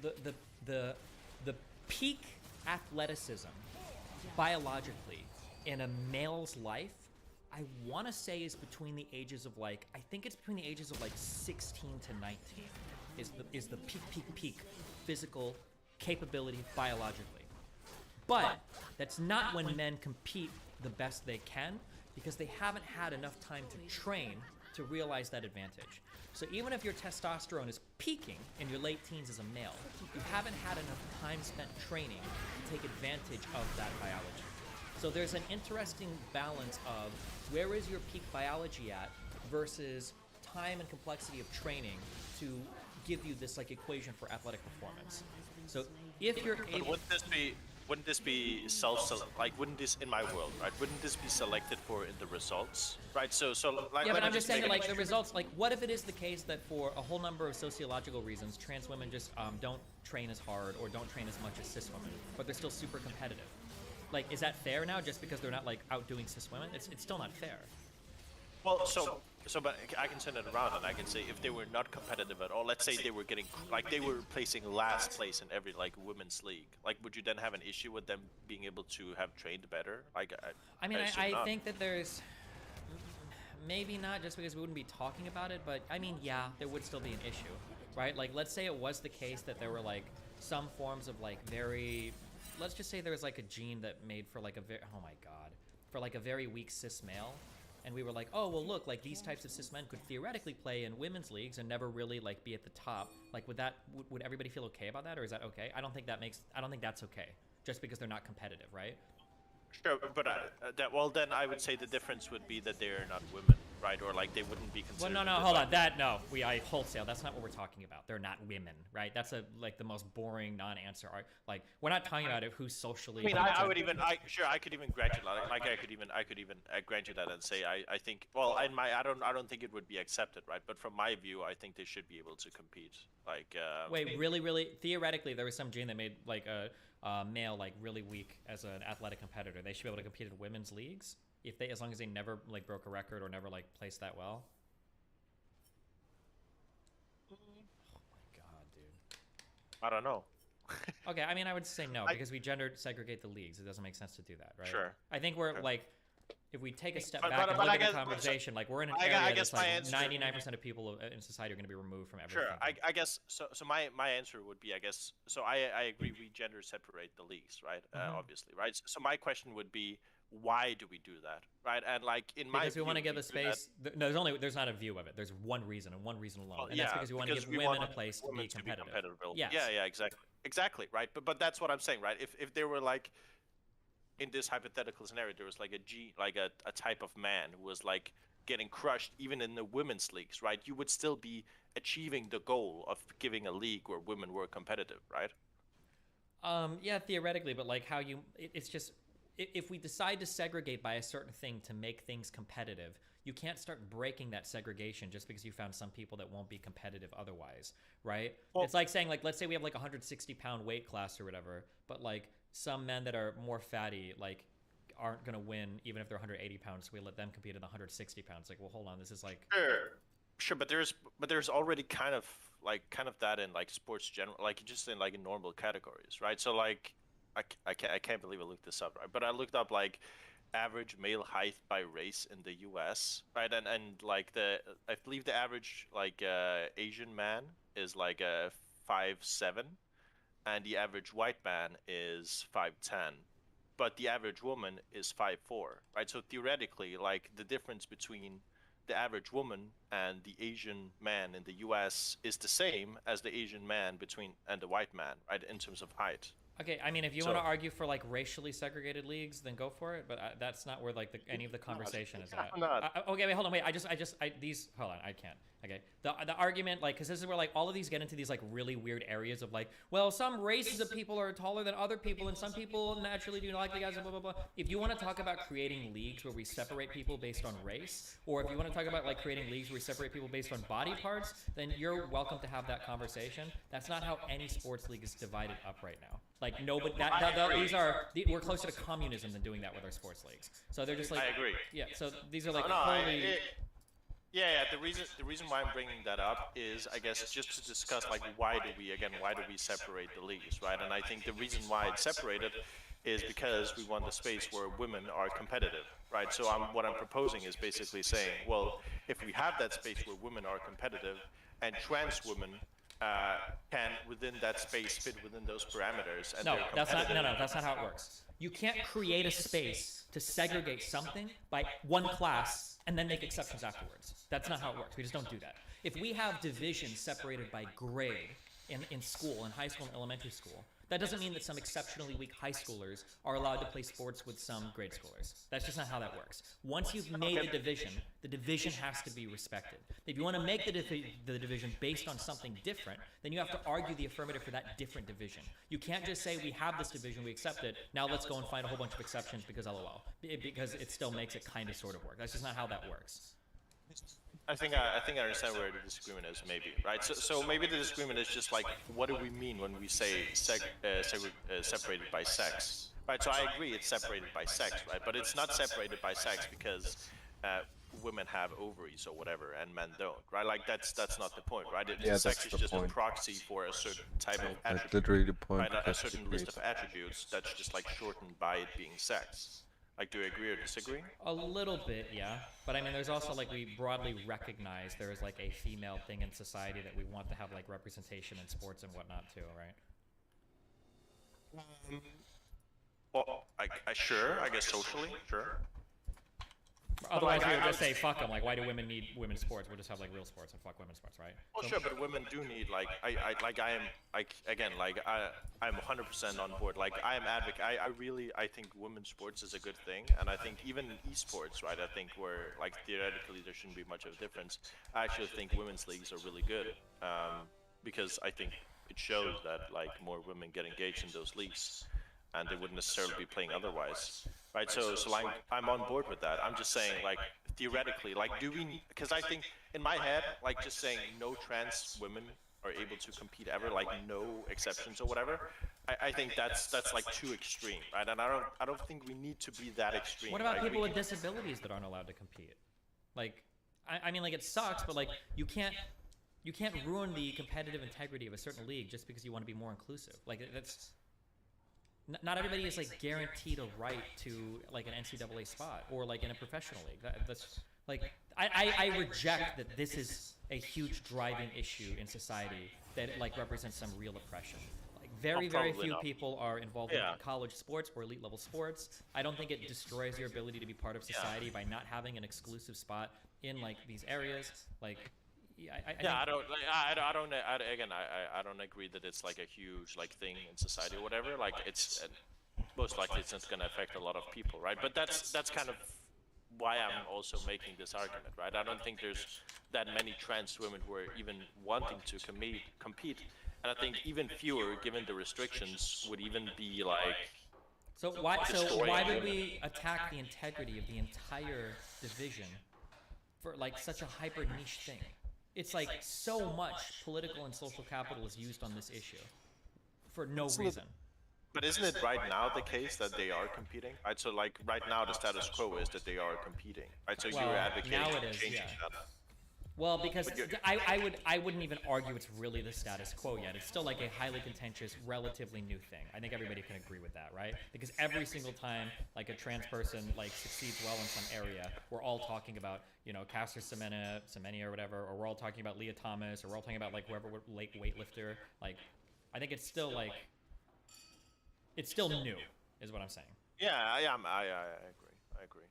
the peak athleticism, biologically, in a male's life, I want to say is between the ages of like, I think it's between the ages of like 16 to 19 is the peak physical capability biologically. But that's not when men compete the best they can, because they haven't had enough time to train to realize that advantage. So even if your testosterone is peaking in your late teens as a male, you haven't had enough time spent training to take advantage of that biology. So there's an interesting balance of where is your peak biology at versus time and complexity of training to give you this like equation for athletic performance. So if you're able, wouldn't this be like, wouldn't this, in my world, right? Wouldn't this be selected for in the results, right? So like, yeah, but I'm just saying that, like, the results, like, what if it is the case that for a whole number of sociological reasons, trans women just don't train as hard or don't train as much as cis women, but they're still super competitive? Like, is that fair now just because they're not like outdoing cis women? It's still not fair. Well, but I can turn it around and I can say if they were not competitive at all, let's say they were getting, like, they were placing last place in every like women's league, like, would you then have an issue with them being able to have trained better? Like, I think that there's maybe not, just because we wouldn't be talking about it, but I mean, yeah, there would still be an issue, right? Like, let's say it was the case that there were like some forms of like very, let's just say there was like a gene that made for like a very, oh my god, for like a very weak cis male, and we were like, oh well, look, like these types of cis men could theoretically play in women's leagues and never really like be at the top. Like, would everybody feel okay about that, or is that okay? I don't think that's okay, just because they're not competitive, right? Sure, but well, then I would say the difference would be that they are not women, right? Or like they wouldn't be Well, considered. no, hold on. I wholesale. That's not what we're talking about. They're not women, right? That's like the most boring non-answer. Like we're not talking about it who's socially. I mean, I could even grant you that. Like I could even grant you that and say I think, well, I don't think it would be accepted, right? But from my view, I think they should be able to compete. Like wait, really, theoretically, there was some gene that made like a male like really weak as an athletic competitor. They should be able to compete in women's leagues as long as they never like broke a record or never like placed that well. Oh my god, dude. I don't know. Okay, I mean, I would say no because we gender segregate the leagues. It doesn't make sense to do that, right? Sure. I think we're like, if we take a step back and but look I at guess, the conversation, like we're in an I area guess that's like 99% of people in society are going to be removed from everything. Sure, I guess so. So my answer would be, I guess. So I agree. We gender separate the leagues, right? Obviously, right. So my question would be, why do we do that, right? And like in my because we want to give view, the space. No, there's not a view of it. There's one reason and one reason alone, and that's because we want to give we women want a place to be competitive. Yes. Yeah, exactly, right. But that's what I'm saying, right? If there were like, in this hypothetical scenario, there was like a type of man who was like getting crushed even in the women's leagues, right? You would still be achieving the goal of giving a league where women were competitive, right? Yeah, theoretically, but like it's just if we decide to segregate by a certain thing to make things competitive, you can't start breaking that segregation just because you found some people that won't be competitive otherwise, right? Well, it's like saying, like, let's say we have like a 160-pound weight class or whatever, but like some men that are more fatty, like, aren't gonna win even if they're 180 pounds. So we let them compete in the 160 pounds. Like, well, hold on, this is like sure, but there's already kind of that in like sports general, like just in like in normal categories, right? So like I can't believe I looked this up, right? But I looked up like average male height by race in the U.S., right? And like I believe the average like Asian man is like a 5'7", and the average white man is 5'10", but the average woman is 5'4", right? So theoretically, like the difference between the average woman and the Asian man in the U.S. is the same as the Asian man and the white man, right? In terms of height. Okay, I mean, if you want to argue for like racially segregated leagues, then go for it. But that's not where like any of the conversation is at. Okay, wait, hold on, wait. Hold on, I can't. Okay, the argument, like, because this is where like all of these get into these like really weird areas of like, well, some races of people are taller than other people, and some people naturally do not like the guys, blah blah blah. If you want to talk about creating leagues where we separate people based on race, or if you want to talk about like creating leagues where we separate people based on body parts, then you're welcome to have that conversation. That's not how any sports league is divided up right now. Like nobody, we're closer to communism than doing that with our sports leagues. So they're just like, I agree. Yeah, so these are like Yeah, the reason why I'm bringing that up is, I guess, just to discuss like why do we separate the leagues, right? And I think the reason why it's separated is because we want the space where women are competitive, right? So what I'm proposing is basically saying, well, if we have that space where women are competitive and trans women can within that space fit within those parameters. And that's not how it works. You can't create a space to segregate something by one class and then make exceptions afterwards. That's not how it works. We just don't do that. If we have divisions separated by grade in school, in high school and elementary school, that doesn't mean that some exceptionally weak high schoolers are allowed to play sports with some grade schoolers. That's just not how that works. Once you've made a division, the division has to be respected. If you want to make the division based on something different, then you have to argue the affirmative for that different division. You can't just say, we have this division, we accept it, now let's go and find a whole bunch of exceptions because LOL. Because it still makes it kind of sort of work. That's just not how that works. I think I understand where the disagreement is, maybe, right? So maybe the disagreement is just like, what do we mean when we say separated by sex, right? So I agree it's separated by sex, right? But it's not separated by sex because women have ovaries or whatever and men don't, right? Like that's not the point, right? Sex is just a proxy for a certain type of attribute, that's literally the point, right? A certain list of attributes that's just like shortened by it being sex. Like, do you agree or disagree? A little bit, yeah. But I mean, there's also like, we broadly recognize there is like a female thing in society that we want to have like representation in sports and whatnot too, right? Well, I guess socially, sure. Otherwise, like, we would I just say fuck them. Like, why do women need women's sports? We'll just have like real sports and fuck women's sports, right? Well, So- sure, but women do need I'm 100% on board. Like I am advocate. I think women's sports is a good thing, and I think even esports, right? I think where like theoretically there shouldn't be much of a difference. I actually think women's leagues are really good, because I think it shows that like more women get engaged in those leagues, and they wouldn't necessarily be playing otherwise, right? So I'm on board with that. I'm just saying, like theoretically, like because I think in my head, like just saying no trans women are able to compete ever, like no exceptions or whatever. I think that's like too extreme, right? And I don't think we need to be that extreme. What about like, people with disabilities that aren't allowed to compete? Like, I mean, like it sucks, but like you can't ruin the competitive integrity of a certain league just because you want to be more inclusive. Like that's not everybody is like guaranteed a right to like an NCAA spot or like in a professional league. That's like I reject that this is a huge driving issue in society that like represents some real oppression. Like very few people are involved in college sports or elite level sports. I don't think it destroys your ability to be part of society by not having an exclusive spot in like these areas. Like I don't agree that it's like a huge like thing in society or whatever. Like it's most likely it's not going to affect a lot of people, right? But that's kind of why I'm also making this argument, right? I don't think there's that many trans women who are even wanting to compete, and I think even fewer, given the restrictions, would even be like. So why would we attack the integrity of the entire division for like such a hyper niche thing? It's like so much political and social capital is used on this issue for no reason. But isn't it right now the case that they are competing? Right, so like right now the status quo is that they are competing. Right, so you're advocating now it is, changing that. Well, because I wouldn't even argue it's really the status quo yet. It's still like a highly contentious, relatively new thing. I think everybody can agree with that, right? Because every single time like a trans person like succeeds well in some area, we're all talking about, you know, Caster Semenya or whatever, or we're all talking about Leah Thomas, or we're all talking about like whoever late weightlifter. Like, I think it's still like it's still new, is what I'm saying. Yeah, I agree.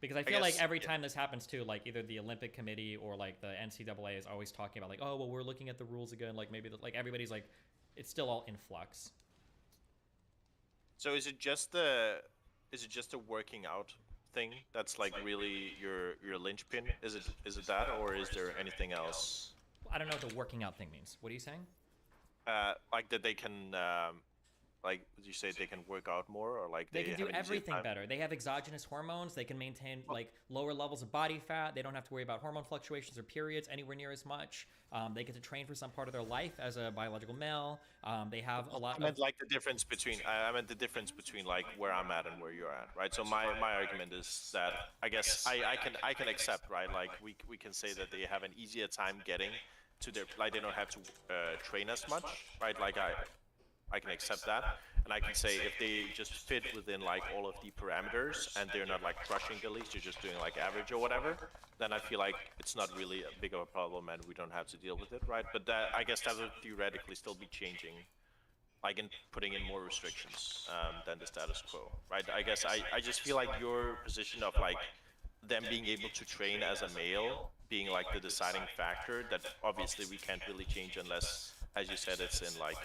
Because I feel like every time this happens too, like either the Olympic Committee or like the NCAA is always talking about like, oh well, we're looking at the rules again. Like maybe like everybody's like, it's still all in flux. So is it just a working out thing that's like really your linchpin? Is it that, or is there anything else? I don't know what the working out thing means. What are you saying? Like that they can. Like, would you say they can work out more, or like they can do everything better? They have exogenous hormones. They can maintain like lower levels of body fat. They don't have to worry about hormone fluctuations or periods anywhere near as much. They get to train for some part of their life as a biological male. They have a lot. I meant like the difference between. I meant the difference between like where I'm at and where you're at, right? So my argument is that I guess I can accept, right? Like we can say that they have an easier time getting to their, like they don't have to train as much, right? Like I can accept that, and I can say if they just fit within like all of the parameters and they're not like crushing the leagues, you're just doing like average or whatever, then I feel like it's not really a big of a problem and we don't have to deal with it, right? But that, I guess that would theoretically still be changing, like in putting in more restrictions than the status quo, right? I guess I just feel like your position of like them being able to train as a male being like the deciding factor that obviously we can't really change unless, as you said, it's in like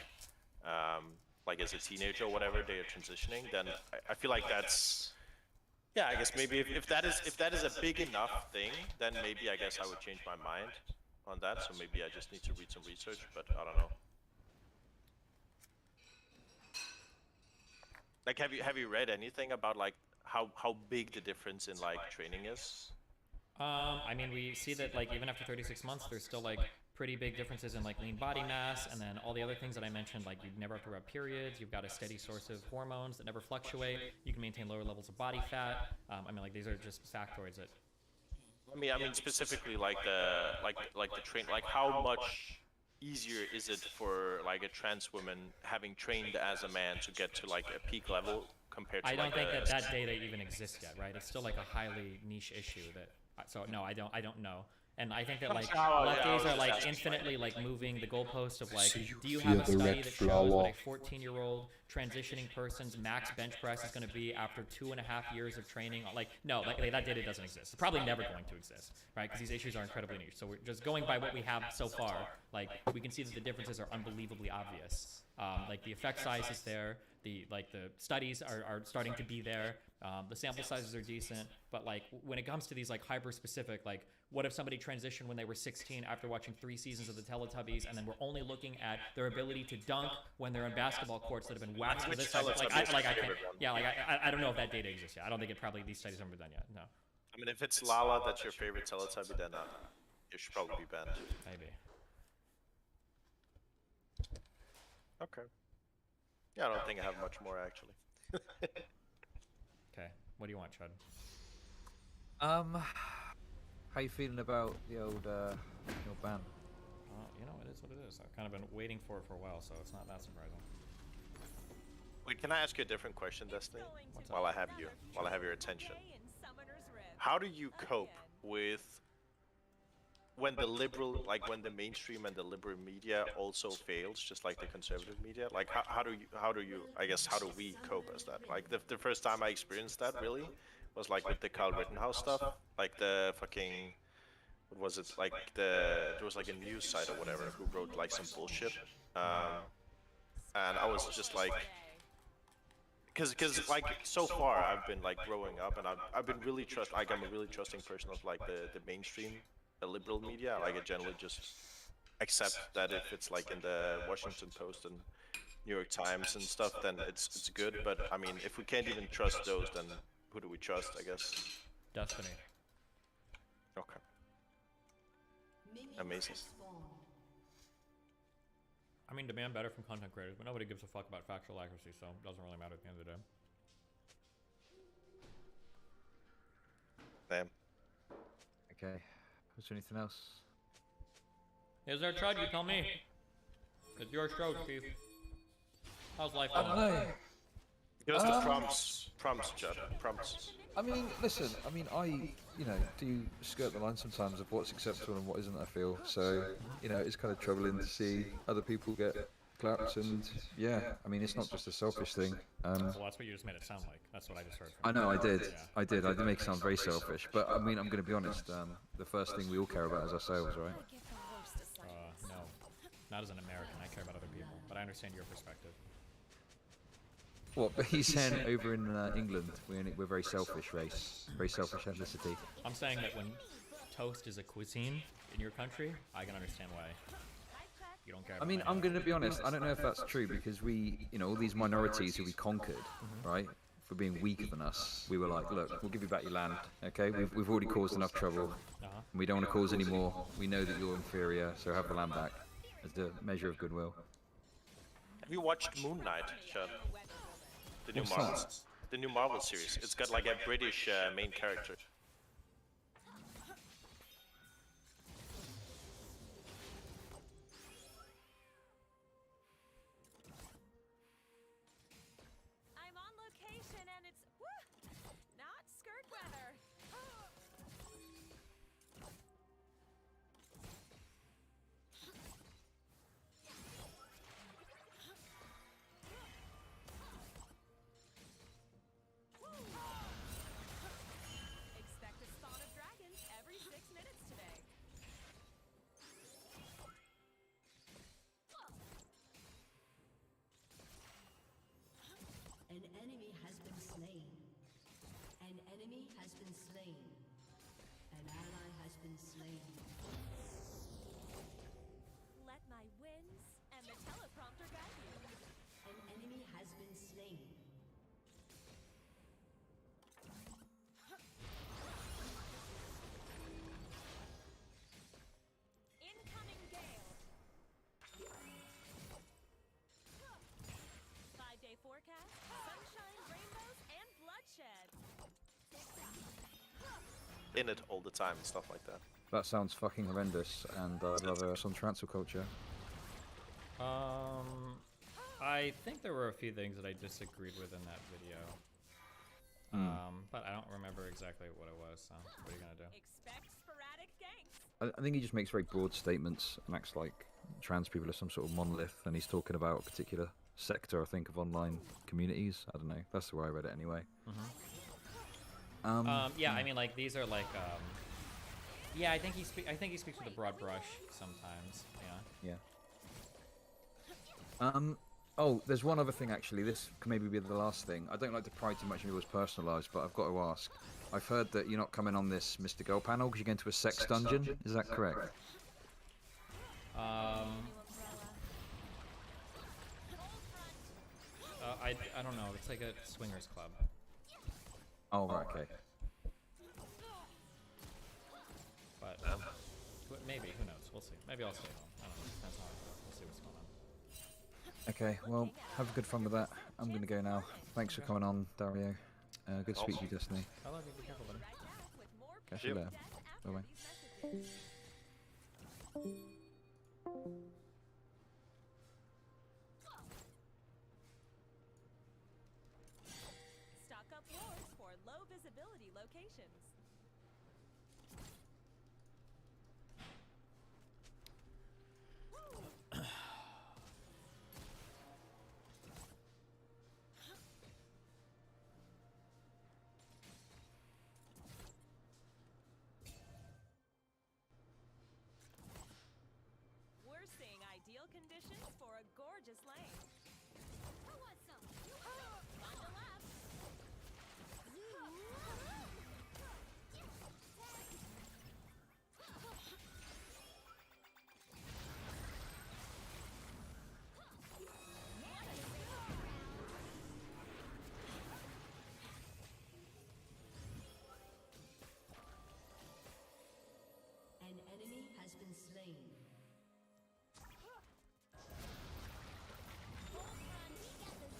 as a teenager or whatever they are transitioning, then I feel like that's, yeah, I guess maybe if that is a big enough thing, then maybe I guess I would change my mind on that. So maybe I just need to read some research, but I don't know. Like, have you read anything about like how big the difference in like training is? I mean, we see that like even after 36 months, there's still like pretty big differences in like lean body mass, and then all the other things that I mentioned, like you never have to rub periods, you've got a steady source of hormones that never fluctuate, you can maintain lower levels of body fat. I mean, like these are just factoids that. I mean specifically like the train, like how much easier is it for like a trans woman having trained as a man to get to like a peak level compared to? I don't think that data even exists yet, right? It's still like a highly niche issue that. So no, I don't know. And I think that like lefties are like infinitely like moving the goalpost of like, do you have a study that shows what a 14-year-old transitioning person's max bench press is going to be after 2.5 years of training. Like, no, that data doesn't exist. It's probably never going to exist, right? Because these issues are incredibly niche. So we're just going by what we have so far. Like, we can see that the differences are unbelievably obvious. Like, the effect size is there. The studies are starting to be there. The sample sizes are decent, but like when it comes to these like hyper specific, like what if somebody transitioned when they were 16 after watching 3 seasons of the Teletubbies, and then we're only looking at their ability to dunk when they're in basketball courts that have been waxed with this type of, I don't know if that data exists yet. I don't think these studies haven't been done yet. No. I mean, if it's Lala that's your favorite Teletubby, then it should probably be banned. Maybe. Okay. Yeah, I don't think I have much more actually. Okay, what do you want, Chud? How you feeling about the old ban? You know, it is what it is. I've kind of been waiting for it for a while, so it's not that surprising. Wait, can I ask you a different question, Destiny? What's while I have your attention. How do you cope with when the mainstream and the liberal media also fails, just like the conservative media? Like, how do we cope as that? Like, the first time I experienced that really was like with the Carl Rittenhouse stuff, like the fucking, what was it? Like there was like a news site or whatever who wrote like some bullshit, and I was just like, because like so far I've been like growing up, and I've been really I'm a really trusting person of like the mainstream. The liberal media, like I generally just accept that if it's like in the Washington Post and New York Times and stuff, then it's good. But I mean, if we can't even trust those, then who do we trust? I guess. Destiny. Okay. Amazing. I mean, demand better from content creators, but nobody gives a fuck about factual accuracy, so it doesn't really matter at the end of the day. Damn. Okay. Was there anything else? Is there, Chud? You tell me. It's your show, Chief. How's life I going? don't know. Give us the prompts, Chud. Prompts. I mean, listen. I mean, I do skirt the line sometimes of what's acceptable and what isn't. I feel so. It's kind of troubling to see other people get clapped, and yeah. I mean, it's not just a selfish thing. Well, that's what you just made it sound like. That's what I just heard. I know, I did. I did make it sound very selfish, but I mean, I'm going to be honest. The first thing we all care about is ourselves, right? No, not as an American. I care about other people, but I understand your perspective. What? But he's saying over in England, we're very selfish race, very selfish ethnicity. I'm saying that when toast is a cuisine in your country, I can understand why you don't care. I mean, I'm going to be honest. I don't know if that's true because we, all these minorities who we conquered, right, for being weaker than us, we were like, look, we'll give you back your land, okay? We've already caused enough trouble. And we don't want to cause any more. We know that you're inferior, so have the land back as a measure of goodwill. Have you watched Moon Knight, Chud? What's The new Marvel series. It's got like a British main character. I'm on location and it's not skirt weather. Expect a spawn of dragons every 6 minutes today. An enemy has been slain. An enemy has been slain. An ally has been slain. Let my winds and the teleprompter guide you. An enemy has been slain. Incoming gale. 5-day forecast, sunshine, rainbows, and bloodshed. In it all the time and stuff like that. That sounds fucking horrendous, and I'd rather some transfer culture. I think there were a few things that I disagreed with in that video. But I don't remember exactly what it was, so what are you gonna do? Expect sporadic ganks. I think he just makes very broad statements and acts like trans people are some sort of monolith, and he's talking about a particular sector, I think, of online communities. I don't know. That's the way I read it anyway. Yeah, I mean, like these are like, yeah, I think he speaks with a broad brush sometimes. Yeah. Yeah. Oh, there's one other thing actually. This can maybe be the last thing. I don't like to pry too much into people's personal lives, but I've got to ask. I've heard that you're not coming on this Mr. Girl panel because you're going to a sex dungeon. Is that correct? I don't know. It's like a swingers club. Oh, right, okay. But maybe, who knows? We'll see. Maybe I'll stay home. I don't know. Depends how I feel. We'll see what's going on. Okay, well, have good fun with that. I'm going to go now. Thanks for coming on, Dario. Good to speak to you, Destiny. I love you. Be careful, buddy. Catch you later. Bye-bye. Stock up wars for low visibility locations. We're seeing ideal conditions for a gorgeous lane. Who wants some? Find a lab. An enemy has been slain.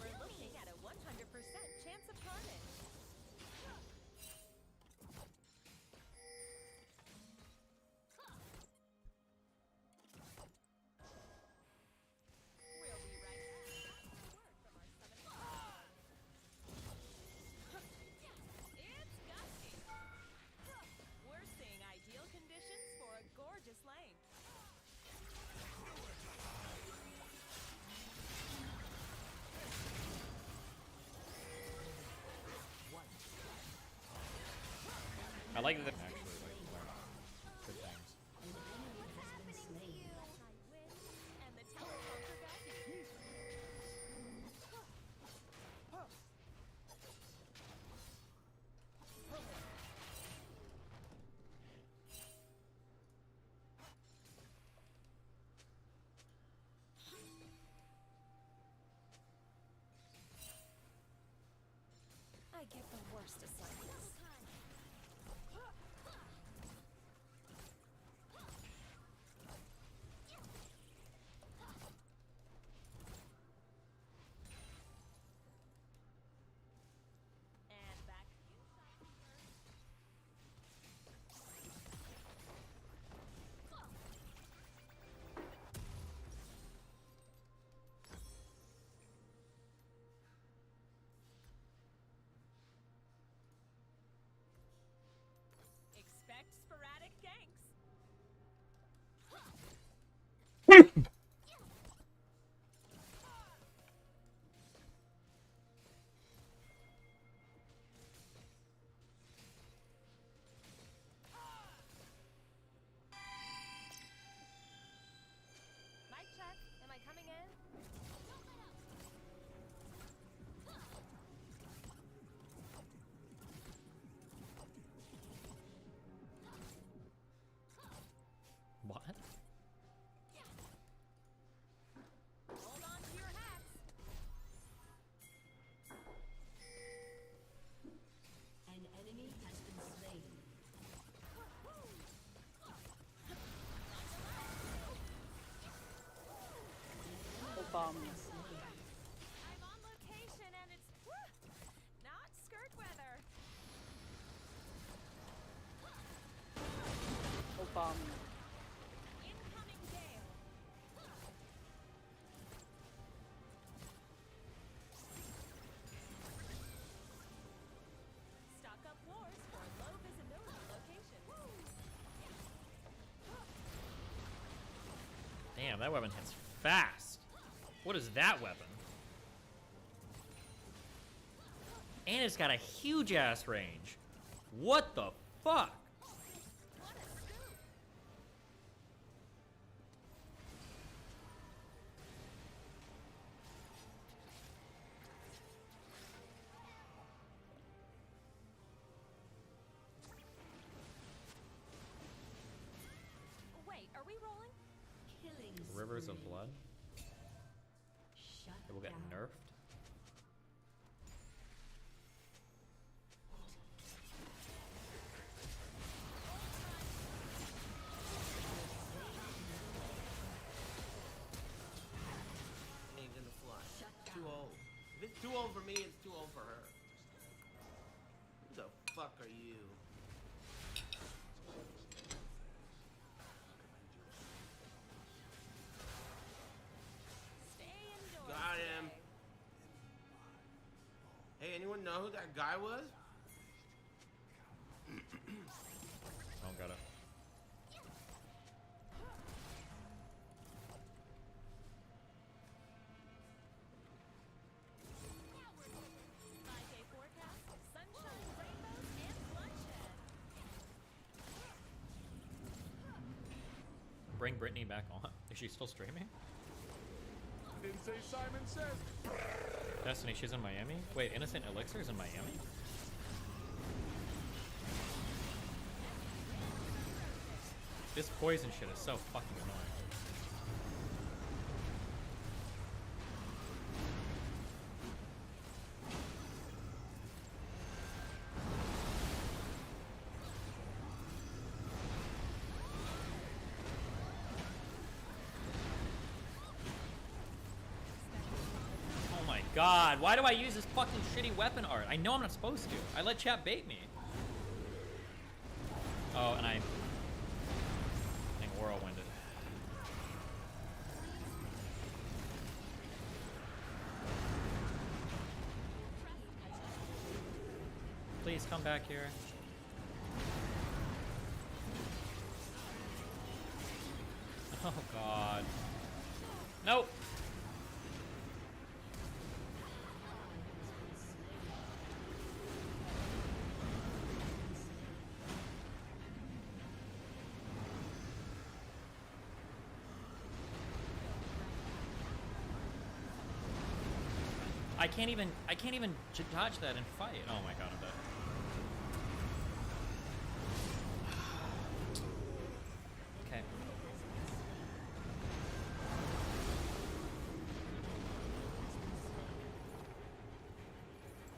We're looking at a 100% chance of carnage. We'll be right back. It's gusty. We're seeing ideal conditions for a gorgeous lane. I like that. Actually, like learn good things. And the teleporter got you. I get the worst assignments. And back inside. Expect sporadic ganks. Mic check. Am I coming in? What? Hold on to your hats. An enemy has been slain. I'm on location and it's not skirt weather. Incoming gale. Stock up wars for low visibility locations. Damn, that weapon hits fast. What is that weapon? And it's got a huge ass range. What the fuck? Wait, are we rolling? Killing Rivers of spree. Blood. Shut It will get down. nerfed. Ain't gonna fly. Too old. If it's too old for me, it's too old for her. Who the fuck are you? Stay indoors. Got him. Hey, anyone know who that guy was? Oh, got it. Five-day forecast, sunshine, rainbows, and bloodshed. Bring Brittany back on. Is she still streaming? Didn't say Simon Says. Destiny, she's in Miami? Wait, Innocent Elixir is in Miami? This poison shit is so fucking annoying. Oh my god, why do I use this fucking shitty weapon art? I know I'm not supposed to. I let chat bait me. Oh, and I think whirlwinded. Please come back here. Oh god. Nope. I can't even dodge that and fight. Oh my god, I'm dead. Okay.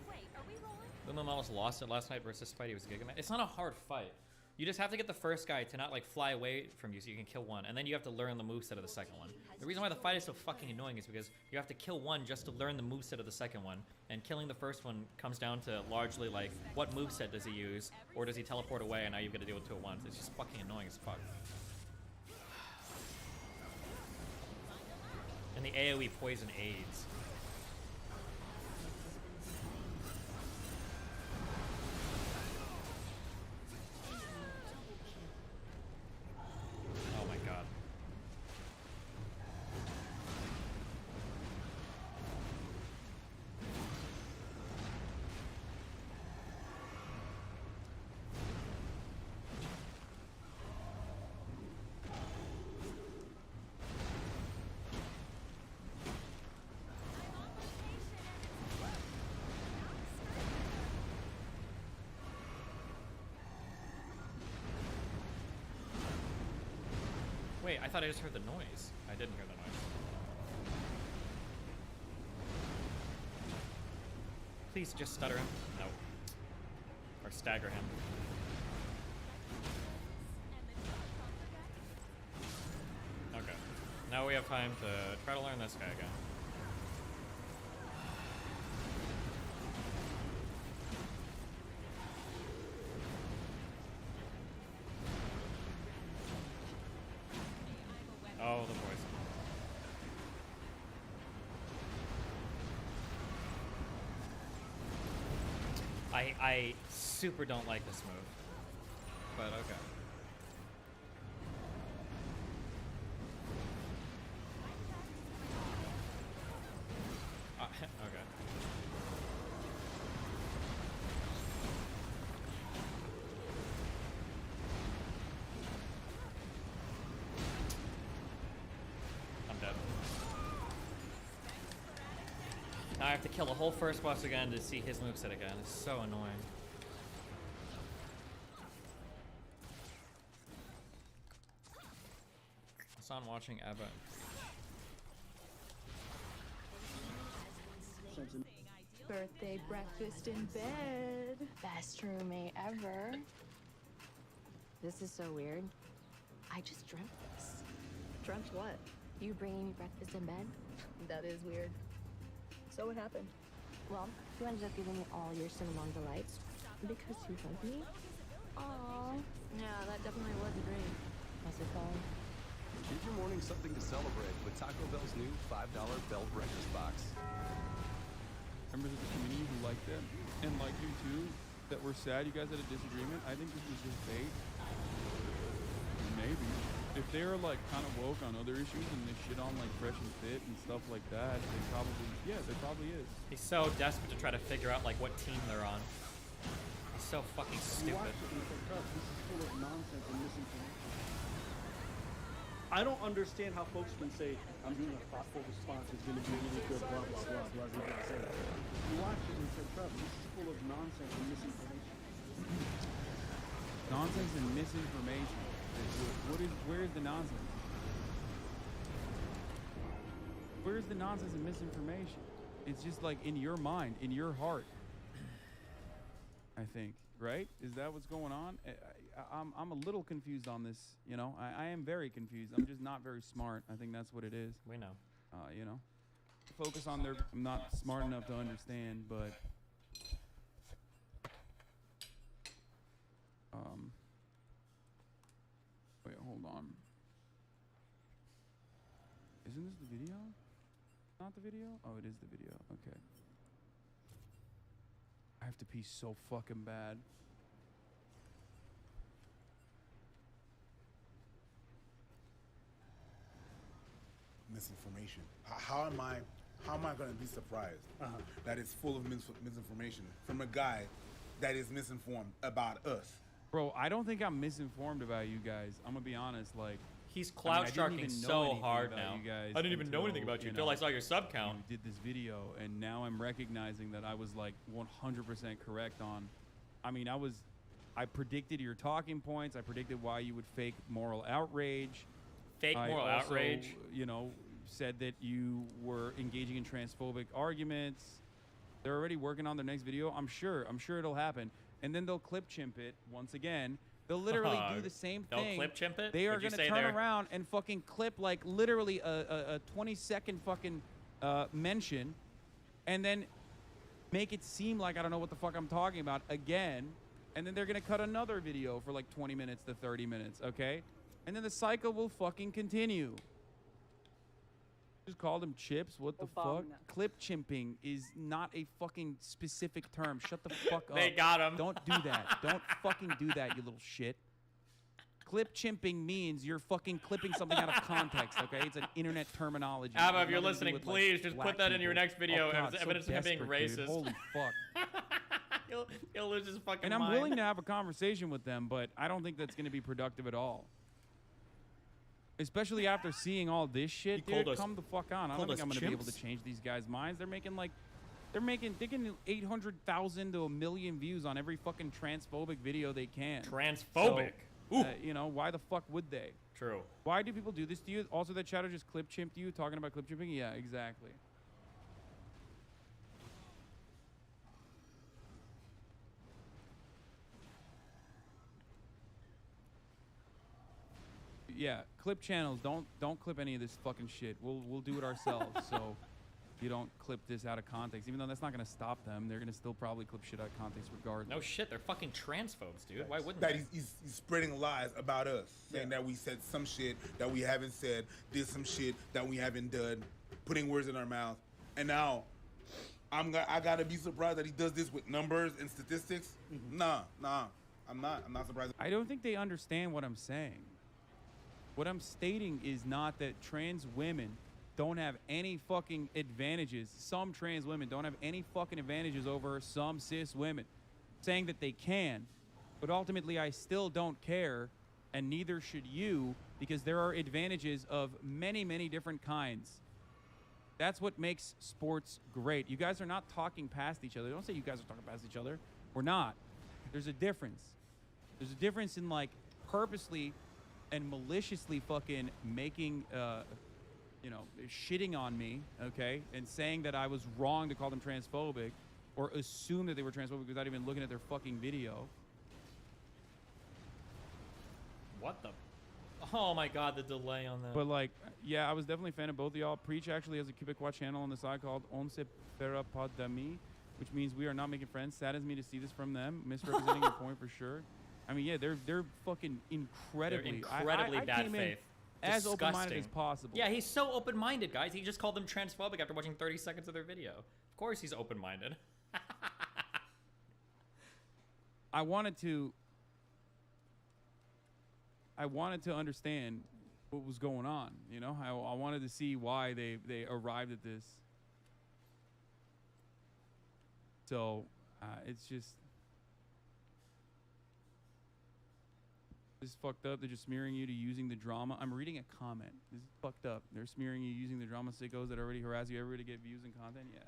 Wait, are we rolling? Lumum almost lost it last night versus Spidey was Gigaman. It's not a hard fight. You just have to get the first guy to not like fly away from you so you can kill one, and then you have to learn the moveset of the second one. The reason why the fight is so fucking annoying is because you have to kill one just to learn the moveset of the second one, and killing the first one comes down to largely like what moveset does he use, or does he teleport away and now you've got to deal with two at once. It's just fucking annoying as fuck. And the AoE poison aids. Oh my god. Wait, I thought I just heard the noise. I didn't hear the noise. Please just stutter him. No. Or stagger him. Okay. Now we have time to try to learn this guy again. Oh, the poison. I super don't like this move. But okay. Okay. I have to kill a whole first boss again to see his moveset again. It's so annoying. It's on watching Ebba. Birthday breakfast in bed. Best roommate ever. This is so weird. I just dreamt this. Dreamt what? You bringing me breakfast in bed? That is weird. So what happened? Well, you ended up giving me all your cinnamon delights because you love me. Aww. Yeah, that definitely was a dream. I suppose. Give your morning something to celebrate with Taco Bell's new $5 Bell Breakfast Box. Members of the community who liked it and like you too, that were sad you guys had a disagreement. I think this was just bait. Maybe. If they're like kind of woke on other issues and they shit on like Fresh and Fit and stuff like that, they probably, yeah, there probably is. He's so desperate to try to figure out like what team they're on. He's so fucking stupid. I don't understand how folks can say, I'm doing a thoughtful response, it's going to be really good, blah, blah, blah, blah, blah, blah, say. You watch it and you say, Trevor, this is full of nonsense and misinformation. Nonsense and misinformation. Where is the nonsense? Where's the nonsense and misinformation? It's just like in your mind, in your heart. I think, right? Is that what's going on? I'm a little confused on this, you know. I am very confused. I'm just not very smart. I think that's what it is. We know. You know, focus on their. I'm not smart enough to understand, but wait, hold on. Isn't this the video? Not the video? Oh, it is the video. Okay. I have to pee so fucking bad. Misinformation. How am I going to be surprised that it's full of misinformation from a guy that is misinformed about us? Bro, I don't think I'm misinformed about you guys. I'm gonna be honest. Like, he's clout sharking so hard now. You guys I didn't even know anything about you until I saw your sub count. You did this video, and now I'm recognizing that I was like 100% correct on. I mean, I predicted your talking points. I predicted why you would fake moral outrage. Outrage. You know, said that you were engaging in transphobic arguments. They're already working on their next video. I'm sure it'll happen. And then they'll clip chimp it once again. They'll literally do the same thing. They'll clip chimp it? They are going to turn around and fucking clip like literally a 20-second fucking mention, and then make it seem like I don't know what the fuck I'm talking about again. And then they're going to cut another video for like 20 minutes to 30 minutes, okay? And then the cycle will fucking continue. Just called them chips. What the fuck? Clip chimping is not a fucking specific term. Shut the fuck up. They got him. Don't do that. Don't fucking do that, you little shit. Clip chimping means you're fucking clipping something out of context, okay? It's an internet terminology. Abba, if you're listening, please just put that in your next video as evidence of him being racist. Dude. Holy fuck. he'll lose his fucking And I'm mind. willing to have a conversation with them, but I don't think that's going to be productive at all. Especially after seeing all this shit, dude. Come the fuck on. I don't think I'm going to be able to change these guys' minds. They're getting 800,000 to 1 million views on every fucking transphobic video they can. Transphobic. So, you know, why the fuck would they? True. Why do people do this to you? Also, that chatter just clip chimped you, talking about clip chimping? Yeah, exactly. Yeah, clip channels. Don't clip any of this fucking shit. We'll do it ourselves. So you don't clip this out of context. Even though that's not gonna stop them, they're gonna still probably clip shit out of context regardless. No shit, they're fucking transphobes, dude. Why wouldn't that they? he's spreading lies about us, saying that we said some shit that we haven't said, did some shit that we haven't done, putting words in our mouth, and now I gotta be surprised that he does this with numbers and statistics. Nah, I'm not surprised. I don't think they understand what I'm saying. What I'm stating is not that trans women don't have any fucking advantages. Some trans women don't have any fucking advantages over some cis women. Saying that they can, but ultimately I still don't care, and neither should you, because there are advantages of many, many different kinds. That's what makes sports great. You guys are not talking past each other. Don't say you guys are talking past each other. We're not. There's a difference. There's a difference in like purposely and maliciously fucking making, you know, shitting on me, okay, and saying that I was wrong to call them transphobic, or assume that they were transphobic without even looking at their fucking video. What the? Oh my god, the delay on that. But like, yeah, I was definitely a fan of both of y'all. Preach actually has a Quebecois channel on the side called On se fera pas d'amis, which means we are not making friends. Saddens me to see this from them, misrepresenting your point for sure. I mean, yeah, they're fucking incredibly, I bad came in faith. as open-minded Disgusting. as possible. Yeah, he's so open-minded, guys. He just called them transphobic after watching 30 seconds of their video. Of course he's open-minded. I wanted to understand what was going on, you know? I wanted to see why they arrived at this. So, it's just... This is fucked up. They're just smearing you to using the drama. I'm reading a comment. This is fucked up. They're smearing you using the drama sickos that already harass you everywhere to get views and content. Yeah.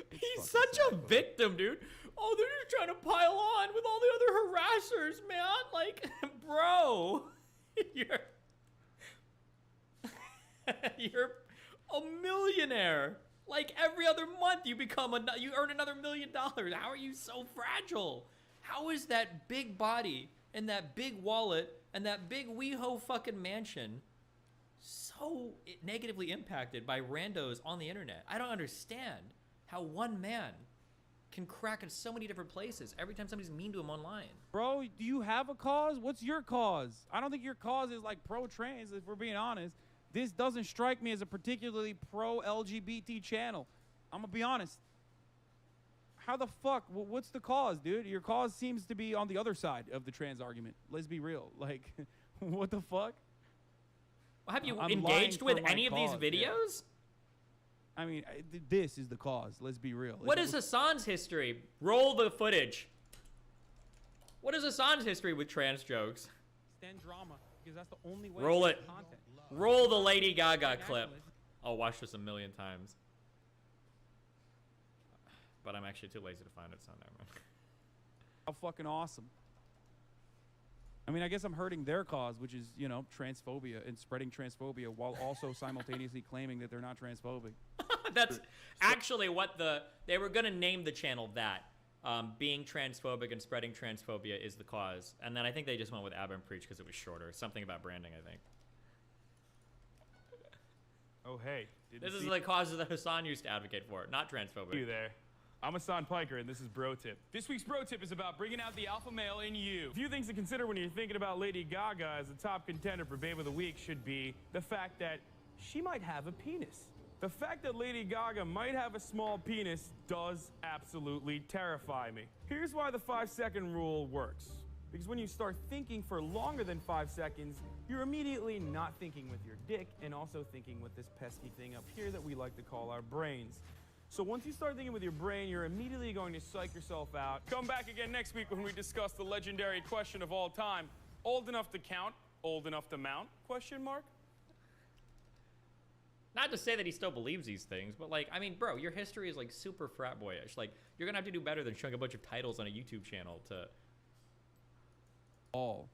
He's such a victim, dude. Oh, they're just trying to pile on with all the other harassers, man. Like, bro, you're a millionaire. Like every other month, you earn another $1 million. How are you so fragile? How is that big body and that big wallet and that big WeHo fucking mansion so negatively impacted by randos on the internet? I don't understand how one man can crack in so many different places every time somebody's mean to him online. Bro, do you have a cause? What's your cause? I don't think your cause is like pro-trans, if we're being honest. This doesn't strike me as a particularly pro-LGBT channel. I'm gonna be honest. How the fuck? What's the cause, dude? Your cause seems to be on the other side of the trans argument. Let's be real. Like, what the fuck? Have you I'm engaged lying with for my any of these cause, videos? Yeah. I mean, this is the cause. Let's be real. What is Hassan's history? Roll the footage. What is Hassan's history with trans jokes? Stand drama, because that's the only way Roll to it. get content. Roll the Lady Gaga clip. I'll watch this 1,000,000 times. But I'm actually too lazy to find it, so never mind. How fucking awesome. I mean, I guess I'm hurting their cause, which is, you know, transphobia and spreading transphobia while also simultaneously claiming that they're not transphobic. That's actually what they were going to name the channel that. Being transphobic and spreading transphobia is the cause. And then I think they just went with Ab and Preach because it was shorter. Something about branding, I think. Oh, hey. This is the causes that Hassan used to advocate for, not transphobic. You there. I'm Hassan Piker, and this is Bro Tip. This week's Bro Tip is about bringing out the alpha male in you. A few things to consider when you're thinking about Lady Gaga as a top contender for Babe of the Week should be the fact that she might have a penis. The fact that Lady Gaga might have a small penis does absolutely terrify me. Here's why the 5-second rule works. Because when you start thinking for longer than 5 seconds, you're immediately not thinking with your dick and also thinking with this pesky thing up here that we like to call our brains. So once you start thinking with your brain, you're immediately going to psych yourself out. Come back again next week when we discuss the legendary question of all time. Old enough to count, old enough to mount? Question mark? Not to say that he still believes these things, but like, I mean, bro, your history is like super frat boyish. Like, you're gonna have to do better than showing a bunch of titles on a YouTube channel to... All.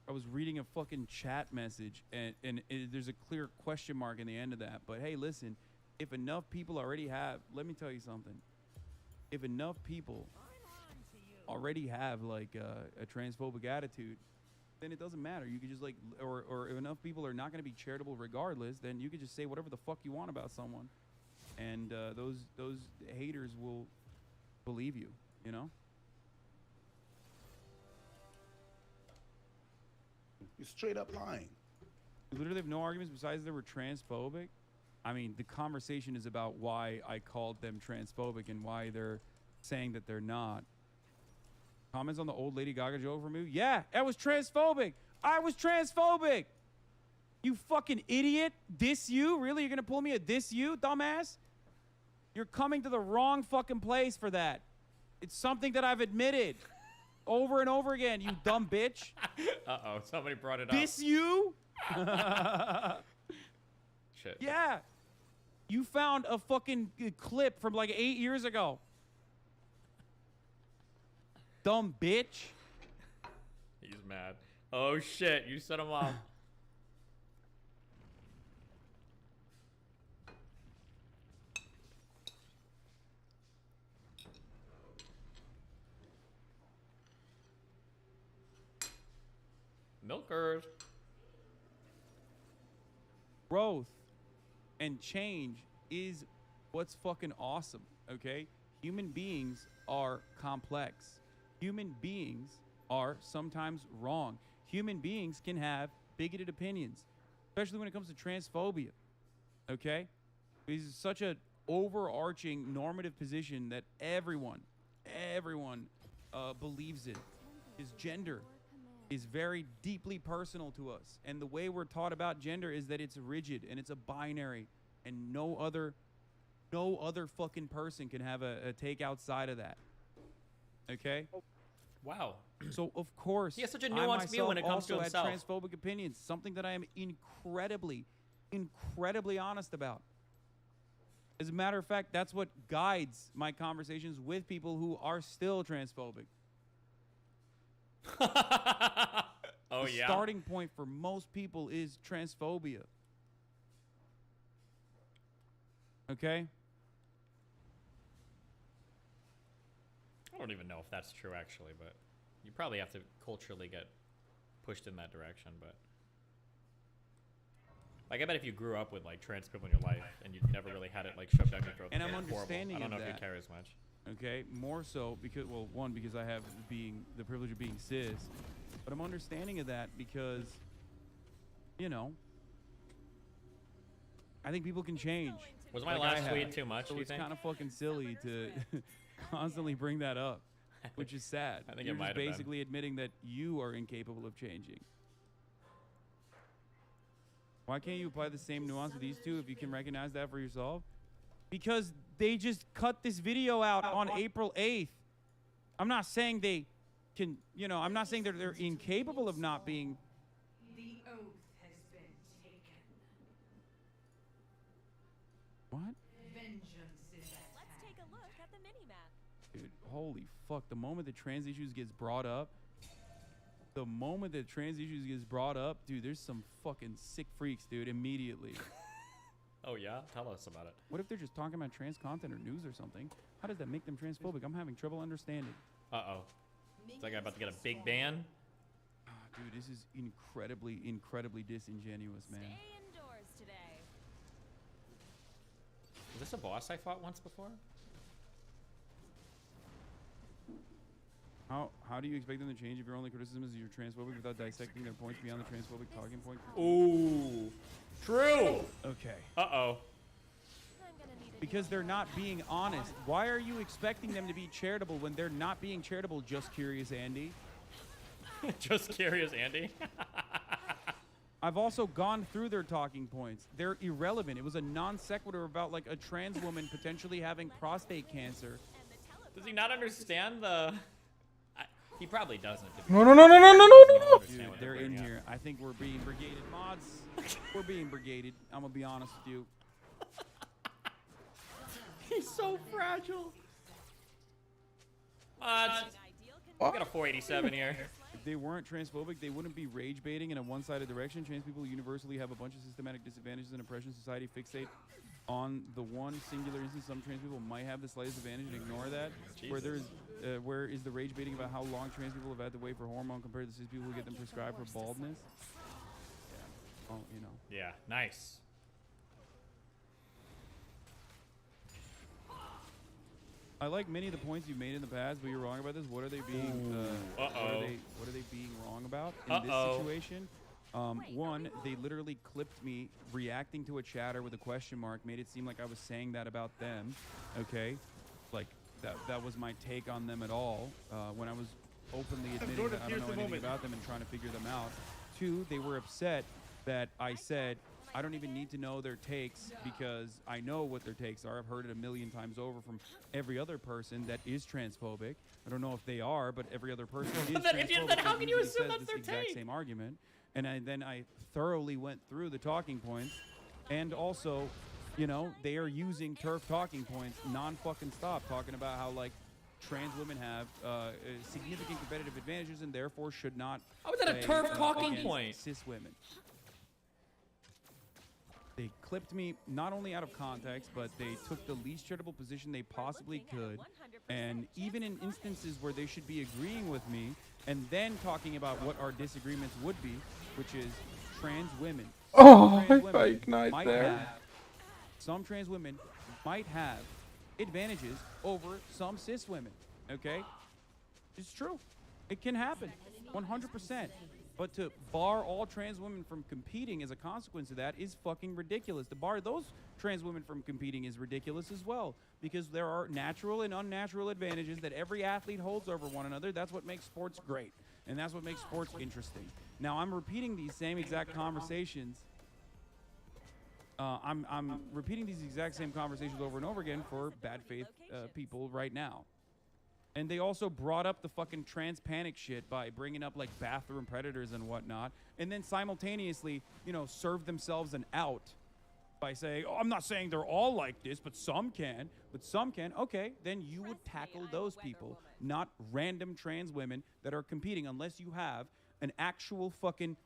I was reading a fucking chat message, and there's a clear question mark in the end of that. But hey, listen, if enough people already have, let me tell you something. If enough people already have like a transphobic attitude, then it doesn't matter. You could just like, or if enough people are not going to be charitable regardless, then you could just say whatever the fuck you want about someone, and those haters will believe you. You know. You're straight up lying. You literally have no arguments besides they were transphobic. I mean, the conversation is about why I called them transphobic and why they're saying that they're not. Comments on the old Lady Gaga joke from me? Yeah, I was transphobic. I was transphobic. You fucking idiot. Diss you? Really? You're going to pull me a diss you, dumbass? You're coming to the wrong fucking place for that. It's something that I've admitted over and over again, you dumb bitch. Uh-oh, somebody brought it up. This you? Shit. Yeah. You found a fucking clip from like 8 years ago. Dumb bitch. He's mad. Oh shit, you set him off. Milkers. Growth and change is what's fucking awesome, okay? Human beings are complex. Human beings are sometimes wrong. Human beings can have bigoted opinions, especially when it comes to transphobia, okay? This is such an overarching normative position that everyone believes in. Is gender is very deeply personal to us. And the way we're taught about gender is that it's rigid and it's a binary, and no other fucking person can have a take outside of that. Okay? Wow. So of course, He has such a nuanced view when it comes to I himself. had transphobic opinions, something that I am incredibly honest about. As a matter of fact, that's what guides my conversations with people who are still transphobic. Oh, the yeah? starting point for most people is transphobia. Okay? I don't even know if that's true, actually, but you probably have to culturally get pushed in that direction, but... Like, I bet if you grew up with, like, trans people in your life and you never really had it, like, shoved down your throat, And I'm it's horrible. understanding I don't know of if you that. care as much. Okay, more so because, well, one, because I have the privilege of being cis, but I'm understanding of that because, you know, I think people can change. Was my like I last have. tweet too much, So do you it's think? kind of fucking silly to constantly bring that up, which is sad. I think You're it might just have been. basically admitting that you are incapable of changing. Why can't you apply the same nuance to these two if you can recognize that for yourself? Because they just cut this video out on April 8th. I'm not saying they can, you know, I'm not saying that they're incapable of not being. The oath has been taken. What? Vengeance is at Let's take a look at the mini-map. Dude, holy fuck. The moment that trans issues gets brought up, dude, there's some fucking sick freaks, dude, immediately. Oh, yeah? Tell us about it. What if they're just talking about trans content or news or something? How does that make them transphobic? I'm having trouble understanding. Uh-oh. Is that guy about to get a big ban? Dude, this is incredibly disingenuous, man. Stay indoors today. Is this a boss I fought once before? How do you expect them to change if your only criticism is you're transphobic without dissecting their points beyond the transphobic talking point? Ooh. True. Okay. Uh-oh. Because they're not being honest. Why are you expecting them to be charitable when they're not being charitable? Just curious, Andy. Just curious, Andy. I've also gone through their talking points. They're irrelevant. It was a non sequitur about like a trans woman potentially having prostate cancer. Does he not understand the... He probably doesn't. No. Dude, they're in here. I think we're being brigaded. Mods, we're being brigaded. I'm going to be honest with you. He's so fragile. We got a 487 here. If they weren't transphobic, they wouldn't be rage baiting in a one-sided direction. Trans people universally have a bunch of systematic disadvantages and oppression. Society fixate on the one singular instance. Some trans people might have the slightest advantage and ignore that. Where is the rage baiting about how long trans people have had to wait for hormone compared to cis people who get them prescribed for baldness? Yeah. Well, you know. Yeah, nice. I like many of the points you've made in the past, but you're wrong about this. What are they being? What are they being wrong about in this situation? One, they literally clipped me reacting to a chatter with a question mark, made it seem like I was saying that about them. Okay, like that was my take on them at all. When I was openly admitting that I don't know anything about them and trying to figure them out. Two, they were upset that I said I don't even need to know their takes because I know what their takes are. I've heard it a million times over from every other person that is transphobic. I don't know if they are, but every other person is transphobic. Then how can you usually assume says that's this their exact take? same argument. And then I thoroughly went through the talking points, and also, you know, they are using turf talking points non-fucking stop, talking about how like trans women have significant competitive advantages and therefore should not. How is that a turf talking against point? Cis women. They clipped me not only out of context, but they took the least charitable position they possibly could. And even in instances where they should be agreeing with me and then talking about what our disagreements would be, which is trans women. Oh, Trans if I women ignite might there. have- some trans women might have advantages over some cis women, okay? It's true. It can happen, 100%. But to bar all trans women from competing as a consequence of that is fucking ridiculous. To bar those trans women from competing is ridiculous as well, because there are natural and unnatural advantages that every athlete holds over one another. That's what makes sports great, and that's what makes sports interesting. Now, I'm repeating these same exact conversations. I'm repeating these exact same conversations over and over again for bad faith people right now. And they also brought up the fucking trans panic shit by bringing up like bathroom predators and whatnot, and then simultaneously, you know, serve themselves an out by saying, oh, I'm not saying they're all like this, but some can. Okay, then you would tackle those people, not random trans women that are competing, unless you have an actual fucking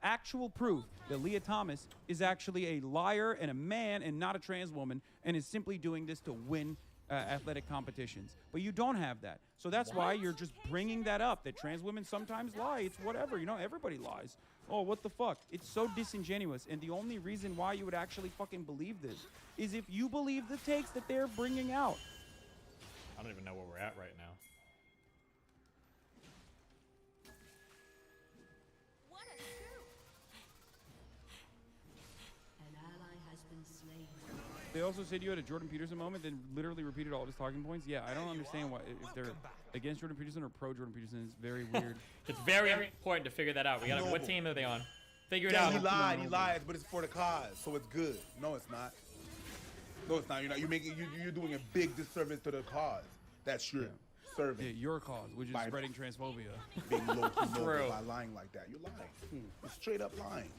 actual proof that Leah Thomas is actually a liar and a man and not a trans woman and is simply doing this to win athletic competitions. But you don't have that. So that's why you're just bringing that up, that trans women sometimes lie. It's whatever, you know, everybody lies. Oh, what the fuck? It's so disingenuous. And the only reason why you would actually fucking believe this is if you believe the takes that they're bringing out. I don't even know where we're at right now. An ally has been slain. They also said you had a Jordan Peterson moment, then literally repeated all of his talking points. Yeah, I don't understand why, if they're against Jordan Peterson or pro Jordan Peterson. It's very weird. It's very important to figure that out. We gotta. What team are they on? Figure it Yeah, out. he lied, but it's for the cause, so it's good. No, it's not. No, it's not. You're not. You're doing a big disservice to the cause. That's your serving. Yeah, your cause, which is By spreading transphobia. being low-key True. noble by lying like that. You're lying. You're straight up lying.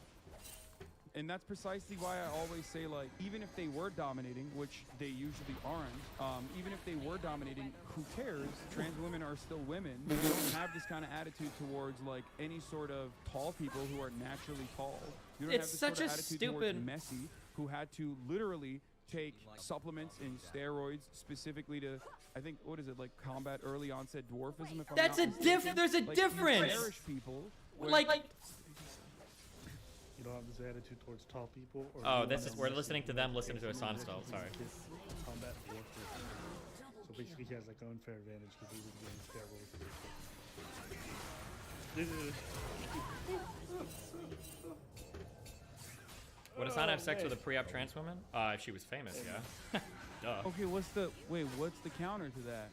And that's precisely why I always say, like, even if they were dominating, which they usually aren't, even if they were dominating, who cares? Trans women are still women. They don't have this kind of attitude towards, like, any sort of tall people who are naturally tall. You don't It's have this such sort of a attitude stupid- towards Messi, who had to literally take supplements and steroids specifically to, I think, what is it, like, combat early onset dwarfism? If I'm That's not a mistaken? there's a Like, difference. You cherish people. Like, You don't have this attitude towards tall people. Or oh, anyone this is else we're that listening to you them know, listen to a takes song injections still. Sorry. to combat dwarfism. So basically, he has like an unfair advantage because he was getting steroids. Would Asana have sex with a pre-op trans woman? If she was famous, yeah. Duh. Okay, what's the counter to that?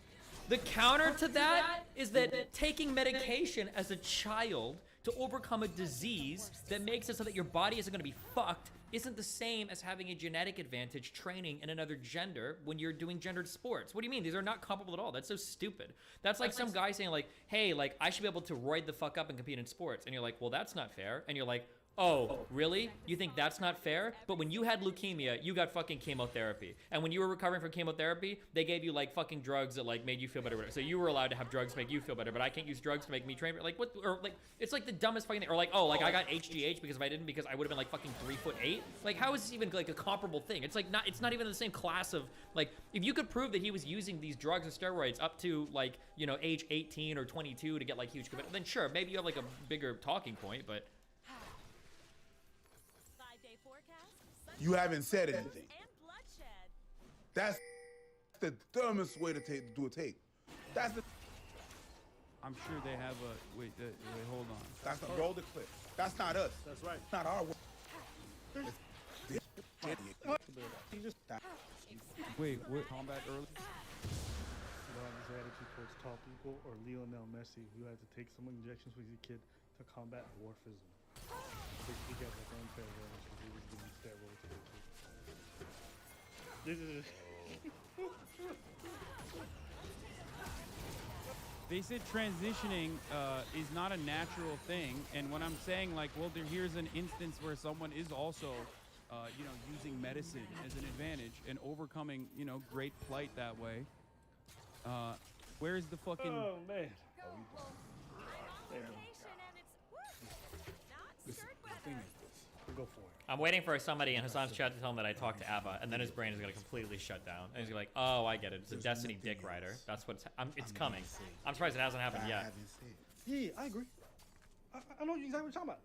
The counter to that is that taking medication as a child to overcome a disease that makes it so that your body isn't going to be fucked isn't the same as having a genetic advantage training in another gender when you're doing gendered sports. What do you mean? These are not comparable at all. That's so stupid. That's like some guy saying like, hey, like I should be able to roid the fuck up and compete in sports. And you're like, well, that's not fair. And you're like, oh, really? You think that's not fair? But when you had leukemia, you got fucking chemotherapy. And when you were recovering from chemotherapy, they gave you like fucking drugs that like made you feel better. So you were allowed to have drugs to make you feel better, but I can't use drugs to make me train. Like what? Or like it's like the dumbest fucking thing. Or like, oh, like I got HGH because if I didn't, because I would have been like fucking 3'8". Like how is this even like a comparable thing? It's like not. It's not even the same class of like. If you could prove that he was using these drugs and steroids up to like age 18 or 22 to get like huge commitment, then sure, maybe you have like a bigger talking point, but. You haven't said anything. That's the dumbest way to do a take. That's the. I'm sure they have a wait. Hold on. That's not roll the clip. That's not us. That's right. It's not our work. Wait, what? Combat early? You don't have this attitude towards tall people, or Lionel Messi, who had to take some injections when he was a kid to combat dwarfism. Basically, he got like unfair advantage because he was getting This is. They said transitioning is not a natural thing, and when I'm saying like, well, here's an instance where someone is also, you know, using medicine as an advantage and overcoming, you know, great plight that way. Where's the fucking? Oh man. Go for it. I'm waiting for somebody in Hassan's chat to tell him that I talked to Ava, and then his brain is gonna completely shut down, and he's gonna be like, "Oh, I get it. It's a Destiny dick rider. That's what's. It's coming. I'm surprised it hasn't happened yet." Yeah, I agree. I know exactly what you're talking about.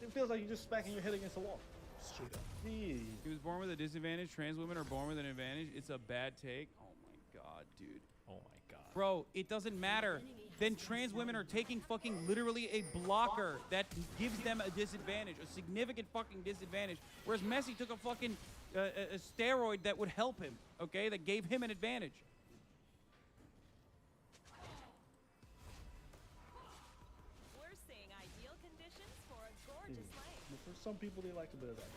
It feels like you're just smacking your head against the wall. Straight up. Yeah. He was born with a disadvantage. Trans women are born with an advantage. It's a bad take. Oh my god, dude. Oh my god. Bro, it doesn't matter. Then trans women are taking fucking literally a blocker that gives them a disadvantage, a significant fucking disadvantage. Whereas Messi took a fucking a steroid that would help him, okay? That gave him an advantage. We're seeing ideal conditions for a gorgeous lane. But for some people, they like a bit of that.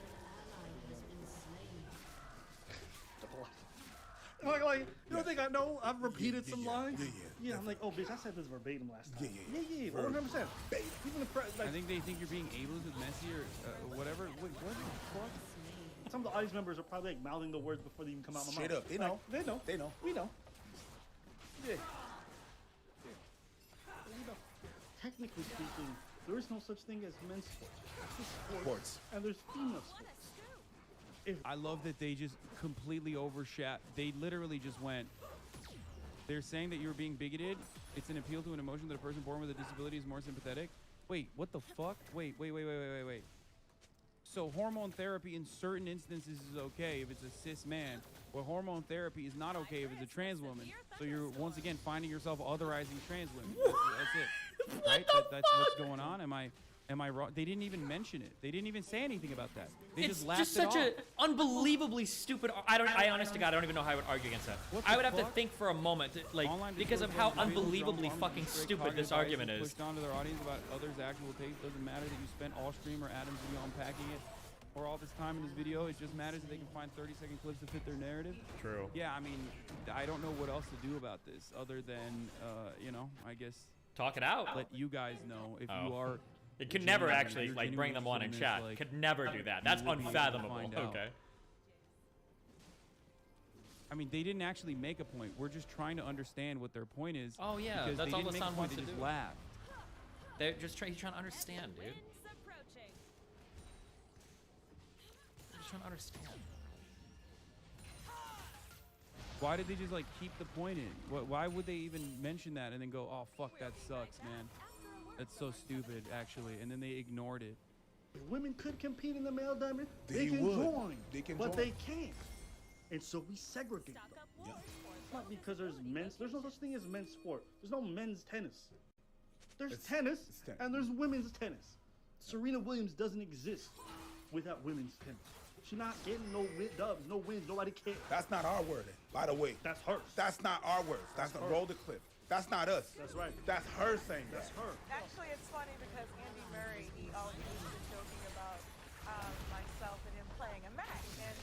Like, you don't think I know? I've repeated some lines. Yeah, I'm like, oh, bitch, I said this verbatim last time. Yeah, 100%. Even the press, like, I think they think you're being ableist with Messi or whatever. Wait, what the fuck? Some of the audience members are probably like mouthing the words before they even come out of my mouth. Straight up, they know. They know. They know. We know. Yeah. You know, technically speaking, there is no such thing as men's sports. There's sports. And there's female sports. I love that they just completely overshot. They literally just went. They're saying that you're being bigoted. It's an appeal to an emotion that a person born with a disability is more sympathetic. Wait, what the fuck? Wait. So hormone therapy in certain instances is okay if it's a cis man, but hormone therapy is not okay if it's a trans woman. So you're once again finding yourself otherizing trans women. That's it. Right? That's what's going on. Am I wrong? They didn't even mention it. They didn't even say anything about that. They just laughed just it such off. an unbelievably stupid. I honest to God, I don't even know how I would argue against that. I would have to think for a moment, like, because of how unbelievably fucking stupid this argument is. Pushed onto their audience about others' actual taste. Doesn't matter that you spent all stream or Adam's video unpacking it, or all this time in this video. It just matters that they can find 30-second clips to fit their narrative. True. Yeah, I mean, I don't know what else to do about this other than, you know, I guess talk it out. Let you guys know if you are. It could never actually like bring them on in chat. Like, could never do that. That's unfathomable. Okay. I mean, they didn't actually make a point. We're just trying to understand what their point is. Oh yeah, because that's they all didn't the make a sound point, wants they to just do. laughed. They're just trying. He's trying to understand, dude. He's trying to understand. Why did they just like keep the point in? Why would they even mention that and then go, "Oh fuck, that sucks, man. That's so stupid, actually," and then they ignored it. Women could compete in the male diamond. They can would. join. They can but join. they can't. And so we segregate them. Yeah. It's not because there's no such thing as men's sport. There's no men's tennis. There's tennis, and there's women's tennis. Serena Williams doesn't exist without women's tennis. She's not getting no dubs, no wins. Nobody cares. That's not our word, by the way. That's hers. That's not our words. That's the roll the clip. That's not us. That's right. That's her saying that. That's her. Actually, it's funny because Andy Murray, he always been joking about myself and him playing a match. And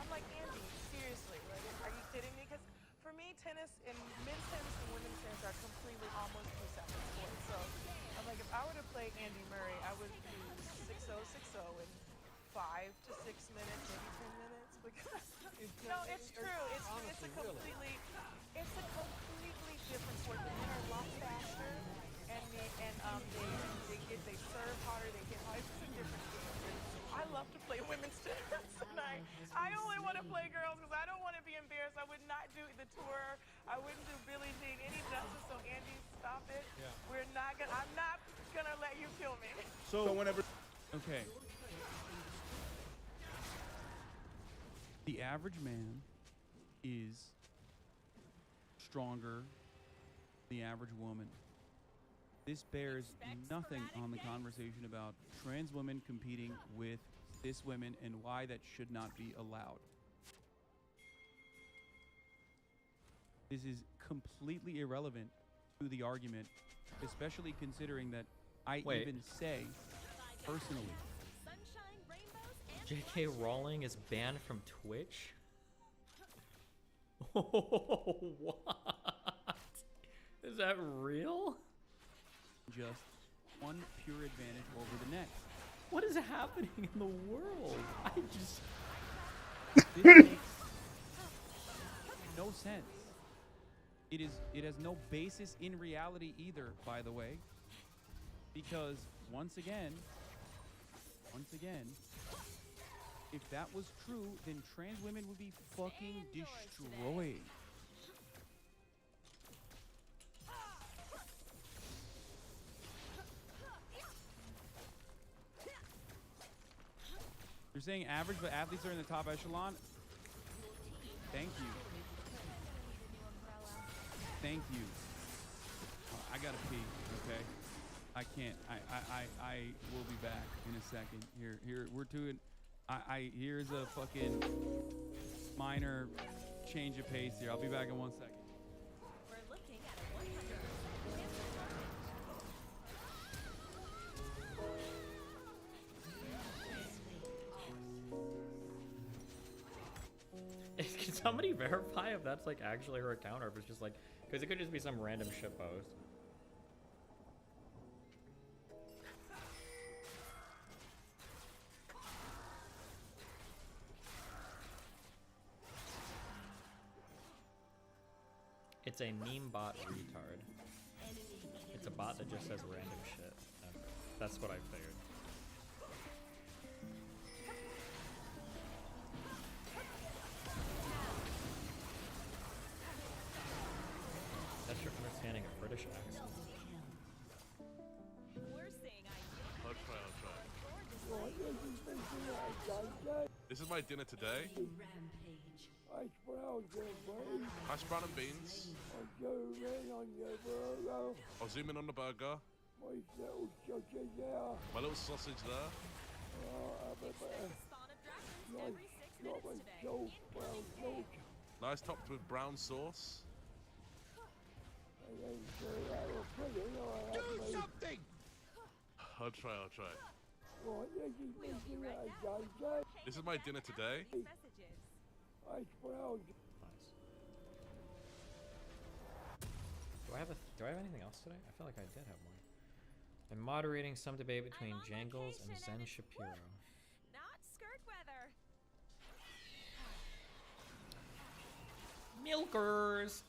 I'm like, Andy, seriously, like, are you kidding me? Because for me, tennis and men's tennis and women's tennis are completely almost two separate sports. So I'm like, if I were to play Andy Murray, I would do 6-0, 6-0 in 5 to 6 minutes, maybe 10 minutes. Because no, it's true. It's a completely different sport. The men are a lot faster, and they serve harder, they hit harder. It's a different game. I love to play women's tennis, and I only want to play girls because I don't want to be embarrassed. I would not do the tour. I wouldn't do Billie Jean any justice. So Andy, stop it. Yeah. I'm not gonna let you kill me. So whenever. Okay. The average man is stronger than the average woman. This bears nothing on the conversation about trans women competing with cis women and why that should not be allowed. This is completely irrelevant to the argument, especially considering that I even say personally. J.K. Rowling is banned from Twitch? What? Is that real? Just one pure advantage over the next. What is happening in the world? I just... This makes no sense. It has no basis in reality either, by the way. Because once again, if that was true, then trans women would be fucking destroyed. You're saying average, but athletes are in the top echelon? Thank you. Thank you. I gotta pee, okay? I can't. I will be back in a second. Here, we're doing. Here's a fucking minor change of pace here. I'll be back in 1 second. We're looking at a 100% Can somebody verify if that's like actually her account or if it's just like, because it could just be some random shit post. It's a meme bot retard. It's a bot that just says random shit. That's what I figured. That's your understanding of British accent. We're saying I'll try. This is my dinner today. Hash brown and beans. I'll zoom in on the burger. My little sausage there. Nice topped with brown sauce. Do something! I'll try. This is my dinner today. Nice. Do I have anything else today? I feel like I did have one. I'm moderating some debate between Jangles and Zen Shapiro. not skirt weather. Milkers!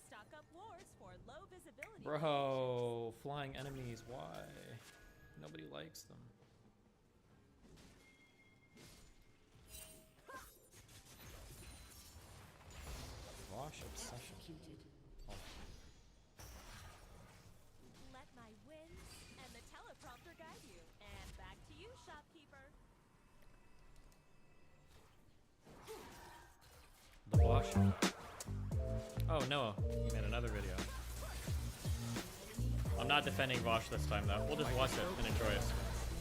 Stock up wars for low visibility. Bro, flying enemies, why? Nobody likes them. Wash obsession. Oh. Let my winds and the teleprompter guide you. And back to you, shopkeeper. The wash. Oh no, you made another video. I'm not defending Vosh this time though. We'll just watch it and enjoy it.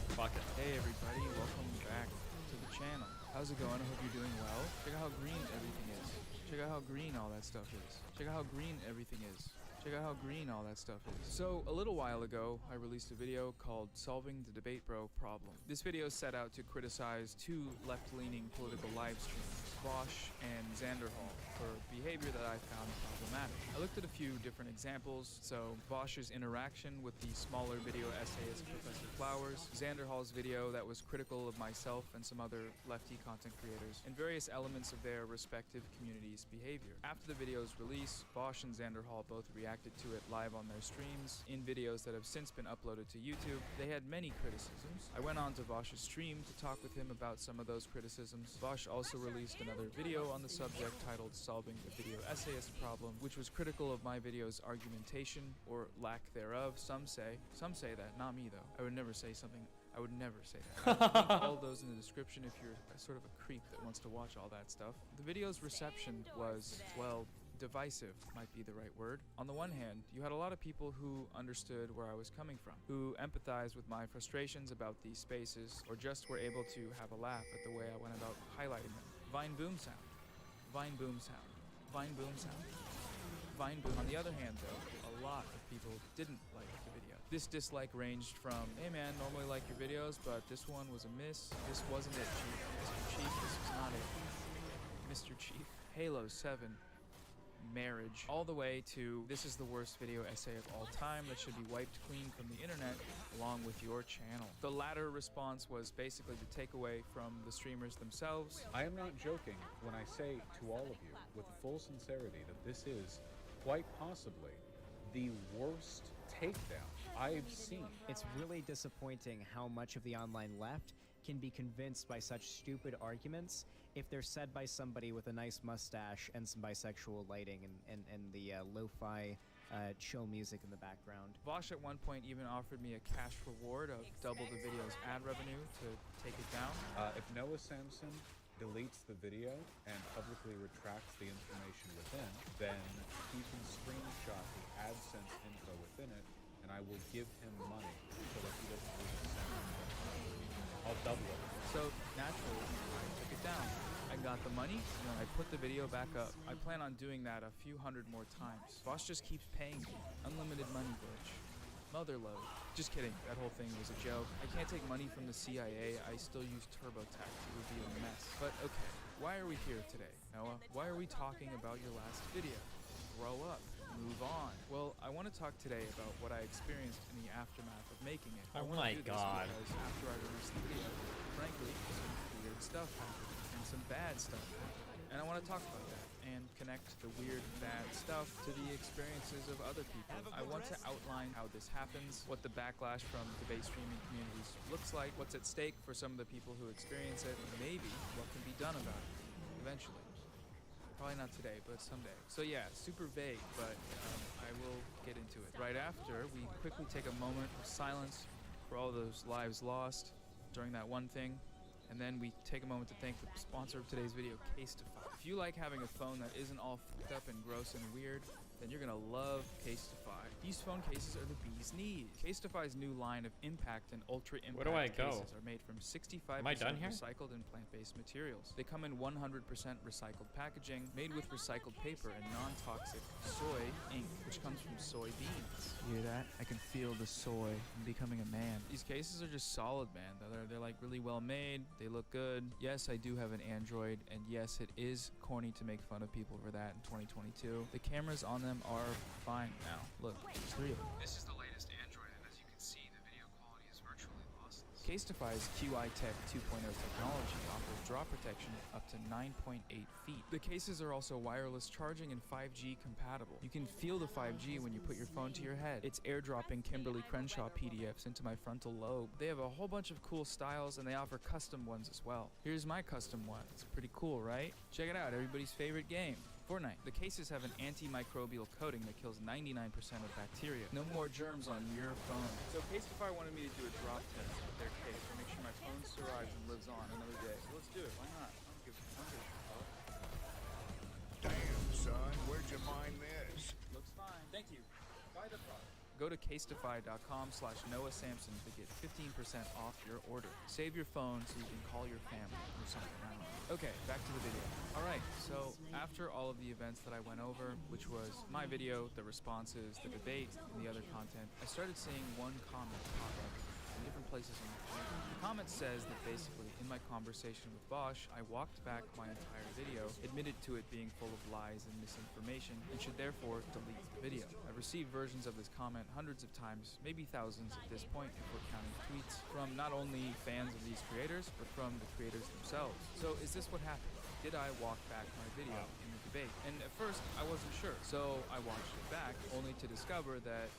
Fuck it. Hey everybody, welcome back to the channel. How's it going? I hope you're doing well. Check out how green everything is. Check out how green all that stuff is. Check out how green everything is. Check out how green all that stuff is. So, a little while ago, I released a video called Solving the Debate Bro Problem. This video set out to criticize two left-leaning political live streamers, Vosh and Xanderhall, for behavior that I found problematic. I looked at a few different examples, so Vosh's interaction with the smaller video essayist Professor Flowers, Xanderhall's video that was critical of myself and some other lefty content creators, and various elements of their respective communities' behavior. After the video's release, Vosh and Xanderhall both reacted to it live on their streams, in videos that have since been uploaded to YouTube. They had many criticisms. I went on to Vosh's stream to talk with him about some of those criticisms. Vosh also released another video on the subject titled Solving the Video Essayist Problem, which was critical of my video's argumentation, or lack thereof, some say. Some say that, not me though. I would never say something. I would never say that. I'll link all those in the description if you're sort of a creep that wants to watch all that stuff. The video's reception was, well, divisive might be the right word. On the one hand, you had a lot of people who understood where I was coming from, who empathized with my frustrations about these spaces, or just were able to have a laugh at the way I went about highlighting them. Vine boom sound. Vine boom sound. Vine boom sound. Vine boom. On the other hand, though, a a lot of people didn't like the video. This dislike ranged from, hey man, normally like your videos, but this one was a miss. This wasn't it, Chief. Mr. Chief, this was not it. Mr. Chief. Halo 7. Marriage, all the way to this is the worst video essay of all time that should be wiped clean from the internet along with your channel. The latter response was basically the takeaway from the streamers themselves. I am not joking when I say to all of you with full sincerity that this is quite possibly the worst takedown I've seen. It's really disappointing how much of the online left can be convinced by such stupid arguments if they're said by somebody with a nice mustache and some bisexual lighting and the lo-fi chill music in the background. Vosh at one point even offered me a cash reward of double the video's ad revenue to take it down. If Noah Samson deletes the video and publicly retracts the information within, then he can screenshot the AdSense info within it, and I will give him money so that he doesn't lose a cent. I'll double it. So naturally, I took it down. I got the money, and then I put the video back up. I plan on doing that a few hundred more times. Boss just keeps paying me. Unlimited money glitch. Motherload. Just kidding, that whole thing was a joke. I can't take money from the CIA. I still use TurboTax. It would be a mess. But okay, why are we here today, Noah? Why are we talking about your last video? Grow up. Move on. Well, I want to talk today about what I experienced in the aftermath of making it. Oh my God. Because after I released the video, frankly, some weird stuff happened and some bad stuff happened. And I want to talk about that and connect the weird, bad stuff to the experiences of other people. I want to outline how this happens, what the backlash from debate streaming communities looks like, what's at stake for some of the people who experience it, and maybe what can be done about it eventually. Probably not today, but someday. So yeah, super vague, but I will get into it. Right after, we quickly take a moment of silence for all those lives lost during that one thing, and then we take a moment to thank the sponsor of today's video, Casetify. If you like having a phone that isn't all fucked up and gross and weird, then you're gonna love Casetify. These phone cases are the bee's knees. Casetify's new line of impact and ultra impact Where do I go? cases are made from 65% Am I done here? recycled and plant-based materials. They come in 100% recycled packaging, made with recycled paper and non-toxic soy ink, which comes from soybeans. You hear that? I can feel the soy. I'm becoming a man. These cases are just solid, man. They're like really well made. They look good. Yes, I do have an Android, and yes, it is corny to make fun of people for that in 2022. The cameras on them are fine now. Look, there's 3 of them. This is the latest Android, and as you can see, the video quality is virtually lossless. Casetify's QI Tech 2.0 technology offers drop protection up to 9.8 feet. The cases are also wireless charging and 5G compatible. You can feel the 5G when you put your phone to your head. It's airdropping Kimberly Crenshaw PDFs into my frontal lobe. They have a whole bunch of cool styles, and they offer custom ones as well. Here's my custom one. It's pretty cool, right? Check it out, everybody's favorite game. Fortnite. The cases have an antimicrobial coating that kills 99% of bacteria. No more germs on your phone. So Casetify wanted me to do a drop test with their case to make sure my phone survives and lives on another day. So let's do it. Why not? I don't give a fuck. Damn, son, where'd you find this? Looks fine. Thank you. Buy the product. Go to casetify.com/Noah Samson to get 15% off your order. Save your phone so you can call your family or something. I don't know. Okay, back to the video. All right, so after all of the events that I went over, which was my video, the responses, the debate, and the other content, I started seeing one comment pop up in different places on the feed. The comment says that basically, in my conversation with Bosch, I walked back my entire video, admitted to it being full of lies and misinformation, and should therefore delete the video. I've received versions of this comment hundreds of times, maybe thousands at this point if we're counting tweets, from not only fans of these creators, but from the creators themselves. So is this what happened? Did I walk back my video in the debate? And at first, I wasn't sure. So I watched it back, only to discover that,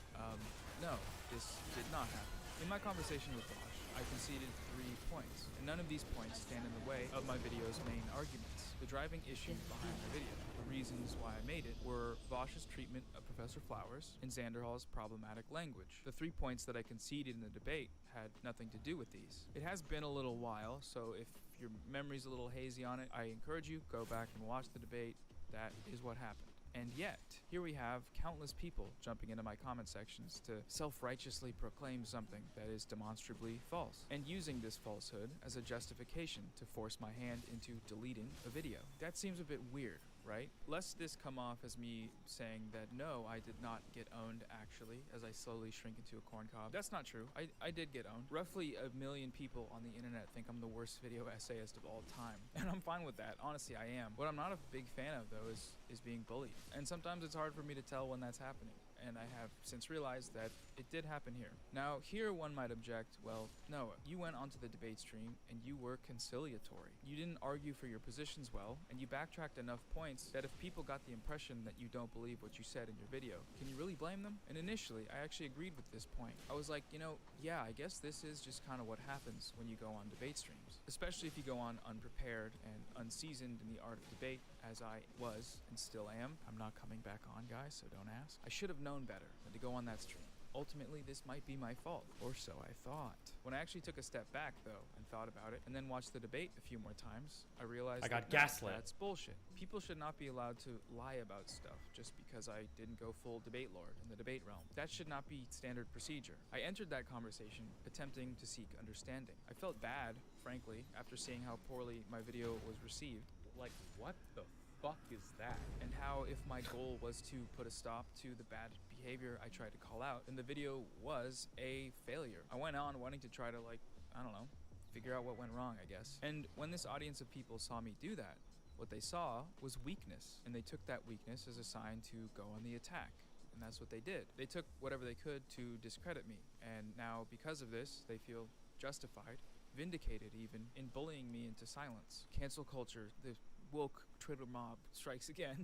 no, this did not happen. In my conversation with Bosch, I conceded 3 points, and none of these points stand in the way of my video's main arguments, the driving issue behind my video. The reasons why I made it were Bosch's treatment of Professor Flowers and Xanderhall's problematic language. The 3 points that I conceded in the debate had nothing to do with these. It has been a little while, so if your memory's a little hazy on it, I encourage you, go back and watch the debate. That is what happened. And yet, here we have countless people jumping into my comment sections to self-righteously proclaim something that is demonstrably false, and using this falsehood as a justification to force my hand into deleting a video. That seems a bit weird. right? Lest this come off as me saying that no, I did not get owned actually, as I slowly shrink into a corn cob. That's not true. I did get owned. Roughly 1 million people on the internet think I'm the worst video essayist of all time. And I'm fine with that. Honestly, I am. What I'm not a big fan of though is being bullied. And sometimes it's hard for me to tell when that's happening. And I have since realized that it did happen here. Now, here one might object, well, Noah, you went onto the debate stream and you were conciliatory. You didn't argue for your positions well, and you backtracked enough points that if people got the impression that you don't believe what you said in your video, can you really blame them? And initially, I actually agreed with this point. I was like, you know, yeah, I guess this is just kind of what happens when you go on debate streams, especially if you go on unprepared and unseasoned in the art of debate, as I was and still am. I'm not coming back on, guys, so don't ask. I should have known better than to go on that stream. Ultimately, this might be my fault, or so I thought. When I actually took a step back, though, and thought about it, and then watched the debate a few more times, I realized I got that, no, gaslit. that's bullshit. People should not be allowed to lie about stuff just because I didn't go full debate lord in the debate realm. That should not be standard procedure. I entered that conversation attempting to seek understanding. I felt bad, frankly, after seeing how poorly my video was received. Like, what the fuck is that? And how if my goal was to put a stop to the bad behavior I tried to call out, then the video was a failure. I went on wanting to try to, like, I don't know, figure out what went wrong, I guess. And when this audience of people saw me do that, what they saw was weakness, and they took that weakness as a sign to go on the attack. And that's what they did. They took whatever they could to discredit me, and now because of this, they feel justified, vindicated even, in bullying me into silence. Cancel culture, the woke Twitter mob strikes again.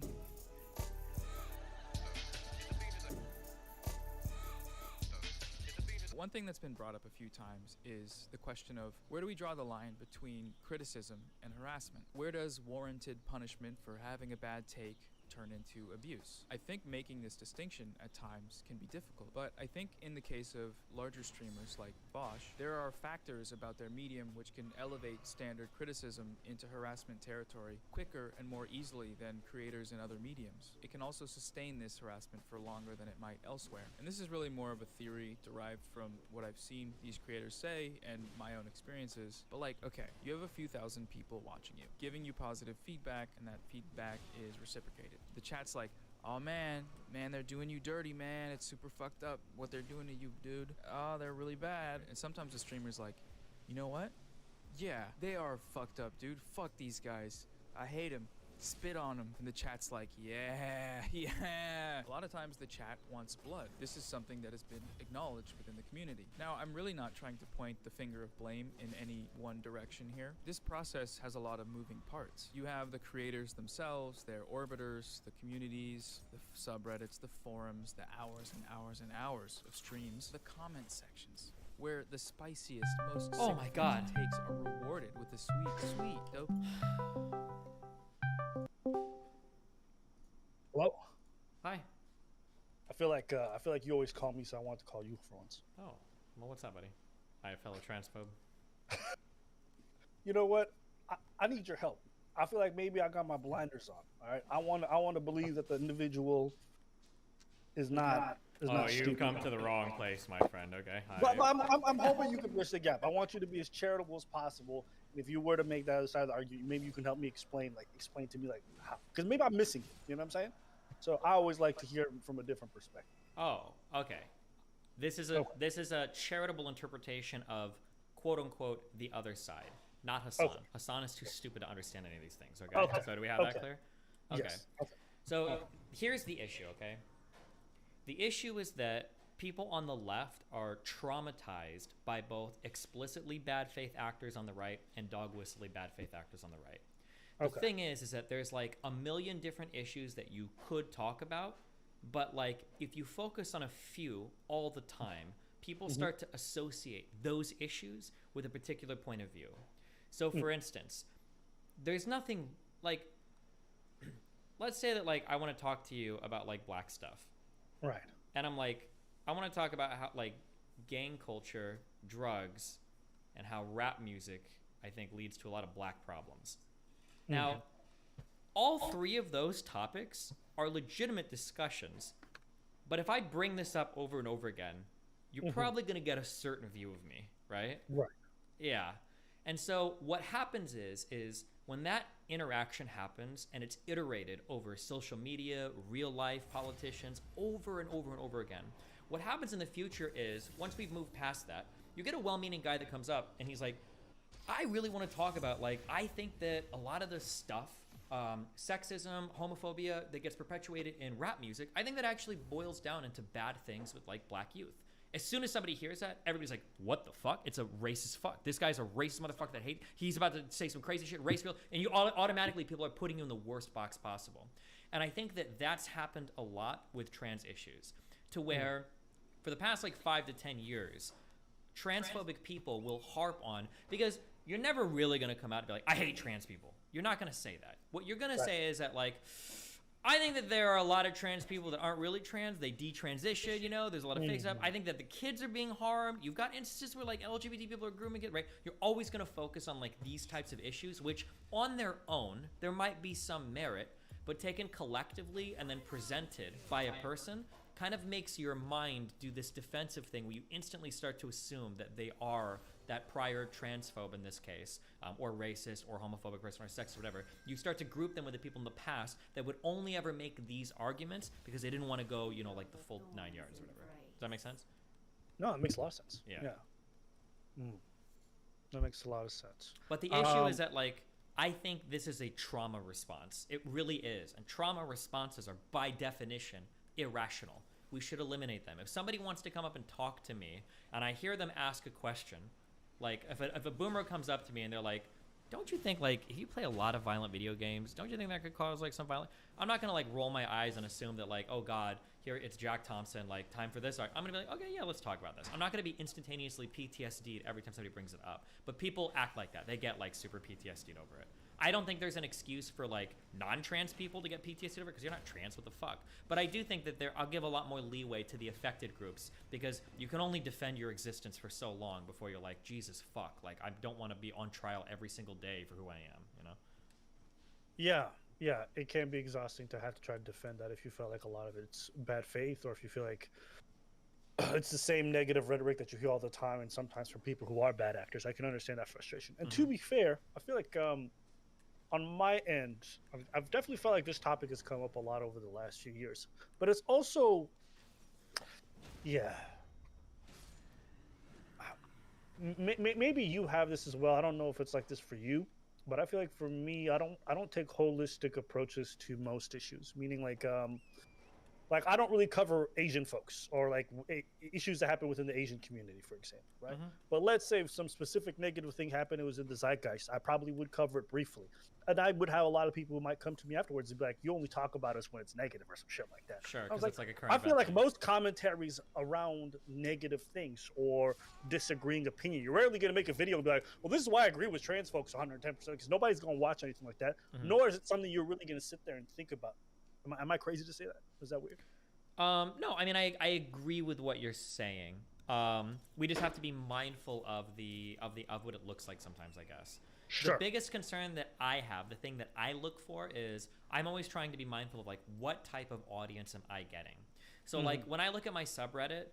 One thing that's been brought up a few times is the question of where do we draw the line between criticism and harassment? Where does warranted punishment for having a bad take turn into abuse? I think making this distinction at times can be difficult, but I think in the case of larger streamers like Bosch, there are factors about their medium which can elevate standard criticism into harassment territory quicker and more easily than creators in other mediums. It can also sustain this harassment for longer than it might elsewhere. And this is really more of a theory derived from what I've seen these creators say and my own experiences. But like, okay, you have a few thousand people watching you, giving you positive feedback, and that feedback is reciprocated. The chat's like, oh man, they're doing you dirty, man. It's super fucked up what they're doing to you, dude. Oh, they're really bad. And sometimes the streamer's like, you know what? Yeah, they are fucked up, dude. Fuck these guys. I hate them. Spit on them. And the chat's like, yeah, yeah. A lot of times the chat wants blood. This is something that has been acknowledged within the community. Now, I'm really not trying to point the finger of blame in any one direction here. This process has a lot of moving parts. You have the creators themselves, their orbiters, the communities, the subreddits, the forums, the hours and hours and hours of streams, the comment sections, where the spiciest, most Oh my God. takes are rewarded with the sweet, dope. Hello? Hi. I feel like you always call me, so I wanted to call you for once. Oh, well, what's up, buddy? Hi, fellow transphobe. You know what? I need your help. I feel like maybe I got my blinders on. All right, I want to believe that the individual is not. You've stupid. come to the wrong place, my friend. Okay. Hi. But I'm hoping you can bridge the gap. I want you to be as charitable as possible. And if you were to make that other side of the argument, maybe you can help me explain to me how, because maybe I'm missing it. You know what I'm saying? So I always like to hear it from a different perspective. Oh, okay. This is a charitable interpretation of quote unquote the other side, not Hassan. Okay. Hassan is too stupid to understand any of these things. Okay. So do we have that clear? Okay. Yes. Okay. So here's the issue. Okay. The issue is that people on the left are traumatized by both explicitly bad faith actors on the right and dog whistly bad faith actors on the right. The thing is that there's like a million different issues that you could talk about, but like if you focus on a few all the time, people start to associate those issues with a particular point of view. So for instance, there's nothing like, let's say that like I want to talk to you about like black stuff. Right. And I'm like, I want to talk about how like gang culture, drugs, and how rap music, I think, leads to a lot of black problems. Now, all three of those topics are legitimate discussions, but if I bring this up over and over again, you're probably going to get a certain view of me, right? Right. Yeah. And so what happens is when that interaction happens and it's iterated over social media, real life, politicians, over and over and over again, what happens in the future is once we've moved past that, you get a well-meaning guy that comes up and he's like, I really want to talk about, like, I think that a lot of the stuff, sexism, homophobia that gets perpetuated in rap music, I think that actually boils down into bad things with like black youth. As soon as somebody hears that, everybody's like, what the fuck? It's a racist fuck. This guy's a racist motherfucker that he's about to say some crazy shit, race, and you automatically, people are putting you in the worst box possible. And I think that that's happened a lot with trans issues, to where for the past like 5 to 10 years, transphobic people will harp on, because you're never really going to come out and be like, I hate trans people. You're not going to say that. What you're going to say is that, like, I think that there are a lot of trans people that aren't really trans. They detransition, you know, there's a lot of fake stuff. I think that the kids are being harmed. You've got instances where like LGBT people are grooming it, right? You're always going to focus on like these types of issues, which on their own, there might be some merit, but taken collectively and then presented by a person kind of makes your mind do this defensive thing where you instantly start to assume that they are that prior transphobe in this case, or racist or homophobic person or sexist or whatever. You start to group them with the people in the past that would only ever make these arguments because they didn't want to go, you know, like the full 9 yards or whatever. Does that make sense? No, it makes a lot of sense. Yeah. That makes a lot of sense. But the issue is that, like, I think this is a trauma response. It really is. And trauma responses are, by definition, irrational. We should eliminate them. If somebody wants to come up and talk to me and I hear them ask a question, like if a boomer comes up to me and they're like, don't you think, like, if you play a lot of violent video games, don't you think that could cause like some violent? I'm not gonna like roll my eyes and assume that like, oh God, here it's Jack Thompson, like time for this. I'm gonna be like, okay, yeah, let's talk about this. I'm not gonna be instantaneously PTSD'd every time somebody brings it up. But people act like that. They get like super PTSD'd over it. I don't think there's an excuse for like non-trans people to get PTSD over it because you're not trans. What the fuck? But I do think that I'll give a lot more leeway to the affected groups because you can only defend your existence for so long before you're like, Jesus fuck, like I don't want to be on trial every single day for who I am, you know? Yeah, it can be exhausting to have to try to defend that if you feel like a lot of it's bad faith or if you feel like it's the same negative rhetoric that you hear all the time and sometimes from people who are bad actors. I can understand that frustration. And to be fair, I feel like on my end, I've definitely felt like this topic has come up a lot over the last few years. But it's also, maybe you have this as well. I don't know if it's like this for you, but I feel like for me, I don't take holistic approaches to most issues. Meaning like I don't really cover Asian folks or like issues that happen within the Asian community, for example, right? But let's say if some specific negative thing happened, it was in the zeitgeist, I probably would cover it briefly. And I would have a lot of people who might come to me afterwards and be like, you only talk about us when it's negative or some shit like that. Sure, because it's like a current I feel like thing. most commentaries around negative things or disagreeing opinion, you're rarely going to make a video and be like, well, this is why I agree with trans folks 110%, because nobody's going to watch anything like that, nor is it something you're really going to sit there and think about. Am I crazy to say that? Is that weird? No, I mean, I agree with what you're saying. We just have to be mindful of what it looks like sometimes, I guess. Sure. The biggest concern that I have, the thing that I look for is I'm always trying to be mindful of like what type of audience am I getting. So like when I look at my subreddit,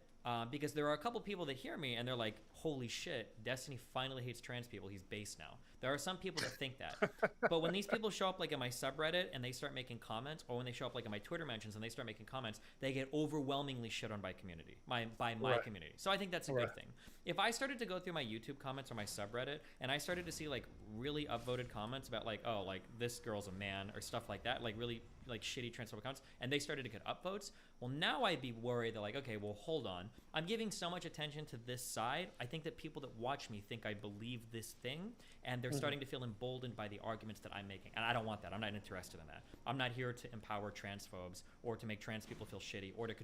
because there are a couple people that hear me and they're like, holy shit, Destiny finally hates trans people. He's base now. There are some people that think that. But when these people show up like in my subreddit and they start making comments, or when they show up like in my Twitter mentions and they start making comments, they get overwhelmingly shit on by my community. So I think that's a good thing. If I started to go through my YouTube comments or my subreddit and I started to see like really upvoted comments about like, oh, like this girl's a man or stuff like that, like really like shitty transphobic comments, and they started to get upvotes, well, now I'd be worried that like, okay, well, hold on. I'm giving so much attention to this side. I think that people that watch me think I believe this thing, and they're starting to feel emboldened by the arguments that I'm making. And I don't want that. I'm not interested in that. I'm not here to empower transphobes or to make trans people feel shitty or to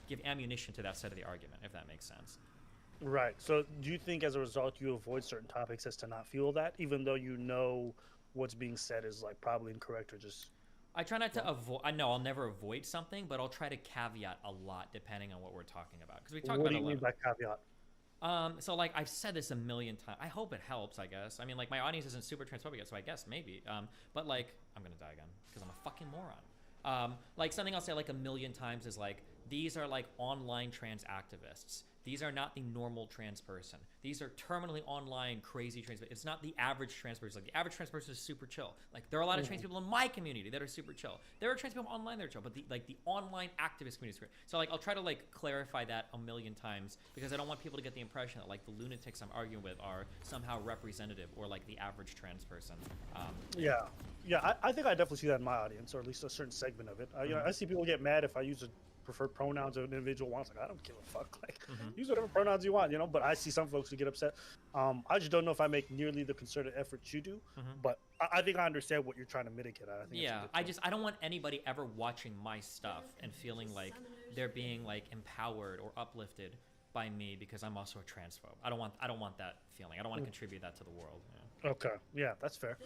give ammunition to that side of the argument, if that makes sense. Right. So do you think as a result you avoid certain topics as to not feel that, even though you know what's being said is like probably incorrect or just... I try not to avoid. I know I'll never avoid something, but I'll try to caveat a lot depending on what we're talking about. Because we talk about What do you mean by caveat? So like I've said this a million times. I hope it helps. I guess. I mean, like my audience isn't super transphobic yet, so I guess maybe. But like I'm gonna die again because I'm a fucking moron. Like something I'll say like a million times is like these are like online trans activists. these are not the normal trans person. These are terminally online crazy trans. It's not the average trans person. Like the average trans person is super chill. Like there are a lot of trans people in my community that are super chill. There are trans people online that are chill, but the online activist community is great. So like I'll try to like clarify that a million times because I don't want people to get the impression that like the lunatics I'm arguing with are somehow representative or like the average trans person. I think I definitely see that in my audience, or at least a certain segment of it. I see people get mad if I use preferred pronouns of an individual wants. Like I don't give a fuck. Like use whatever pronouns you want, But I see some folks who get upset. I just don't know if I make nearly the concerted effort you do. But I think I understand what you're trying to mitigate. I think I don't want anybody ever watching my stuff and feeling like they're being like empowered or uplifted by me because I'm also a transphobe. I don't want that feeling. I don't want to contribute that to the world. Okay, yeah, that's fair.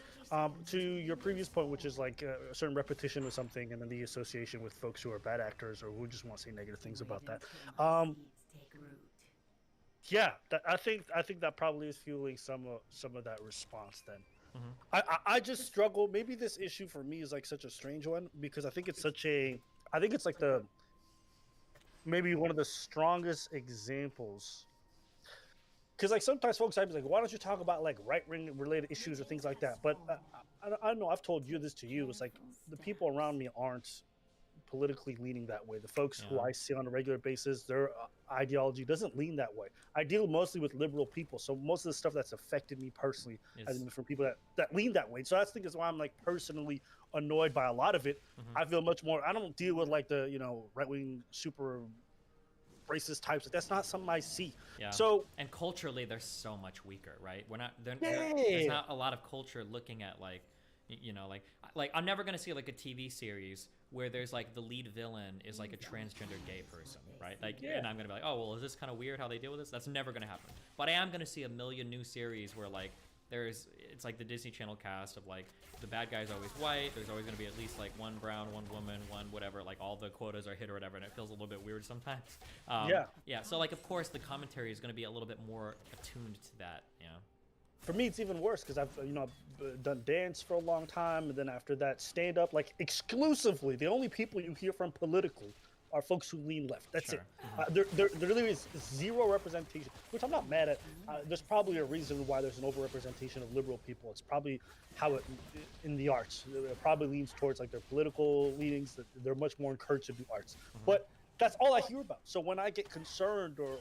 To your previous point, which is like a certain repetition of something, and then the association with folks who are bad actors or who just want to say negative things about that. I think that probably is fueling some of that response. Then, I just struggle. Maybe this issue for me is like such a strange one because I think it's like maybe one of the strongest examples. Because like sometimes folks, I'd be like, why don't you talk about like right-wing related issues or things like that? But I don't know. I've told you this to you. It's like the people around me aren't politically leaning that way. The folks who I see on a regular basis, their ideology doesn't lean that way. I deal mostly with liberal people, so most of the stuff that's affected me personally has been from people that lean that way. So I think is why I'm like personally annoyed by a lot of it. I feel much more. I don't deal with like the right-wing super racist types. That's not something I see. So and culturally they're so much weaker, right? There's not a lot of culture looking at like like I'm never gonna see like a TV series where there's like the lead villain is like a transgender gay person, right? Like and I'm gonna be like, oh well, is this kind of weird how they deal with this? That's never gonna happen. But I am gonna see a million new series where like it's like the Disney Channel cast of like the bad guy's always white, there's always going to be at least like one brown, one woman, one whatever, like all the quotas are hit or whatever, and it feels a little bit weird sometimes. So like of course the commentary is going to be a little bit more attuned to that. For me it's even worse because I've done dance for a long time, and then after that stand up, like exclusively the only people you hear from politically are folks who lean left. That's it. There literally is zero representation, which I'm not mad at. There's probably a reason why there's an overrepresentation of liberal people. It's probably how it in the arts. It probably leans towards like their political leanings. That they're much more encouraged to do arts. But that's all I hear about. So when I get concerned or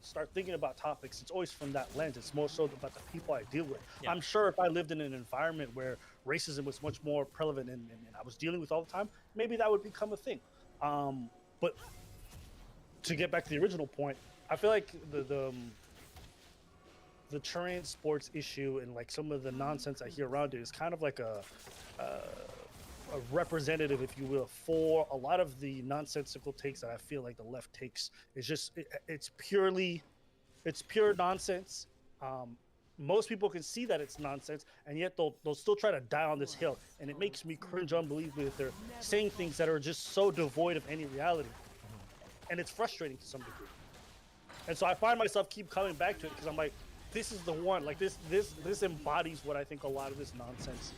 start thinking about topics, it's always from that lens. It's more so about the people I deal with. I'm sure if I lived in an environment where racism was much more prevalent and I was dealing with all the time, maybe that would become a thing. But to get back to the original point, I feel like the trans sports issue and like some of the nonsense I hear around it is kind of like a representative, if you will, for a lot of the nonsensical takes that I feel like the left takes. It's just it's pure nonsense. Most people can see that it's nonsense, and yet they'll still try to die on this hill, and it makes me cringe unbelievably that they're saying things that are just so devoid of any reality, and it's frustrating to some degree. And so I find myself keep coming back to it because I'm like, this is the one. Like this embodies what I think a lot of this nonsense.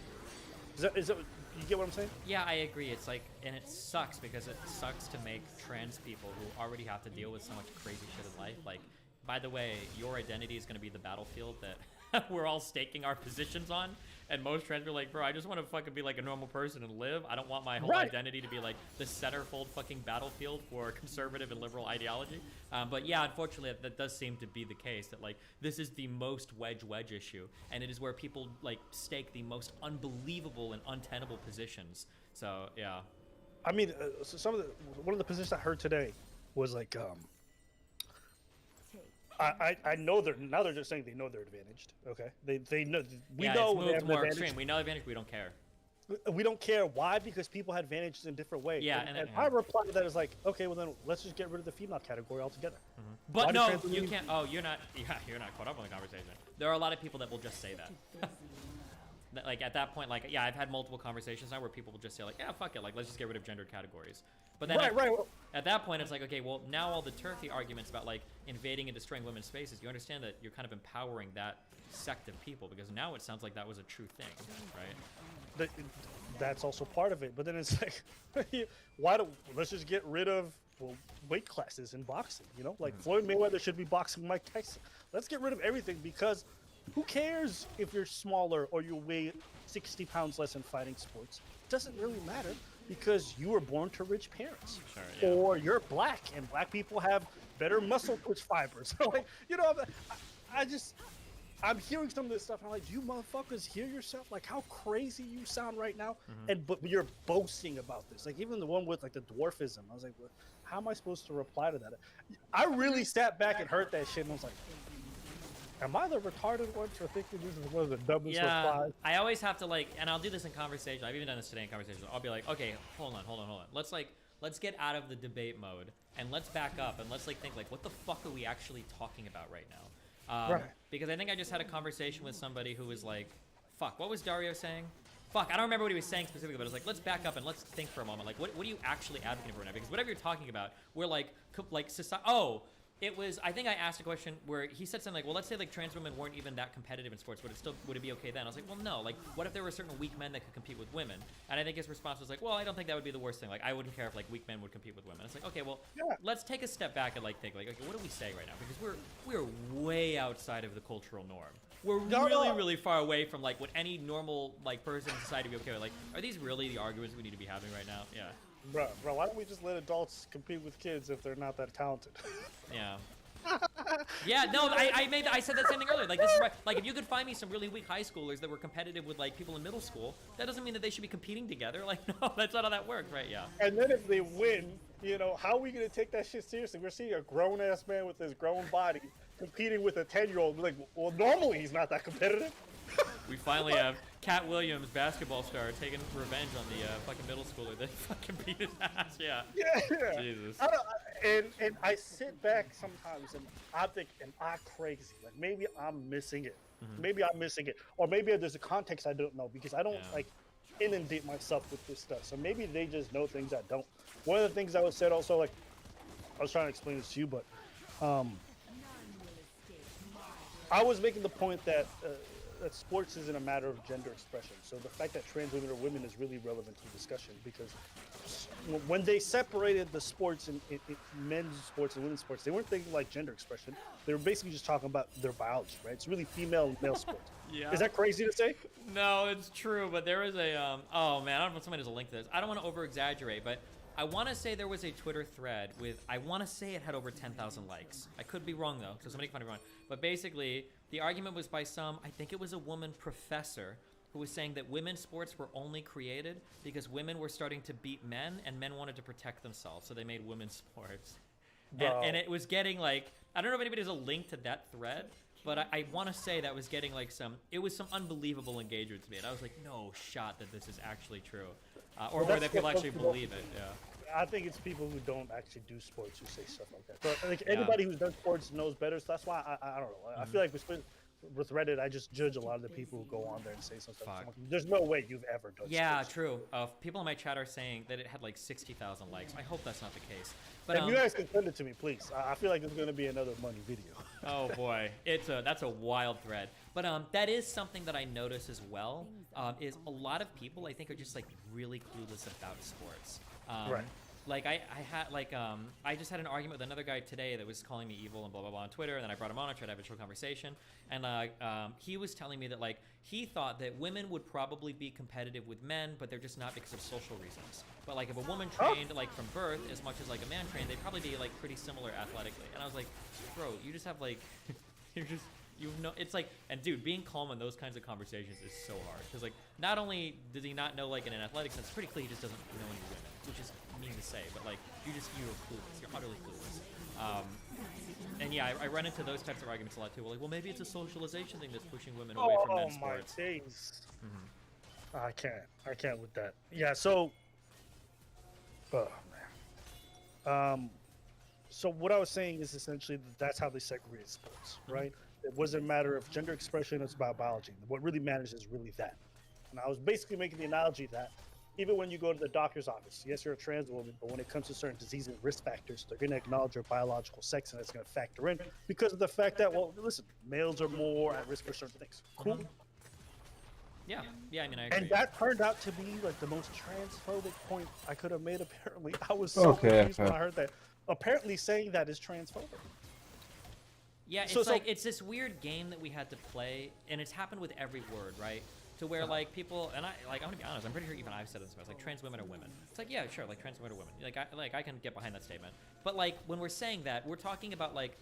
Is that you get what I'm saying? Yeah, I agree. It's like, and it sucks because it sucks to make trans people who already have to deal with so much crazy shit in life. Like, by the way, your identity is going to be the battlefield that we're all staking our positions on. And most trans are like, bro, I just want to fucking be like a normal person and live. I don't want my whole identity to be like the centerfold fucking battlefield for conservative and liberal ideology. But yeah, unfortunately, that does seem to be the case, that like this is the most wedge issue, and it is where people like stake the most unbelievable and untenable positions. So yeah. I mean, one of the positions I heard today was like, I know they're just saying they know they're advantaged. Okay, they know we know it's moved more extreme. We know the advantage. We don't care. We don't care. Why? Because people had advantages in different ways. Yeah, and my reply to that is like, okay, well then let's just get rid of the female category altogether. But no, you can't. Oh, you're not. Yeah, you're not caught up on the conversation. There are a lot of people that will just say that. Like at that point, like yeah, I've had multiple conversations now where people will just say like, yeah, fuck it, like let's just get rid of gendered categories. But then at that point, it's like, okay, well now all the turfy arguments about like invading and destroying women's spaces, you understand that you're kind of empowering that sect of people, because now it sounds like that was a true thing, right? that's also part of it. But then it's like, let's just get rid of weight classes in boxing. You know, like Floyd Mayweather should be boxing Mike Tyson. Let's get rid of everything, because who cares if you're smaller or you weigh 60 pounds less in fighting sports? It doesn't really matter, because you were born to rich parents, or you're black and black people have better muscle twitch fibers. Like, you know, I'm hearing some of this stuff and I'm like, do you motherfuckers hear yourself? Like, how crazy you sound right now. But you're boasting about this. Like, even the one with like the dwarfism, I was like, well, how am I supposed to reply to that? I really sat back and heard that shit and I was like, am I the retarded one for thinking this is one of the dumbest replies? I always have to like, and I'll do this in conversation. I've even done this today in conversation. I'll be like, okay, hold on. Let's get out of the debate mode and let's back up and let's like think like, what the fuck are we actually talking about right now? Right. Because I think I just had a conversation with somebody who was like, fuck, what was Dario saying? Fuck, I don't remember what he was saying specifically, but it was like, let's back up and let's think for a moment. Like, what are you actually advocating for right now? Because whatever you're talking about, we're like society. Oh, it was, I think I asked a question where he said something like, well, let's say like trans women weren't even that competitive in sports, would it be okay then? I was like, well, no, like, what if there were certain weak men that could compete with women? And I think his response was like, well, I don't think that would be the worst thing. Like, I wouldn't care if like weak men would compete with women. It's like, okay, well, let's take a step back and like think like, okay, what do we say right now? Because we're way outside of the cultural norm. We're really far away from like what any normal like person in society would be okay with. Like, are these really the arguments we need to be having right now? Yeah. Bro, why don't we just let adults compete with kids if they're not that talented? Yeah. Yeah, no, I said that same thing earlier. Like, this is right. Like, if you could find me some really weak high schoolers that were competitive with like people in middle school, that doesn't mean that they should be competing together. Like, no, that's not how that works, right? Yeah. And then if they win, you know, how are we gonna take that shit seriously? We're seeing a grown ass man with his grown body competing with a 10-year-old. Like, well, normally he's not that competitive. We finally have Cat Williams, basketball star, taking revenge on the fucking middle schooler that fucking beat his ass. Yeah. Yeah. Jesus. And I sit back sometimes and I think, am I crazy? Like, maybe I'm missing it. Maybe I'm missing it. Or maybe there's a context I don't know, because I don't like inundate myself with this stuff. So maybe they just know things I don't. One of the things I was said also, like, I was trying to explain this to you, but I was making the point that that sports isn't a matter of gender expression. So the fact that trans women are women is really relevant to the discussion, because when they separated the sports in men's sports and women's sports, they weren't thinking like gender expression. They were basically just talking about their biology, right? It's really female and male sports. Yeah. Is that crazy to say? No, it's true, but there was a oh man, I don't know if somebody has a link to this. I don't want to over exaggerate, but I want to say there was a Twitter thread with, I want to say it had over 10,000 likes. I could be wrong though, so somebody can find me wrong. But basically, the argument was by some, I think it was a woman professor, who was saying that women's sports were only created because women were starting to beat men and men wanted to protect themselves, so they made women's sports. And it was getting like, I don't know if anybody has a link to that thread, but I want to say that was getting like some unbelievable engagement to me. And I was like, no shot that this is actually true. Or that people actually believe it, yeah. I think it's people who don't actually do sports who say stuff like that. But like anybody who's done sports knows better, so that's why I don't know. I feel like with Reddit, I just judge a lot of the people who go on there and say some stuff. There's no way you've ever done sports. True. People in my chat are saying that it had like 60,000 likes. I hope that's not the case. But you guys can send it to me, please. I feel like there's going to be another money video. Oh boy, that's a wild thread. But that is something that I notice as well. Is a lot of people I think are just like really clueless about sports. Right. Like I just had an argument with another guy today that was calling me evil and blah blah blah on Twitter, and then I brought him on and tried to have a chill conversation, and he was telling me that like he thought that women would probably be competitive with men, but they're just not because of social reasons. But like if a woman trained like from birth as much as like a man trained, they'd probably be like pretty similar athletically. And I was like, bro, you just have like it's like, and dude, being calm in those kinds of conversations is so hard, because like not only does he not know like in an athletic sense, it's pretty clear he just doesn't know any women, which is mean to say, but like you're clueless, you're utterly clueless. And yeah, I run into those types of arguments a lot too. Well, like, well, maybe it's a socialization thing that's pushing women away from men's sports. Oh my days! I can't with that. Yeah, so oh man. So what I was saying is essentially that's how they segregate sports, right? It wasn't a matter of gender expression, it's about biology. What really matters is really that. And I was basically making the analogy that even when you go to the doctor's office, yes, you're a trans woman, but when it comes to certain disease and risk factors, they're going to acknowledge your biological sex, and it's going to factor in because of the fact that, well, listen, males are more at risk for certain things. Cool. Yeah, yeah. I mean, I agree. And that turned out to be like the most transphobic point I could have made. Apparently, I was so confused when I heard that. Apparently, saying that is transphobic. Yeah, it's it's this weird game that we had to play, and it's happened with every word, right? To where like people, and I'm gonna be honest, I'm pretty sure even I've said this. It's like trans women are women. It's like, yeah, sure, like trans women are women. I can get behind that statement. But like when we're saying that, we're talking about like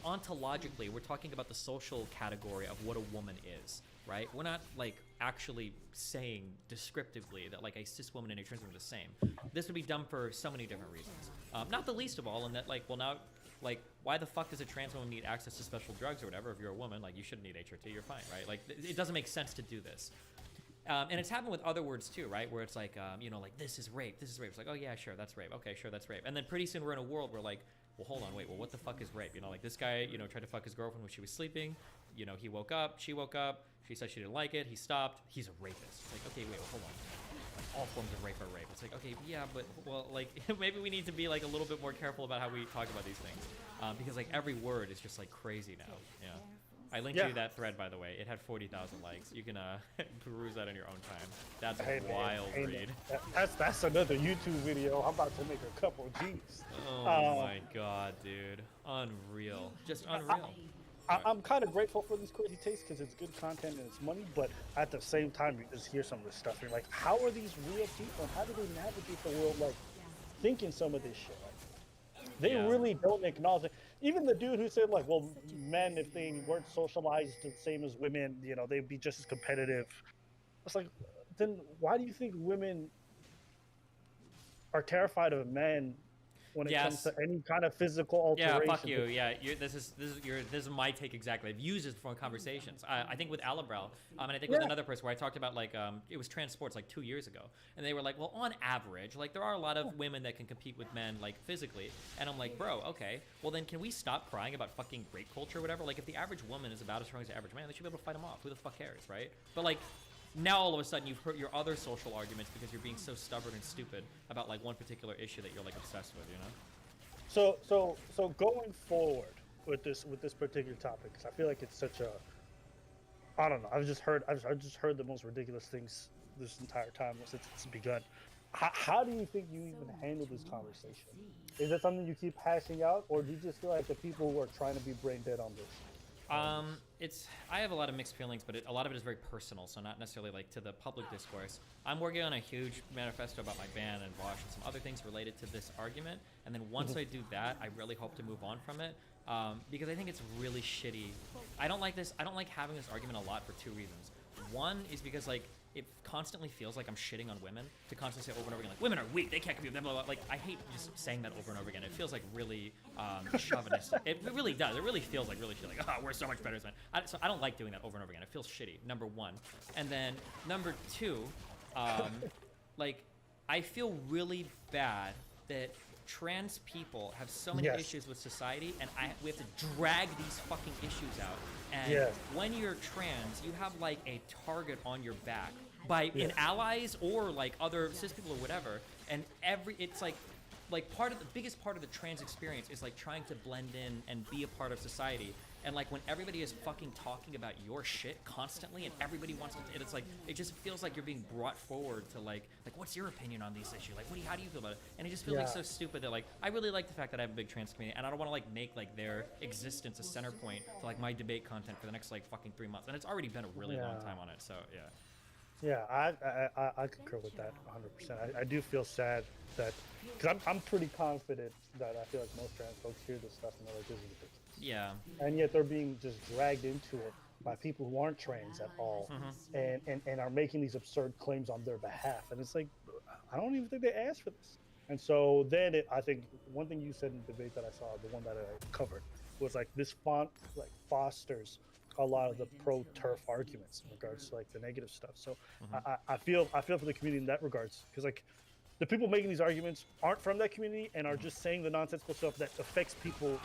ontologically, we're talking about the social category of what a woman is, right? We're not like actually saying descriptively that like a cis woman and a trans woman are the same. This would be dumb for so many different reasons. Not the least of all, in that like, well now. Like, why the fuck does a trans woman need access to special drugs or whatever? If you're a woman, like, you shouldn't need HRT, you're fine, right? Like, it doesn't make sense to do this. And it's happened with other words, too, right? Where it's like, you know, like, this is rape, this is rape. It's like, oh, yeah, sure, that's rape. Okay, sure, that's rape. And then pretty soon we're in a world where, like, well, hold on, wait, well, what the fuck is rape? You know, like, this guy, you know, tried to fuck his girlfriend when she was sleeping. You know, he woke up, she woke up, she said she didn't like it, he stopped. He's a rapist. It's like, okay, wait, well, hold on. All forms of rape are rape. It's like, okay, yeah, but, well, like, maybe we need to be, like, a little bit more careful about how we talk about these things. Because, like, every word is just, like, crazy now. Yeah. I linked you that thread, by the way. It had 40,000 likes. You can peruse that in your own time. That's a wild read. That's another YouTube video. I'm about to make a couple G's. Oh, my God, dude. Unreal. Just unreal. I'm kind of grateful for these crazy takes because it's good content and it's money, but at the same time, you just hear some of this stuff. And you're like, how are these real people? And how do they navigate the world, like, thinking some of this shit? Like, they really don't acknowledge it. Even the dude who said, like, well, men, if they weren't socialized the same as women, you know, they'd be just as competitive. It's like, then why do you think women are terrified of men when it comes to any kind of physical alteration? Yeah, fuck you. Yeah, this is my take exactly. I've used this for conversations. I think with Alabral, and I think with another person where I talked about like it was trans sports like 2 years ago, and they were like, well, on average, like there are a lot of women that can compete with men like physically, and I'm like, bro, okay, well then can we stop crying about fucking rape culture or whatever? Like if the average woman is about as strong as the average man, they should be able to fight them off. Who the fuck cares, right? But like. Now all of a sudden you've hurt your other social arguments because you're being so stubborn and stupid about like one particular issue that you're like obsessed with, you know? So going forward with this particular topic, because I feel like it's such a, I don't know. I've just heard the most ridiculous things this entire time since it's begun. How do you think you even handle this conversation? Is it something you keep hashing out, or do you just feel like the people who are trying to be brain dead on this? I have a lot of mixed feelings, but a lot of it is very personal, so not necessarily like to the public discourse. I'm working on a huge manifesto about my band and Bosch and some other things related to this argument, and then once I do that, I really hope to move on from it, because I think it's really shitty. I don't like this. I don't like having this argument a lot for two reasons. One is because like it constantly feels like I'm shitting on women to constantly say over and over again, like, women are weak, they can't compete, blah, blah, blah. Like, I hate just saying that over and over again. It feels like really chauvinistic. It really does. It really feels like really shitty. Like, oh, we're so much better as men. So I don't like doing that over and over again. It feels shitty, number one. And then number two, like, I feel really bad that trans people have so many issues with society, and we have to drag these fucking issues out. And when you're trans, you have like a target on your back by in allies or like other cis people or whatever. And it's like part of the biggest part of the trans experience is like trying to blend in and be a part of society. And like when everybody is fucking talking about your shit constantly and everybody wants to, it's like, it just feels like you're being brought forward to like what's your opinion on these issues? Like, how do you feel about it? And it just feels like so stupid that like, I really like the fact that I have a big trans community and I don't want to like make like their existence a center point to like my debate content for the next like fucking 3 months. And it's already been a really long time on it. So yeah. Yeah, I concur with that 100%. I do feel sad that, because I'm pretty confident that I feel like most trans folks hear this stuff and they're like, this is ridiculous. Yeah. And yet they're being just dragged into it by people who aren't trans at all, and are making these absurd claims on their behalf. And it's like, I don't even think they asked for this. And so then I think one thing you said in the debate that I saw, the one that I covered, was like this fosters a lot of the pro-turf arguments in regards to like the negative stuff. So I feel for the community in that regards, because like the people making these arguments aren't from that community and are just saying the nonsensical stuff that affects people,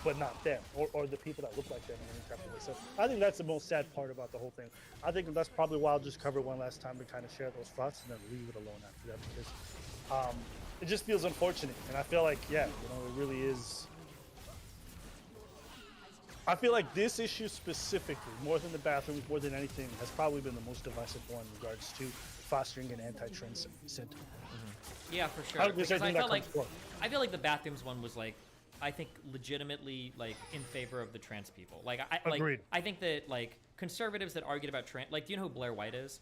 but not them, or the people that look like them in any type of way. So I think that's the most sad part about the whole thing. I think that's probably why I'll just cover one last time to kind of share those thoughts and then leave it alone after that, because it just feels unfortunate. And I feel like, it really is. I feel like this issue specifically, more than the bathrooms, more than anything, has probably been the most divisive one in regards to fostering an anti-trend sentiment. Yeah, for sure. 100% Because I think that felt like comes forth. I feel like the bathrooms one was like, I think legitimately like in favor of the trans people. Like Agreed. I think that like conservatives that argued about trans, like, do you know who Blair White is?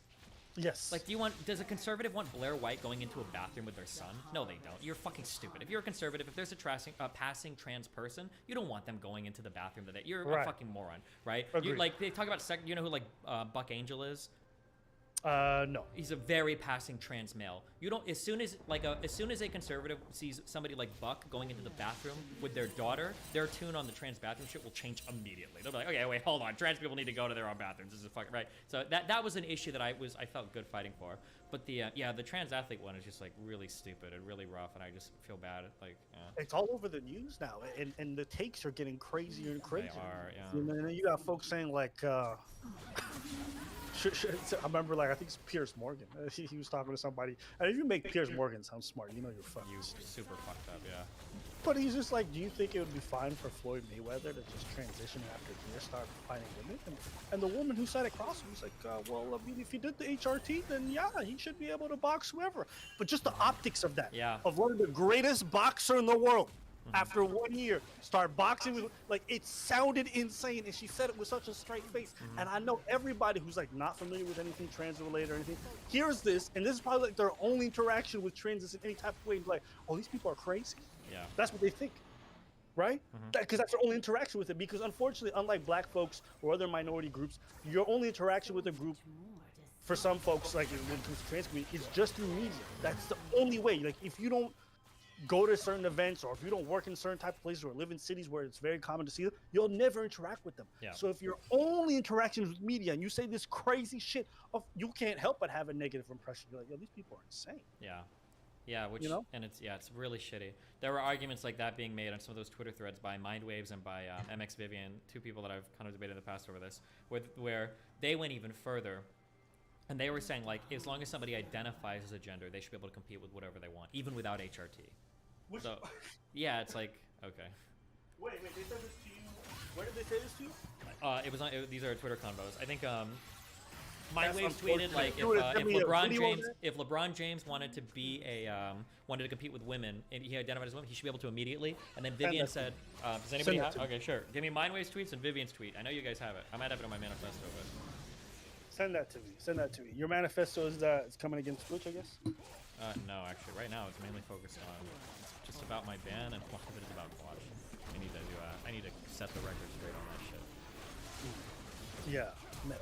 Yes. Like, does a conservative want Blair White going into a bathroom with their son? No, they don't. You're fucking stupid. If you're a conservative, if there's a passing trans person, you don't want them going into the bathroom with it. You're a Right. fucking moron, right? You, Agreed. like, they talk about you know who, like, Buck Angel is? No. He's a very passing trans male. You don't, as soon as a conservative sees somebody like Buck going into the bathroom with their daughter, their tune on the trans bathroom shit will change immediately. They'll be like, okay, wait, hold on, trans people need to go to their own bathrooms. This is fucking right. So that was an issue that I felt good fighting for. But the the trans athlete one is just like really stupid and really rough, and I just feel bad. Like, It's all over the news now, and the takes are getting crazier and crazier. They are, yeah. You know, and then you got folks saying like, I remember, like, I think it's Piers Morgan. He was talking to somebody, and if you make Piers Morgan sound smart, you know you're fucking super fucked up, yeah. But he's just like, do you think it would be fine for Floyd Mayweather to just transition after years, start fighting women? And the woman who sat across him was like, well, I mean, if he did the HRT, then yeah, he should be able to box whoever. But just the optics of that, of one of the greatest boxer in the world, after 1 year, start boxing with, like, it sounded insane, and she said it with such a straight face. And I know everybody who's like not familiar with anything trans related or anything hears this, and this is probably like their only interaction with trans in any type of way, and be like, oh, these people are crazy. Yeah. That's what they think, right? Because that's their only interaction with it. Because unfortunately, unlike black folks or other minority groups, your only interaction with a group, for some folks, like when it comes to trans community, is just through media. That's the only way. Like, if you don't go to certain events, or if you don't work in certain type of places or live in cities where it's very common to see them, you'll never interact with them. Yeah. So if your only interaction is with media and you say this crazy shit, you can't help but have a negative impression. You're like, yo, these people are insane. Yeah. Yeah, which, You know? and it's really shitty. There were arguments like that being made on some of those Twitter threads by Mindwaves and by MX Vivian, two people that I've kind of debated in the past over this, where they went even further, and they were saying, like, as long as somebody identifies as a gender, they should be able to compete with whatever they want, even without HRT. So, yeah, it's like, okay. Wait, they said this to you? Where did they say this to you? It was on. These are Twitter convos. I think That's Mindwave tweeted like unfortunate. if LeBron James wanted to be wanted to compete with women and he identified as women, he should be able to immediately. And then Vivian said, "Does anybody have?" Okay, sure. Give me Mindwave's tweets and Vivian's tweet. I know you guys have it. I might have it on my manifesto, but Send that to me. Send that to me. Your manifesto is that it's coming against Twitch, I guess. no, actually, right now it's mainly focused on just about my ban, and part of it is about Watch. I need to set the record straight on that shit. Yeah.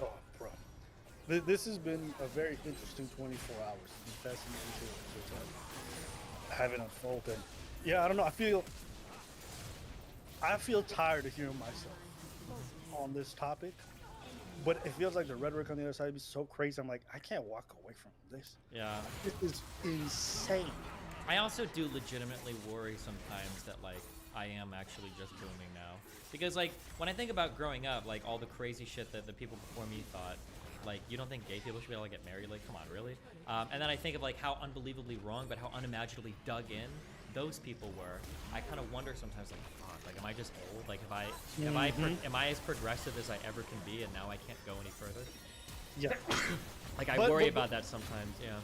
Oh, bro. This has been a very interesting 24 hours. It's been fascinating to have it unfold. And yeah, I don't know. I feel tired of hearing myself on this topic, but it feels like the rhetoric on the other side is so crazy. I'm like, I can't walk away from this. Yeah. This is insane. I also do legitimately worry sometimes that, like, I am actually just booming now. Because, like, when I think about growing up, like, all the crazy shit that the people before me thought, like, you don't think gay people should be able to get married? Like, come on, really? And then I think of, like, how unbelievably wrong, but how unimaginably dug in those people were. I kind of wonder sometimes, like, fuck, like, am I just old? Like, am I as progressive as I ever can be, and now I can't go any further? Yeah. Like, I worry about that sometimes, yeah.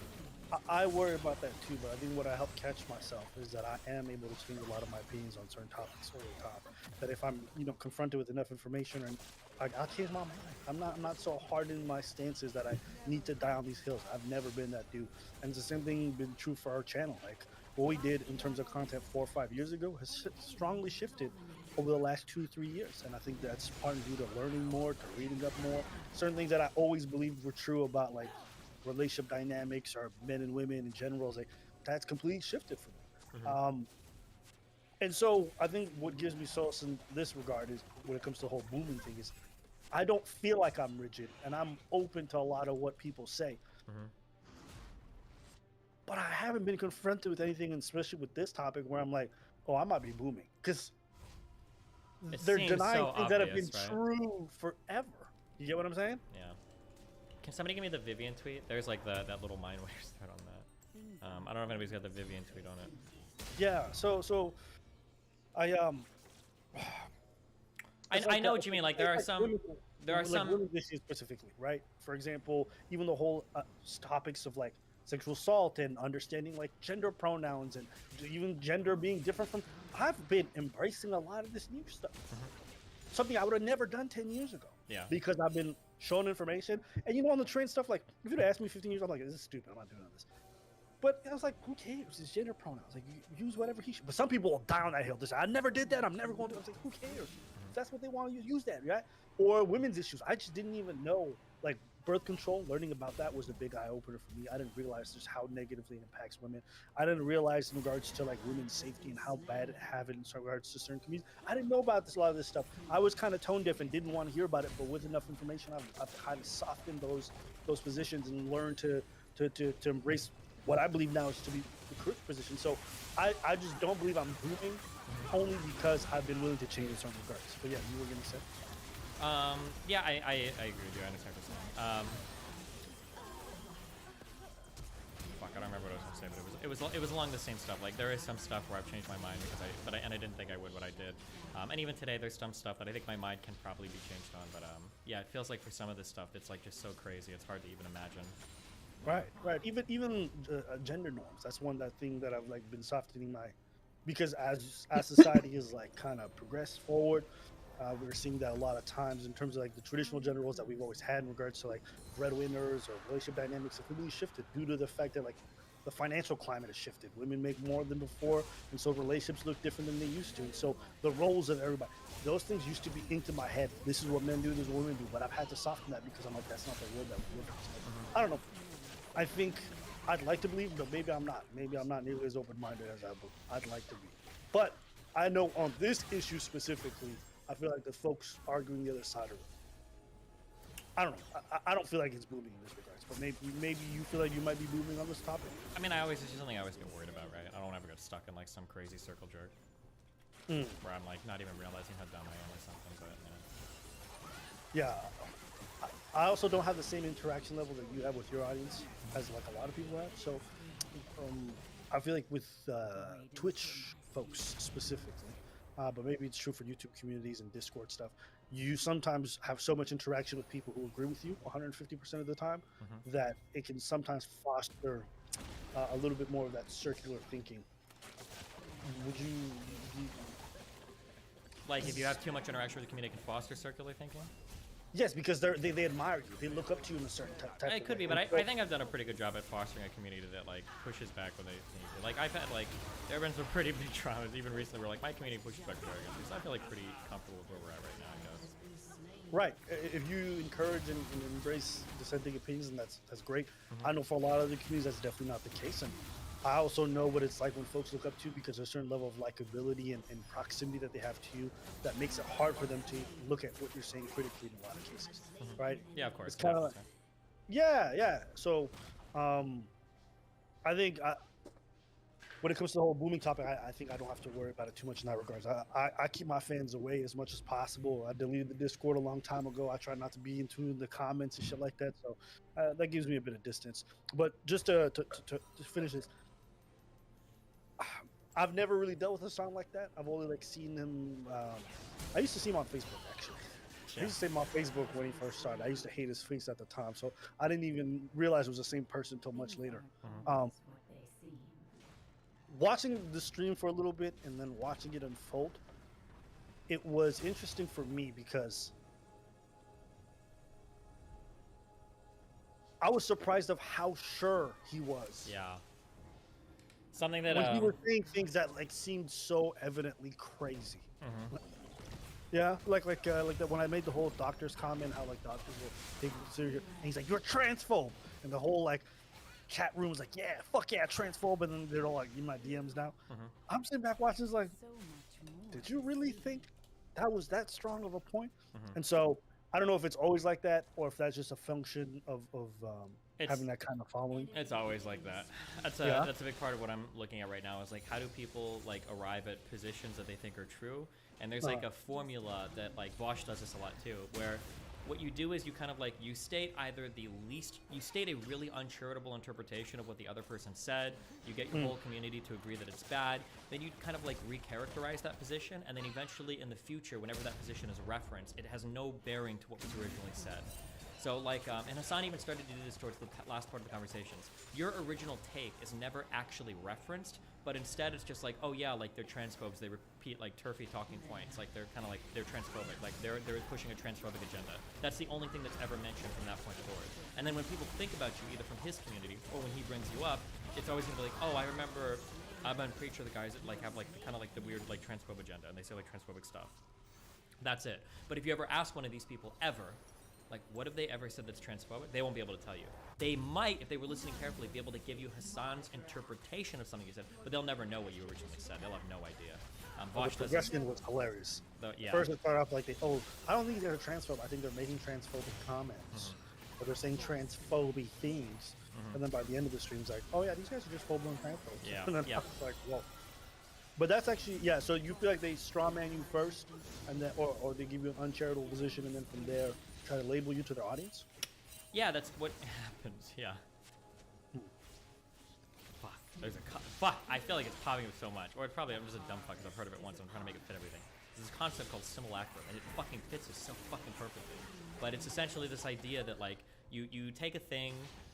I worry about that too, but I think what I help catch myself is that I am able to change a lot of my opinions on certain topics over time. That if I'm, confronted with enough information, and I'll change my mind. I'm not so hard in my stances that I need to die on these hills. I've never been that dude, and it's the same thing been true for our channel. Like, what we did in terms of content 4 or 5 years ago has strongly shifted over the last 2-3 years, and I think that's partly due to learning more, to reading up more. Certain things that I always believed were true about, like, relationship dynamics or men and women in general, is like, that's completely shifted for me. And so I think what gives me solace in this regard is, when it comes to the whole booming thing, is I don't feel like I'm rigid, and I'm open to a lot of what people say. But I haven't been confronted with anything, and especially with this topic, where I'm like, oh, I might be booming, because they're denying things that have been true forever. You get what I'm saying? Yeah. Can somebody give me the Vivian tweet? There's like that little Mindwaves thread on that. I don't know if anybody's got the Vivian tweet on it. Yeah. So I I know what you mean. Like there are some, women's issues specifically, right? For example, even the whole topics of like sexual assault and understanding like gender pronouns and even gender being different from. I've been embracing a lot of this new stuff. Something I would have never done 10 years ago. Yeah. Because I've been shown information. And on the train stuff, like, if you'd asked me 15 years, I'm like, this is stupid. I'm not doing this. But I was like, who cares? It's gender pronouns. Like, you use whatever he should. But some people will die on that hill. They say, I never did that. I'm never going to. I was like, who cares? If that's what they want to use that, right? Or women's issues. I just didn't even know. Like, birth control, learning about that was a big eye-opener for me. I didn't realize just how negatively it impacts women. I didn't realize in regards to, like, women's safety and how bad it have it in regards to certain communities. I didn't know about a lot of this stuff. I was kind of tone-deaf and didn't want to hear about it, but with enough information, I've kind of softened those positions and learned to embrace what I believe now is to be the correct position. So I just don't believe I'm booming only because I've been willing to change in certain regards. But yeah, you were going to say? Yeah, I agree with you. I understand what you're saying. Fuck, I don't remember what I was gonna say, but it was along the same stuff. Like there is some stuff where I've changed my mind because I didn't think I would what I did. And even today, there's some stuff that I think my mind can probably be changed on. But yeah, it feels like for some of this stuff, it's like just so crazy, it's hard to even imagine. Right. Even gender norms. That's one thing that I've like been softening because as society has like kind of progressed forward. We're seeing that a lot of times in terms of like the traditional gender roles that we've always had in regards to like breadwinners or relationship dynamics have really shifted due to the fact that like the financial climate has shifted. Women make more than before, and so relationships look different than they used to. And so the roles of everybody, those things used to be inked in my head. This is what men do, this is what women do. But I've had to soften that because I'm like, that's not the world that we live in. So, I don't know. I think I'd like to believe, but maybe I'm not. Maybe I'm not nearly as open-minded as I'd like to be. But I know on this issue specifically, I feel like the folks arguing the other side of it. I don't know. I don't feel like it's booming in this regards, but maybe you feel like you might be booming on this topic. I mean, it's just something I always get worried about, right? I don't want to ever get stuck in like some crazy circle jerk where I'm like not even realizing how dumb I am or something. But yeah, I also don't have the same interaction level that you have with your audience as like a lot of people have. So I feel like with Twitch folks specifically. But maybe it's true for YouTube communities and Discord stuff. You sometimes have so much interaction with people who agree with you 150% of the time that it can sometimes foster a little bit more of that circular thinking. Would you like if you have too much interaction with the community, it can foster circular thinking? Yes, because they admire you. They look up to you in a certain type It could be, but I think I've done a pretty good job at fostering a community that like pushes back when they need to. Like I've had like there have been some pretty big traumas even recently where like my community pushes back very against me, so I feel like pretty comfortable with where we're at right now, I guess. Right. If you encourage and embrace dissenting opinions, and that's great. I know for a lot of the communities that's definitely not the case, and I also know what it's like when folks look up to you because there's a certain level of likability and proximity that they have to you that makes it hard for them to look at what you're saying critically in a lot of cases, right? Yeah, of course. It's kind of like, yeah. So, I think when it comes to the whole booming topic, I think I don't have to worry about it too much in that regards. I keep my fans away as much as possible. I deleted the Discord a long time ago. I try not to be into the comments and shit like that. So that gives me a bit of distance. But just to finish this, I've never really dealt with a song like that. I've only like seen him. I used to see him on Facebook actually. I used to see him on Facebook when he first started. I used to hate his face at the time, so I didn't even realize it was the same person until much later. Watching the stream for a little bit and then watching it unfold, it was interesting for me because I was surprised of how sure he was. Yeah. Something that when he was saying things that like seemed so evidently crazy. Yeah, like that when I made the whole doctor's comment, how like doctors will take it serious, and he's like, "You're a transphobe," and the whole like chat room was like, "Yeah, fuck yeah, transphobe," and then they're all like in my DMs now. I'm sitting back watching this like, did you really think that was that strong of a point? And so I don't know if it's always like that or if that's just a function of having that kind of following. It's always like that. That's a big part of what I'm looking at right now is like how do people like arrive at positions that they think are true? And there's like a formula that like Vosh does this a lot too, where what you do is you kind of like, you state either you state a really uncharitable interpretation of what the other person said, you get your whole community to agree that it's bad, then you kind of like recharacterize that position, and then eventually in the future, whenever that position is referenced, it has no bearing to what was originally said. So like, and Hassan even started to do this towards the last part of the conversations. Your original take is never actually referenced, but instead it's just like, oh yeah, like they're transphobes. They repeat like turfy talking points. Like they're kind of like, they're transphobic. Like they're pushing a transphobic agenda. That's the only thing that's ever mentioned from that point forward. And then when people think about you, either from his community or when he brings you up, it's always gonna be like, oh, I remember Abba and Preacher, the guys that like have like kind of like the weird like transphobe agenda, and they say like transphobic stuff. That's it. But if you ever ask one of these people ever, like, what have they ever said that's transphobic? They won't be able to tell you. They might, if they were listening carefully, be able to give you Hassan's interpretation of something you said, but they'll never know what you originally said. They'll have no idea. The progression was hilarious. Yeah. First, it started off like, I don't think they're transphobic. I think they're making transphobic comments. Or they're saying transphobic things. And then by the end of the stream, it's like, oh yeah, these guys are just full-blown transphobes. Yeah. And then I was like, whoa. But that's actually, yeah, so you feel like they strawman you first, and then, or they give you an uncharitable position, and then from there, try to label you to their audience? Yeah, that's what happens, yeah. Fuck, there's a fuck, I feel like it's popping up so much. Or it's probably, I'm just a dumb fuck because I've heard of it once, I'm trying to make it fit everything. There's this concept called simulacrum, and it fucking fits it so fucking perfectly. But it's essentially this idea that like, you take a thing,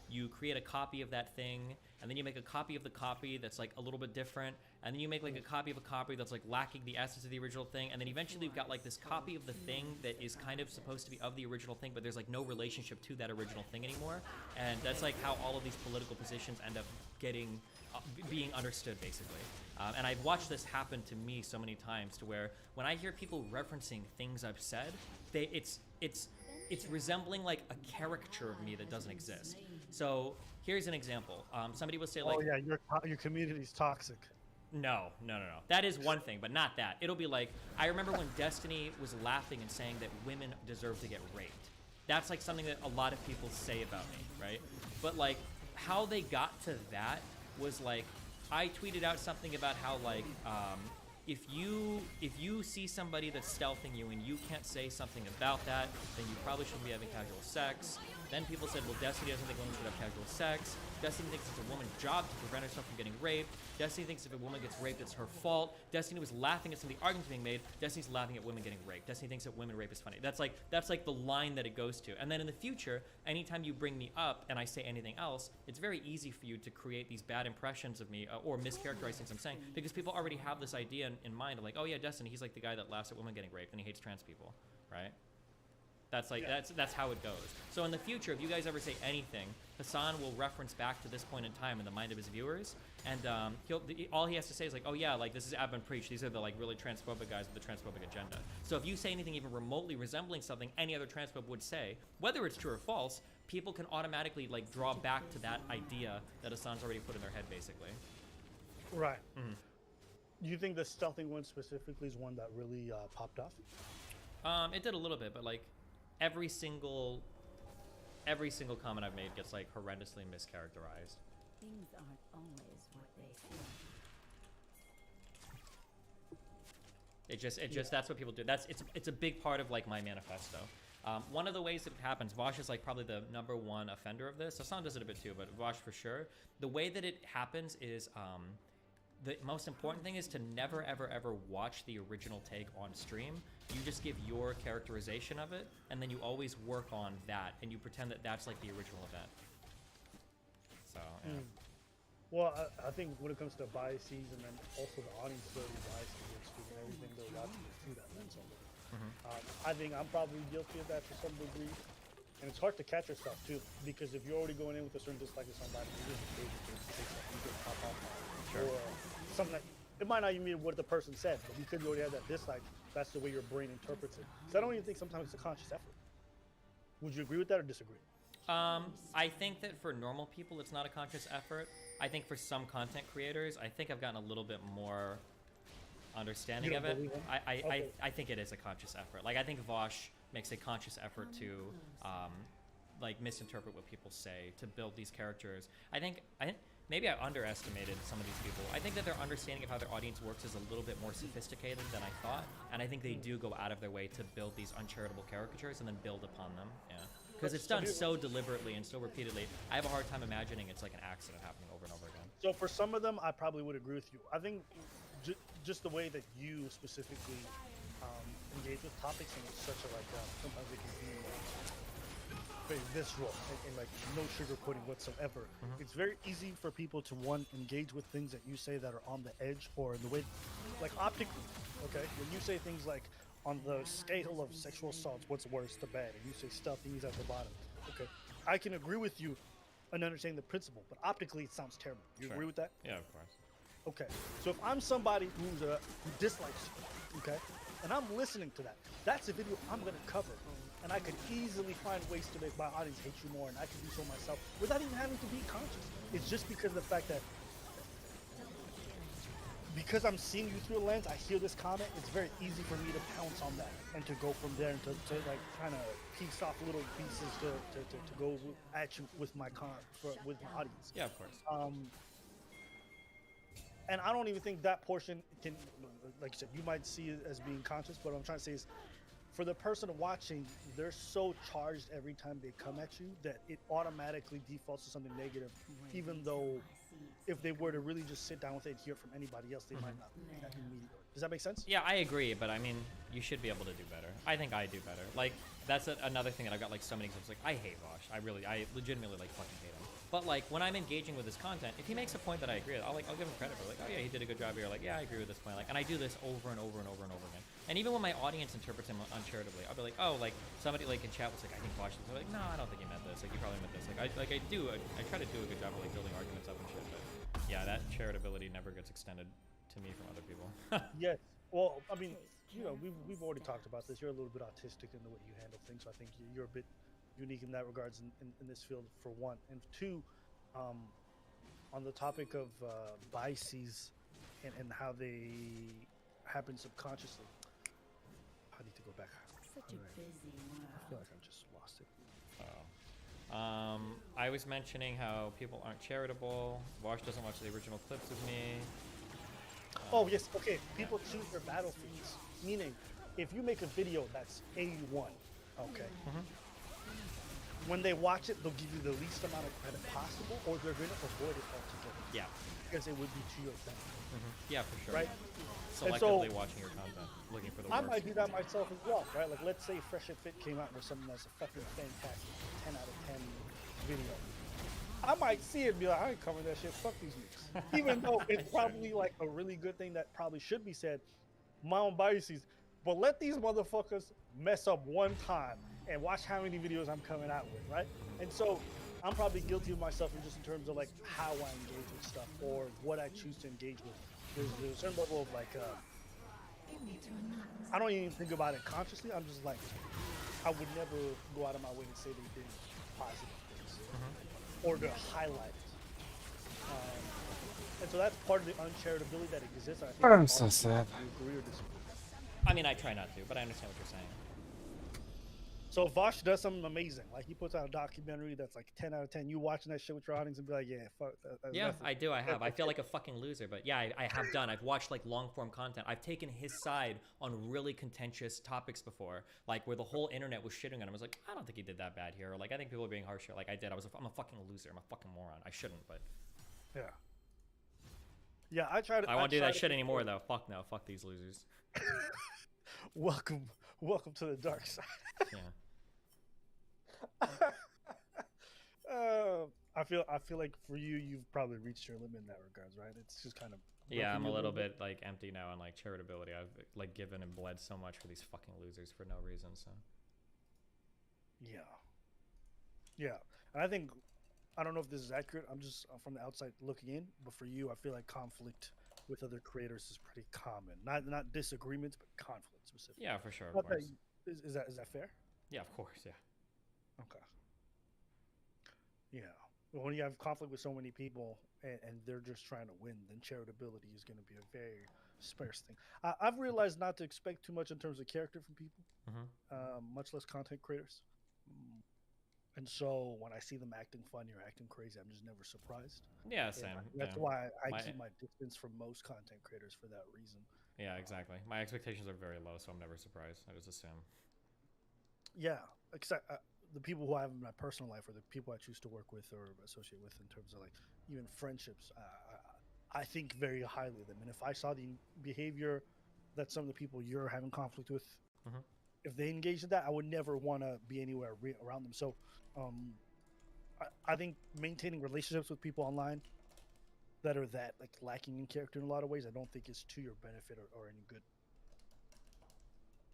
you create a copy of that thing, and then you make a copy of the copy that's like a little bit different, and then you make like a copy of a copy that's like lacking the essence of the original thing, and then eventually you've got like this copy of the thing that is kind of supposed to be of the original thing, but there's like no relationship to that original thing anymore. And that's like how all of these political positions end up getting being understood, basically. And I've watched this happen to me so many times, to where when I hear people referencing things I've said, it's resembling like a caricature of me that doesn't exist. So here's an example. Somebody will say like, oh yeah, your community's toxic. No. That is one thing, but not that. It'll be like, I remember when Destiny was laughing and saying that women deserve to get raped. That's like something that a lot of people say about me, right? But like, how they got to that was like, I tweeted out something about how like, if you see somebody that's stealthing you and you can't say something about that, then you probably shouldn't be having casual sex. Then people said, well, Destiny doesn't think women should have casual sex. Destiny thinks it's a woman's job to prevent herself from getting raped. Destiny thinks if a woman gets raped, it's her fault. Destiny was laughing at some of the arguments being made. Destiny's laughing at women getting raped. Destiny thinks that women rape is funny. That's like the line that it goes to. And then in the future, anytime you bring me up and I say anything else, it's very easy for you to create these bad impressions of me or mischaracterize things I'm saying, because people already have this idea in mind of like, oh yeah, Destiny, he's like the guy that laughs at women getting raped and he hates trans people, right? That's like, that's how it goes. So in the future, if you guys ever say anything, Hassan will reference back to this point in time in the mind of his viewers, and all he has to say is like, oh yeah, like this is Ab and Preach. These are the like really transphobic guys with the transphobic agenda. So if you say anything even remotely resembling something any other transphobe would say, whether it's true or false, people can automatically like draw back to that idea that Hassan's already put in their head, basically. Right. Do you think the stealthing one specifically is one that really popped off? It did a little bit, but like, every single comment I've made gets like horrendously mischaracterized. Things aren't always what they seem. It just that's what people do. It's a big part of like my manifesto. One of the ways that it happens, Vosh is like probably the #1 offender of this. Hassan does it a bit too, but Vosh for sure. The way that it happens is the most important thing is to never ever watch the original take on stream. You just give your characterization of it, and then you always work on that, and you pretend that that's like the original event. So yeah. Well, I think when it comes to biases, and then also the audience is already biased against you and everything they're watching is through that lens only. I think I'm probably guilty of that to some degree, and it's hard to catch yourself too, because if you're already going in with a certain dislike of somebody, you just say something, you just pop off, or something that it might not even be what the person said, but because you already have that dislike, that's the way your brain interprets it. So I don't even think sometimes it's a conscious effort. Would you agree with that or disagree? I think that for normal people, it's not a conscious effort. I think for some content creators, I think I've gotten a little bit more understanding of it. I think it is a conscious effort. Like, I think Vosh makes a conscious effort to like misinterpret what people say to build these characters. I think maybe I underestimated some of these people. I think that their understanding of how their audience works is a little bit more sophisticated than I thought, and I think they do go out of their way to build these uncharitable caricatures and then build upon them. Yeah, because it's done so deliberately and so repeatedly. I have a hard time imagining it's like an accident happening over and over again. So for some of them, I probably would agree with you. I think just the way that you specifically engage with topics, and it's such a like sometimes it can be very visceral and like no sugarcoating whatsoever. It's very easy for people to engage with things that you say that are on the edge or in the way, like optically. Okay, when you say things like on the scale of sexual assaults, what's worse, the bad, and you say stuffing is at the bottom. Okay, I can agree with you and understanding the principle, but optically it sounds terrible. You agree with that? Yeah, of course. Okay, so if I'm somebody who dislikes you, okay, and I'm listening to that, that's a video I'm gonna cover, and I could easily find ways to make my audience hate you more, and I can do so myself without even having to be conscious. It's just because of the fact that because I'm seeing you through a lens, I hear this comment, it's very easy for me to pounce on that and to go from there and to like kind of piece off little pieces to go at you with my with my audience. Yeah, of course. And I don't even think that portion can, like you said, you might see it as being conscious, but what I'm trying to say is, for the person watching, they're so charged every time they come at you that it automatically defaults to something negative, even though if they were to really just sit down with it and hear from anybody else, they might not think that immediately. Does that make sense? Yeah, I agree, but I mean, you should be able to do better. I think I do better. Like, that's another thing that I've got like so many examples. Like, I hate Vosh. I legitimately like fucking hate him. But like, when I'm engaging with his content, if he makes a point that I agree with, I'll give him credit for like, oh yeah, he did a good job here. Like, yeah, I agree with this point. Like, and I do this over and over and over and over again. And even when my audience interprets him uncharitably, I'll be like, oh, like somebody like in chat was like, I think Vosh is like, no, I don't think he meant this. Like, he probably meant this. Like, I try to do a good job of like building arguments up and shit. But yeah, that charitability never gets extended to me from other people. Yes. Well, I mean, you know, we've already talked about this. You're a little bit autistic in the way you handle things, so I think you're a bit unique in that regards in this field, for one. And two, on the topic of biases and how they happen subconsciously. I need to go back. Such a busy world. I feel like I just lost it. I was mentioning how people aren't charitable. Vosh doesn't watch the original clips of me. Oh yes, okay. People choose their battlefields. Meaning, if you make a video that's A1, okay. When they watch it, they'll give you the least amount of credit possible, or they're going to avoid it altogether. Yeah. Because it would be to your benefit. Yeah, for sure. Right? Selectively watching your content, looking for the worst. I might do that myself as well, right? Like, let's say Fresh and Fit came out with something that's a fucking fantastic 10 out of 10 video. I might see it and be like, I ain't covering that shit. Fuck these niggas. Even though it's probably like a really good thing that probably should be said. My own biases. But let these motherfuckers mess up one time and watch how many videos I'm coming out with, right? And so I'm probably guilty of myself in just in terms of like how I engage with stuff or what I choose to engage with. There's a certain level of like, I don't even think about it consciously. I'm just like, I would never go out of my way to say they did positive things or to highlight it. And so that's part of the uncharitability that exists. I think I'm so sad. Agree or disagree. I mean, I try not to, but I understand what you're saying. So Vosh does something amazing. Like, he puts out a documentary that's like 10 out of 10. You watching that shit with your audience and be like, yeah, fuck. Yeah, I do. I have. I feel like a fucking loser, but yeah, I have done. I've watched like long form content. I've taken his side on really contentious topics before, like where the whole internet was shitting on him. I was like, I don't think he did that bad here. Or like, I think people are being harsher. Like I did. I'm a fucking loser. I'm a fucking moron. I shouldn't, but yeah. Yeah, I try to. I won't do that shit anymore, though. Fuck no. Fuck these losers. Welcome to the dark side. Yeah. I feel like for you, you've probably reached your limit in that regards, right? It's just kind of. Yeah, I'm a little bit like empty now on like charitability. I've like given and bled so much for these fucking losers for no reason. So. Yeah, and I think, I don't know if this is accurate. I'm just from the outside looking in, but for you, I feel like conflict with other creators is pretty common. Not disagreements, but conflict specifically. Yeah, for sure. Of course. Is that fair? Yeah, of course. Yeah. Okay. Yeah. Well, when you have conflict with so many people and they're just trying to win, then charitability is going to be a very sparse thing. I've realized not to expect too much in terms of character from people, much less content creators. And so when I see them acting funny or acting crazy, I'm just never surprised. Yeah, And same. That's yeah. why I keep my distance from most content creators for that reason. Yeah, exactly. My expectations are very low, so I'm never surprised. I just assume. Yeah, except the people who I have in my personal life, or the people I choose to work with or associate with, in terms of like even friendships, I think very highly of them. And if I saw the behavior that some of the people you're having conflict with, Mhm. if they engage in that, I would never want to be anywhere around them. So, I think maintaining relationships with people online that are that like lacking in character in a lot of ways, I don't think is to your benefit or any good.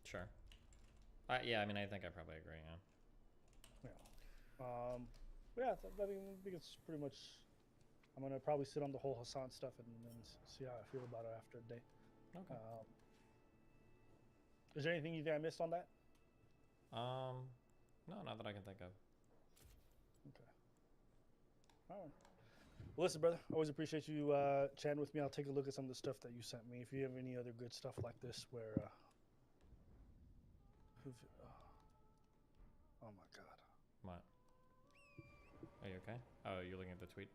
Sure. Yeah, I mean, I think I probably agree. Yeah. Yeah. I think it's pretty much. I'm gonna probably sit on the whole Hassan stuff and then see how I feel about it after a day. Okay. Is there anything you think I missed on that? No, not that I can think of. Okay. All right. Well, listen, brother. I always appreciate you chatting with me. I'll take a look at some of the stuff that you sent me. If you have any other good stuff like this, where. Oh my God. What? Are you okay? Oh, you're looking at the tweet.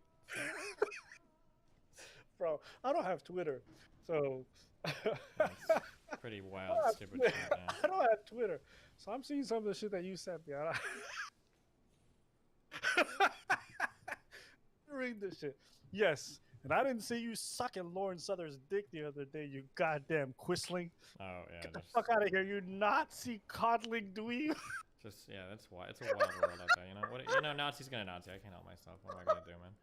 Bro, I don't have Twitter, so. That's pretty wild, stupid shit. Yeah. I don't have Twitter, so I'm seeing some of the shit that you sent me. Read this shit. Yes, and I didn't see you sucking Lauren Souther's dick the other day, you goddamn quisling. Oh yeah. Get the fuck out of here, you Nazi coddling dweeb. Just yeah, that's why it's a wild world out there. You know what? You know, Nazi's gonna Nazi. I can't help myself. What am I gonna do, man?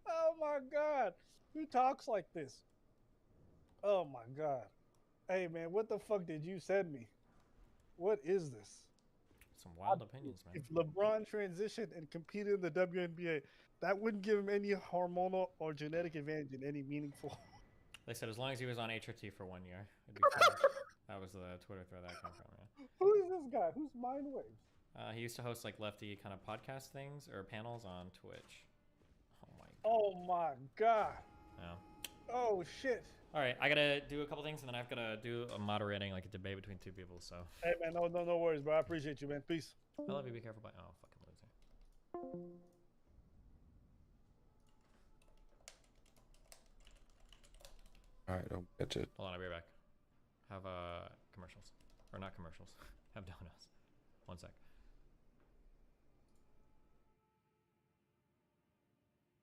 Oh my God, who talks like this? Oh my God. Hey man, what the fuck did you send me? What is this? Some wild opinions, man. If LeBron transitioned and competed in the WNBA, that wouldn't give him any hormonal or genetic advantage in any meaningful. They said as long as he was on HRT for 1 year, it'd be fine. That was the Twitter thread that came from. Yeah. Who is this guy? Who's Mind Waves? He used to host like lefty kind of podcast things or panels on Twitch. Oh my God. Yeah. Oh shit. All right, I gotta do a couple things, and then I've gotta do a moderating, like a debate between two people. So. Hey man, no worries, bro. I appreciate you, man. Peace. I love you. Be careful. Bye. Oh, fucking loser. All right, I'll get it. Hold on, I'll be right back. Have commercials, or not commercials. Have donuts. 1 sec.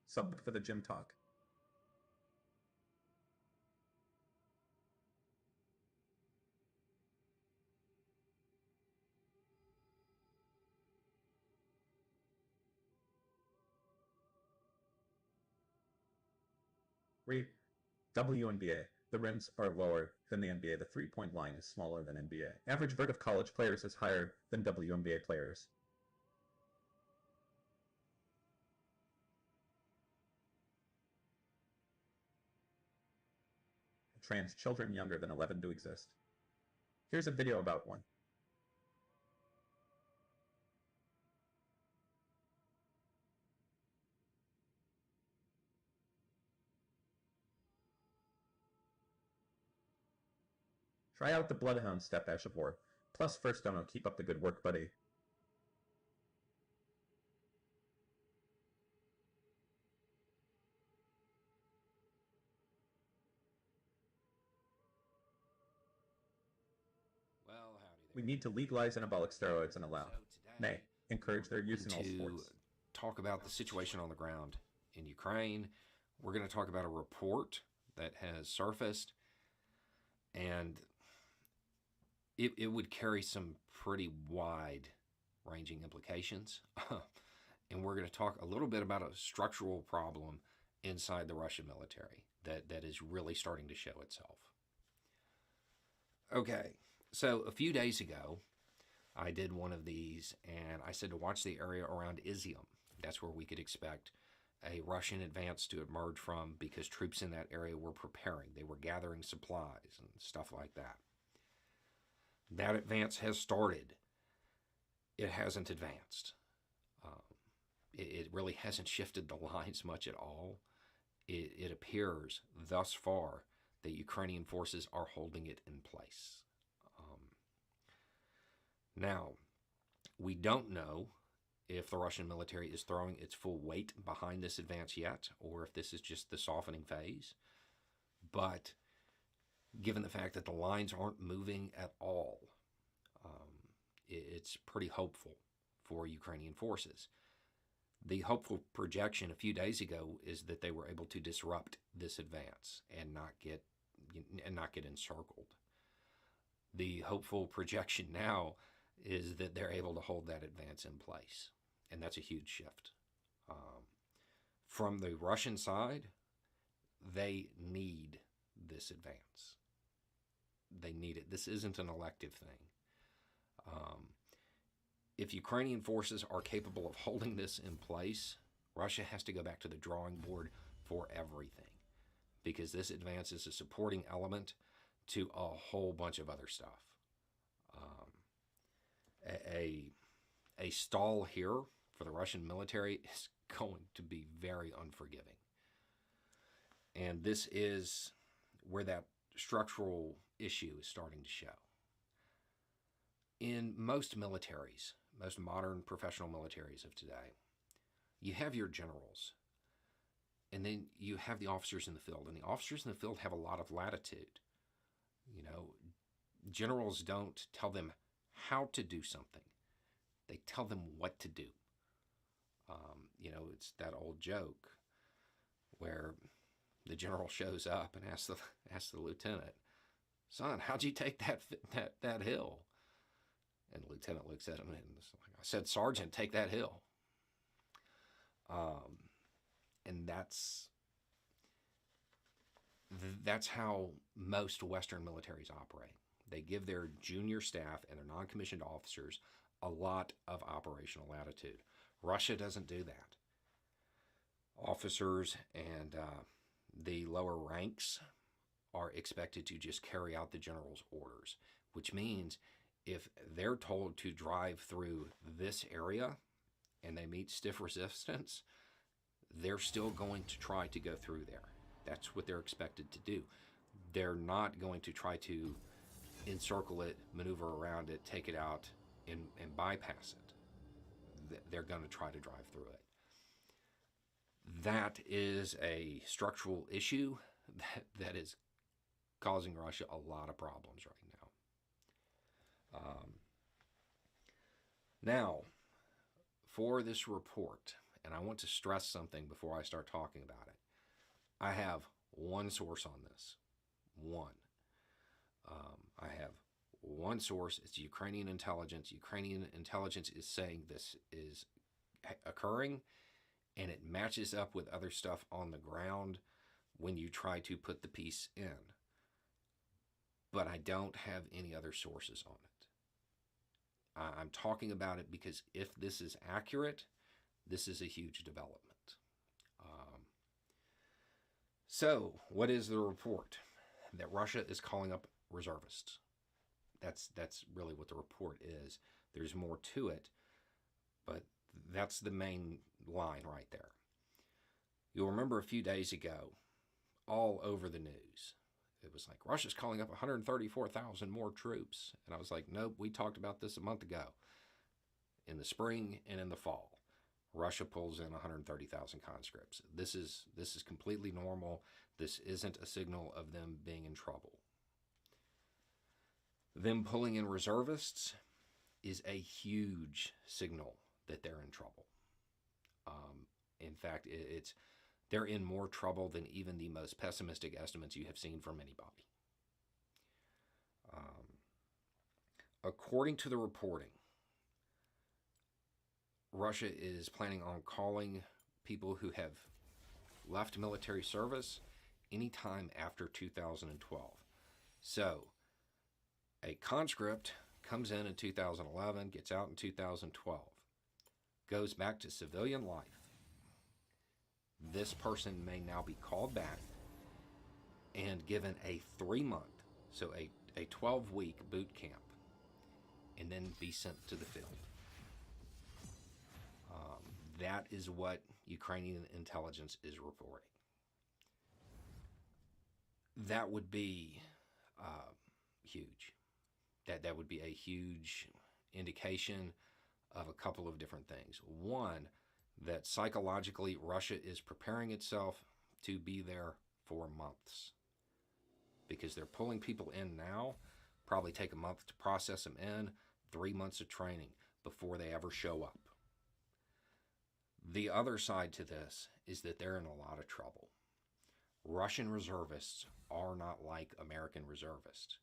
Sub for the gym talk. WNBA. The rims are lower than the NBA. The three-point line is smaller than NBA. Average vert of college players is higher than WNBA players. Trans children younger than 11 to exist. Here's a video about one. Try out the Bloodhound Step Ash of War. Plus first dono, keep up the good work, buddy. Well, howdy there. We need to legalize anabolic steroids and allow, nay, encourage their use in all sports. Talk about the situation on the ground in Ukraine. We're going to talk about a report that has surfaced, and it would carry some pretty wide-ranging implications. And we're going to talk a little bit about a structural problem inside the Russian military that is really starting to show itself. Okay, so a few days ago, I did one of these, and I said to watch the area around Izium. That's where we could expect a Russian advance to emerge from, because troops in that area were preparing. They were gathering supplies and stuff like that. That advance has started. It hasn't advanced. It really hasn't shifted the lines much at all. It appears thus far that Ukrainian forces are holding it in place. Now, we don't know if the Russian military is throwing its full weight behind this advance yet, or if this is just the softening phase. But given the fact that the lines aren't moving at all, it's pretty hopeful for Ukrainian forces. The hopeful projection a few days ago is that they were able to disrupt this advance and not get encircled. The hopeful projection now is that they're able to hold that advance in place, and that's a huge shift. From the Russian side, they need this advance. They need it. This isn't an elective thing. If Ukrainian forces are capable of holding this in place, Russia has to go back to the drawing board for everything, because this advance is a supporting element to a whole bunch of other stuff. A stall here for the Russian military is going to be very unforgiving. And this is where that structural issue is starting to show. In most militaries, most modern professional militaries of today, you have your generals, and then you have the officers in the field, and the officers in the field have a lot of latitude. You know, generals don't tell them how to do something. They tell them what to do. It's that old joke where the general shows up and asks the lieutenant, "Son, how'd you take that hill?" And the lieutenant looks at him and is like, "I said, Sergeant, take that hill." And that's how most Western militaries operate. They give their junior staff and their non-commissioned officers a lot of operational latitude. Russia doesn't do that. Officers and the lower ranks are expected to just carry out the general's orders, which means if they're told to drive through this area and they meet stiff resistance, they're still going to try to go through there. That's what they're expected to do. They're not going to try to encircle it, maneuver around it, take it out, and bypass it. They're going to try to drive through it. That is a structural issue that is causing Russia a lot of problems right now. Now, for this report, and I want to stress something before I start talking about it. I have one source on this. One. I have one source. It's Ukrainian intelligence. Ukrainian intelligence is saying this is occurring, and it matches up with other stuff on the ground when you try to put the piece in. But I don't have any other sources on it. I'm talking about it because if this is accurate, this is a huge development. So, what is the report? That Russia is calling up reservists. That's really what the report is. There's more to it, but that's the main line right there. You'll remember a few days ago, all over the news, it was like, Russia's calling up 134,000 more troops. And I was like, nope, we talked about this a month ago. In the spring and in the fall, Russia pulls in 130,000 conscripts. This is completely normal. This isn't a signal of them being in trouble. Them pulling in reservists is a huge signal that they're in trouble. In fact, they're in more trouble than even the most pessimistic estimates you have seen from anybody. According to the reporting, Russia is planning on calling people who have left military service anytime after 2012. So, a conscript comes in 2011, gets out in 2012, goes back to civilian life. This person may now be called back and given a 3-month, so a 12-week boot camp, and then be sent to the field. That is what Ukrainian intelligence is reporting. That would be huge. That would be a huge indication of a couple of different things. One, that psychologically Russia is preparing itself to be there for months, because they're pulling people in now, probably take a month to process them in, 3 months of training before they ever show up. The other side to this is that they're in a lot of trouble. Russian reservists are not like American reservists.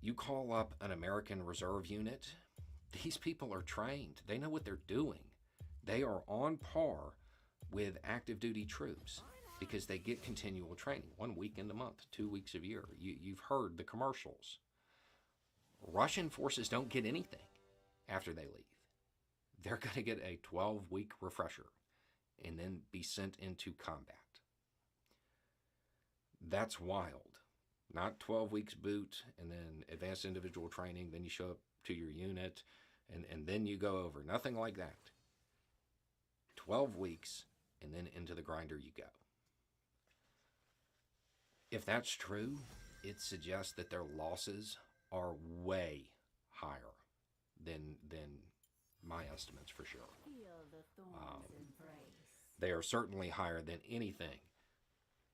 You call up an American reserve unit, these people are trained. They know what they're doing. They are on par with active duty troops because they get continual training, 1 weekend a month, 2 weeks a year. You've heard the commercials. Russian forces don't get anything after they leave. They're going to get a 12-week refresher and then be sent into combat. That's wild. Not 12 weeks boot and then advanced individual training, then you show up to your unit and then you go over. Nothing like that. 12 weeks and then into the grinder you go. If that's true, it suggests that their losses are way higher than my estimates for sure. They are certainly higher than anything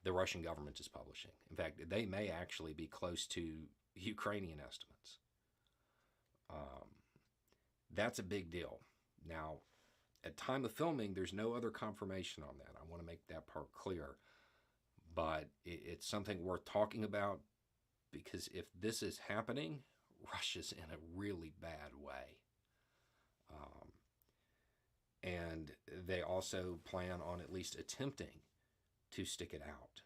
the Russian government is publishing. In fact, they may actually be close to Ukrainian estimates. That's a big deal. Now, at time of filming, there's no other confirmation on that. I want to make that part clear. But it's something worth talking about, because if this is happening, Russia's in a really bad way. And they also plan on at least attempting to stick it out,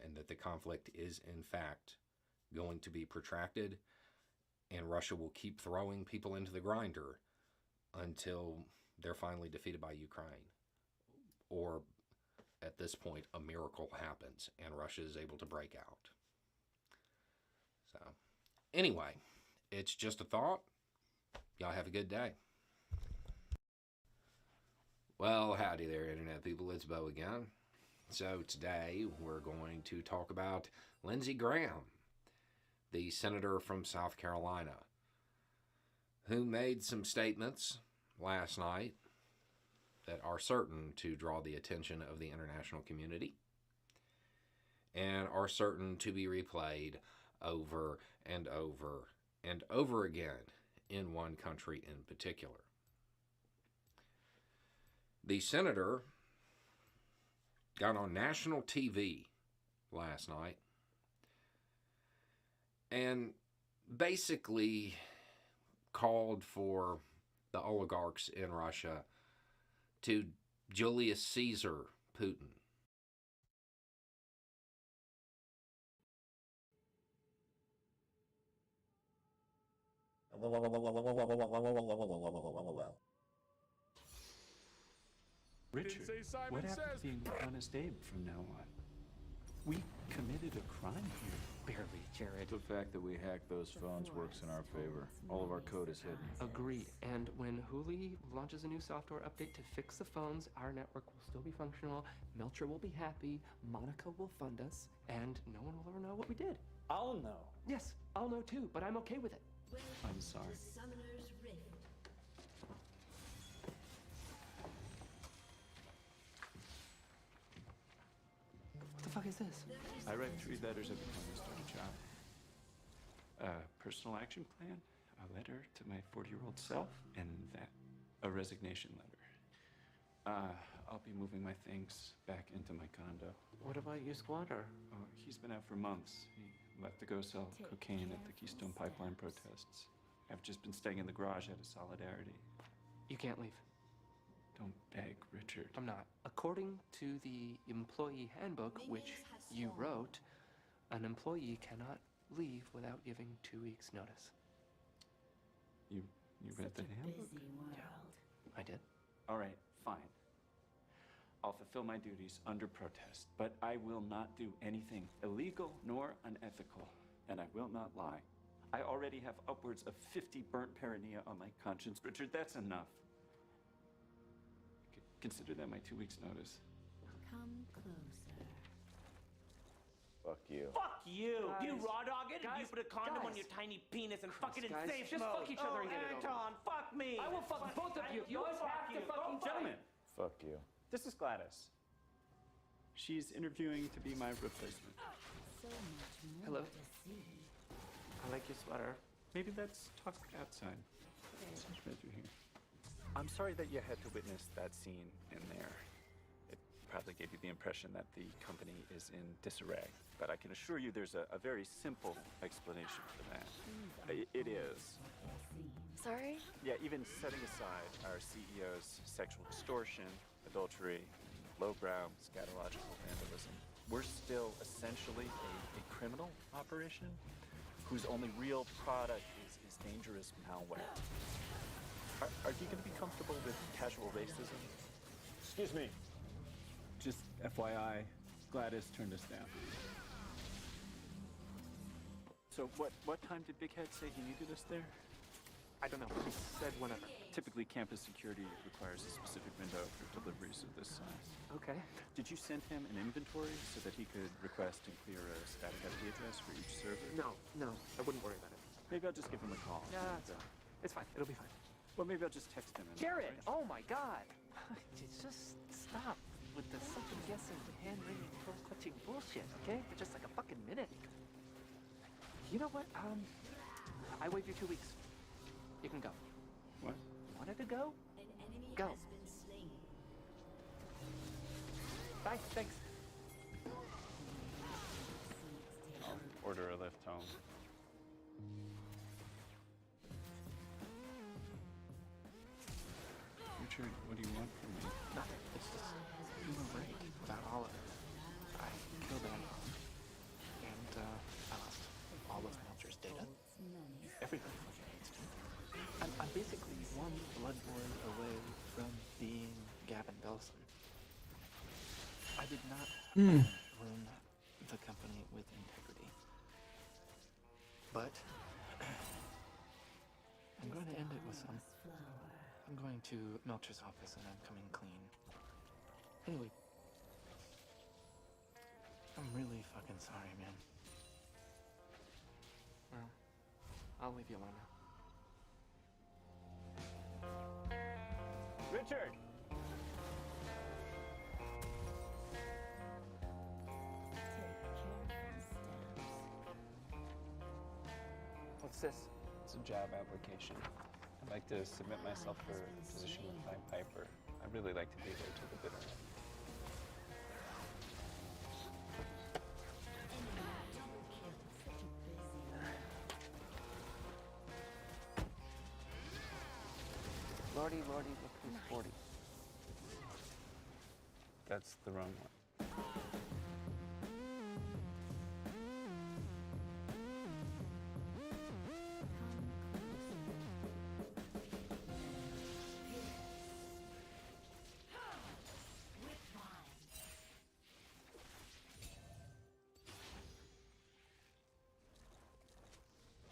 and that the conflict is in fact going to be protracted, and Russia will keep throwing people into the grinder until they're finally defeated by Ukraine, or at this point a miracle happens and Russia is able to break out. So anyway, it's just a thought. Y'all have a good day. Well, howdy there, Internet people. It's Bo again. So today we're going to talk about Lindsey Graham, the senator from South Carolina, who made some statements last night that are certain to draw the attention of the international community and are certain to be replayed over and over and over again in one country in particular. The senator got on national TV last night and basically called for the oligarchs in Russia to Julius Caesar Putin. Richard, what happened to being honest Abe from now on? We committed a crime here. Barely, Jared. The fact that we hacked those phones works in our favor. All of our code is hidden. Agreed. And when Huli launches a new software update to fix the phones, our network will still be functional, Melcher will be happy, Monica will fund us, and no one will ever know what we did. I'll know. Yes, I'll know too, but I'm okay with it. I'm sorry. The Summoner's Rift. What the fuck is this? I write 3 letters every time I start a job. A personal action plan, a letter to my 40-year-old self, and a resignation letter. I'll be moving my things back into my condo. What about your squatter? Oh, he's been out for months. He left to go sell cocaine at the Keystone Pipeline protests. I've just been staying in the garage out of solidarity. You can't leave. Don't beg, Richard. I'm not. According to the employee handbook, which you wrote, an employee cannot leave without giving 2 weeks' notice. You read the handbook? I did. All right, fine. I'll fulfill my duties under protest, but I will not do anything illegal nor unethical, and I will not lie. I already have upwards of 50 burnt perineum on my conscience. Richard, that's enough. Consider that my 2 weeks' notice. Come closer. Fuck you. Fuck you! Guys, You raw dog it, and you guys, put a condom on guys. your tiny penis and fuck it in guys, safe just mode. fuck each other and get it over Anton, fuck me! I will fuck both of you. You fuck have to you. fucking Gentlemen. Fuck you. This is Gladys. She's interviewing to be my replacement. So much more Hello. to see. I like your sweater. Maybe let's talk outside. So glad you're here. I'm sorry that you had to witness that scene in there. It probably gave you the impression that the company is in disarray. But I can assure you there's a very simple explanation for that. It is. Sorry? Yeah, even setting aside our CEO's sexual extortion, adultery, lowbrow scatological vandalism, we're still essentially a criminal operation whose only real product is dangerous malware. Are you going to be comfortable with casual racism? Excuse me. Just FYI, Gladys turned us down. So what time did Big Head say he needed us there? I don't know. He said whenever. Typically, campus security requires a specific window for deliveries of this size. Okay. Did you send him an inventory so that he could request and clear a static IP address for each server? No, I wouldn't worry about it. Maybe I'll just give him a call. Yeah, it's fine. It'll be fine. Well, maybe I'll just text him. Jared! Oh my God! Just stop with the second guessing, hand-wringing, toe-clutching bullshit, okay? For just like a fucking minute. You know what? I waived your 2 weeks. You can go. What? Wanted to go? An enemy Go. has been slain. Bye. Thanks. I'll order a lift home. Richard, what do you want from me? Nothing. It's just you were right about all of it. I killed an animal. And I lost all of Melcher's data. Everything. I'm basically one bloodborne away from being Gavin Belson. I did not run the company with integrity. But I'm going to end it with some. I'm going to Melcher's office and I'm coming clean. Anyway, I'm really fucking sorry, man. Well, I'll leave you alone now. Richard! What's this? It's a job application. I'd like to submit myself for a position with my Piper. I'd really like to be there till the bitter end. Lordy, look who's 40. That's the wrong one.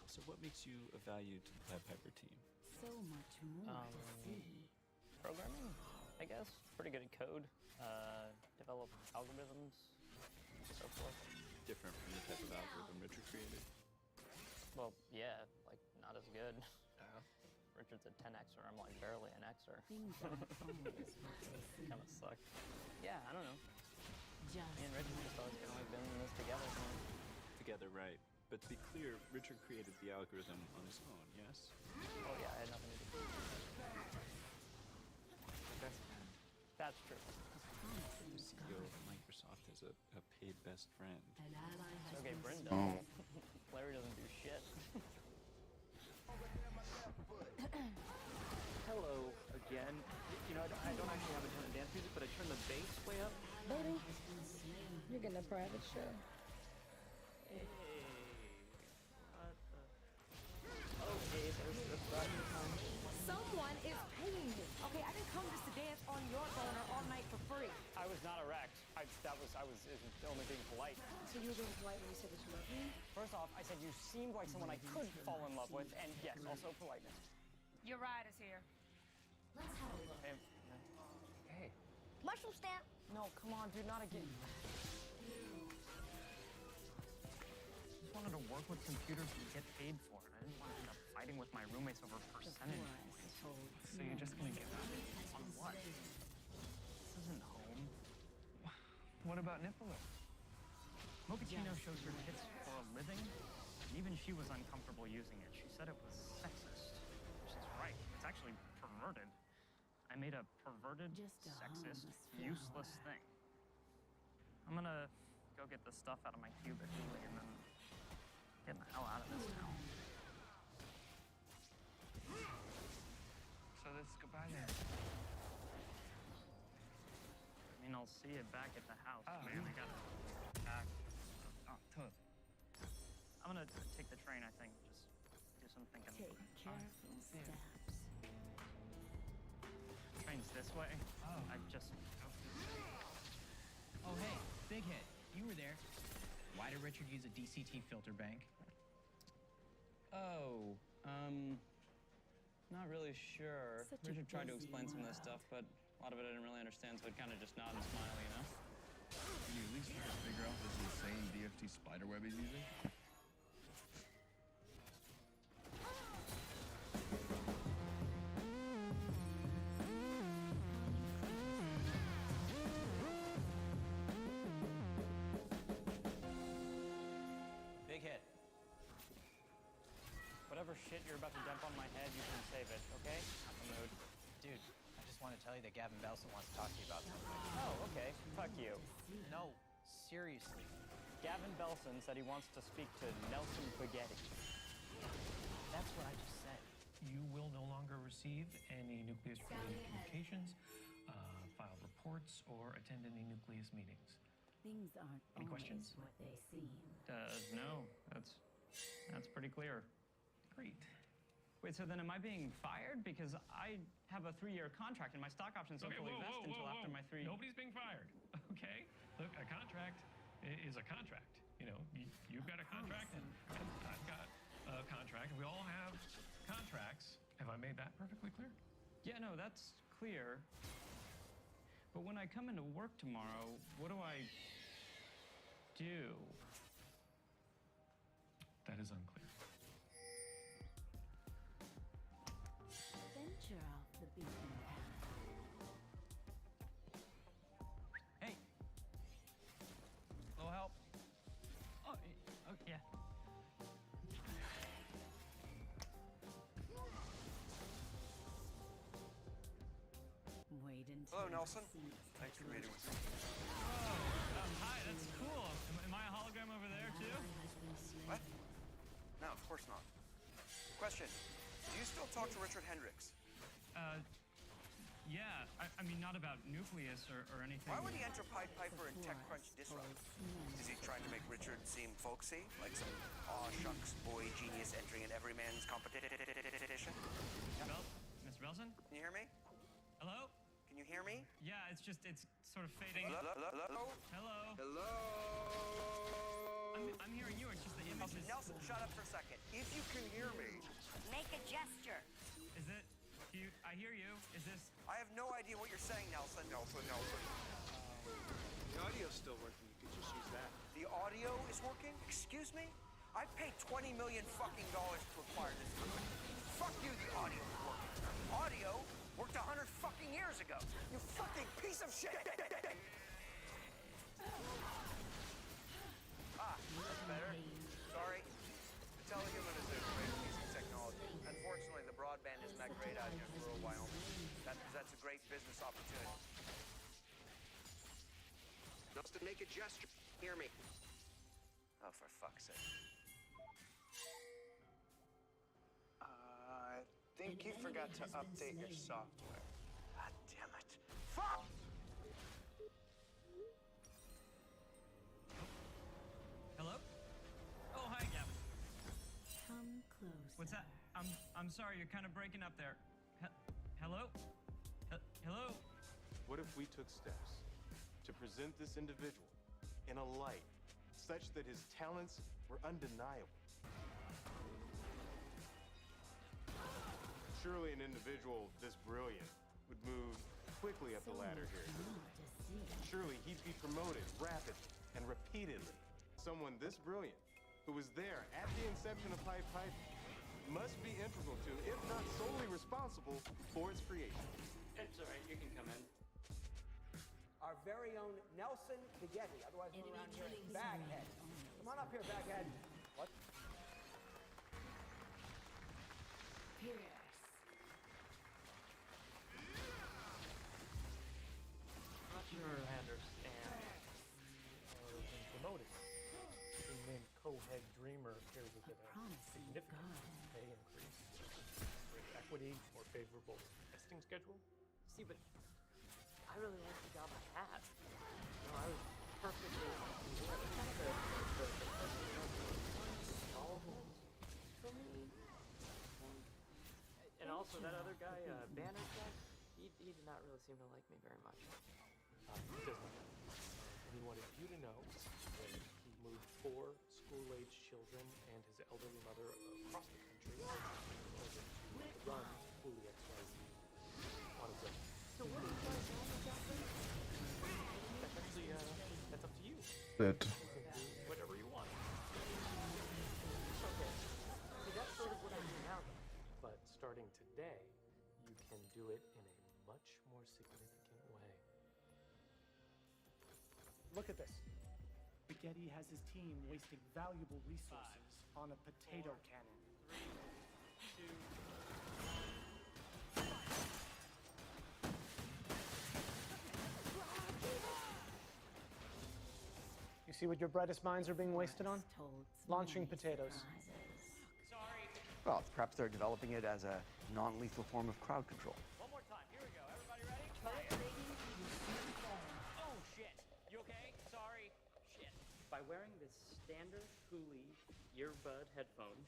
So what makes you a value to the Piper team? So much more to see. Programming, I guess. Pretty good at code. Develop algorithms, so forth. Different from the type of algorithm Richard created. Well, yeah, like not as good. Richard's a 10xer, I'm like barely an xer. Things aren't always what they seem. Kind of sucked. Yeah, I don't know. Just Me and Richard just always kind of been in this together. Together, right. But to be clear, Richard created the algorithm on his own, yes? Oh yeah, I had nothing to do with it. That's true. The CEO of Microsoft is a paid best friend. An ally has Okay, been Brenda. slain. Larry doesn't do shit. Hello again. You know, I don't actually have a ton of dance music, but I turned the bass way up. Baby, you're getting a private show. Hey, what the? Okay, there's the button. Someone is paying me. Okay, I didn't come just to dance on your boner all night for free. I was not erect. I was only being polite. So you were being polite when you said that you love me? First off, I said you seemed like someone I could fall in love with, and yes, also politeness. Your ride is here. Let's have a look. Hey. Mushroom stamp. No, come on, dude, not again. work with computers and get paid for it. I didn't want to end up fighting with my roommates over percentage points. So you're just gonna give up? On what? This isn't home. What about Nippolo? Mochaccino shows her tits for a living. Even she was uncomfortable using it. She said it was sexist. Which is right. It's actually perverted. I made a perverted, sexist, useless thing. I'm gonna go get the stuff out of my cubic and then get the hell out of this town. So let's go by there. I mean, I'll see you back at the house, man. I gotta pack. Oh, totally. I'm gonna take the train, I think. Just do some thinking. Take careful steps. Train's this way. Oh. I just... Oh, hey, Big Hit, you were there. Why did Richard use a DCT filter bank? Oh, not really sure. Richard tried to explain some of this stuff, but a lot of it I didn't really understand, so I'd kind of just nod and smile, you know? Can you at least try to figure out this insane DFT spiderweb he's using? Big Hit. Whatever shit you're about to dump on my head, you can save it, okay? I'm in the mood. Dude, I just want to tell you that Gavin Belson wants to talk to you about something. Oh, okay. Fuck you. No, seriously. Gavin Belson said he wants to speak to Nelson Spaghetti. That's what I just said. You will no longer receive any nucleus-related communications, file reports, or attend any nucleus meetings. Things aren't Any always questions? what they seem. No. That's pretty clear. Great. Wait, so then am I being fired? Because I have a 3-year contract and my stock options don't fully vest until after my 3... Nobody's being fired, okay? Look, a contract is a contract. You know, you've got a contract and I've got a contract. And we all have contracts. Have I made that perfectly clear? Yeah, no, that's clear. But when I come into work tomorrow, what do I do? That is unclear. Venture off the beaten path. Hey. Little help. Oh, yeah. Wait until Hello, Nelson. you see Thanks for meeting with me. Oh, hi, that's cool. Am I a hologram over there, too? What? No, of course not. Question. Do you still talk to Richard Hendricks? Yeah. I mean, not about Nucleus or anything. Why would he enter Pied Piper and TechCrunch Disrupt? Is he trying to make Richard seem folksy? Like some aw shucks boy genius entering an everyman's competition? Mr. Belson? Can you hear me? Hello? Can you hear me? Yeah, it's sort of fading. Hello? Hello? Hello? I'm hearing you, it's just the image is... Nelson, shut up for a second. If you can hear me... Make a gesture. Is it... I hear you. Is this... I have no idea what you're saying, Nelson. Nelson. The audio's still working. You could just use that. The audio is working? Excuse me? I paid $20 million fucking dollars to acquire this company. Fuck you, the audio is working. Audio worked 100 fucking years ago. You fucking piece of shit! That's better. Sorry. The telehuman is a great piece of technology. Unfortunately, the broadband isn't that great out here in rural Wyoming. That's a great business opportunity. Just to make a gesture. Hear me. Oh, for fuck's sake. I think you forgot to update your software. God damn it. Fuck! Hello? Oh, hi, Gavin. Come close. What's that? I'm sorry, you're kind of breaking up there. Hello? Hello? What if we took steps to present this individual in a light such that his talents were undeniable? Surely an individual this brilliant would move quickly up the ladder here. Surely he'd be promoted rapidly and repeatedly. Someone this brilliant who was there at the inception of Pied Piper, must be integral to, if not solely responsible, for its creation. It's all right. You can come in. Our very own Nelson Spaghetti, otherwise known around here as Baghead. Come on up here, Baghead. What? I'm not sure I understand. Been promoted. Being named co-head dreamer appears to get a significant pay increase. Greater equity, more favorable testing schedule. See, but I really like the job I had. You know, I was perfectly. It was kind of the solvent for me. And also that other guy, Banner Jack, he did not really seem to like me very much. He does not. And he wanted you to know that he moved 4 school-aged children and his elderly mother across the country in order to run Fully XYZ on his own. So what do you guys want exactly? That's actually, that's up to you. That. You can do whatever you want. Okay. See, that's sort of what I do now, though. But starting today, you can do it in a much more significant way. Look at this. Spaghetti has his team wasting valuable resources on a potato cannon. 3, 2. You see what your brightest minds are being wasted on? Launching potatoes. Sorry. Well, perhaps they're developing it as a non-lethal form of crowd control. One more time. Here we go. Everybody ready? Fire. Oh, shit. You okay? Sorry. Shit. By wearing this standard Huli earbud headphone,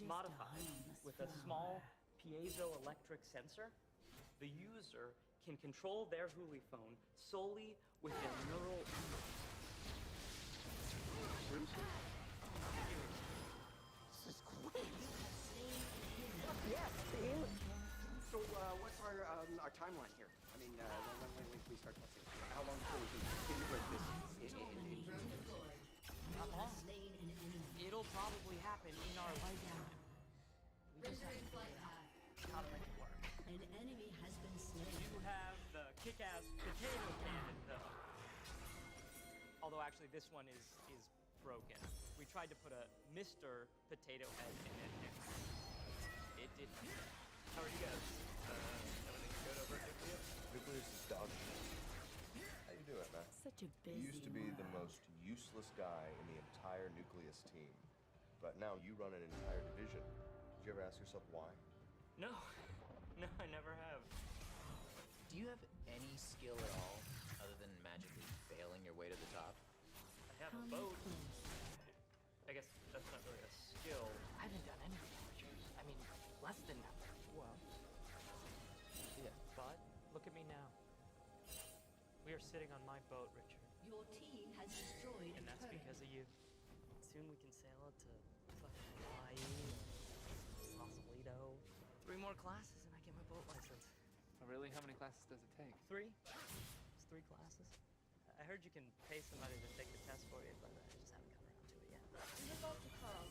modified with a small piezoelectric sensor, the user can control their Huli phone solely with their neural impulse. This is great. Yes, team. So, what's our timeline here? I mean, when we start testing? How long before we can integrate this Not long. It'll probably happen in our lifetime. We just have to figure out how to make it work. An enemy has been slain. You have the kick-ass potato cannon, though. Although actually this one is broken. We tried to put a Mr. Potato Head in it, and it didn't. How are you guys? Everything good over at Nucleus? Nucleus is dog shit. How you doing, man? Such a busy You used to be the most useless guy in the entire Nucleus team, but now you run an entire division. Did you ever ask yourself why? No. No, I never have. Do you have any skill at all other than magically failing your way to the top? I have a boat. I guess that's not really a skill. I haven't done any villagers. I mean, less than that. Well, yeah. But look at me now. We are sitting on my boat, Richard. Your team has destroyed And that's because of you. Soon we can sail out to fucking Hawaii, Sausalito. 3 more classes and I get my boat license. Oh, really? How many classes does it take? 3. It's 3 classes. I heard you can pay somebody to take the test for you, but I just haven't come around to it yet. We have to Carl.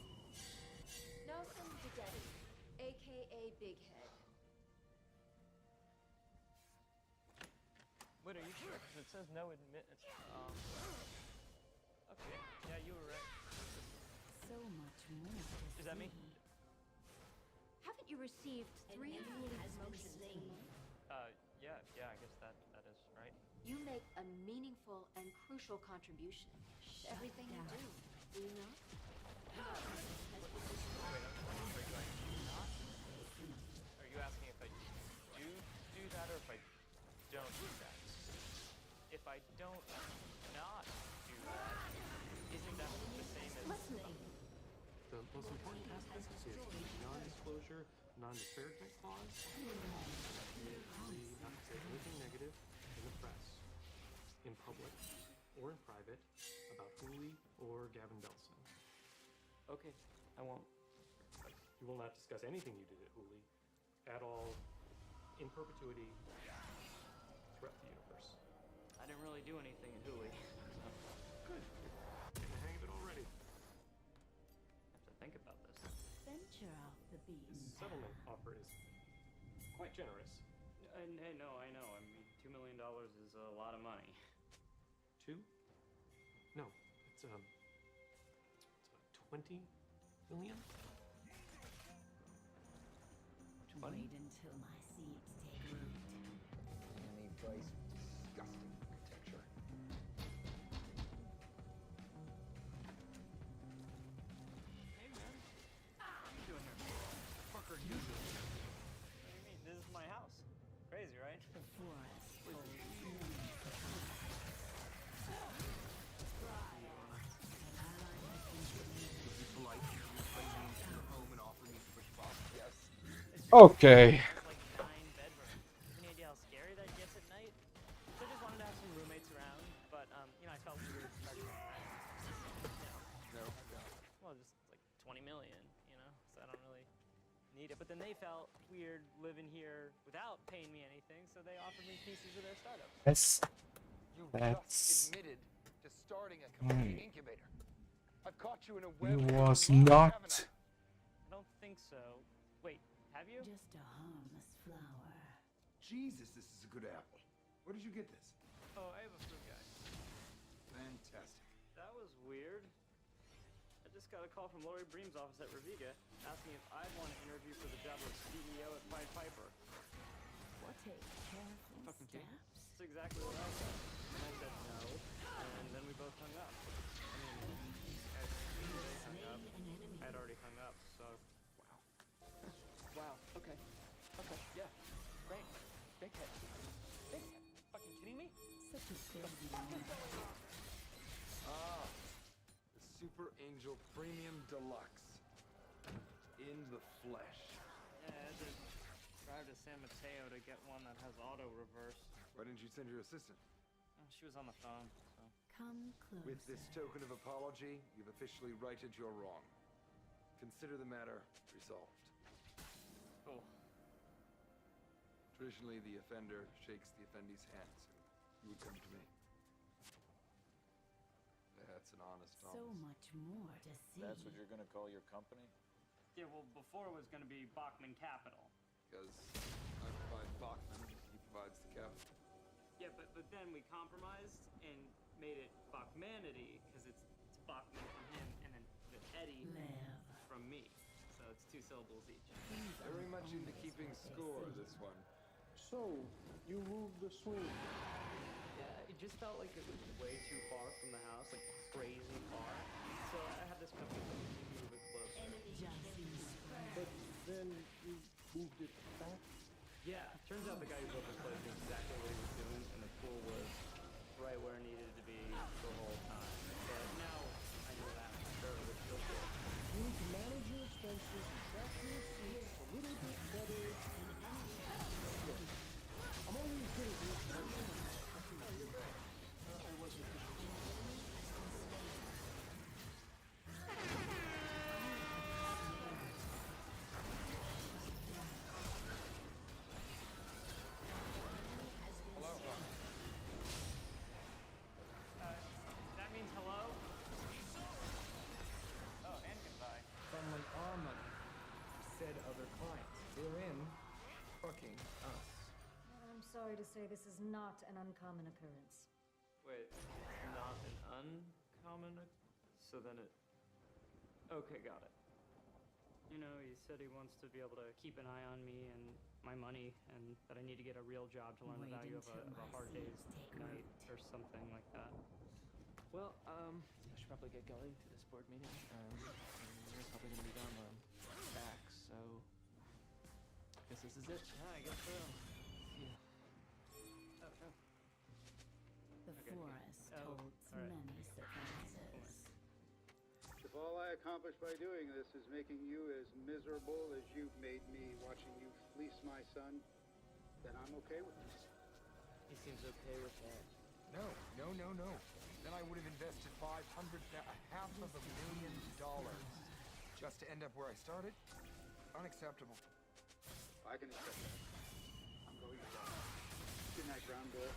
Nelson Spaghetti, aka Big Head. Wait, are you sure? 'Cause it says no admit. Okay. Yeah, you were right. So much more. Is that me? Haven't you received 3 promotions? Yeah, I guess that is right. You make a meaningful and crucial contribution to everything you do. Do you not? Are you asking if I do that or if I don't do that? If I don't not do that, isn't that the same as... Listening. The most important aspect is the non-disclosure, non-disparagement clause. Not to say anything negative in the press, in public, or in private about Huli or Gavin Belson. Okay, I won't. You will not discuss anything you did at Huli at all, in perpetuity, throughout the universe. I didn't really do anything at Huli. Good. Getting the hang of it already. nature of the beast. This settlement offer is quite generous. No, I know. I mean, $2 million is a lot of money. 2? No, it's 20 million? 20? Wait until my seeds take root. Miami Vice, disgusting architecture. Hey, man. What are you doing here? What the fuck are you doing? What do you mean? This is my house. Crazy, right? The forest holds Okay. Like 9 bedrooms. Any idea how scary that gets at night? So I just wanted to have some roommates around, but I felt weird charging them rent. Well, just like 20 million, so I don't really need it. But then they felt weird living here without paying me anything, so they offered me pieces of their startup. You just admitted to starting a competing incubator. I've caught you in a web. It was not. I don't think so. Wait, have you? just a harmless flower. Jesus, this is a good apple. Where did you get this? Oh, I have a fruit guy. Fantastic. That was weird. I just got a call from Lori Bream's office at Raviga asking if I'd want to interview for the job of CEO at Pied Piper. What a careful Fucking kidding. steps. That's exactly what I said. And I said no, and then we both hung up. I had already hung up, so. Wow. Okay. Okay. Yeah. Great. Big hit. Big hit. Fucking kidding me? Such a big one. Ah, the Super Angel Premium Deluxe. In the flesh. Yeah, I had to drive to San Mateo to get one that has auto reverse. Why didn't you send your assistant? Oh, she was on the phone, so. Come closer. With this token of apology, you've officially righted your wrong. Consider the matter resolved. Cool. Traditionally, the offender shakes the offendee's hand, so you would come to me. That's an honest So promise. much more to see. That's what you're gonna call your company? Yeah, well, before it was going to be Bachman Capital. Because I provide Bachman, he provides the capital. Yeah, but then we compromised and made it Bachmanity, because it's Bachman from him, and then the Eddie from me. So it's 2 syllables each. Very much into keeping score, this one. So, you moved the swing. Yeah, it just felt like it was way too far from the house, like crazy far. So I had this company move it closer. But then you moved it back? Yeah, turns out the guy who built this place knew exactly what he was doing, and the pool was right where it needed to be the whole time. But now I know that for sure, which feels good. You need to manage your expenses, track your receipts a little bit better. Look, I'm only kidding. I wasn't That means hello? Oh, and goodbye. Funneling our money, said other clients. They're in fucking us. I'm sorry to say this is not an uncommon occurrence. Wait, not an uncommon? So then it... Okay, got it. He said he wants to be able to keep an eye on me and my money, and that I need to get a real job to learn the value of a hard day's night or something like that. Well, I should probably get going to this board meeting. And you're probably gonna be gone when I'm back, so I guess this is it. Yeah, I guess so. Yeah. Oh. The forest holds many surprises. If all I accomplish by doing this is making you as miserable as you've made me watching you fleece my son, then I'm okay with this. He seems okay with that. No. Then I would have invested $500,000 just to end up where I started. Unacceptable. I can accept that. I'm going to die. Good night, Brown Bear.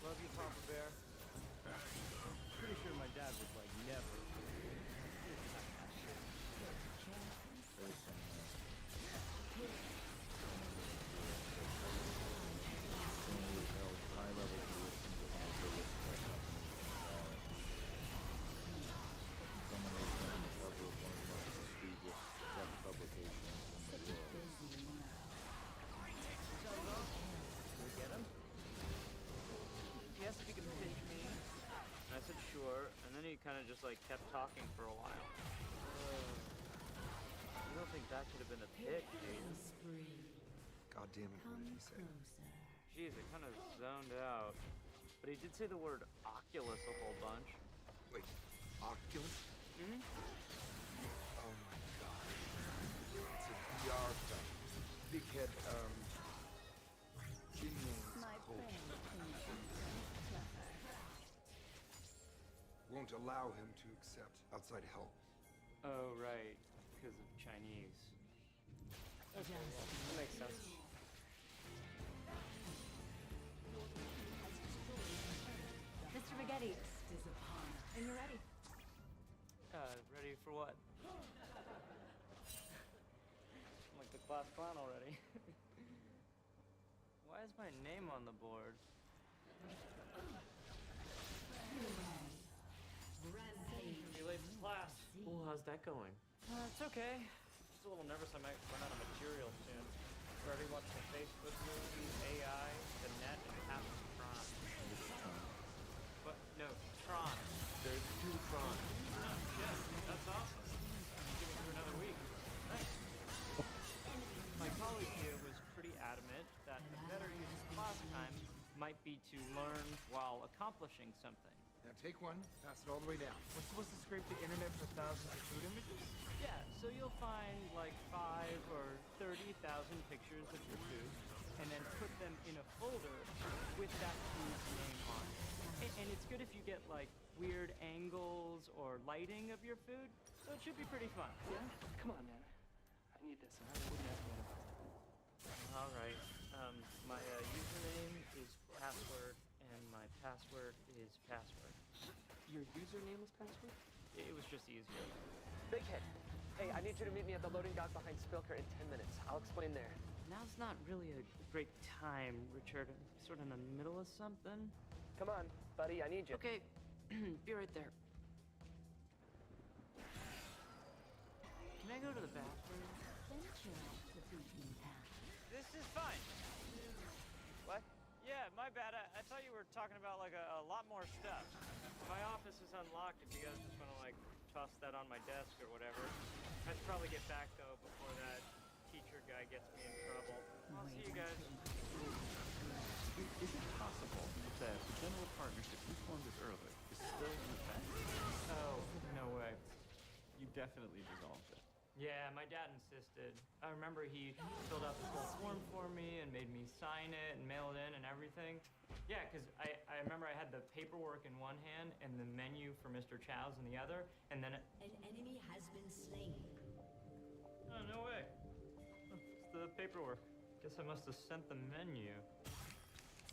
Love you, Papa Bear. Pretty sure my dad was like, never. Careful of just like kept talking for a while. You don't think that could have been a pick, do you? God damn it, what did he say? Jeez, I kind of zoned out. But he did say the word Oculus a whole bunch. Wait, Oculus? Mm-hmm. Oh my god. It's a VR thing. Big head, My friend won't allow him to accept outside help. Oh, right. Because of Chinese. Okay, well, that makes sense. Mr. Spaghetti is upon us. and you're ready. Ready for what? I'm like the class clown already. Why is my name on the board? Rampage. Be late for class. Ooh, how's that going? It's okay. Just a little nervous I might run out of material soon. I've already watched the Facebook movies, AI, the net, and half of Tron. But no, Tron. There's 2 Trons. Yes, that's awesome. Give it for another week. Thanks. My colleague here was pretty adamant that a better use of class time might be to learn while accomplishing something. Now take one, pass it all the way down. We're supposed to scrape the internet for thousands of food images? Yeah, so you'll find like 5 or 30,000 pictures of your food, and then put them in a folder with that food's name on it. And it's good if you get like weird angles or lighting of your food, so it should be pretty fun. Yeah? Come on, man. I need this. I wouldn't have to get it. All right. My username is password, and my password is password. Your username is password? It was just easier. Big Head. Hey, I need you to meet me at the loading dock behind Spilker in 10 minutes. I'll explain there. Now's not really a great time, Richard. I'm sort of in the middle of something. Come on, buddy, I need you. Okay, be right there. Can I go to the bathroom? Venture off the beaten path. This is fine. What? Yeah, my bad. I thought you were talking about like a lot more stuff. My office is unlocked if you guys just want to like toss that on my desk or whatever. I should probably get back though before that teacher guy gets me in trouble. I'll see you guys. Is it possible that the general partnership we formed with Earlick is still in effect? Oh, no way. You definitely dissolved it. Yeah, my dad insisted. I remember he filled out this whole form for me and made me sign it and mail it in and everything. Yeah, because I remember I had the paperwork in one hand and the menu for Mr. Chow's in the other, and then it... An enemy has been slain. Oh, no way. It's the paperwork. Guess I must have sent the menu.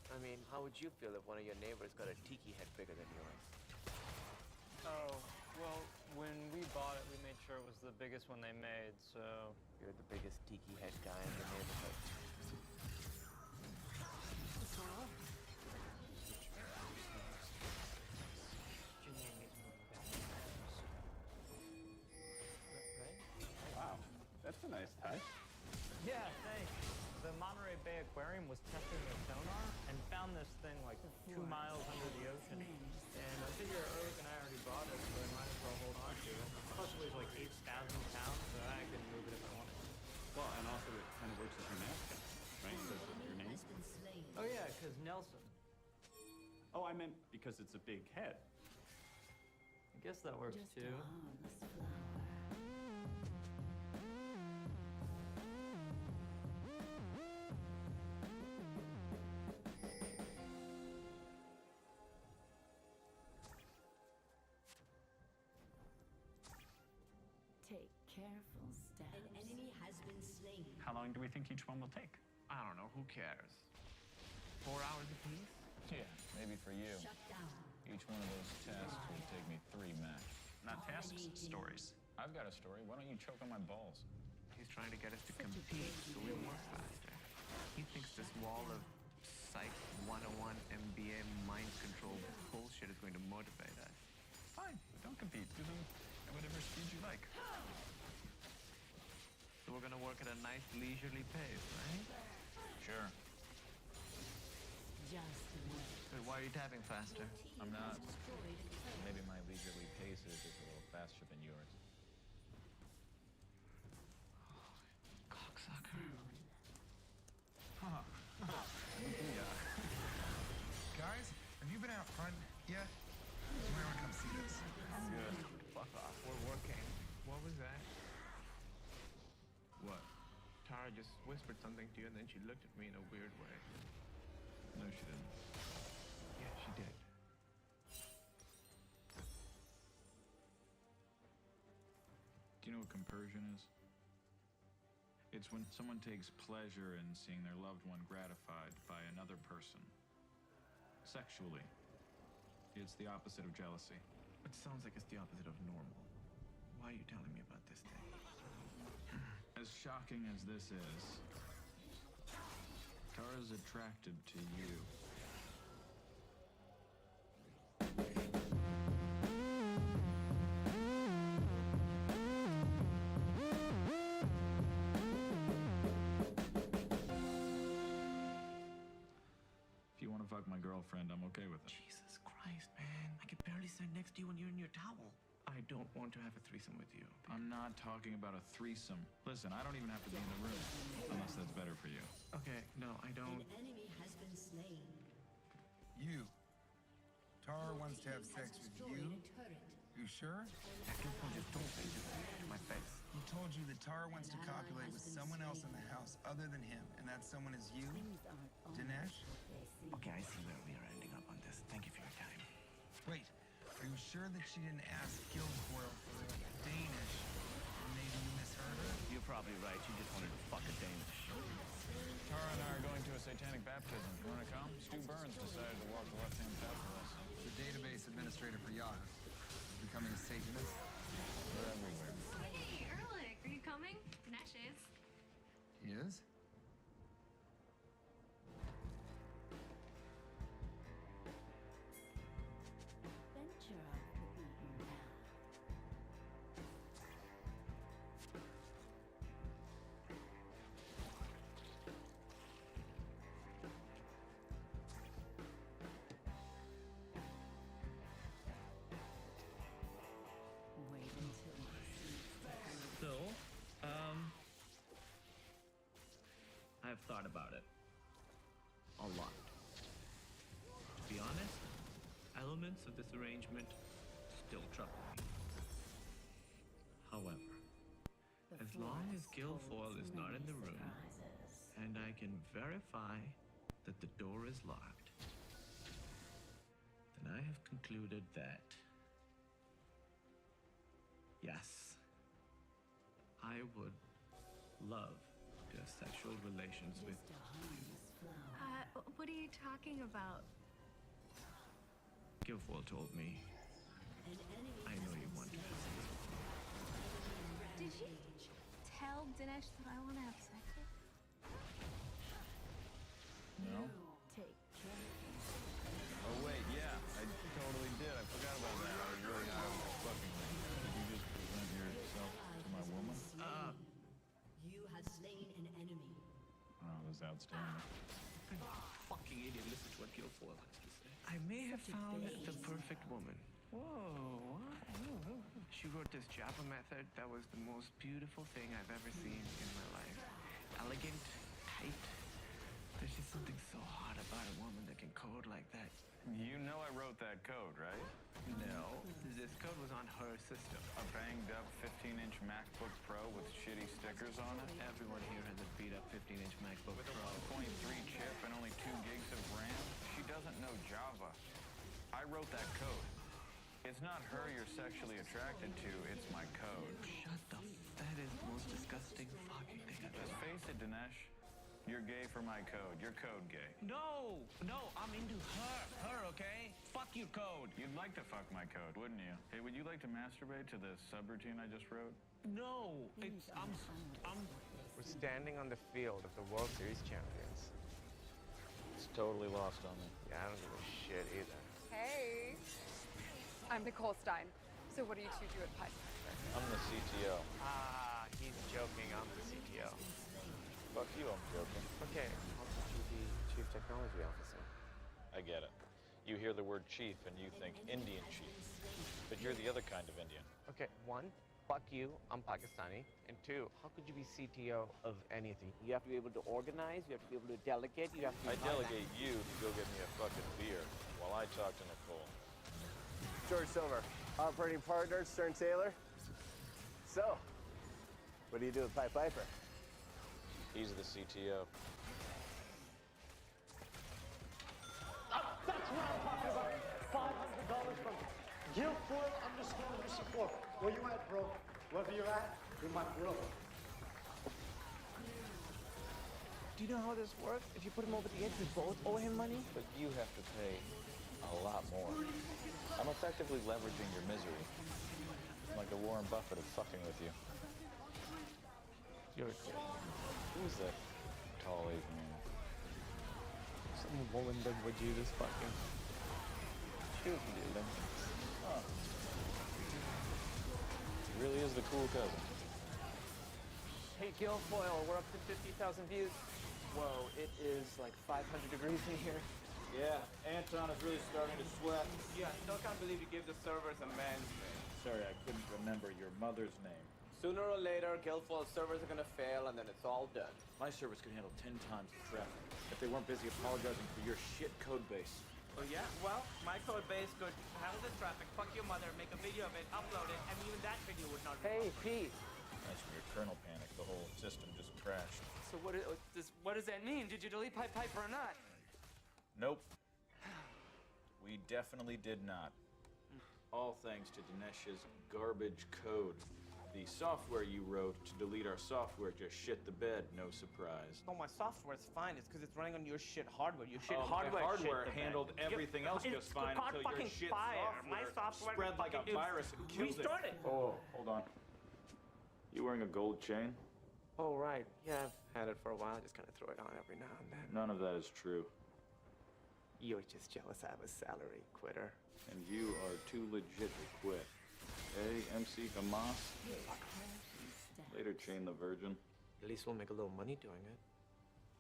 I mean, how would you feel if one of your neighbors got a tiki head bigger than yours? Oh, well, when we bought it, we made sure it was the biggest one they made, so... You're the biggest tiki head guy in the neighborhood. Wow, that's a nice touch. Yeah, thanks. The Monterey Bay Aquarium was testing their sonar and found this thing like 2 miles under the ocean. And I figure Earth and I already bought it, so I might as well hold on to it. Plus it weighs like 8,000 pounds, so I can move it if I wanted. Well, and also it kind of works as your mascot, right? Because of your name. Oh yeah, because Nelson. Oh, I meant because it's a big head. I guess that works too. Take careful steps. An enemy has been slain. How long do we think each one will take? I don't know. Who cares? 4 hours apiece? Yeah, maybe for you. Shut down. Each one of those tasks will take me 3 max. Not tasks, stories. I've got a story. Why don't you choke on my balls? He's trying to get us to compete so we work faster. He thinks this wall of Psych 101 MBA mind control bullshit is going to motivate us. Fine, but don't compete. Do them at whatever speed you like. So we're gonna work at a nice leisurely pace, right? Sure. Just wait. But why are you tapping faster? I'm not. Maybe my leisurely pace is just a little faster than yours. Cocksucker. Huh. Yeah. Guys, have you been out front yet? You might want to come see this. Good. Fuck off. We're working. What was that? What? Tara just whispered something to you, and then she looked at me in a weird way. No, she didn't. Yeah, she did. Do you know what compersion is? It's when someone takes pleasure in seeing their loved one gratified by another person. Sexually. It's the opposite of jealousy. It sounds like it's the opposite of normal. Why are you telling me about this thing? As shocking as this is, Tara's attracted to you. If you want to fuck my girlfriend, I'm okay with it. Jesus Christ, man. I can barely sit next to you when you're in your towel. I don't want to have a threesome with you. I'm not talking about a threesome. Listen, I don't even have to be in the room, unless that's better for you. Okay, no, I don't. An enemy has been slain. You. Tara wants to have sex with you? You sure? Just don't say that to my face. He told you that Tara wants to copulate with someone else in the house other than him, and that someone is you? Dinesh? Okay, I see where we are ending up on this. Thank you for your time. Wait, are you sure that she didn't ask Guilfoyle for Danish? Or maybe you misheard her? You're probably right. She just wanted to fuck a Danish. Tara and I are going to a satanic baptism. You want to come? Stu Burns decided to walk the left-hand path for us. The database administrator for Yahoo. Becoming a Satanist? We're everywhere. Hey, Erlich, are you coming? Nash is. He is? Ventura will be here now. Wait until he sees. So, I've thought about it. A lot. To be honest, elements of this arrangement still trouble me. However, as long as Guilfoyle is not in the room, and I can verify that the door is locked, then I have concluded that, yes, I would love to have sexual relations with you. What are you talking about? Guilfoyle told me, I know you want to have sex with me. Did you tell Dinesh that I want to have sex with? No? Take care. Oh, wait, yeah, I totally did. I forgot about that. I was really high on this fucking thing. Did you just present yourself to my woman? You have slain an enemy. Oh, it was outstanding. Fucking idiot, listen to what Guilfoyle has to say. I may have found the perfect woman. Whoa, what? She wrote this Java method that was the most beautiful thing I've ever seen in my life. Elegant, tight. There's just something so hot about a woman that can code like that. You know I wrote that code, right? No, this code was on her system. A banged-up 15-inch MacBook Pro with shitty stickers on it? Everyone here has a beat-up 15-inch MacBook With Pro. a 1.3 chip and only 2 gigs of RAM? She doesn't know Java. I wrote that code. It's not her you're sexually attracted to, it's my code. Shut the that is the most disgusting fucking thing I've Just ever face it, Dinesh. You're gay for my code. You're code gay. No, I'm into her, okay? Fuck your code. You'd like to fuck my code, wouldn't you? Hey, would you like to masturbate to the subroutine I just wrote? No, I'm. We're standing on the field of the World Series champions. It's totally lost on me. Yeah, I don't give a shit either. Hey, I'm Nicole Stein. So what do you two do at Pied Piper? I'm the CTO. Ah, he's joking. I'm the CTO. Fuck you, I'm joking. Okay, I'll put you the Chief Technology Officer. I get it. You hear the word chief and you think Indian chief. But you're the other kind of Indian. Okay, one, fuck you, I'm Pakistani. And two, how could you be CTO of anything? You have to be able to organize, you have to be able to delegate, you have to be... I delegate you to go get me a fucking beer while I talk to Nicole. George Silver, operating partner, Stern Taylor. So, what do you do with Pied Piper? He's the CTO. That's what I'm talking about. $500 from Guildfoil_Lucy4. Where you at, bro? Wherever you're at, you're my bro. Do you know how this works? If you put him over the edge, we both owe him money? But you have to pay a lot more. I'm effectively leveraging your misery. I'm like the Warren Buffett of fucking with you. You're cool. Who's that tall Asian man? Some woman that would you this fucking... She was the Olympics. Huh. He really is the cool cousin. Hey, Guildfoil, we're up to 50,000 views. Whoa, it is like 500 degrees in here. Yeah, Anton is really starting to sweat. Yeah, still can't believe you gave the servers a man's name. Sorry, I couldn't remember your mother's name. Sooner or later, Guildfoil servers are gonna fail, and then it's all done. My servers could handle 10 times the traffic if they weren't busy apologizing for your shit code base. Oh yeah? Well, my code base could handle the traffic, fuck your mother, make a video of it, upload it, and even that video would not be Hey, Pete. That's when your kernel panicked. The whole system just crashed. So what does that mean? Did you delete Pied Piper or not? Nope. We definitely did not. All thanks to Dinesh's garbage code. The software you wrote to delete our software just shit the bed, no surprise. No, my software's fine. It's because it's running on your shit hardware. Your shit My hardware handled everything else just fine until your shit My software spread like a virus and killed restart it. Oh, hold on. You wearing a gold chain? Oh, right. Yeah, I've had it for a while. I just kind of throw it on every now and then. None of that is true. You're just jealous I have a salary, quitter. And you are too legit to quit. Hey, MC Hamas? Later, Chain the Virgin. At least we'll make a little money doing it.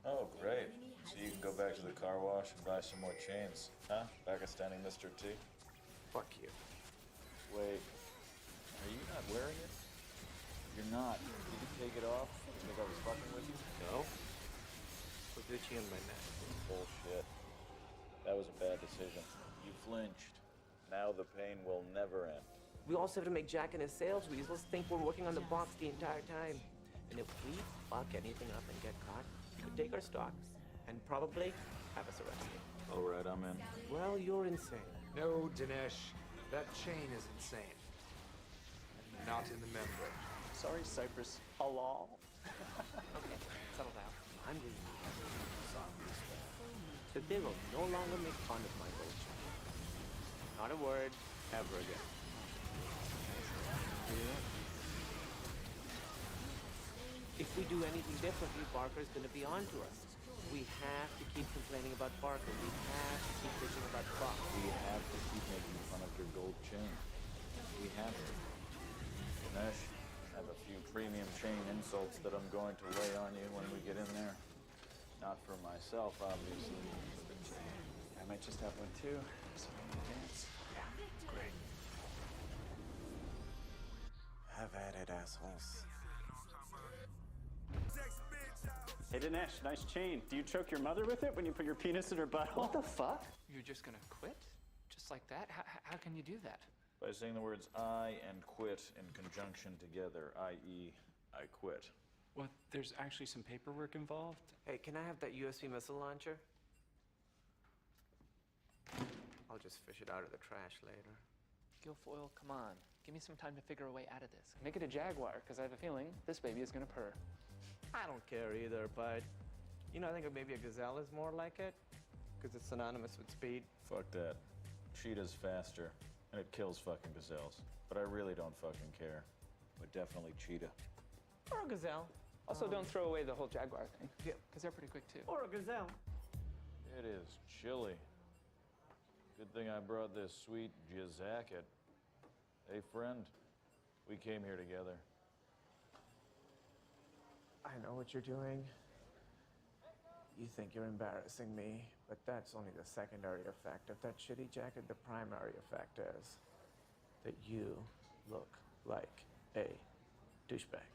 Oh, great. So you can go back to the car wash and buy some more chains. Huh? Pakistani Mr. T? Fuck you. Wait. Are you not wearing it? You're not. Did you take it off? You think I was fucking with you? No. Put Gucci on my neck. Bullshit. That was a bad decision. You flinched. Now the pain will never end. We also have to make Jack and his sales weasels think we're working on the box the entire time. And if we fuck anything up and get caught, you could take our stock and probably have us arrested. All right, I'm in. Well, you're insane. No, Dinesh. That chain is insane. Not in the membrane. Sorry, Cypress. Halal. Okay, settle down. I'm leaving. So they will no longer make fun of my gold chain. Not a word ever again. If we do anything differently, Barker's gonna be on to us. We have to keep complaining about Barker. We have to keep bitching about Fox. We have to keep making fun of your gold chain. We have to. Dinesh, I have a few premium chain insults that I'm going to lay on you when we get in there. Not for myself, obviously. I might just have one too. So I'm gonna dance. Yeah, great. Have at it, assholes. Hey, Dinesh, nice chain. Do you choke your mother with it when you put your penis in her butthole? What the fuck? You're just gonna quit? Just like that? How can you do that? By saying the words I and quit in conjunction together, i.e., I quit. Well, there's actually some paperwork involved. Hey, can I have that USB missile launcher? I'll just fish it out of the trash later. Guilfoyle, come on. Give me some time to figure a way out of this. Make it a Jaguar, because I have a feeling this baby is gonna purr. I don't care either, but you know, I think maybe a gazelle is more like it, because it's synonymous with speed. Fuck that. Cheetah's faster, and it kills fucking gazelles. But I really don't fucking care. But definitely cheetah. Or a gazelle. Also, don't throw away the whole Jaguar thing. Yeah. Because they're pretty quick, too. Or a gazelle. It is chilly. Good thing I brought this sweet jacket. Hey, friend. We came here together. I know what you're doing. You think you're embarrassing me, but that's only the secondary effect of that shitty jacket. The primary effect is that you look like a douchebag.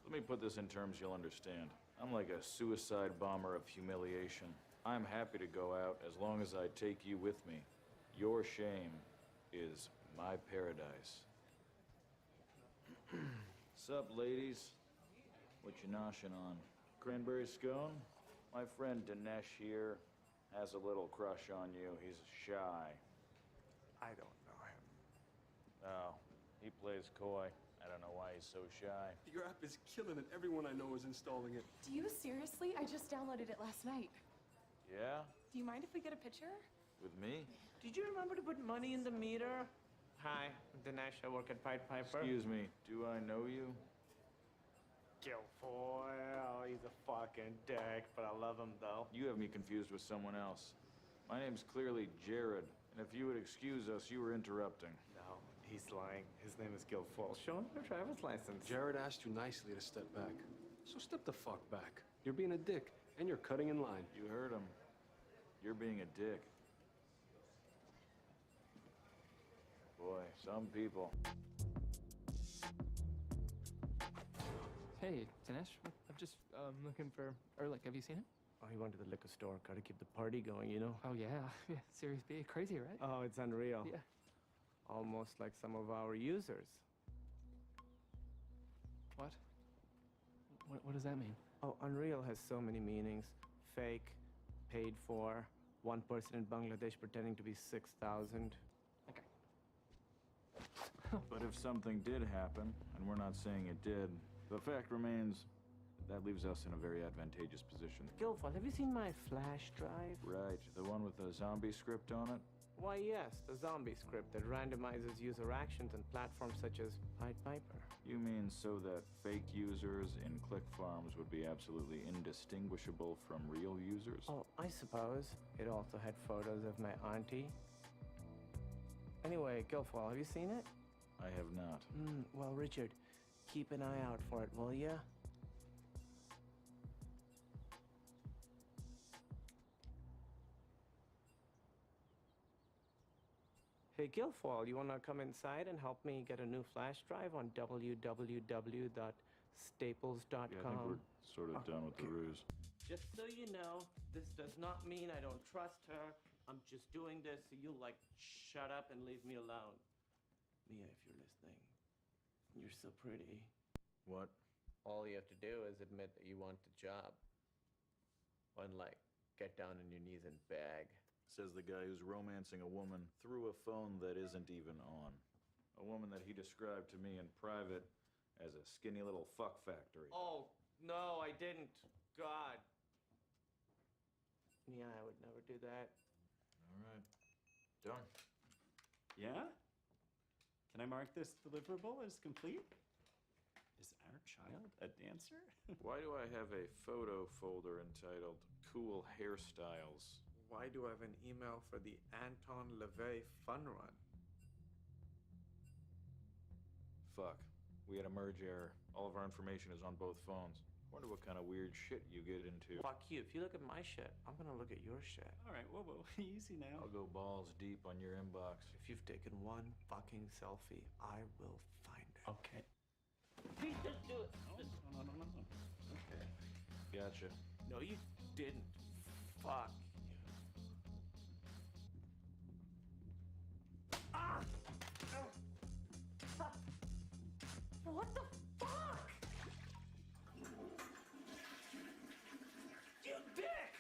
Let me put this in terms you'll understand. I'm like a suicide bomber of humiliation. I'm happy to go out as long as I take you with me. Your shame is my paradise. Sup, ladies? What you noshing on? Cranberry scone? My friend Dinesh here has a little crush on you. He's shy. I don't know him. Oh, he plays coy. I don't know why he's so shy. Your app is killing it. Everyone I know is installing it. Do you seriously? I just downloaded it last night. Yeah? Do you mind if we get a picture? With me? Did you remember to put money in the meter? Hi, I'm Dinesh. I work at Pied Piper. Excuse me, do I know you? Guilfoyle, he's a fucking dick, but I love him though. You have me confused with someone else. My name's clearly Jared, and if you would excuse us, you were interrupting. No, he's lying. His name is Guilfoyle. Show him your driver's license. Jared asked you nicely to step back. So step the fuck back. You're being a dick, and you're cutting in line. You heard him. You're being a dick. Boy, some people. Hey, Dinesh, I'm just looking for Erlich. Have you seen him? Oh, he went to the liquor store. Gotta keep the party going, you know? Oh, yeah. Yeah, Series B. Crazy, right? Oh, it's unreal. Yeah. Almost like some of our users. What? What does that mean? Oh, unreal has so many meanings. Fake, paid for, one person in Bangladesh pretending to be 6,000. Okay. But if something did happen, and we're not saying it did, the fact remains that leaves us in a very advantageous position. Guilfoyle, have you seen my flash drive? Right, the one with the zombie script on it? Why, yes, the zombie script that randomizes user actions on platforms such as Pied Piper. You mean so that fake users in click farms would be absolutely indistinguishable from real users? Oh, I suppose. It also had photos of my auntie. Anyway, Guilfoyle, have you seen it? I have not. Well, Richard, keep an eye out for it, will ya? Hey, Guilfoyle, you wanna come inside and help me get a new flash drive on www.staples.com? Yeah, I think we're sort of done with the ruse. Just so you know, this does not mean I don't trust her. I'm just doing this so you'll, like, shut up and leave me alone. Mia, if you're listening, you're so pretty. What? All you have to do is admit that you want the job. Unlike, get down on your knees and beg. Says the guy who's romancing a woman through a phone that isn't even on. A woman that he described to me in private as a skinny little fuck factory. Oh, no, I didn't. God. Yeah, I would never do that. All right. Done. Yeah? Can I mark this deliverable as complete? Is our child a dancer? Why do I have a photo folder entitled Cool Hairstyles? Why do I have an email for the Anton LaVey fun run? Fuck. We had a merge error. All of our information is on both phones. Wonder what kind of weird shit you get into. Fuck you. If you look at my shit, I'm gonna look at your shit. All right, whoa, easy now. I'll go balls deep on your inbox. If you've taken one fucking selfie, I will find it. Okay. Please just do it. No. Okay. Gotcha. No, you didn't. Fuck. Ah! What the fuck? You dick!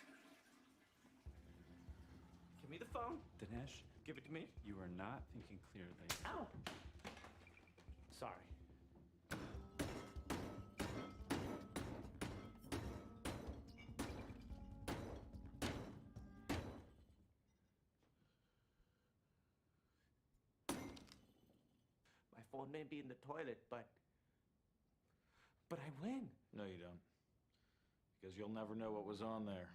Give me the phone. Dinesh, Give it to me. you are not thinking clearly. Ow! Sorry. My phone may be in the toilet, but I win. No, you don't. Because you'll never know what was on there.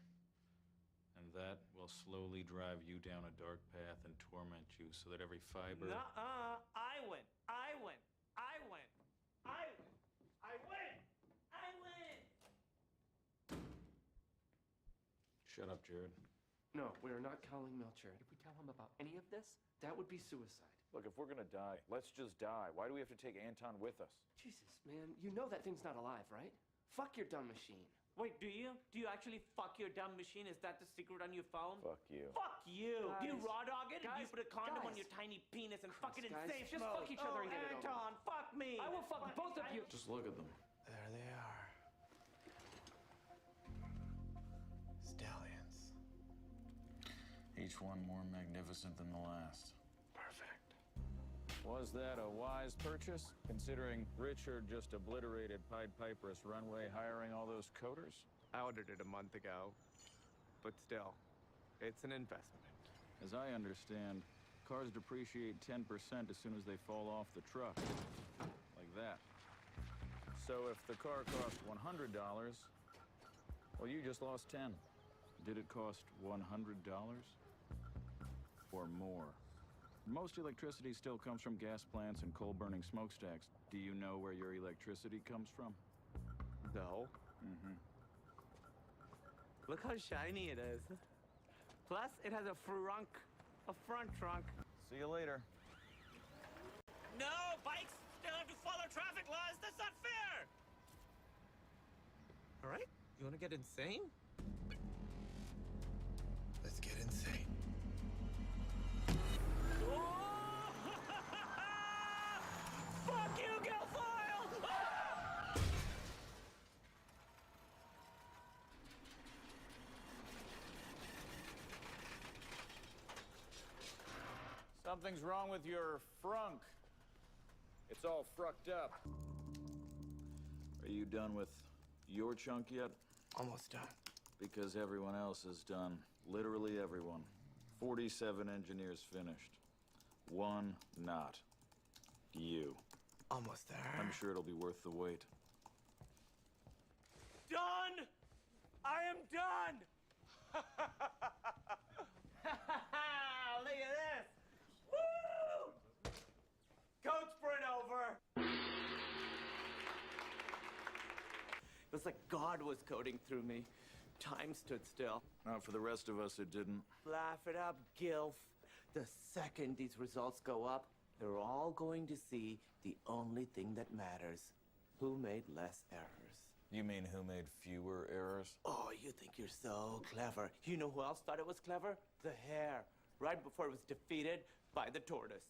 And that will slowly drive you down a dark path and torment you so that every fiber... Nuh-uh. I win. I win. I win. I win. I win. I win. Shut up, Jared. No, we are not calling Melcher. If we tell him about any of this, that would be suicide. Look, if we're gonna die, let's just die. Why do we have to take Anton with us? Jesus, man, you know that thing's not alive, right? Fuck your dumb machine. Wait, do you? Do you actually fuck your dumb machine? Is that the secret on your phone? Fuck you. Fuck you! Do you Guys, raw dog it? Or do you guys, put a condom on guys. your tiny penis and fuck it in guys, safe just mode? fuck each other and get it over Anton, fuck me! I will fuck both of you. Just look at them. There they are. Stallions. Each one more magnificent than the last. Perfect. Was that a wise purchase, considering Richard just obliterated Pied Piper's runway hiring all those coders? I ordered it a month ago, but still, it's an investment. As I understand, cars depreciate 10% as soon as they fall off the truck. Like that. So if the car cost $100, well, you just lost 10. Did it cost $100? Or more? Most electricity still comes from gas plants and coal-burning smokestacks. Do you know where your electricity comes from? No. Mm-hmm. Look how shiny it is. Plus, it has a front trunk. See you later. No, bikes still have to follow traffic laws. That's not fair. All right, you want to get insane? Let's get insane. Fuck you, Guilfoyle! Something's wrong with your frunk. It's all frucked up. Are you done with your chunk yet? Almost done. Because everyone else is done. Literally everyone. 47 engineers finished. One not. You. Almost there. I'm sure it'll be worth the wait. Done! I am done! Look at this! Woo! Coach sprint over! It was like God was coding through me. Time stood still. Not for the rest of us, it didn't. Laugh it up, Gilf. The second these results go up, they're all going to see the only thing that matters. Who made less errors? You mean who made fewer errors? Oh, you think you're so clever. You know who else thought it was clever? The hare. Right before it was defeated by the tortoise.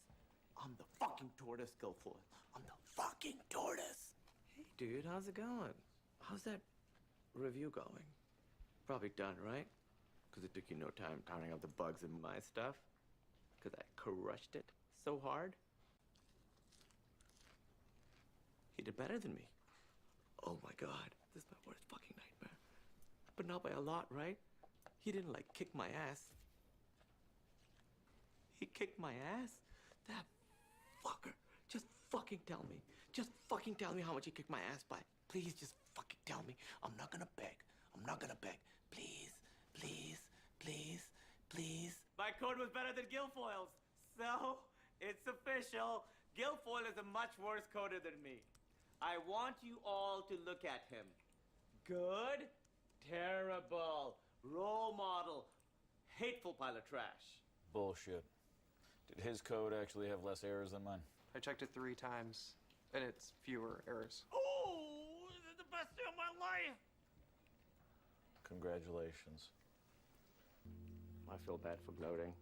I'm the fucking tortoise, Guilfoyle. I'm the fucking tortoise. Hey, dude, how's it going? How's that review going? Probably done, right? Because it took you no time counting out the bugs in my stuff. Because I crushed it so hard. He did better than me. Oh my God, this is my worst fucking nightmare. But not by a lot, right? He didn't like kick my ass. He kicked my ass? That fucker. Just fucking tell me. Just fucking tell me how much he kicked my ass by. Please just fucking tell me. I'm not gonna beg. I'm not gonna beg. Please, please, please, please. My code was better than Guilfoyle's. So, it's official. Guilfoyle is a much worse coder than me. I want you all to look at him. Good, terrible, role model, hateful pile of trash. Bullshit. Did his code actually have less errors than mine? I checked it 3 times, and it's fewer errors. Oh, this is the best day of my life. Congratulations. I feel bad for gloating.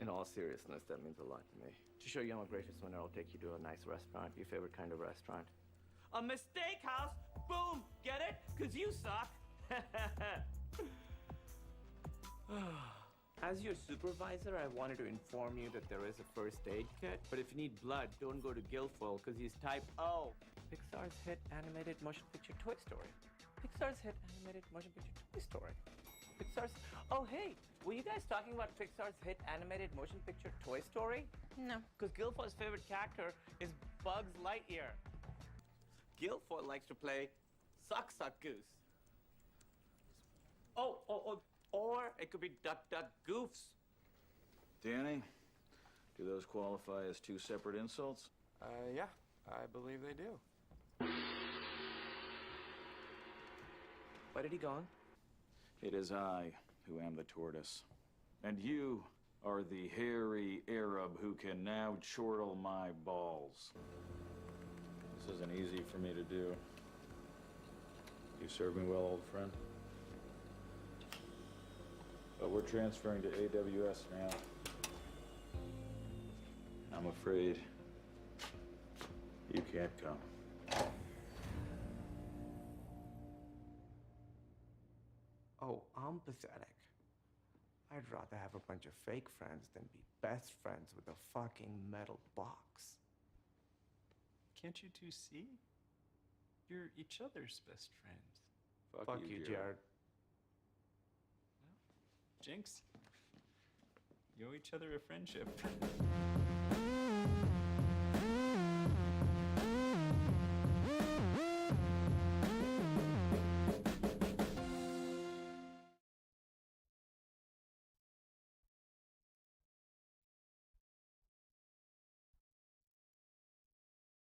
In all seriousness, that means a lot to me. To show you I'm a gracious winner, I'll take you to a nice restaurant, your favorite kind of restaurant. A mistake house? Boom! Get it? Because you suck. As your supervisor, I wanted to inform you that there is a first aid kit, but if you need blood, don't go to Guilfoyle because he's type O. Pixar's hit animated motion picture Toy Story. Pixar's hit animated motion picture Toy Story. Pixar's... Oh, hey, were you guys talking about Pixar's hit animated motion picture Toy Story? No. Because Guilfoyle's favorite character is Buzz Lightyear. Guilfoyle likes to play Suck Suck Goose. Or it could be Duck Duck Goofs. Danny, do those qualify as 2 separate insults? Yeah, I believe they do. Where did he go? It is I who am the tortoise. And you are the hairy Arab who can now chortle my balls. This isn't easy for me to do. You serve me well, old friend. But we're transferring to AWS now. I'm afraid you can't come. Oh, I'm pathetic. I'd rather have a bunch of fake friends than be best friends with a fucking metal box. Can't you two see? You're each other's best friends. Fuck you, Jared. Jinx, you owe each other a friendship.